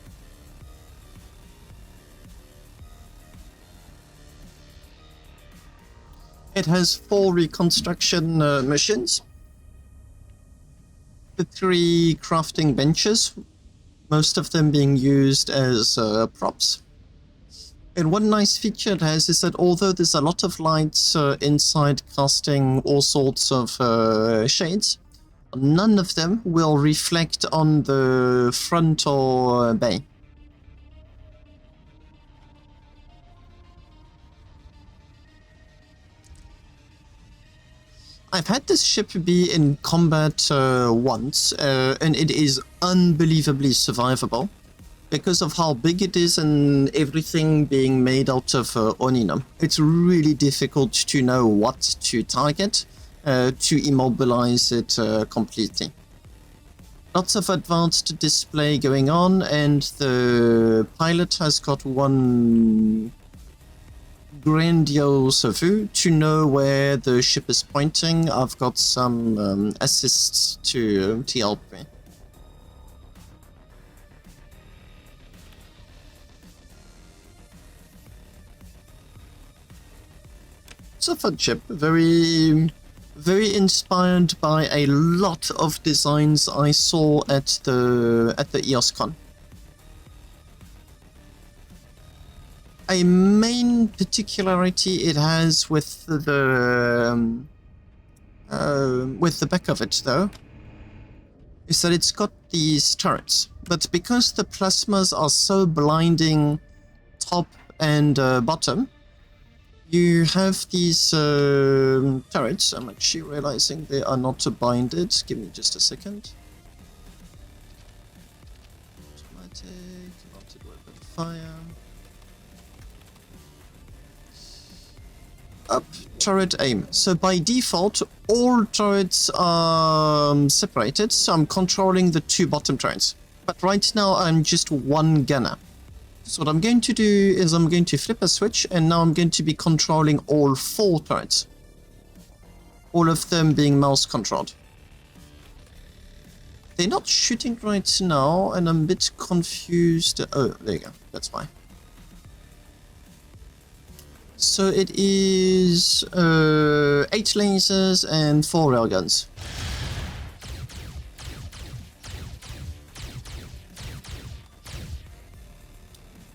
It has 4 reconstruction machines. The 3 crafting benches, most of them being used as props. And one nice feature it has is that although there's a lot of lights inside casting all sorts of shades, none of them will reflect on the front or bay. I've had this ship be in combat once, and it is unbelievably survivable because of how big it is and everything being made out of Oninum. It's really difficult to know what to target to immobilize it completely. Lots of advanced display going on, and the pilot has got one grandiose view to know where the ship is pointing. I've got some assists to help me. It's a fun ship, very inspired by a lot of designs I saw at the EOS Con. A main particularity it has with the back of it, though, is that it's got these turrets. But because the plasmas are so blinding, top and bottom, you have these turrets. I'm actually realizing they are not binded. Give me just a second. Automatic, mounted weapon fire. Up, turret aim. So by default, all turrets are separated, so I'm controlling the 2 bottom turrets. But right now I'm just one gunner. So what I'm going to do is I'm going to flip a switch, and now I'm going to be controlling all 4 turrets. All of them being mouse controlled. They're not shooting right now, and I'm a bit confused. Oh, there you go. That's fine. So it is 8 lasers and 4 railguns.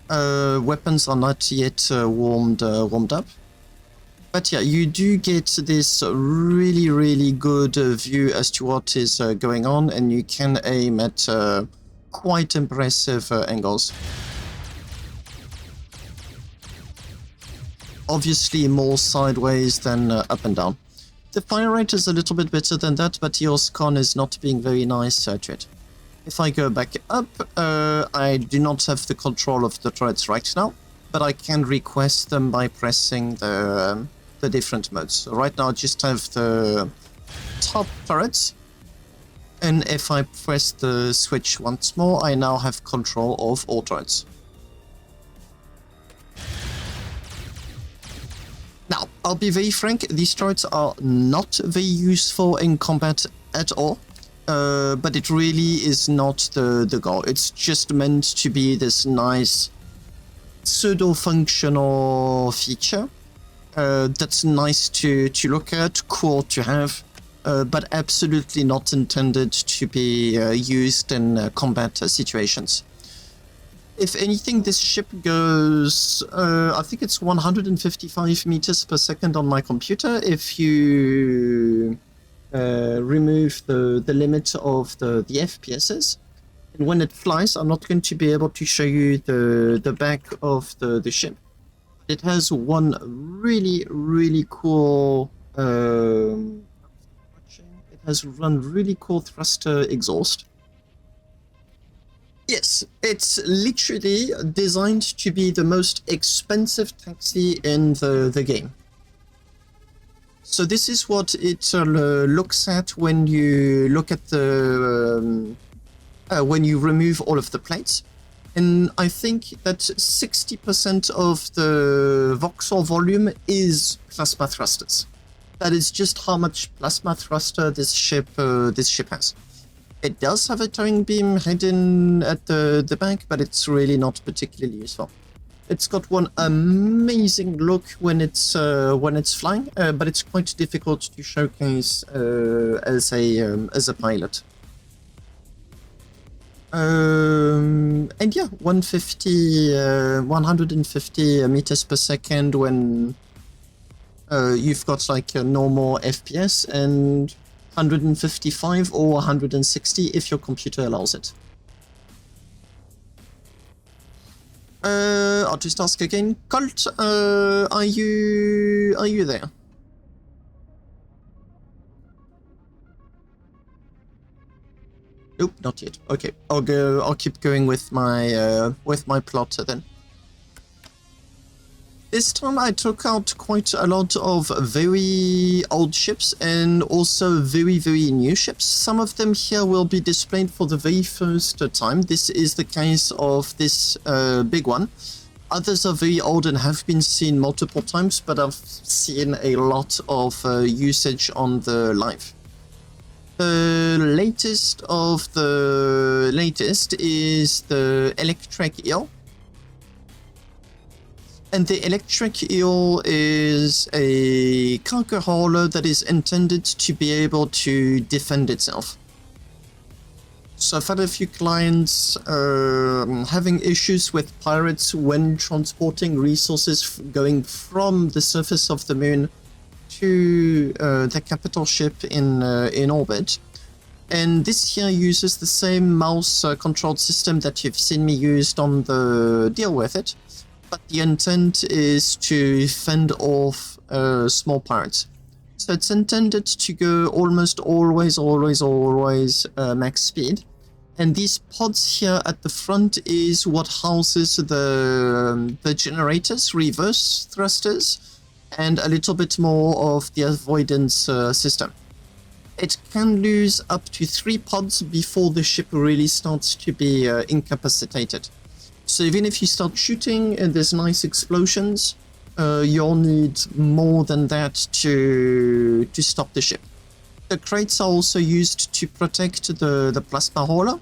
Weapons are not yet warmed up. But yeah, you do get this really good view as to what is going on, and you can aim at quite impressive angles. Obviously more sideways than up and down. The fire rate is a little bit better than that, but EOS Con is not being very nice to it. If I go back up, I do not have the control of the turrets right now, but I can request them by pressing the the different modes. So right now I just have the top turrets, and if I press the switch once more, I now have control of all turrets. Now, I'll be very frank, these turrets are not very useful in combat at all, but it really is not the goal. It's just meant to be this nice pseudo-functional feature that's nice to look at, cool to have, but absolutely not intended to be used in combat situations. If anything, this ship goes, I think it's 155 meters per second on my computer. If you remove the limit of the FPSs, and when it flies, I'm not going to be able to show you the back of the ship. It has one really cool, it has one really cool thruster exhaust. Yes, it's literally designed to be the most expensive taxi in the game. So this is what it looks at when you look at the when you remove all of the plates. And I think that 60% of the Voxel volume is plasma thrusters. That is just how much plasma thruster this ship has. It does have a towing beam hidden at the back, but it's really not particularly useful. It's got one amazing look when it's flying, but it's quite difficult to showcase as a pilot. And yeah, 150 meters per second when you've got like a normal FPS, and 155 or 160 if your computer allows it. I'll just ask again, Colt, are you there? Nope, not yet. Okay, I'll keep going with my plotter then. This time I took out quite a lot of very old ships and also very new ships. Some of them here will be displayed for the very first time. This is the case of this big one. Others are very old and have been seen multiple times, but I've seen a lot of usage on the live. The latest of the latest is the Electric Eel. And the Electric Eel is a cargo hauler that is intended to be able to defend itself. So I've had a few clients having issues with pirates when transporting resources going from the surface of the moon to the capital ship in orbit. And this here uses the same mouse controlled system that you've seen me used on the Deal With It. But the intent is to fend off small pirates. So it's intended to go almost always max speed. And these pods here at the front is what houses the generators, reverse thrusters, and a little bit more of the avoidance system. It can lose up to 3 pods before the ship really starts to be incapacitated. So even if you start shooting and there's nice explosions, you'll need more than that to stop the ship. The crates are also used to protect the plasma hauler,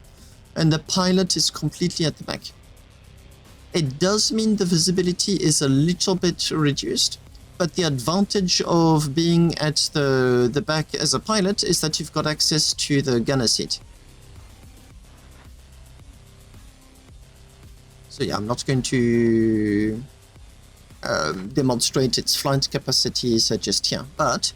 and the pilot is completely at the back. It does mean the visibility is a little bit reduced, but the advantage of being at the back as a pilot is that you've got access to the gunner seat. So yeah, I'm not going to demonstrate its flight capacities just here, but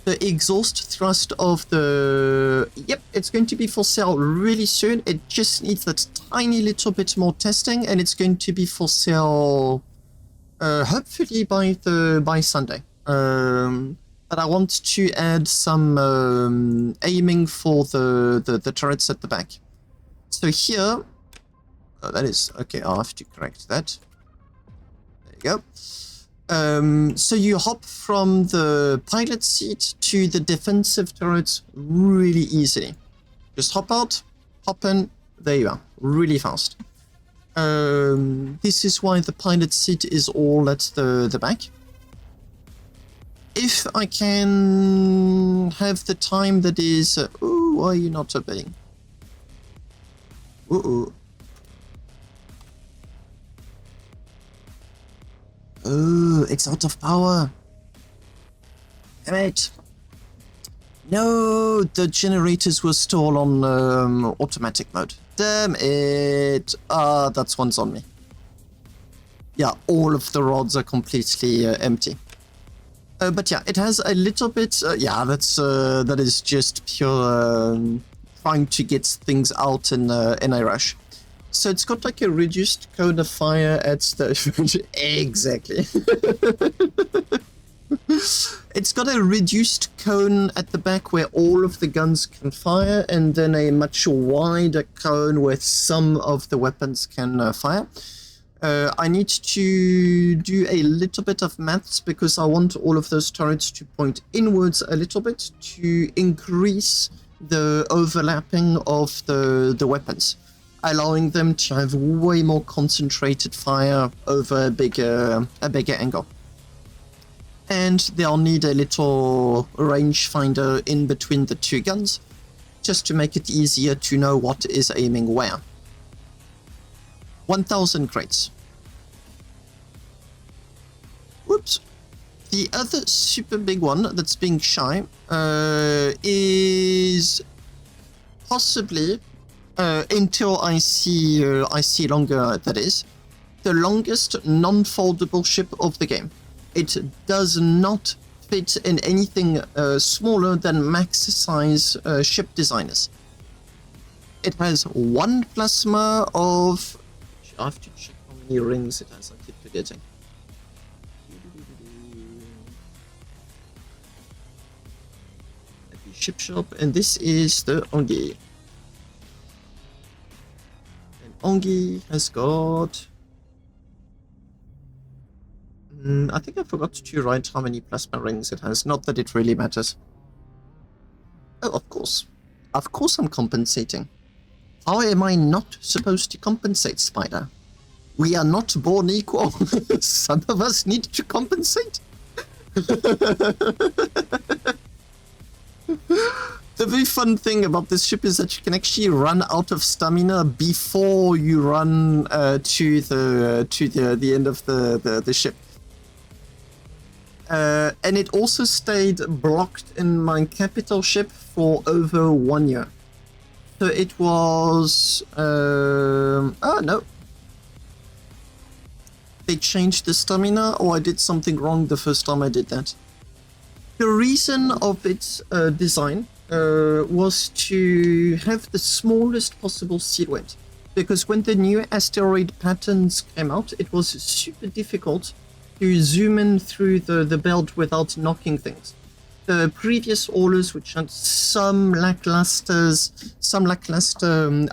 the exhaust thrust of the... Yep, it's going to be for sale really soon. It just needs that tiny little bit more testing, and it's going to be for sale hopefully by Sunday. But I want to add some aiming for the turrets at the back. So here... Oh, that is... Okay, I'll have to correct that. There you go. So you hop from the pilot seat to the defensive turrets really easily. Just hop out, hop in, there you are, really fast. This is why the pilot seat is all at the back. If I can have the time that is... ooh, why are you not obeying? Uh-oh. Oh, it's out of power. Damn it. No, the generators were still on automatic mode. Damn it. Ah, that's one's on me. Yeah, all of the rods are completely empty. But yeah, it has a little bit... yeah, that is just pure trying to get things out in a rush. So it's got like a reduced cone of fire at the... exactly. It's got a reduced cone at the back where all of the guns can fire, and then a much wider cone where some of the weapons can fire. I need to do a little bit of maths because I want all of those turrets to point inwards a little bit to increase the overlapping of the weapons, allowing them to have way more concentrated fire over a bigger angle. And they'll need a little rangefinder in between the two guns, just to make it easier to know what is aiming where. 1,000 crates. Whoops. The other super big one that's being shy is possibly, until I see longer, that is, the longest non-foldable ship of the game. It does not fit in anything smaller than max size ship designers. It has one plasma of... I have to check how many rings it has, I keep forgetting. At the ship shop, and this is the Ongi. And Ongi has got... I think I forgot to write how many plasma rings it has, not that it really matters. Oh, of course. Of course I'm compensating. How am I not supposed to compensate, Spider? We are not born equal. Some of us need to compensate. The very fun thing about this ship is that you can actually run out of stamina before you run to the end of the ship. And it also stayed blocked in my capital ship for over 1 year. So it was... oh, no. They changed the stamina, or I did something wrong the first time I did that. The reason of its design was to have the smallest possible silhouette. Because when the new asteroid patterns came out, it was super difficult to zoom in through the belt without knocking things. The previous orders, which had some lackluster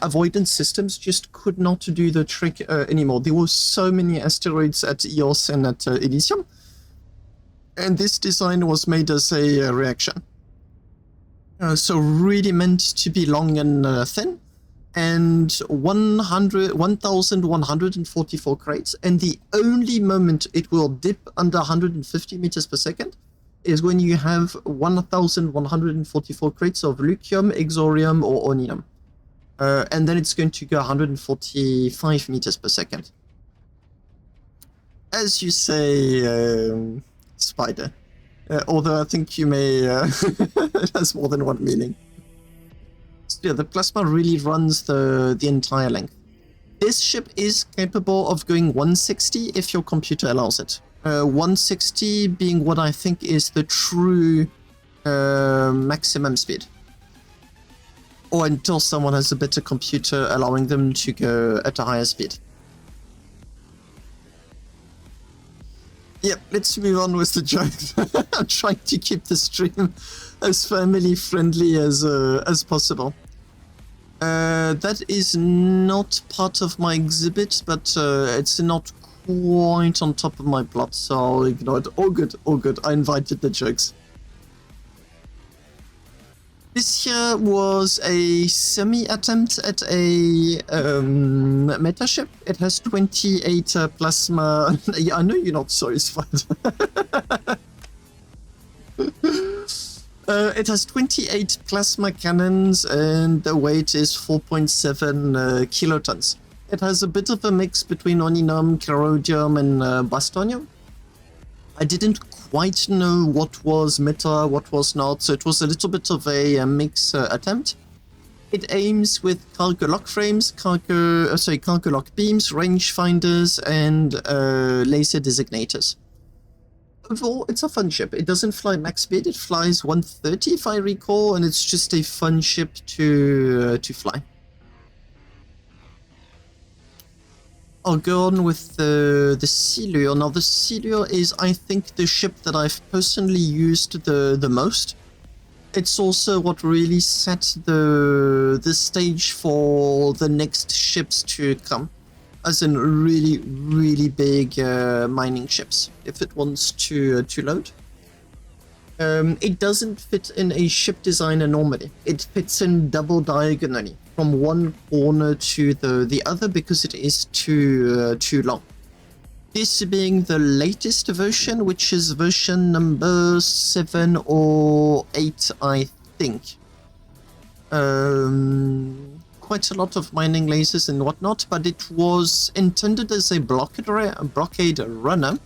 avoidance systems, just could not do the trick anymore. There were so many asteroids at EOS and at Elysium, and this design was made as a reaction. So really meant to be long and thin, and 1,144 crates, and the only moment it will dip under 150 meters per second is when you have 1,144 crates of Lucium, Exorium, or Onium. And then it's going to go 145 meters per second. As you say, Spider. Although I think you may... it has more than one meaning. So yeah, the plasma really runs the entire length. This ship is capable of going 160 if your computer allows it. 160 being what I think is the true maximum speed. Or until someone has a better computer allowing them to go at a higher speed. Yep, let's move on with the joke. I'm trying to keep the stream as family friendly as possible. That is not part of my exhibit, but it's not quite on top of my plot, so I'll ignore it. All good, all good. I invited the jokes. This here was a semi-attempt at a meta ship. It has 28 plasma... Yeah, I know you're not satisfied. It has 28 plasma cannons and the weight is 4.7 kilotons. It has a bit of a mix between oninum, kerodium and bastonium. I didn't quite know what was meta, what was not, so it was a little bit of a mix attempt. It aims with cargo lock frames, cargo lock beams, rangefinders, and laser designators. Overall, it's a fun ship. It doesn't fly max speed, it flies 130 if I recall, and it's just a fun ship to fly. I'll go on with the Silure. Now the Silure is, I think, the ship that I've personally used the most. It's also what really set the stage for the next ships to come. As in really, really big mining ships, if it wants to load. It doesn't fit in a ship designer normally. It fits in double diagonally from one corner to the other because it is too long. This being the latest version, which is version number 7 or 8, I think. Quite a lot of mining lasers and whatnot, but it was intended as a blockade runner.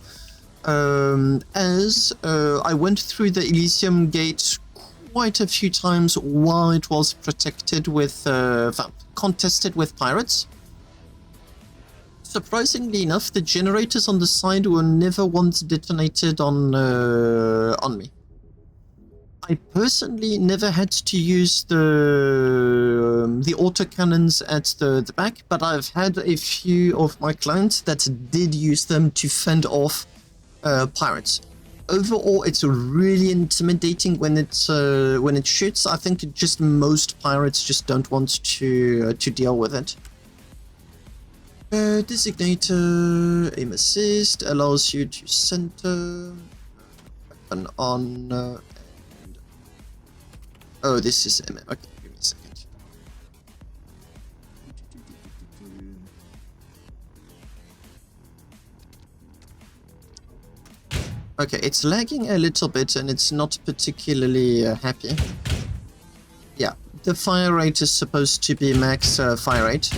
As I went through the Elysium Gate quite a few times while it was protected with, contested with pirates. Surprisingly enough, the generators on the side were never once detonated on me. I personally never had to use the autocannons at the back, but I've had a few of my clients that did use them to fend off pirates. Overall, it's really intimidating when it shoots. I think just most pirates just don't want to deal with it. Designator, aim assist, allows you to center, weapon on, oh, this is, okay, give me a second. Okay, it's lagging a little bit and it's not particularly happy. Yeah, the fire rate is supposed to be max fire rate.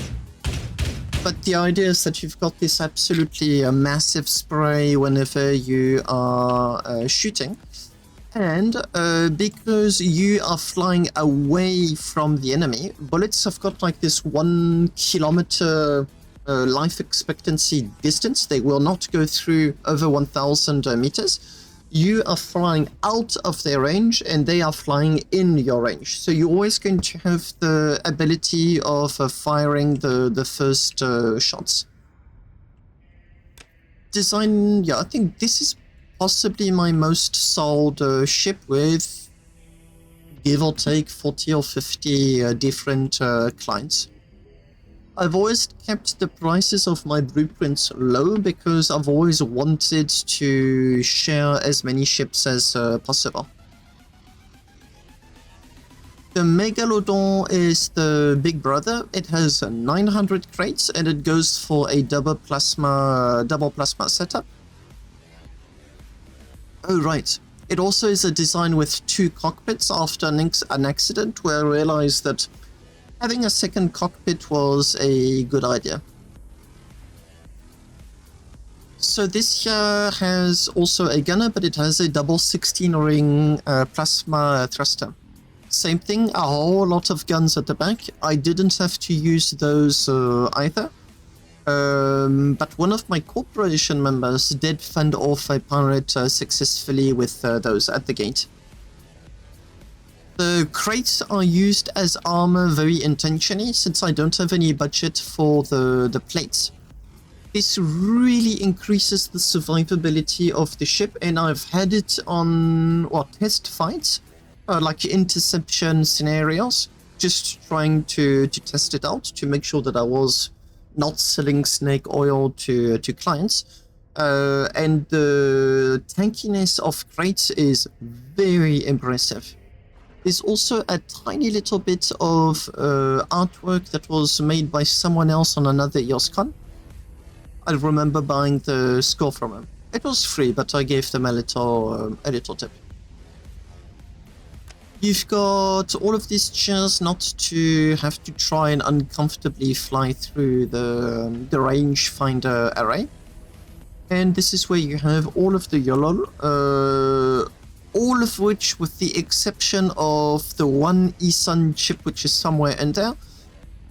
But the idea is that you've got this absolutely massive spray whenever you are shooting. And because you are flying away from the enemy, bullets have got like this 1 kilometer life expectancy distance. They will not go through over 1,000 meters. You are flying out of their range and they are flying in your range. So you're always going to have the ability of firing the first shots. Design, yeah, I think this is possibly my most sold ship with, give or take, 40 or 50 different clients. I've always kept the prices of my blueprints low because I've always wanted to share as many ships as possible. The Megalodon is the big brother. It has 900 crates and it goes for a double plasma setup. Oh right, it also is a design with 2 cockpits after an accident where I realized that having a second cockpit was a good idea. So this here has also a gunner, but it has a double 16-ring plasma thruster. Same thing, a whole lot of guns at the back. I didn't have to use those either. But one of my corporation members did fend off a pirate successfully with those at the gate. The crates are used as armor very intentionally since I don't have any budget for the plates. This really increases the survivability of the ship, and I've had it on test fights, like interception scenarios, just trying to test it out to make sure that I was not selling snake oil to clients. And the tankiness of crates is very impressive. There's also a tiny little bit of artwork that was made by someone else on another EOS Con. I remember buying the score from him. It was free, but I gave them a little tip. You've got all of these chairs not to have to try and uncomfortably fly through the rangefinder array. And this is where you have all of the YOLO, all of which, with the exception of the one ESUN chip which is somewhere in there,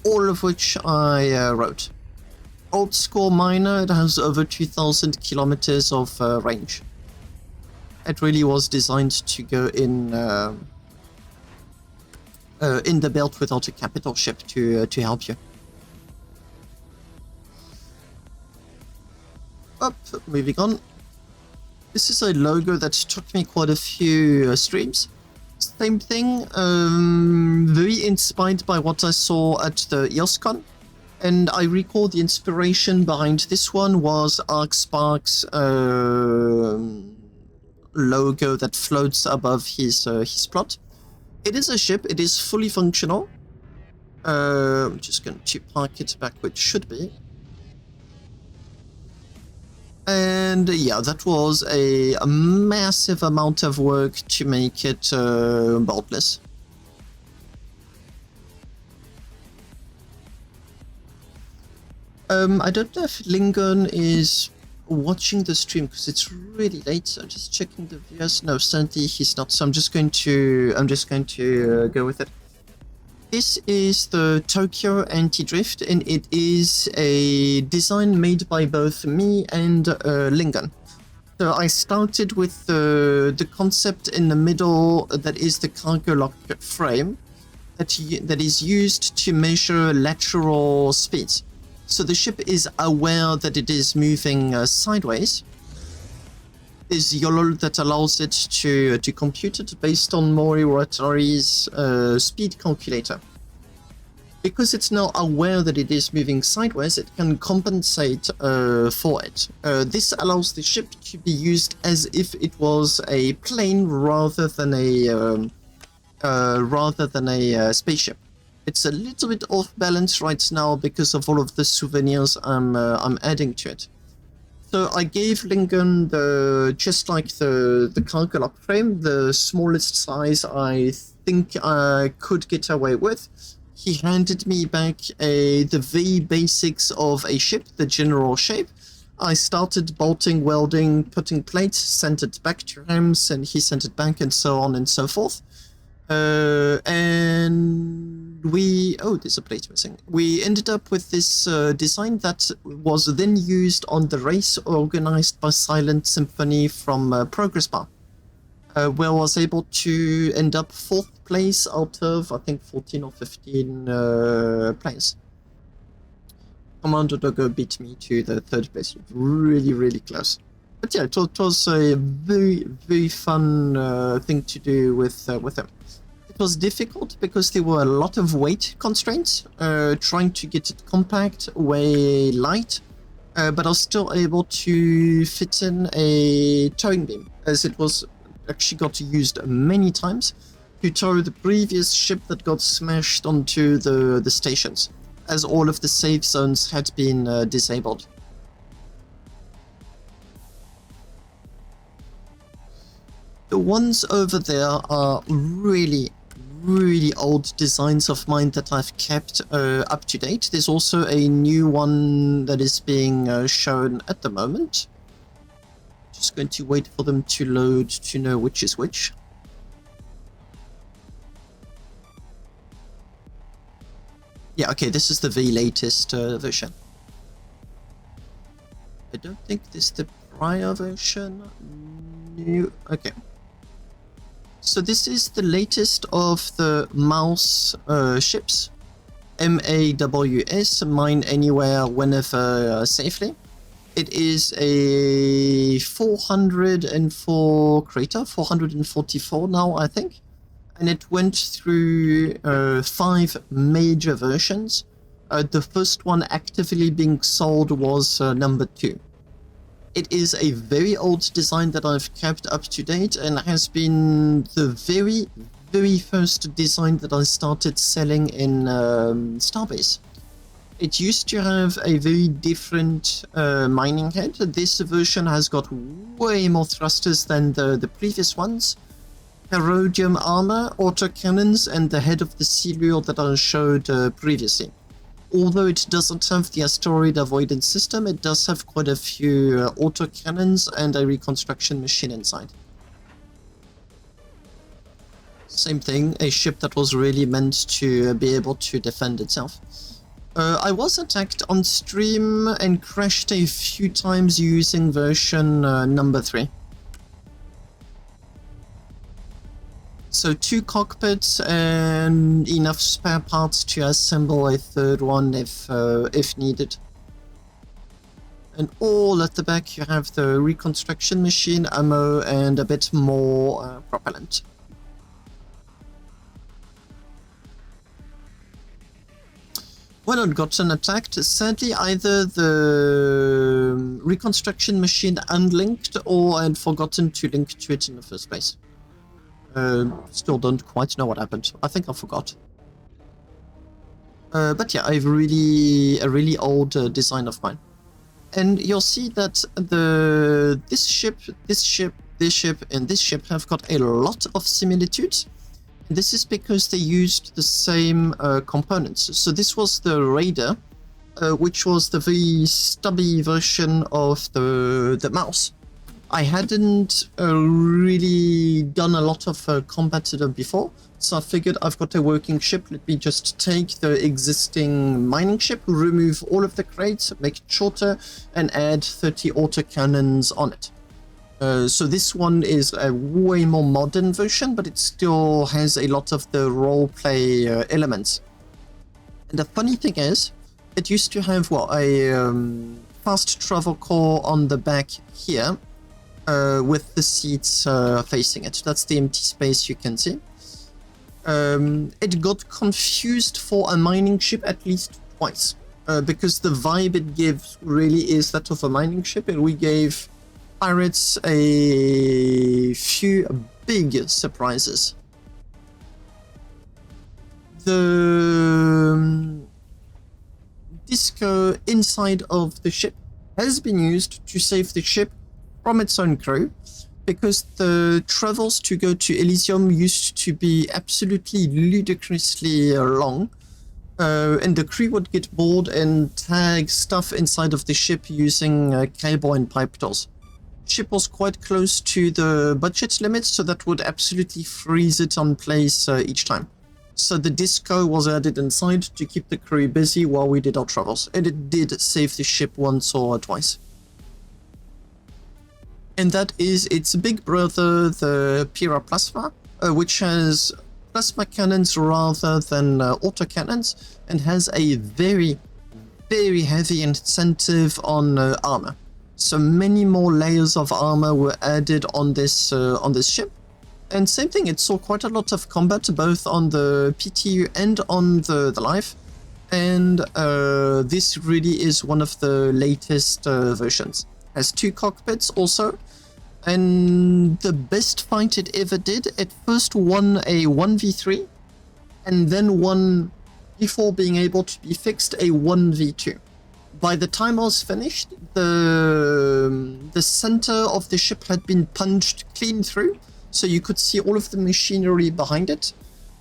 all of which I wrote. Old score miner, it has over 2,000 kilometers of range. It really was designed to go in the belt without a capital ship to help you. Up, moving on. This is a logo that took me quite a few streams. Same thing, very inspired by what I saw at the EOS Con. And I recall the inspiration behind this one was ArcSpark's logo that floats above his plot. It is a ship, it is fully functional. I'm just going to park it back where it should be. And yeah, that was a massive amount of work to make it boltless. I don't know if Lingon is watching the stream because it's really late. I'm just checking the viewers. No, certainly he's not. So I'm just going to go with it. This is the Tokyo Anti-Drift, and it is a design made by both me and Lingon. So I started with the concept in the middle that is the cargo lock frame that is used to measure lateral speeds. So the ship is aware that it is moving sideways. There's YOLO that allows it to compute it based on Mori Rotari's speed calculator. Because it's now aware that it is moving sideways, it can compensate for it. This allows the ship to be used as if it was a plane rather than a spaceship. It's a little bit off balance right now because of all of the souvenirs I'm adding to it. So I gave Lingon just like the cargo lock frame, the smallest size I think I could get away with. He handed me back the V basics of a ship, the general shape. I started bolting, welding, putting plates, sent it back to him, and he sent it back, and so on and so forth. And there's a plate missing. We ended up with this design that was then used on the race organized by Silent Symphony from Progress Bar, where I was able to end up 4th place out of, I think, 14 or 15 players. Commander Doggo beat me to the 3rd place. Really, really close. But yeah, it was a very, very fun thing to do with him. It was difficult because there were a lot of weight constraints, trying to get it compact, weigh light, but I was still able to fit in a towing beam, as it was actually got used many times to tow the previous ship that got smashed onto the stations, as all of the safe zones had been disabled. The ones over there are really, really old designs of mine that I've kept up to date. There's also a new one that is being shown at the moment. Just going to wait for them to load to know which is which. Yeah, okay, this is the very latest version. I don't think this is the prior version. No, okay. So this is the latest of the mouse ships. MAWS, mine anywhere, whenever, safely. It is a 404 crater, 444 now, I think. And it went through 5 major versions. The first one actively being sold was number 2. It is a very old design that I've kept up to date and has been the very first design that I started selling in Starbase. It used to have a very different mining head. This version has got way more thrusters than the previous ones. Herodium armor, autocannons, and the head of the Silure that I showed previously. Although it doesn't have the asteroid avoidance system, it does have quite a few autocannons and a reconstruction machine inside. Same thing, a ship that was really meant to be able to defend itself. I was attacked on stream and crashed a few times using version number 3. So 2 cockpits and enough spare parts to assemble a third one if needed. And all at the back you have the reconstruction machine, ammo, and a bit more propellant. When I'd gotten attacked, sadly either the reconstruction machine unlinked or I'd forgotten to link to it in the first place. Still don't quite know what happened. I think I forgot. But yeah, I've a really old design of mine. And you'll see that this ship, and this ship have got a lot of similitudes. This is because they used the same components. So this was the Raider, which was the very stubby version of the mouse. I hadn't really done a lot of combat before, so I figured I've got a working ship, let me just take the existing mining ship, remove all of the crates, make it shorter, and add 30 autocannons on it. So this one is a way more modern version, but it still has a lot of the roleplay elements. And the funny thing is, it used to have a fast travel core on the back here, with the seats facing it. That's the empty space you can see. It got confused for a mining ship at least twice, because the vibe it gives really is that of a mining ship, and we gave pirates a few big surprises. The disco inside of the ship has been used to save the ship from its own crew, because the travels to go to Elysium used to be absolutely ludicrously long, and the crew would get bored and tag stuff inside of the ship using cable and pipe doors. Ship was quite close to the budget limit, so that would absolutely freeze it on place each time. So the disco was added inside to keep the crew busy while we did our travels, and it did save the ship once or twice. And that is its big brother, the Pyraplasma, which has plasma cannons rather than autocannons, and has a very heavy incentive on armor. So many more layers of armor were added on this ship. And same thing, it saw quite a lot of combat both on the PTU and on the live. And this really is one of the latest versions. Has 2 cockpits also. And the best fight it ever did, it first won a 1v3, and then won, before being able to be fixed, a 1v2. By the time I was finished, the center of the ship had been punched clean through, so you could see all of the machinery behind it,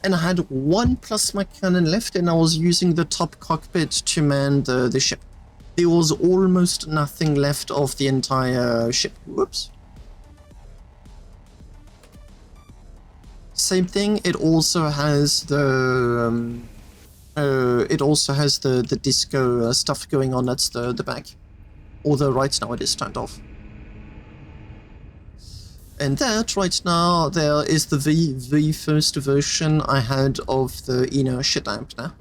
and I had 1 plasma cannon left, and I was using the top cockpit to man the ship. There was almost nothing left of the entire ship. Whoops. Same thing, it also has the disco stuff going on at the back, although right now it is turned off. And that right now there is the very first version I had of the inertia dampener.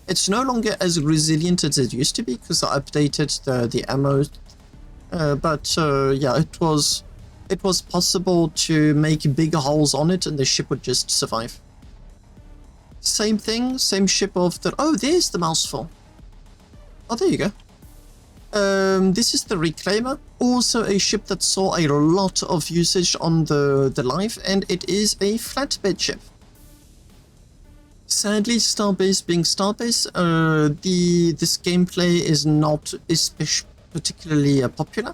It's no longer as resilient as it used to be because I updated the ammo, but yeah, it was possible to make big holes on it and the ship would just survive. Same thing, same ship of the... Oh, there's the mouse 4. Oh, there you go. This is the Reclaimer, also a ship that saw a lot of usage on the live, and it is a flatbed ship. Sadly, Starbase being Starbase, this gameplay is not particularly popular,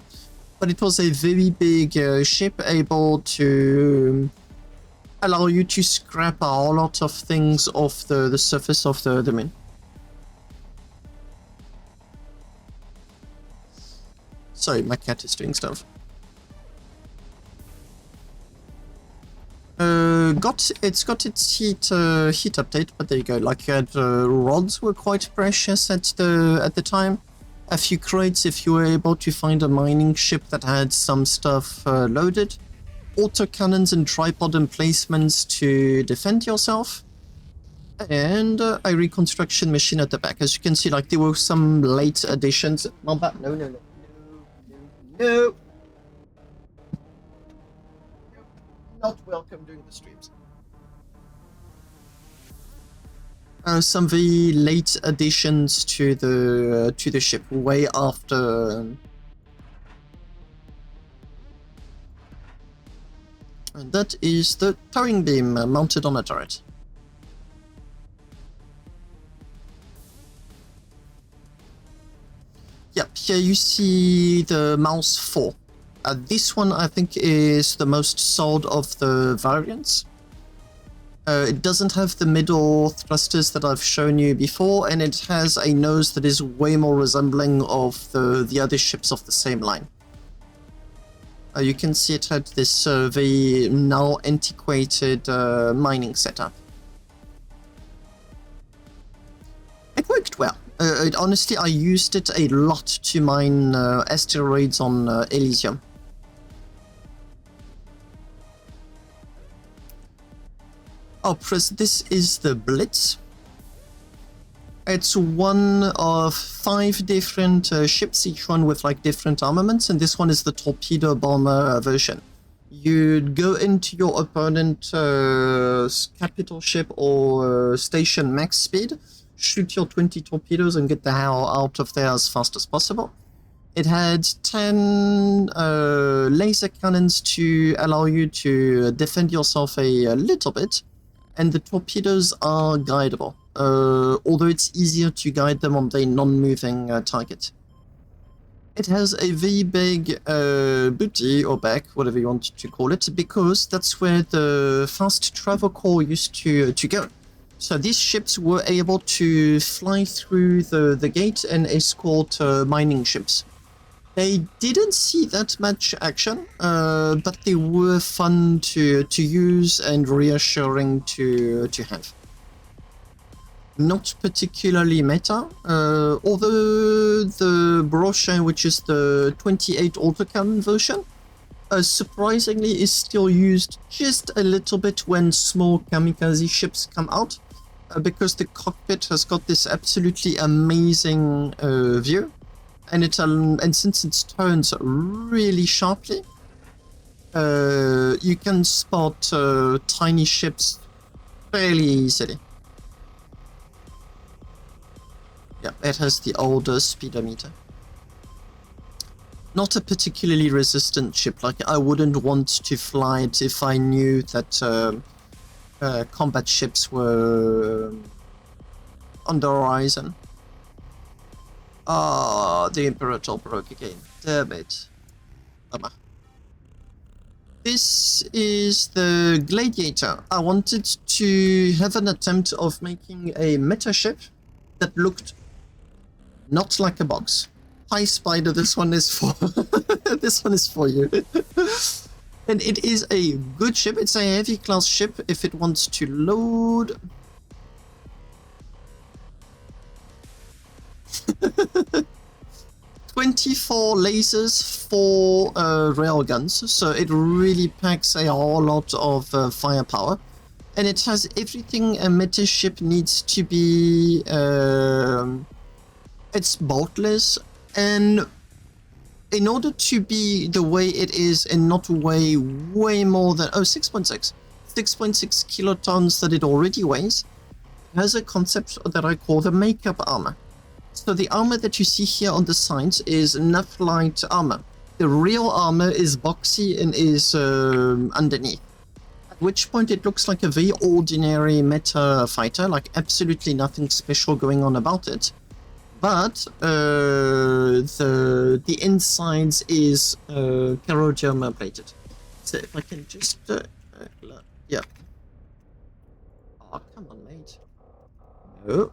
but it was a very big ship able to allow you to scrap a whole lot of things off the surface of the moon. Sorry, my cat is doing stuff. It's got its heat update, but there you go. Like you had rods were quite precious at the time. A few crates if you were able to find a mining ship that had some stuff loaded. Autocannons and tripod emplacements to defend yourself. And a reconstruction machine at the back. As you can see, like there were some late additions. Mamba, no. Not welcome during the streams. Some very late additions to the ship, way after. And that is the towing beam mounted on a turret. Yep, here you see the Mouse 4. This one I think is the most sold of the variants. It doesn't have the middle thrusters that I've shown you before, and it has a nose that is way more resembling of the other ships of the same line. You can see it had this very now antiquated mining setup. It worked well. Honestly, I used it a lot to mine asteroids on Elysium. Oh, this is the Blitz. It's one of 5 different ships, each one with like different armaments, and this one is the torpedo bomber version. You'd go into your opponent's capital ship or station max speed, shoot your 20 torpedoes and get the hell out of there as fast as possible. It had 10 laser cannons to allow you to defend yourself a little bit, and the torpedoes are guidable, although it's easier to guide them on the non-moving target. It has a very big booty, or back, whatever you want to call it, because that's where the fast travel core used to go. So these ships were able to fly through the gate and escort mining ships. They didn't see that much action, but they were fun to use and reassuring to have. Not particularly meta, although the brochure, which is the 28 autocannon version, surprisingly is still used just a little bit when small kamikaze ships come out, because the cockpit has got this absolutely amazing view. And since it turns really sharply, you can spot tiny ships fairly easily. Yeah, it has the older speedometer. Not a particularly resistant ship. Like, I wouldn't want to fly it if I knew that combat ships were on the horizon. Ah, the Imperator broke again. Damn it. This is the Gladiator. I wanted to have an attempt of making a meta ship that looked not like a box. Hi Spider, this one is for this one is for you. And it is a good ship. It's a heavy class ship if it wants to load. 24 lasers, 4 railguns, so it really packs a whole lot of firepower, and it has everything a meta ship needs to be. It's boltless, and in order to be the way it is and not weigh way more than 6.6 kilotons that it already weighs, has a concept that I call the makeup armor. So the armor that you see here on the sides is Nephlite armor. The real armor is boxy and is underneath. At which point it looks like a very ordinary meta fighter, like absolutely nothing special going on about it. But the insides is kerodium plated. So if I can just yeah. Oh, come on, mate. No.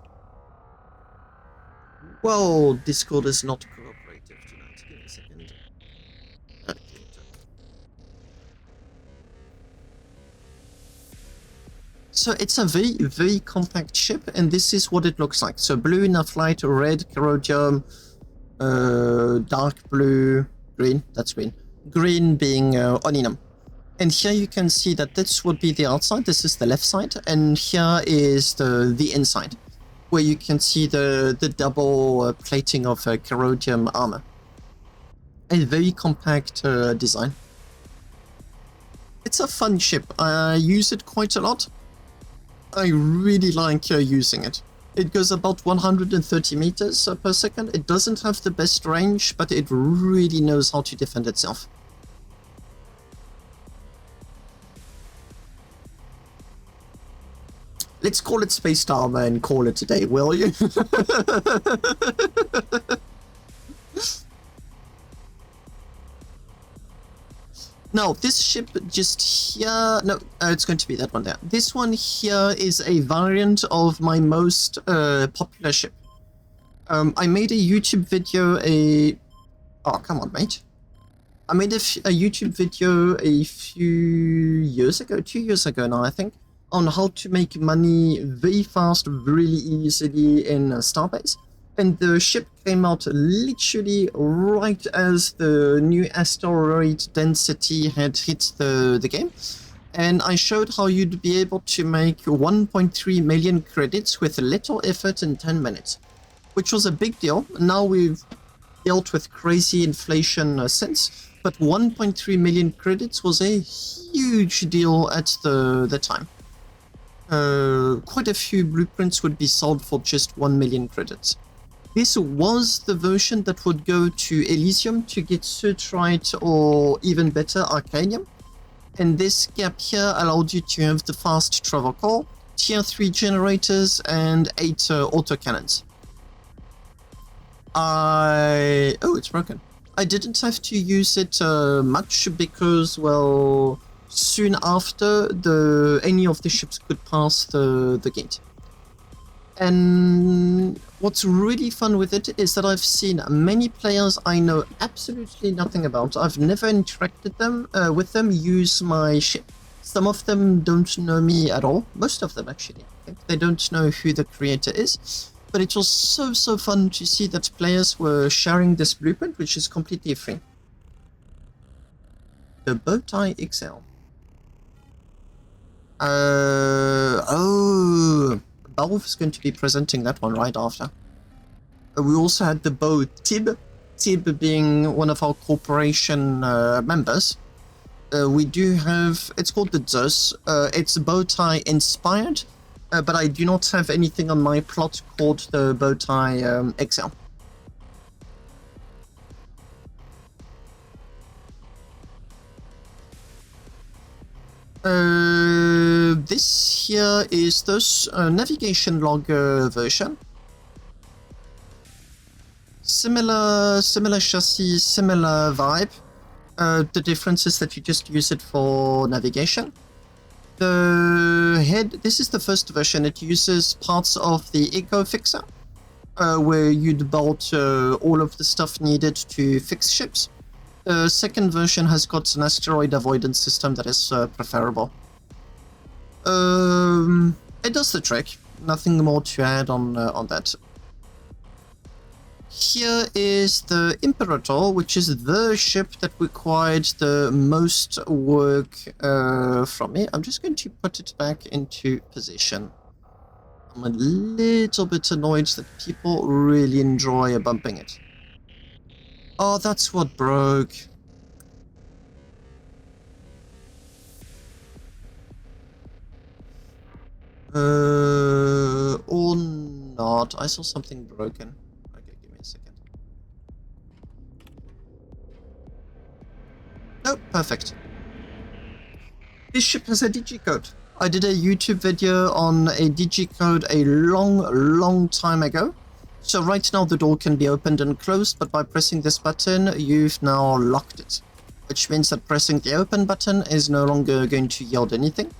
Well, Discord is not cooperative tonight. Give me a second. So it's a very, very compact ship, and this is what it looks like. So blue, Nephlite, red, kerodium, dark blue, green, that's green. Green being Oninum. And here you can see that this would be the outside, this is the left side, and here is the inside, where you can see the double plating of kerodium armor. A very compact design. It's a fun ship. I use it quite a lot. I really like using it. It goes about 130 meters per second. It doesn't have the best range, but it really knows how to defend itself. Let's call it Space Armor and call it a day, will you? Now, this ship just here... No, it's going to be that one there. This one here is a variant of my most popular ship. I made a YouTube video Oh, come on, mate. I made a YouTube video a few years ago, 2 years ago now, I think, on how to make money very fast, really easily in Starbase. And the ship came out literally right as the new asteroid density had hit the game. And I showed how you'd be able to make 1.3 million credits with little effort in 10 minutes. Which was a big deal. Now we've dealt with crazy inflation since. But 1.3 million credits was a huge deal at the time. Quite a few blueprints would be sold for just 1 million credits. This was the version that would go to Elysium to get Certrite or even better Arcanium. And this gap here allowed you to have the fast travel core, tier 3 generators and 8 autocannons. Oh, it's broken. I didn't have to use it much because, well, soon after any of the ships could pass the gate. And what's really fun with it is that I've seen many players I know absolutely nothing about. I've never interacted with them use my ship. Some of them don't know me at all. Most of them actually. I think they don't know who the creator is. But it was so fun to see that players were sharing this blueprint, which is completely free. The Bowtie XL. Oh, Valve is going to be presenting that one right after. We also had the bow Tib, Tib being one of our corporation members. We do have, it's called the Zeus. It's Bowtie inspired, but I do not have anything on my plot called the Bowtie XL. This here is this navigation log version. Similar chassis, similar vibe. The difference is that you just use it for navigation. The head, this is the first version. It uses parts of the Eco Fixer, where you'd bolt all of the stuff needed to fix ships. The second version has got an asteroid avoidance system that is preferable. It does the trick. Nothing more to add on that. Here is the Imperator, which is the ship that required the most work from me. I'm just going to put it back into position. I'm a little bit annoyed that people really enjoy bumping it. Oh, that's what broke. Or not. I saw something broken. Okay, give me a second. Oh, perfect. This ship has a digicode. I did a YouTube video on a digicode a long time ago. So right now the door can be opened and closed, but by pressing this button, you've now locked it. Which means that pressing the open button is no longer going to yield anything.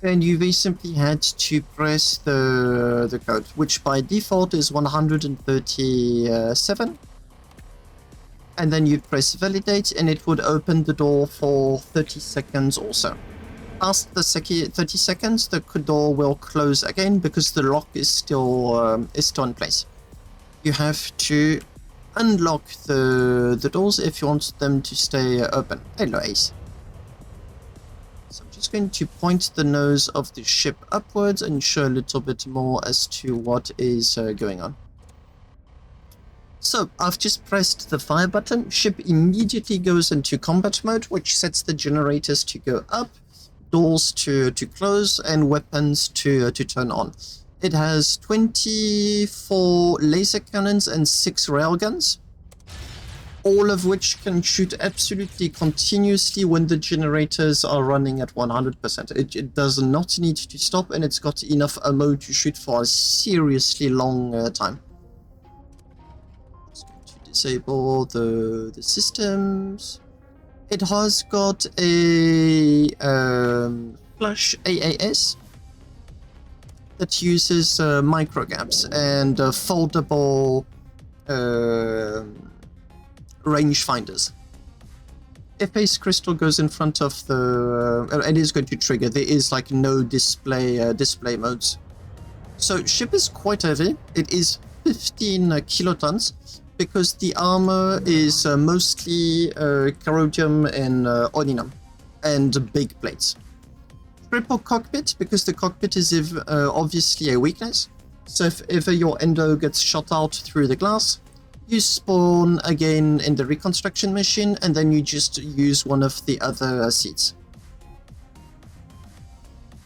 And you very simply had to press the code, which by default is 137. And then you press validate and it would open the door for 30 seconds or so. Past the 30 seconds, the door will close again because the lock is still in place. You have to unlock the doors if you want them to stay open. Hello, Ace. So I'm just going to point the nose of the ship upwards and show a little bit more as to what is going on. So I've just pressed the fire button. Ship immediately goes into combat mode, which sets the generators to go up, doors to close, and weapons to turn on. It has 24 laser cannons and 6 railguns, all of which can shoot absolutely continuously when the generators are running at 100%. It does not need to stop, and it's got enough ammo to shoot for a seriously long time. Just going to disable the systems. It has got a flash AAS that uses microgaps and foldable rangefinders. If Ace Crystal goes in front of the... it is going to trigger. There is like no display modes. So ship is quite heavy. It is 15 kilotons because the armor is mostly corrodium and oninum and big plates. Triple cockpit, because the cockpit is obviously a weakness. So if ever your endo gets shot out through the glass, you spawn again in the reconstruction machine, and then you just use one of the other seats.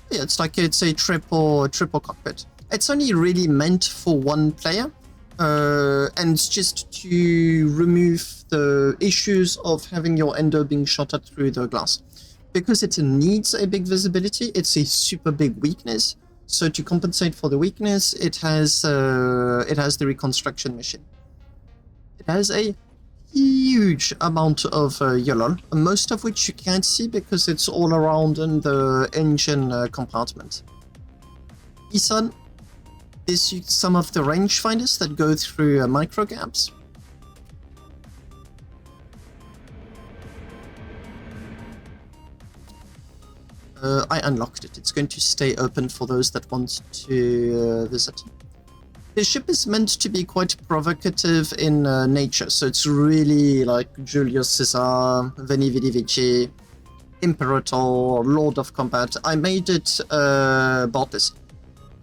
Yeah, it's a triple cockpit. It's only really meant for one player, and it's just to remove the issues of having your endo being shot at through the glass. Because it needs a big visibility, it's a super big weakness. So to compensate for the weakness, it has the reconstruction machine. It has a huge amount of YOLOL, most of which you can't see because it's all around in the engine compartment. Isan, this is some of the rangefinders that go through microgaps. I unlocked it. It's going to stay open for those that want to visit. The ship is meant to be quite provocative in nature, so it's really like Julius Caesar, Veni Vidi Vici, Imperator, Lord of Combat. I made it Bartless.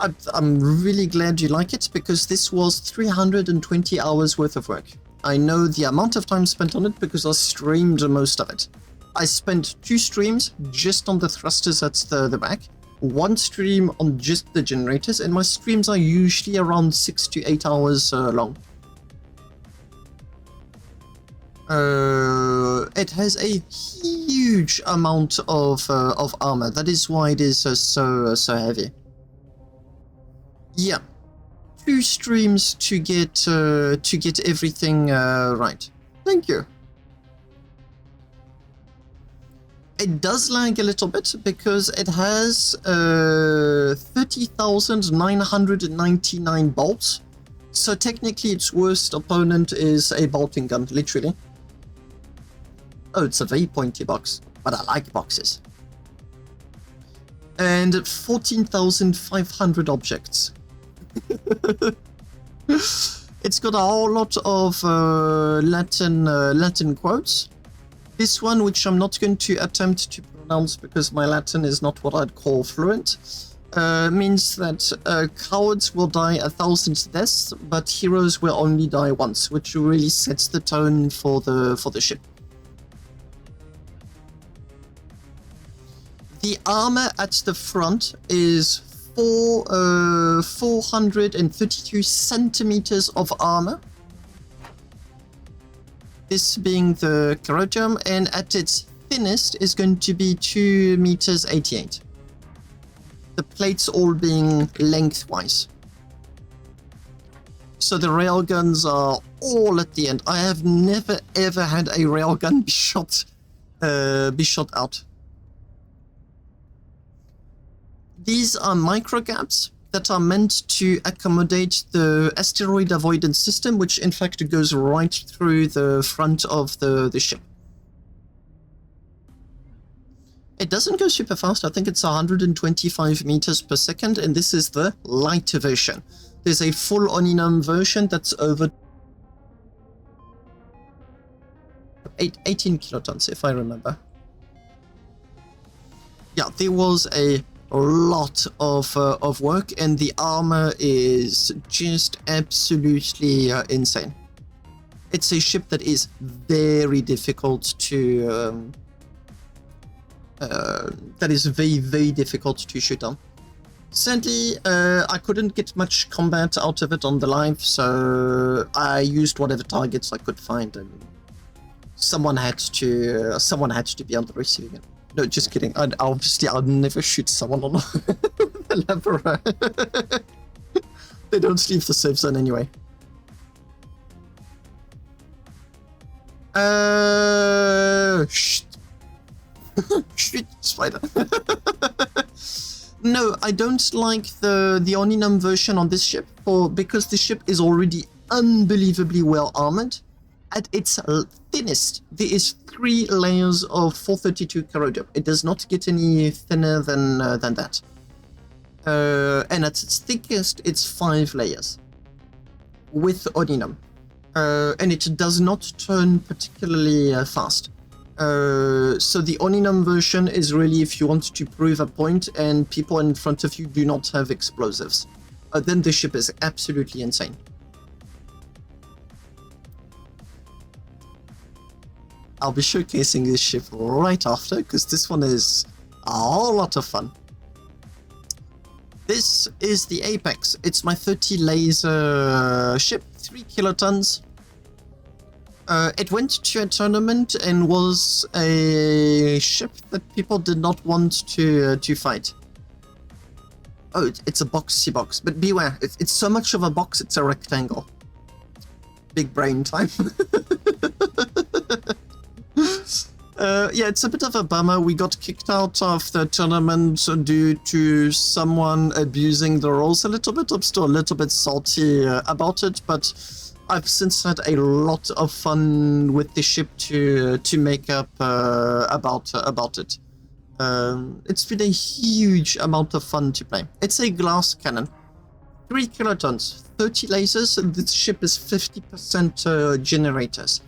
I'm really glad you like it, because this was 320 hours worth of work. I know the amount of time spent on it because I streamed most of it. I spent 2 streams just on the thrusters at the back, 1 stream on just the generators, and my streams are usually around 6 to 8 hours long. It has a huge amount of armor. That is why it is so heavy. Yeah, 2 streams to get everything right. Thank you. It does lag a little bit because it has 30,999 bolts. So technically its worst opponent is a bolting gun, literally. Oh, it's a very pointy box, but I like boxes. And 14,500 objects. It's got a whole lot of Latin quotes. This one, which I'm not going to attempt to pronounce because my Latin is not what I'd call fluent, means that cowards will die 1,000 deaths, but heroes will only die once, which really sets the tone for the ship. The armor at the front is 432 centimeters of armor. This being the corrodium, and at its thinnest is going to be 2 meters 88. The plates all being lengthwise. So the railguns are all at the end. I have never ever had a railgun be shot out. These are micro gaps that are meant to accommodate the asteroid avoidance system, which in fact goes right through the front of the ship. It doesn't go super fast. I think it's 125 meters per second, and this is the light version. There's a full Oninum version that's over 18 kilotons, if I remember. Yeah, there was a lot of work, and the armor is just absolutely insane. It's a ship that is very difficult to very difficult to shoot on. Sadly, I couldn't get much combat out of it on the live, so I used whatever targets I could find, and someone had to be on the receiving end. No, just kidding. I'll never shoot someone on the lever. They don't leave the safe zone anyway. Shh. Shoot, spider. No, I don't like the Oninum version on this ship because the ship is already unbelievably well armored. At its thinnest, there is 3 layers of 432 corrodium. It does not get any thinner than that. And at its thickest, it's 5 layers with Oninum. And it does not turn particularly fast. So the Oninum version is really if you want to prove a point and people in front of you do not have explosives. Then the ship is absolutely insane. I'll be showcasing this ship right after, because this one is a whole lot of fun. This is the Apex. It's my 30 laser ship, 3 kilotons. It went to a tournament and was a ship that people did not want to fight. Oh, it's a boxy box, but beware, it's so much of a box, it's a rectangle. Big brain time. Yeah, it's a bit of a bummer. We got kicked out of the tournament due to someone abusing the rules a little bit. I'm still a little bit salty about it, but I've since had a lot of fun with the ship to make up about it. It's been a huge amount of fun to play. It's a glass cannon, 3 kilotons, 30 lasers, and this ship is 50% generators.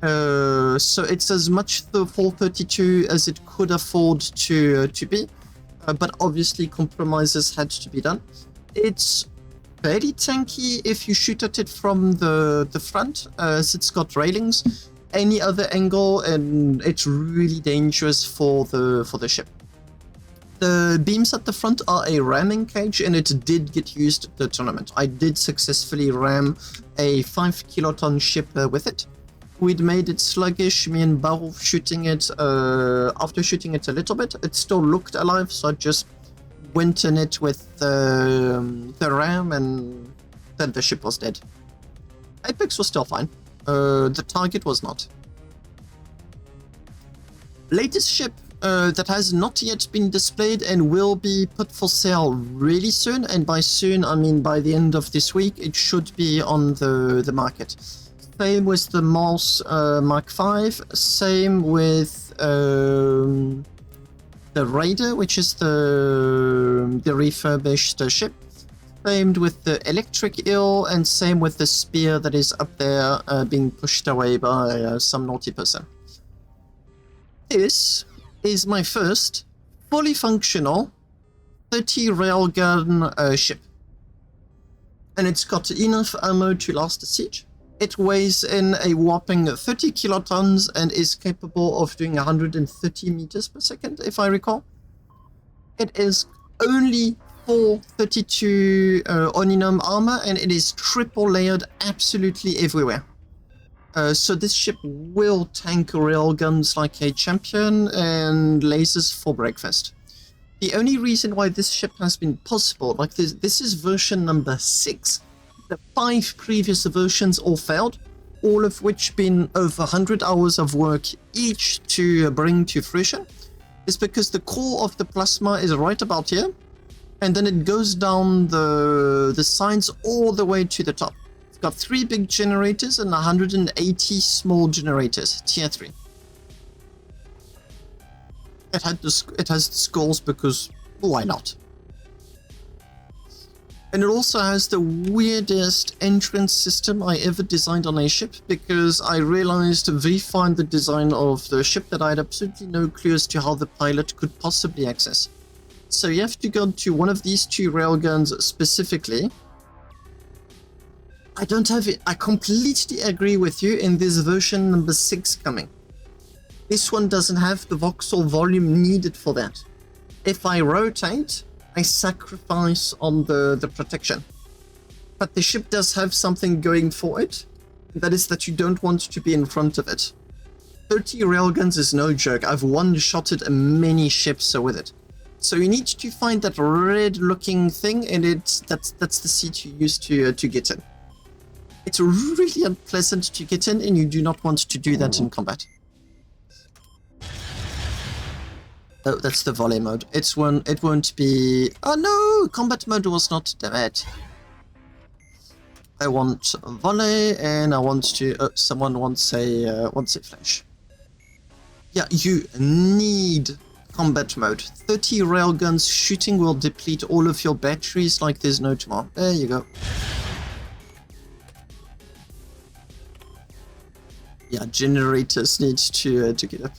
So it's as much the 432 as it could afford to be, but obviously compromises had to be done. It's very tanky if you shoot at it from the front, as it's got railings. Any other angle, and it's really dangerous for the ship. The beams at the front are a ramming cage, and it did get used at the tournament. I did successfully ram a 5 kiloton ship with it. We'd made it sluggish, me and Barov shooting it. After shooting it a little bit, it still looked alive, so I just went in it with the ram, and then the ship was dead. Apex was still fine. The target was not. Latest ship that has not yet been displayed and will be put for sale really soon, and by soon I mean by the end of this week, it should be on the market. Same with the Mars Mark V, same with the Raider, which is the refurbished ship, same with the Electric Eel, and same with the Spear that is up there being pushed away by some naughty person. This is my first fully functional 30 railgun ship, and it's got enough ammo to last a siege. It weighs in a whopping 30 kilotons and is capable of doing 130 meters per second, if I recall. It is only full 32 Oninum armor, and it is triple layered absolutely everywhere. So this ship will tank railguns like a champion and lasers for breakfast. The only reason why this ship has been possible, like this is version number 6. The 5 previous versions all failed, all of which been over 100 hours of work each to bring to fruition, is because the core of the plasma is right about here, and then it goes down the sides all the way to the top. It's got 3 big generators and 180 small generators, tier 3. It has the skulls because why not? And it also has the weirdest entrance system I ever designed on a ship, because I realized refined the design of the ship that I had absolutely no clue as to how the pilot could possibly access. So you have to go to one of these 2 railguns specifically. I don't have it. I completely agree with you in this version number 6 coming. This one doesn't have the voxel volume needed for that. If I rotate, I sacrifice on the protection. But the ship does have something going for it. That is that you don't want to be in front of it. 30 railguns is no joke. I've one-shotted many ships with it. So you need to find that red-looking thing, and that's the seat you use to get in. It's really unpleasant to get in, and you do not want to do that in combat. Oh, that's the volley mode. It won't be... Oh no! Combat mode was not... Damn it. I want volley, and I want to... someone wants a flash. Yeah, you need combat mode. 30 railguns shooting will deplete all of your batteries like there's no tomorrow. There you go. Yeah, generators need to get up.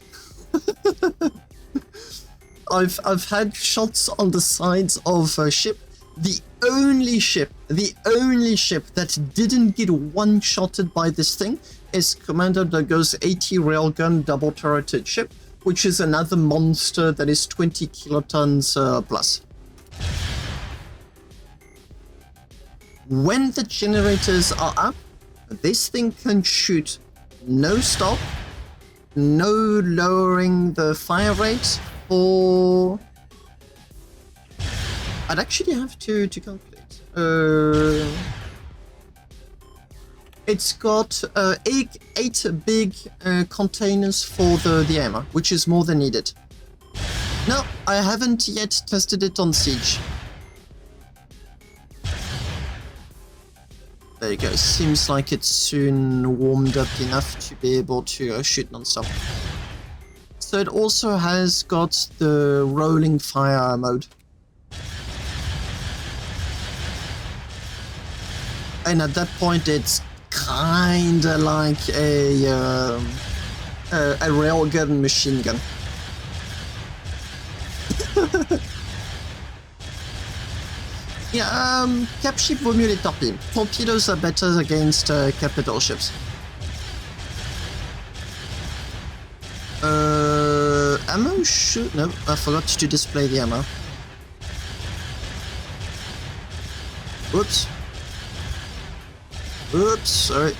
I've had shots on the sides of a ship. The only ship that didn't get one-shotted by this thing is Commander Dago's 80 railgun double-turreted ship, which is another monster that is 20 kilotons plus. When the generators are up, this thing can shoot no stop, no lowering the fire rate, or... I'd actually have to calculate. It's got 8 big containers for the ammo, which is more than needed. No, I haven't yet tested it on Siege. There you go, seems like it's soon warmed up enough to be able to shoot non-stop. So it also has got the rolling fire mode. And at that point it's kinda like a railgun machine gun. Yeah, cap ship vaut mieux les torpilles. Torpedoes are better against capital ships. Ammo should... No, I forgot to display the ammo. Oops. Oops, sorry.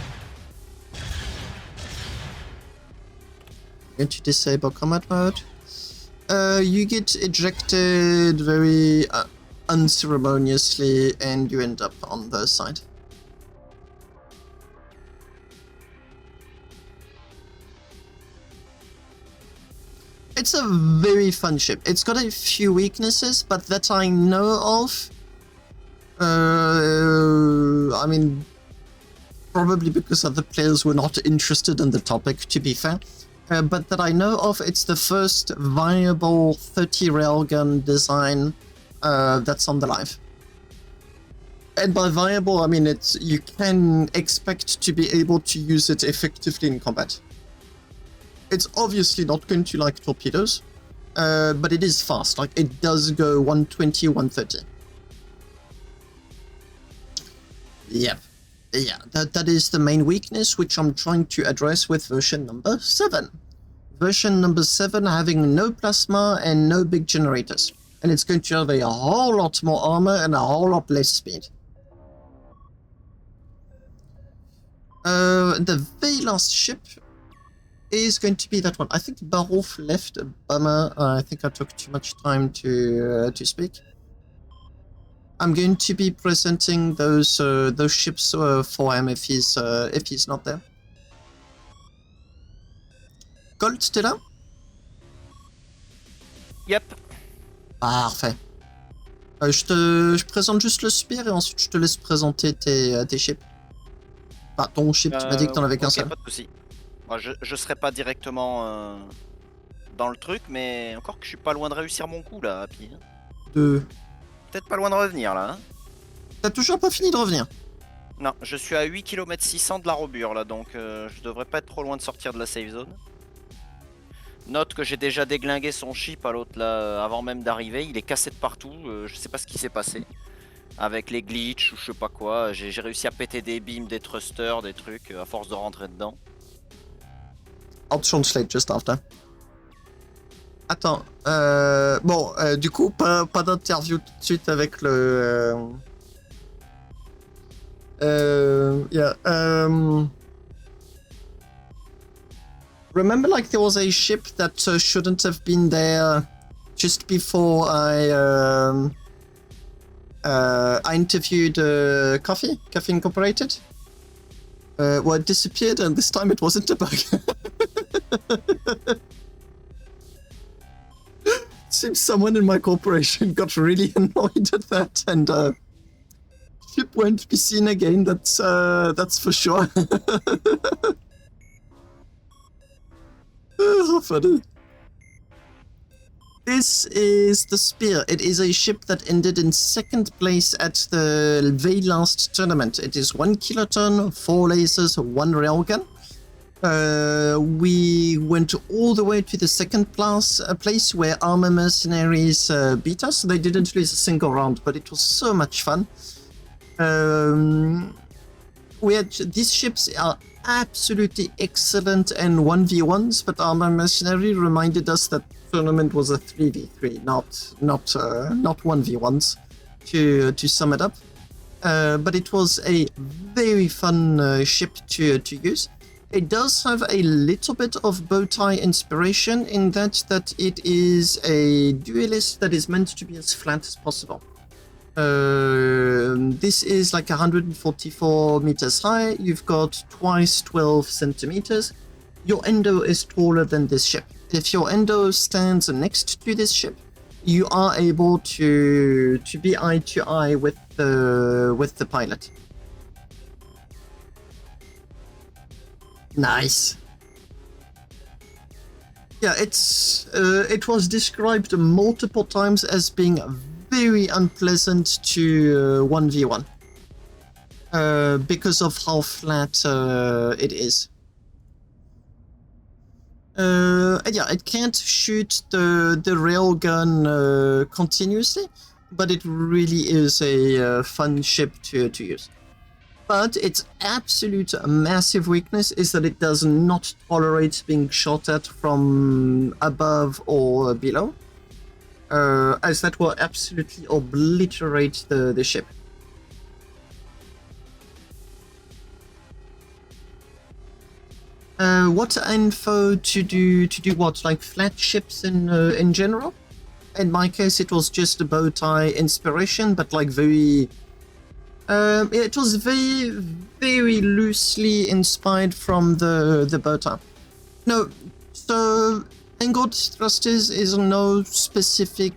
Going to disable combat mode. You get ejected very unceremoniously, and you end up on the side. It's a very fun ship. It's got a few weaknesses, but that I know of. I mean, probably because other players were not interested in the topic, to be fair. But that I know of, it's the first viable 30 railgun design that's on the live. And by viable, I mean you can expect to be able to use it effectively in combat. It's obviously not going to like torpedoes, but it is fast. Like, it does go 120, 130. Yep. Yeah, that is the main weakness, which I'm trying to address with version number 7. Version number 7 having no plasma and no big generators. and it's going to have a whole lot more armor and a whole lot less speed. The very last ship is going to be that one. I think Barolf left. A bummer. I think I took too much time to speak. I'm going to be presenting those ships for him if he's not there. Colt, t'es là? Yep. Parfait. Je présente juste le Spear et ensuite je te laisse présenter tes ships. Enfin, ton ship, tu m'as dit que t'en avais qu'un seul. Pas de soucis. Moi, je serai pas directement dans le truc, mais encore que je suis pas loin de réussir mon coup là, Happy. Peut-être pas loin de revenir là. Hein. T'as toujours pas fini de revenir? Non, je suis à 8 km 600 de la robure là, donc je devrais pas être trop loin de sortir de la safe zone. Note que j'ai déjà déglingué son chip à l'autre là avant même d'arriver, il est cassé de partout, je sais pas ce qui s'est passé. Avec les glitches ou je sais pas quoi, j'ai réussi à péter des beams, des thrusters, des trucs à force de rentrer dedans. I'll translate just after. Attends, bon, du coup, pas d'interview tout de suite avec le... remember, like, there was a ship that shouldn't have been there just before I interviewed Coffee Incorporated? Well, it disappeared, and this time it wasn't a bug. Seems someone in my corporation got really annoyed at that, and ship won't be seen again. That's for sure. How funny. This is the Spear. It is a ship that ended in 2nd place at the very last tournament. It is 1 kiloton, 4 lasers, 1 railgun. We went all the way to the 2nd place where Armor Mercenaries beat us. They didn't lose a single round, but it was so much fun. These ships are absolutely excellent and 1v1s, but Armor Mercenary reminded us that tournament was a 3v3, not 1v1s, to sum it up. But it was a very fun ship to use. It does have a little bit of bowtie inspiration in that it is a duelist that is meant to be as flat as possible. This is like 144 meters high. You've got twice 12 centimeters. Your endo is taller than this ship. If your endo stands next to this ship, you are able to be eye to eye with the pilot. Nice. Yeah, it was described multiple times as being very unpleasant to 1v1 because of how flat it is. And yeah, it can't shoot the railgun continuously, but it really is a fun ship to use. But its absolute massive weakness is that it does not tolerate being shot at from above or below, as that will absolutely obliterate the ship. What info to do what? Like flat ships in general? In my case, it was just a bow tie inspiration, but like very. It was very, very loosely inspired from the bow tie. No, so angled thrusters is no specific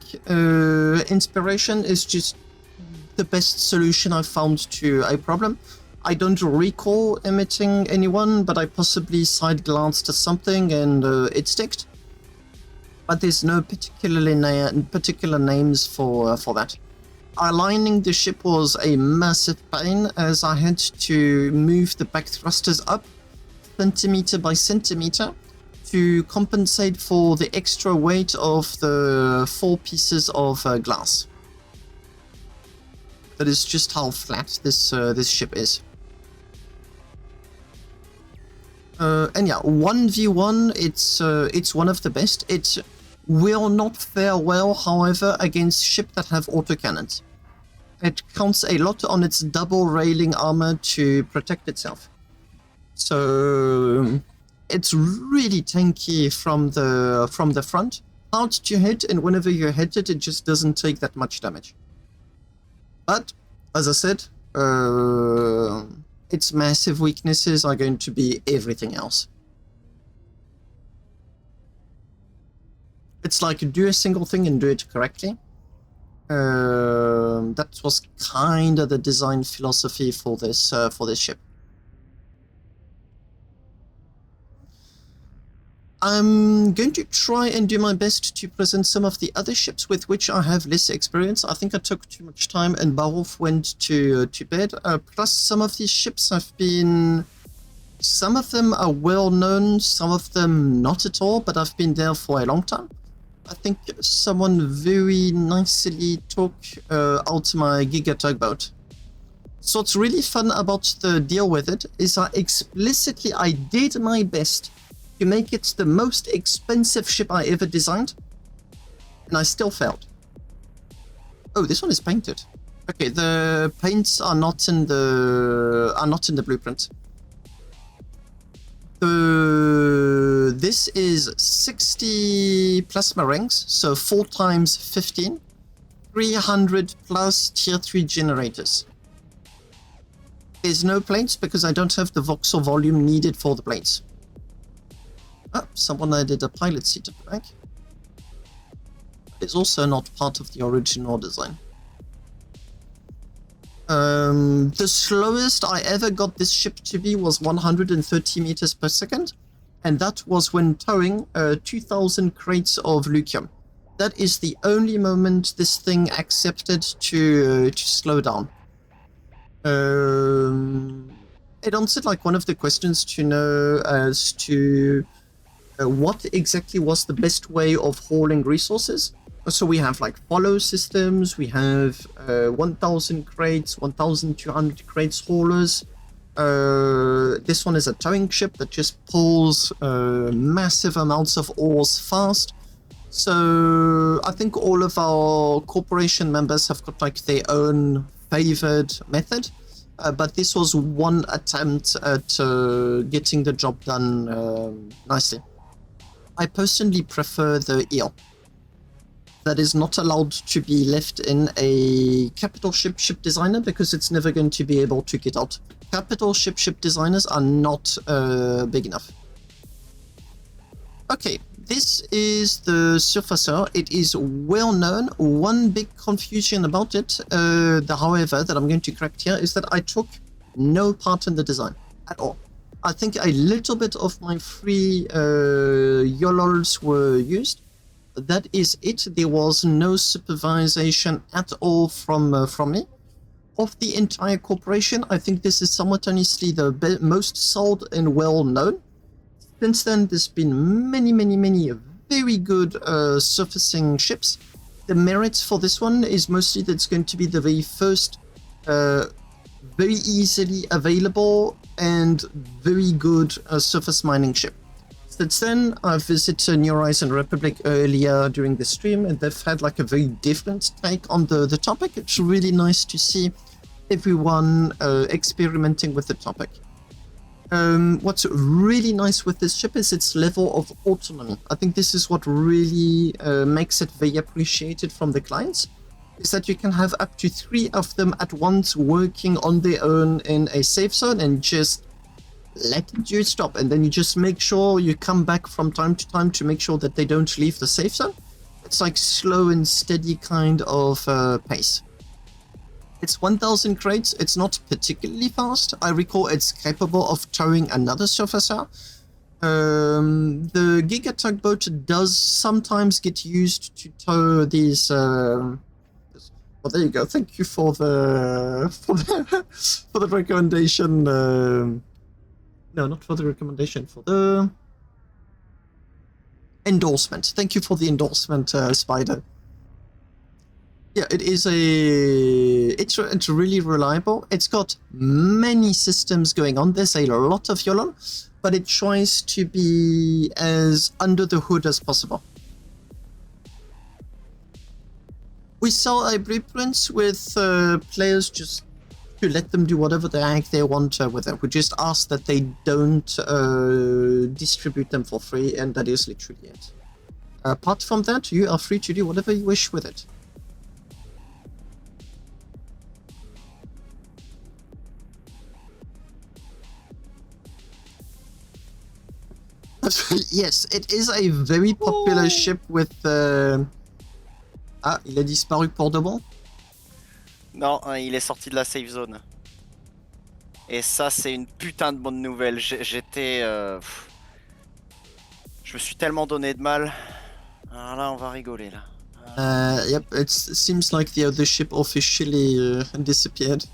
inspiration. It's just the best solution I've found to a problem. I don't recall emitting anyone, but I possibly side glanced at something and it sticked. But there's no particular names for that. Aligning the ship was a massive pain as I had to move the back thrusters up centimeter by centimeter to compensate for the extra weight of the 4 pieces of glass. That is just how flat this ship is. And yeah, 1v1, it's one of the best. will not fare well, however, against ships that have autocannons. It counts a lot on its double railing armor to protect itself. So it's really tanky from the front, hard to hit, and whenever you hit it, it just doesn't take that much damage. But as I said, its massive weaknesses are going to be everything else. It's like do a single thing and do it correctly. That was kind of the design philosophy for this ship. I'm going to try and do my best to present some of the other ships with which I have less experience. I think I took too much time and Barulf went to bed. Plus, some of these ships have been... Some of them are well known, some of them not at all, but I've been there for a long time. I think someone very nicely took out my Giga tugboat. So what's really fun about the deal with it is I did my best to make it the most expensive ship I ever designed, and I still failed. Oh, this one is painted. Okay, the paints are not in the blueprint. This is 60 plasma rings, so 4 times 15, 300 plus tier 3 generators. There's no plates because I don't have the voxel volume needed for the plates. Oh, someone added a pilot seat at the back. It's also not part of the original design. The slowest I ever got this ship to be was 130 meters per second, and that was when towing 2,000 crates of lithium. That is the only moment this thing accepted to slow down. It answered like one of the questions to know as to what exactly was the best way of hauling resources. So we have like follow systems, we have 1,000 crates, 1,200 crates haulers. This one is a towing ship that just pulls massive amounts of ores fast. So I think all of our corporation members have got like their own favored method. But this was one attempt at getting the job done nicely. I personally prefer the EO. That is not allowed to be left in a capital ship designer because it's never going to be able to get out. Capital ship designers are not big enough. Okay, this is the Surfacer. It is well known. One big confusion about it, however, that I'm going to correct here is that I took no part in the design at all. I think a little bit of my free YOLOLs were used. That is it. There was no supervision at all from me. Of the entire corporation, I think this is simultaneously the most sold and well known. Since then, there's been many very good surfacing ships. The merit for this one is mostly that it's going to be the very first very easily available and very good surface mining ship. Since then, I visited New Horizon Republic earlier during the stream, and they've had like a very different take on the topic. It's really nice to see everyone experimenting with the topic. What's really nice with this ship is its level of autonomy. I think this is what really makes it very appreciated from the clients, is that you can have up to 3 of them at once working on their own in a safe zone and just let it do stop, and then you just make sure you come back from time to time to make sure that they don't leave the safe zone. It's like slow and steady kind of pace. It's 1,000 crates. It's not particularly fast. I recall it's capable of towing another Surfacer. The Giga tugboat does sometimes get used to tow these. Well, there you go. Thank you for the recommendation. No, not for the recommendation. For the endorsement. Thank you for the endorsement, Spider. Yeah, it is it's really reliable. It's got many systems going on. There's a lot of YOLO, but it tries to be as under the hood as possible. We sell a blueprints with players just to let them do whatever the heck they want with it. We just ask that they don't distribute them for free, and that is literally it. Apart from that, you are free to do whatever you wish with it. Yes, it is a very popular ship with... Ah, il a disparu pour de bon? Non, hein, il est sorti de la safe zone. Et ça, c'est une putain de bonne nouvelle. J'étais... Je me suis tellement donné de mal. Alors là, on va rigoler, là. Yep, it seems like the other ship officially disappeared.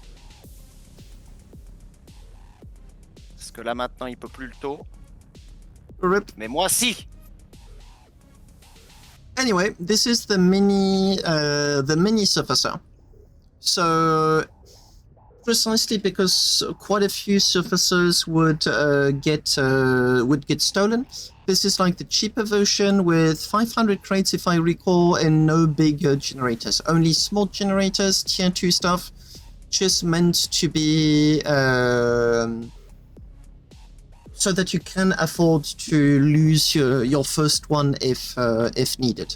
Parce que là, maintenant, il peut plus le taux. RIP. Mais moi, si! Anyway, this is the mini surfacer. So precisely because quite a few surfacers would get stolen, this is like the cheaper version with 500 crates, if I recall, and no big generators. Only small generators, tier 2 stuff, just meant to be so that you can afford to lose your first one if needed.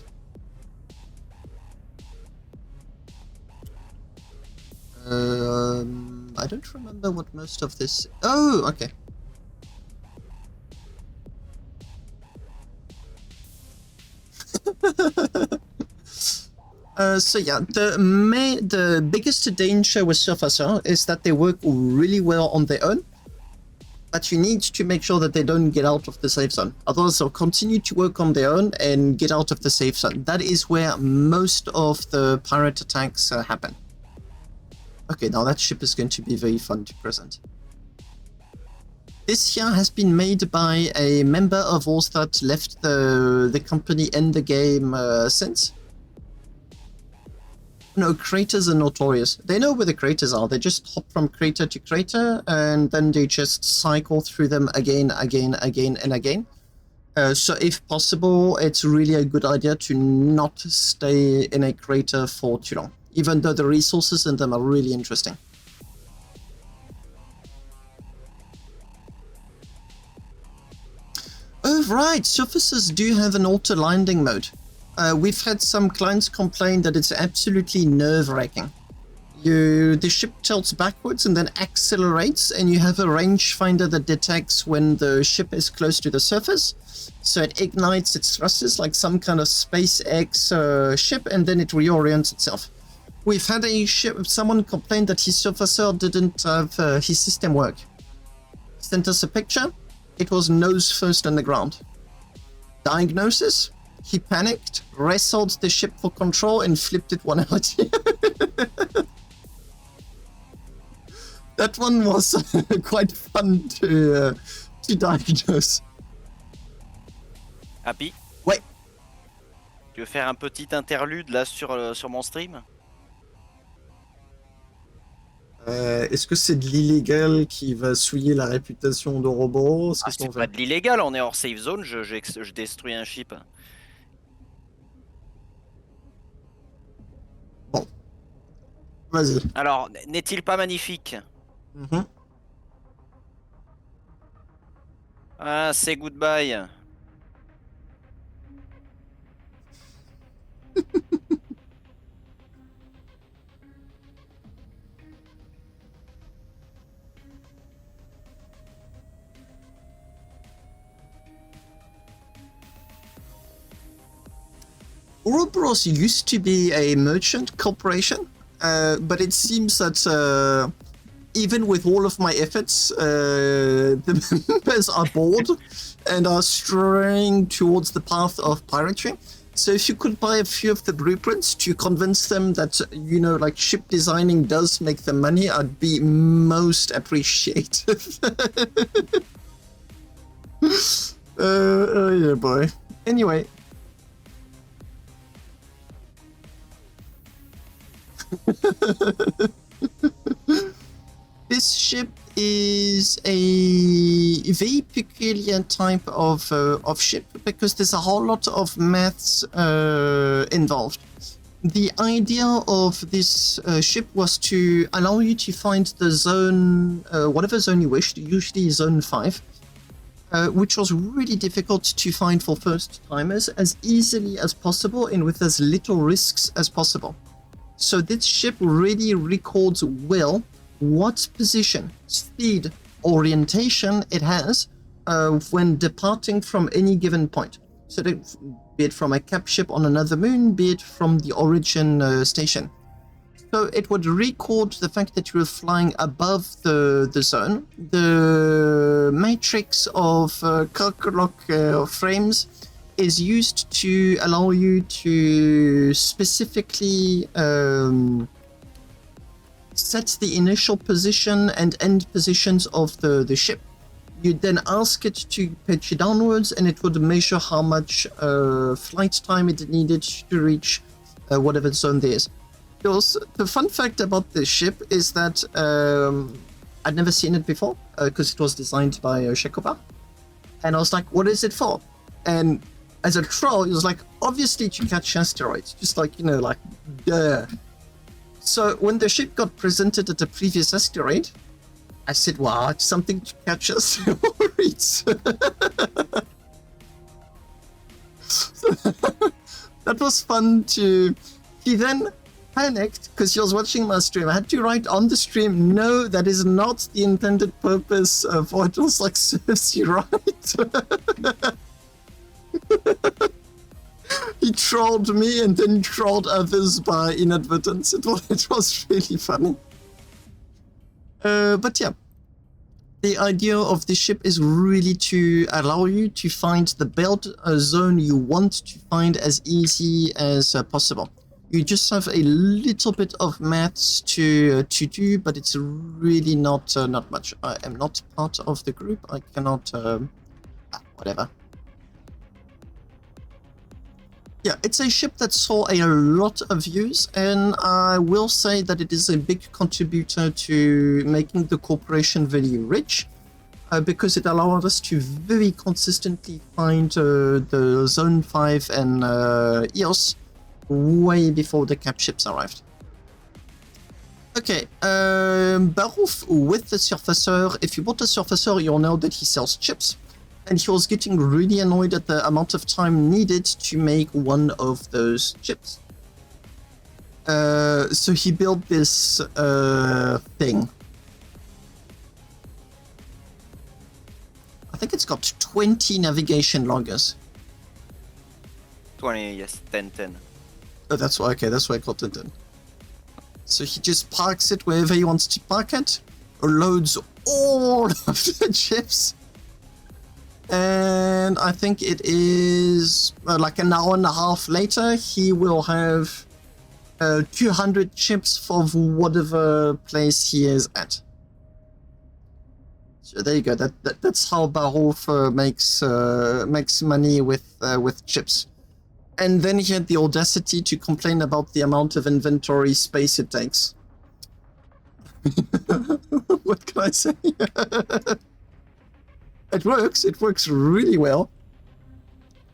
I don't remember what most of this... Oh, okay. So yeah, the biggest danger with Surfacer is that they work really well on their own, but you need to make sure that they don't get out of the safe zone. Otherwise, they'll continue to work on their own and get out of the safe zone. That is where most of the pirate attacks happen. Okay, now that ship is going to be very fun to present. This here has been made by a member of Ours that left the company and the game since. No, craters are notorious. They know where the craters are. They just hop from crater to crater, and then they just cycle through them again, and again. So if possible, it's really a good idea to not stay in a crater for too long, even though the resources in them are really interesting. Oh right, surfaces do have an auto landing mode. We've had some clients complain that it's absolutely nerve-wracking. The ship tilts backwards and then accelerates, and you have a rangefinder that detects when the ship is close to the surface. So it ignites its thrusters like some kind of SpaceX ship, and then it reorients itself. We've had a ship, someone complained that his surfacer didn't have his system work. Sent us a picture. It was nose first on the ground. Diagnosis? He panicked, wrestled the ship for control, and flipped it 180. That one was quite fun to diagnose. Happy? Ouais. Tu veux faire un petit interlude là sur mon stream? Est-ce que c'est de l'illégal qui va souiller la réputation d'Ouroboros? Ah, c'est pas de l'illégal, on est hors safe zone, je détruis un ship. Bon. Vas-y. Alors, n'est-il pas magnifique? Ah, c'est goodbye. Ouroboros used to be a merchant corporation, but it seems that even with all of my efforts, the members are bored and are straying towards the path of piracy. So if you could buy a few of the blueprints to convince them that, you know, like ship designing does make them money, I'd be most appreciative. Oh yeah, boy. Anyway. This ship is a very peculiar type of ship because there's a whole lot of maths involved. the idea of this ship was to allow you to find the zone, whatever zone you wished, usually zone 5, which was really difficult to find for first timers, as easily as possible and with as little risks as possible. So this ship really records well what position, speed, orientation it has when departing from any given point. So that, be it from a cap ship on another moon, be it from the origin station. So it would record the fact that you were flying above the zone. The matrix of Kirklock frames is used to allow you to specifically set the initial position and end positions of the ship. You then ask it to pitch downwards, and it would measure how much flight time it needed to reach whatever zone there is. The fun fact about this ship is that I'd never seen it before because it was designed by Shekova. And I was like, what is it for? And as a troll, he was like, obviously to catch asteroids. Just like, you know, like, duh. So when the ship got presented at the previous asteroid, I said, wow, it's something to catch asteroids. That was fun to... He then panicked because he was watching my stream. I had to write on the stream, no, that is not the intended purpose of what was like, serves you right. He trolled me and then trolled others by inadvertence. It was really funny. But yeah, the idea of this ship is really to allow you to find the belt zone you want to find as easy as possible. You just have a little bit of maths to do, but it's really not much. I am not part of the group. I cannot... whatever. Yeah, it's a ship that saw a lot of views, and I will say that it is a big contributor to making the corporation very rich, because it allowed us to very consistently find the Zone 5 and EOS way before the cap ships arrived. Okay, Barouf with the Surfacer. If you bought the Surfacer, you'll know that he sells chips. And he was getting really annoyed at the amount of time needed to make one of those chips. So he built this thing. I think it's got 20 navigation loggers. 20, yes, 10. Oh, that's why, okay, that's why I called it 10. So he just parks it wherever he wants to park it, loads all of the chips. And I think it is like an hour and a half later, he will have 200 chips for whatever place he is at. So there you go. That's how Barouf makes money with chips. And then he had the audacity to complain about the amount of inventory space it takes. What can I say? It works really well.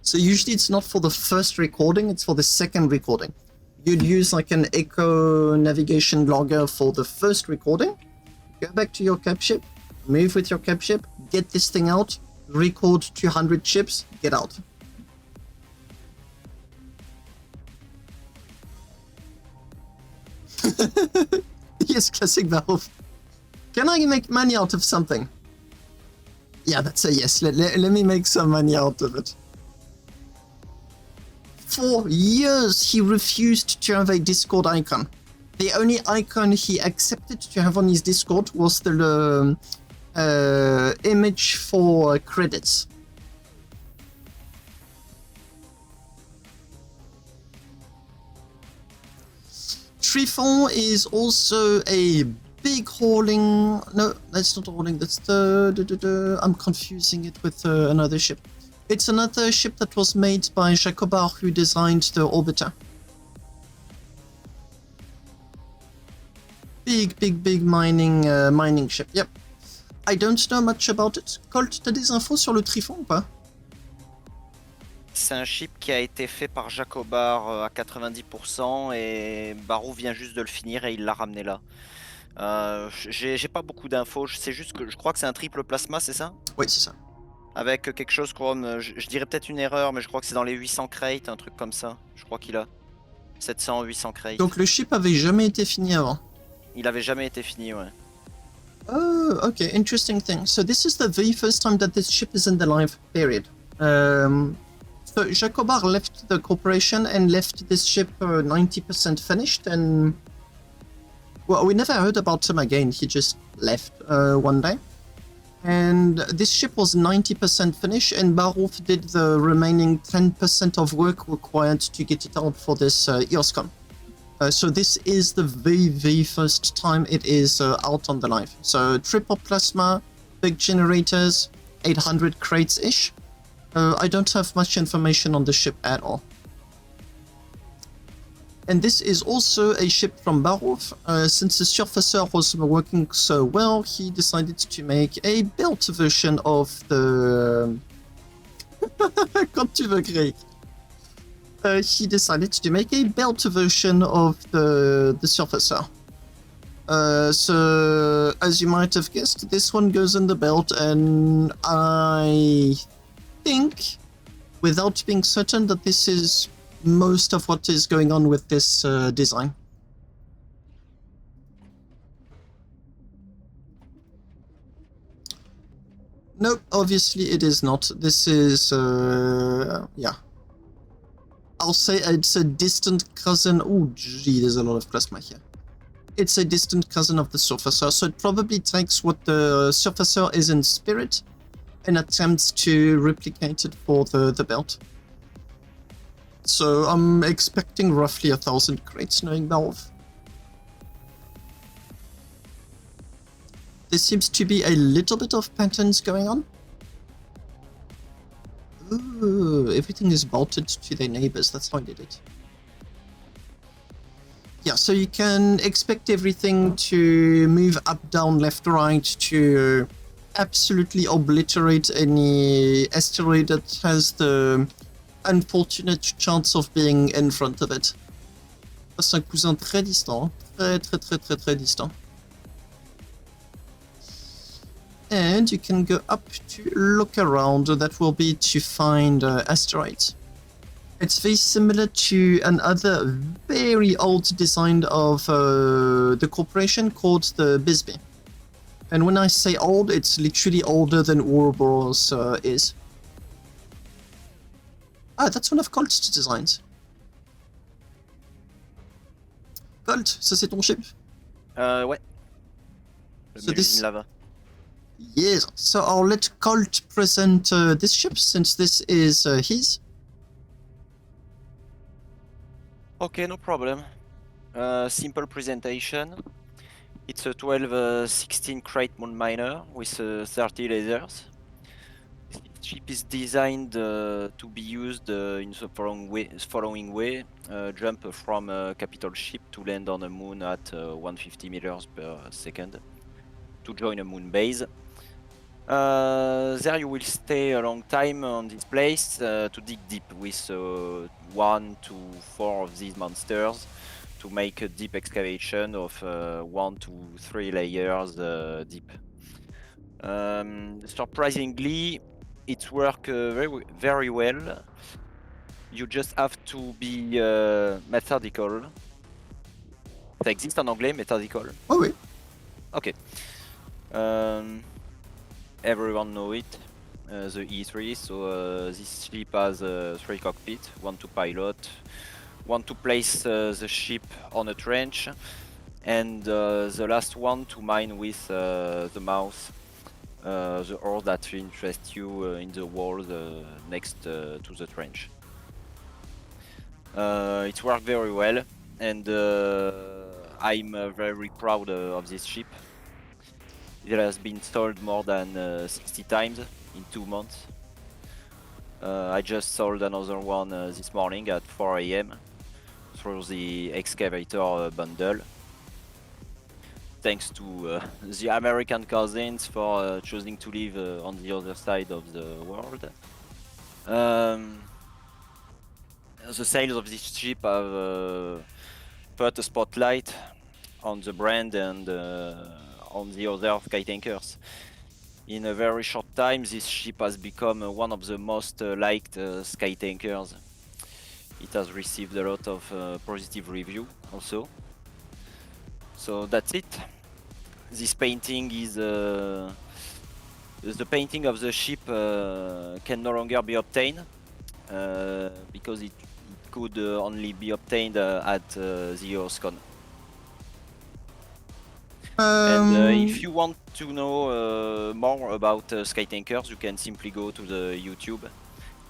So usually it's not for the first recording, it's for the second recording. You'd use like an echo navigation logger for the first recording, go back to your cap ship, move with your cap ship, get this thing out, record 200 chips, get out. Yes, classic Valve. Can I make money out of something? Yeah, that's a yes. Let me make some money out of it. For years, he refused to have a Discord icon. The only icon he accepted to have on his Discord was the image for credits. Trifon is also a big hauling... No, that's not hauling, that's the... I'm confusing it with another ship. It's another ship that was made by Jacobard, who designed the Orbiter. Big mining ship, yep. I don't know much about it. Colt, t'as des infos sur le Trifon ou pas? C'est un ship qui a été fait par Jacobar à 90% et Barou vient juste de le finir et il l'a ramené là. J'ai pas beaucoup d'infos, je sais juste que je crois que c'est un triple plasma, c'est ça? Oui, c'est ça. Avec quelque chose comme, je dirais peut-être une erreur, mais je crois que c'est dans les 800 crates, un truc comme ça. Je crois qu'il a 700, 800 crates. Donc le ship avait jamais été fini avant. Il avait jamais été fini, ouais. Oh, okay, interesting thing. So this is the very first time that this ship is in the live period. So Jacobar left the corporation and left this ship 90% finished, and well, we never heard about him again. He just left one day. And this ship was 90% finished, and Barouf did the remaining 10% of work required to get it out for this EOS Con. So this is the very first time it is out on the live. So triple plasma, big generators, 800 crates-ish. I don't have much information on the ship at all. And this is also a ship from Barouf. Since the surfacer was working so well, he decided to make a built version of the... Quand tu veux, Greg. He decided to make a built version of the surfacer. So, as you might have guessed, this one goes in the belt, and I think, without being certain, that this is most of what is going on with this design. Nope, obviously it is not. This is, yeah. I'll say it's a distant cousin. Oh, gee, there's a lot of plasma here. It's a distant cousin of the surfacer, so it probably takes what the surfacer is in spirit and attempts to replicate it for the belt. So I'm expecting roughly 1,000 crates, knowing Valve. There seems to be a little bit of patterns going on. Ooh, everything is bolted to their neighbors, that's how I did it. Yeah, so you can expect everything to move up, down, left, right to absolutely obliterate any asteroid that has the unfortunate chance of being in front of it. C'est un cousin très distant, très distant. And you can go up to look around. That will be to find asteroids. It's very similar to another very old design of the corporation called the Bisbee. And when I say old, it's literally older than Ouroboros is. Ah, that's one of Colt's designs. Colt, ça c'est ton ship? Ouais. So this... là-bas. Yes, so I'll let Colt present this ship since this is his. Okay, no problem. Simple presentation. It's a 12-16 crate moon miner with 30 lasers. This ship is designed to be used in the following way. Jump from a capital ship to land on a moon at 150 meters per second to join a moon base. There you will stay a long time on this place to dig deep with 1 to 4 of these monsters to make a deep excavation of 1 to 3 layers deep. Surprisingly, it works very well. You just have to be methodical. Ça existe en anglais, methodical? Oh oui. Ok. Everyone know it, the E3, so this ship has 3 cockpits, 1 to pilot, 1 to place the ship on a trench, and the last one to mine with the mouse, the ore that interests you in the wall next to the trench. It worked very well, and I'm very proud of this ship. It has been sold more than 60 times in 2 months. I just sold another one this morning at 4 AM through the excavator bundle. Thanks to the American cousins for choosing to live on the other side of the world. the sales of this ship have put a spotlight on the brand and on the other Skytankers. In a very short time, this ship has become one of the most liked Skytankers. It has received a lot of positive review also. So that's it. This painting is the painting of the ship can no longer be obtained because it could only be obtained at the EOS Con. And if you want to know more about Skytankers, you can simply go to the YouTube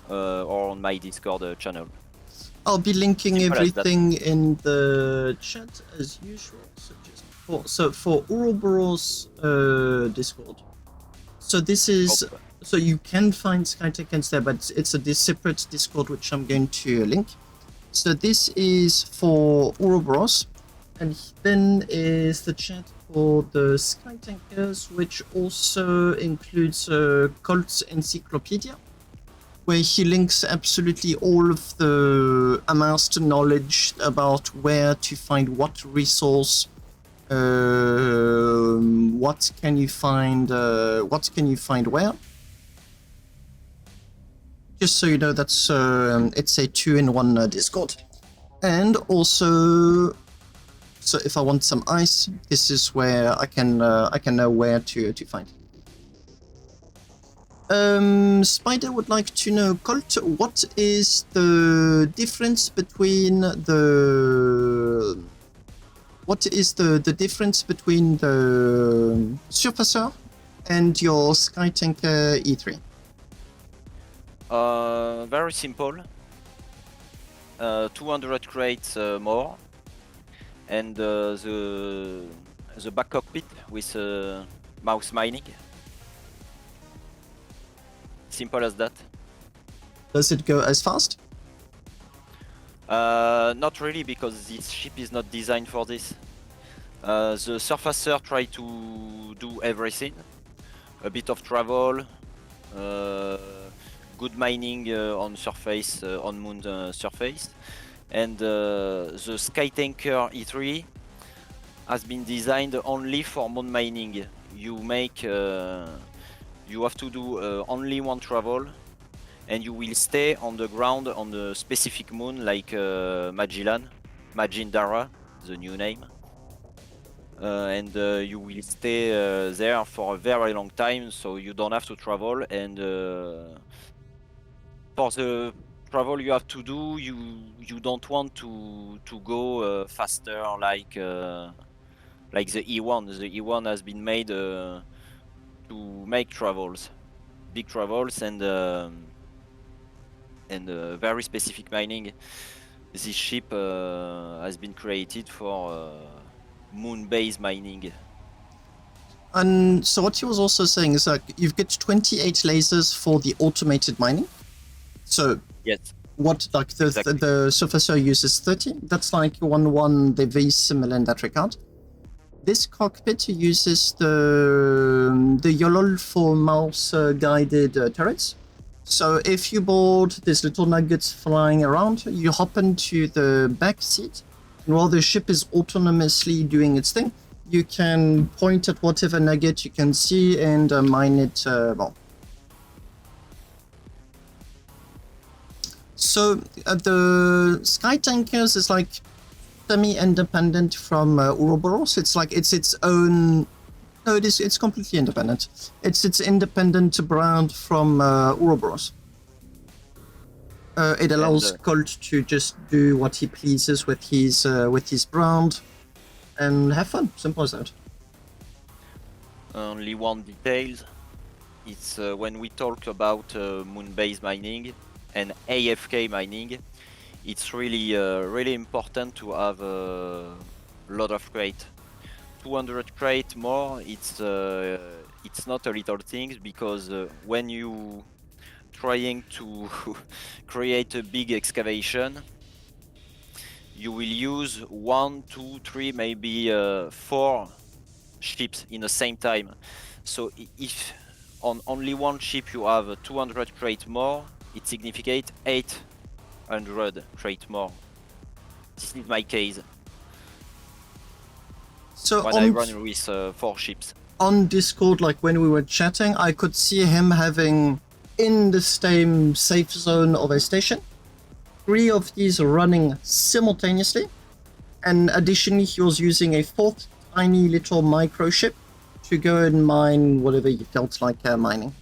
or on my Discord channel. I'll be linking Simple as that. everything in the chat as usual. So for Ouroboros Discord. So this is so you can find Skytankers there, but it's a separate Discord which I'm going to link. So this is for Ouroboros, and then is the chat for the Skytankers, which also includes Colt's Encyclopedia, where he links absolutely all of the amassed knowledge about where to find what resource, what can you find where. Just so you know, that's it's a 2-in-1 Discord. And also, so if I want some ice, this is where I can know where to find. Spider would like to know, Colt, what is the difference between the difference between the Surfacer and your Skytanker E3? Very simple. 200 crates more, and the back cockpit with mouse mining. Simple as that. Does it go as fast? Not really, because this ship is not designed for this. The Surfacer tries to do everything. A bit of travel, good mining on surface, on moon surface. And the Skytanker E3 has been designed only for moon mining. You make you have to do only one travel, and you will stay on the ground on the specific moon like Majindara, the new name. And you will stay there for a very long time, so you don't have to travel. And for the travel you have to do, you don't want to go faster like the E1. The E1 has been made to make travels, big travels, and very specific mining. This ship has been created for moon-based mining. And so what he was also saying is that you've got 28 lasers for the automated mining. So yes, what like the exactly. the Surfacer uses 30. That's like 1-1. They're very similar in that regard. This cockpit uses the YOLOL for mouse guided turrets. So if you board these little nuggets flying around, you hop into the back seat, and while the ship is autonomously doing its thing, you can point at whatever nugget you can see and mine it. Well. So the Skytankers is like semi-independent from Ouroboros. It's like it's its own. No, it's completely independent. It's its independent brand from Ouroboros. It allows Colt to just do what he pleases with his brand and have fun. Simple as that. Only one detail. It's when we talk about moon-based mining and AFK mining, it's really important to have a lot of crate. 200 crate more, it's not a little thing, because when you trying to create a big excavation, you will use 1, 2, 3, maybe 4 ships in the same time. So if on only one ship you have 200 crate more, it significates 8 100, create more. This is my case So when I run with 4 ships. on Discord, like when we were chatting, I could see him having in the same safe zone of a station 3 of these running simultaneously, and additionally he was using a 4th tiny little micro ship to go and mine whatever you felt like mining.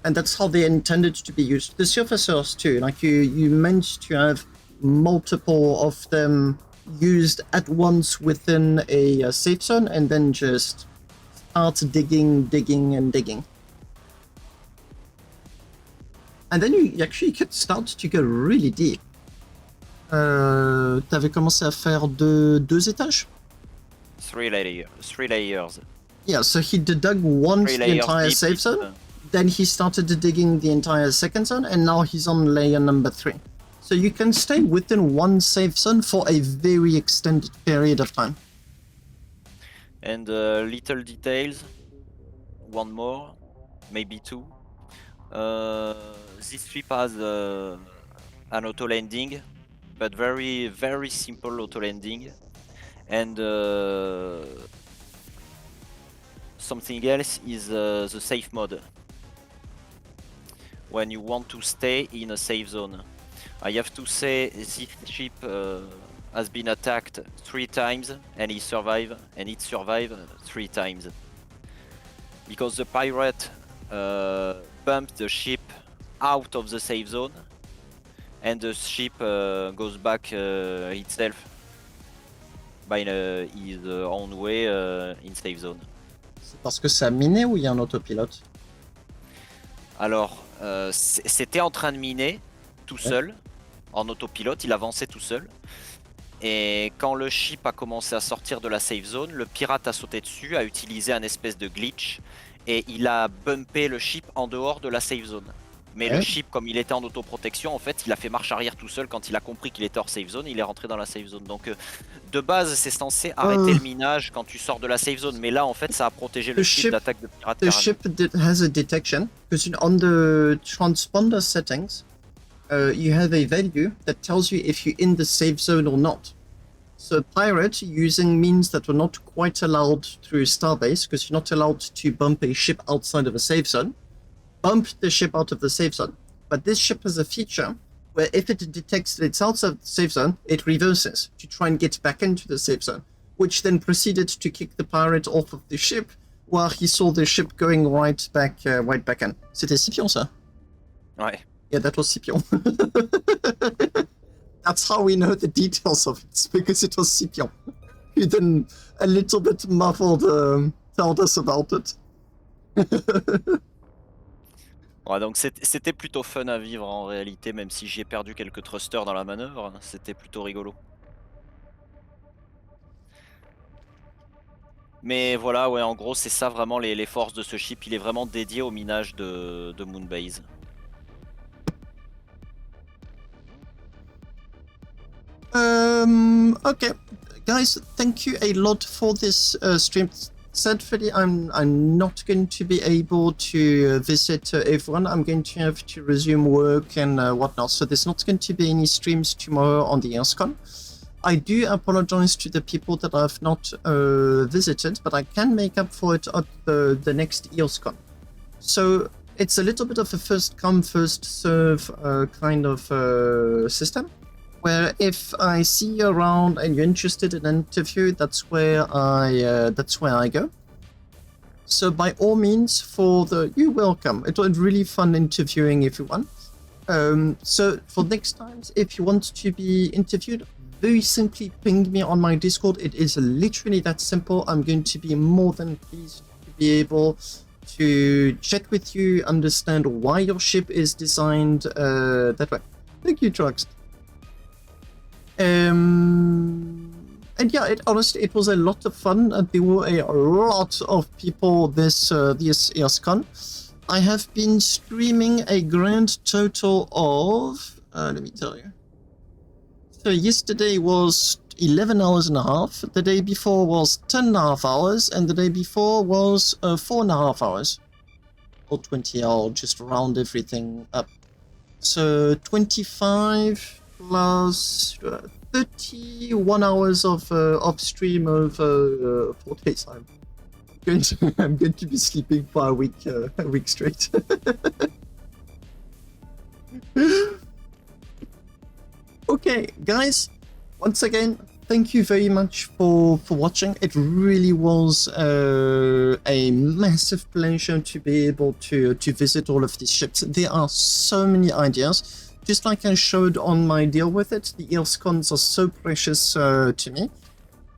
And that's how they intended to be used. The surfacers too, like you meant to have multiple of them used at once within a safe zone, and then just start digging. And then you actually could start to go really deep. T'avais commencé à faire 2 étages? 3 layers. Yeah, so he dug once 3 the layers entire deep, safe zone, then he started digging the entire second zone, and now he's on layer number 3. So you can stay within one safe zone for a very extended period of time. And little details, 1 more, maybe 2. This ship has an auto landing, but very simple auto landing, and something else is the safe mode. When you want to stay in a safe zone, I have to say this ship has been attacked 3 times and it survived 3 times, because the pirate bumped the ship out of the safe zone, and the ship goes back itself by his own way in safe zone. C'est parce que ça minait ou il y a un autopilote? Alors, c'était en train de miner tout seul, en autopilote, il avançait tout seul. Et quand le ship a commencé à sortir de la safe zone, le pirate a sauté dessus, a utilisé un espèce de glitch, et il a bumpé le ship en dehors de la safe zone. Mais le ship, comme il était en autoprotection, en fait, il a fait marche arrière tout seul quand il a compris qu'il était hors safe zone, il est rentré dans la safe zone. Donc, de base, c'est censé arrêter le minage quand tu sors de la safe zone, mais là, en fait, ça a protégé le ship d'attaque de pirates. The ship has a detection, because on the transponder settings, you have a value that tells you if you're in the safe zone or not. So pirate using means that we're not quite allowed through Starbase, because you're not allowed to bump a ship outside of a safe zone. Bump the ship out of the safe zone. But this ship has a feature where if it detects that it's outside the safe zone, it reverses to try and get back into the safe zone, which then proceeded to kick the pirate off of the ship while he saw the ship going right back in. C'était Scipion, ça? Ouais. Yeah, that was Scipion. That's how we know the details of it, because it was Scipion. He then a little bit muffled told us about it. Ouais, donc c'était plutôt fun à vivre en réalité, même si j'ai perdu quelques thrusters dans la manœuvre, c'était plutôt rigolo. Mais voilà, ouais, en gros, c'est ça vraiment les forces de ce ship, il est vraiment dédié au minage de Moonbase. Okay, guys, thank you a lot for this stream. Sadly, I'm not going to be able to visit everyone. I'm going to have to resume work and whatnot, so there's not going to be any streams tomorrow on the EOS Con. I do apologize to the people that I've not visited, but I can make up for it at the next EOS Con. So it's a little bit of a first come, first serve kind of system, where if I see you around and you're interested in an interview, that's where I go. So by all means, you're welcome. It was really fun interviewing everyone. So for next times, if you want to be interviewed, very simply ping me on my Discord. It is literally that simple. I'm going to be more than pleased to be able to chat with you, understand why your ship is designed that way. Thank you, Trucks. And yeah, honestly, it was a lot of fun. There were a lot of people this EOS Con. I have been streaming a grand total of, let me tell you. So yesterday was 11 hours and a half, the day before was 10.5 hours, and the day before was 4.5 hours. Or 20, I'll just round everything up. So 25 plus 31 hours of stream over 4 days. I'm going to be sleeping for a week straight. Okay, guys, once again, thank you very much for watching. It really was a massive pleasure to be able to visit all of these ships. There are so many ideas. Just like I showed on my deal with it, the EOS Cons are so precious to me.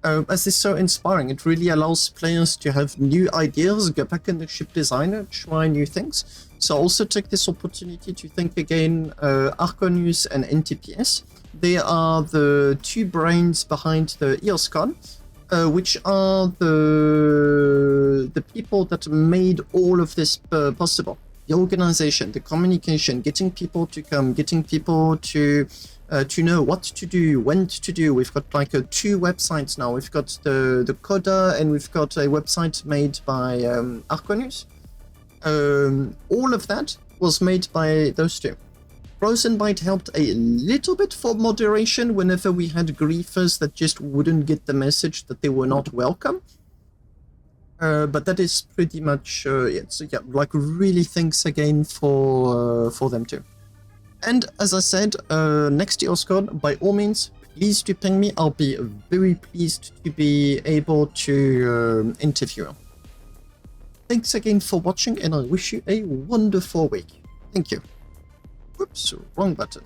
As they're so inspiring, it really allows players to have new ideas, go back in the ship designer, try new things. So also take this opportunity to thank again Arkhonus and NTPS. They are the two brains behind the EOS Con, which are the people that made all of this possible. The organization, the communication, getting people to come, getting people to know what to do, when to do. We've got like 2 websites now. We've got the Coda and we've got a website made by Arkhonus. All of that was made by those two. Frozenbyte helped a little bit for moderation whenever we had griefers that just wouldn't get the message that they were not welcome. But that is pretty much it. So yeah, like really thanks again for them too. And as I said, next EOS Con, by all means, please do ping me. I'll be very pleased to be able to interview. Thanks again for watching, and I wish you a wonderful week. Thank you. Whoops, wrong button.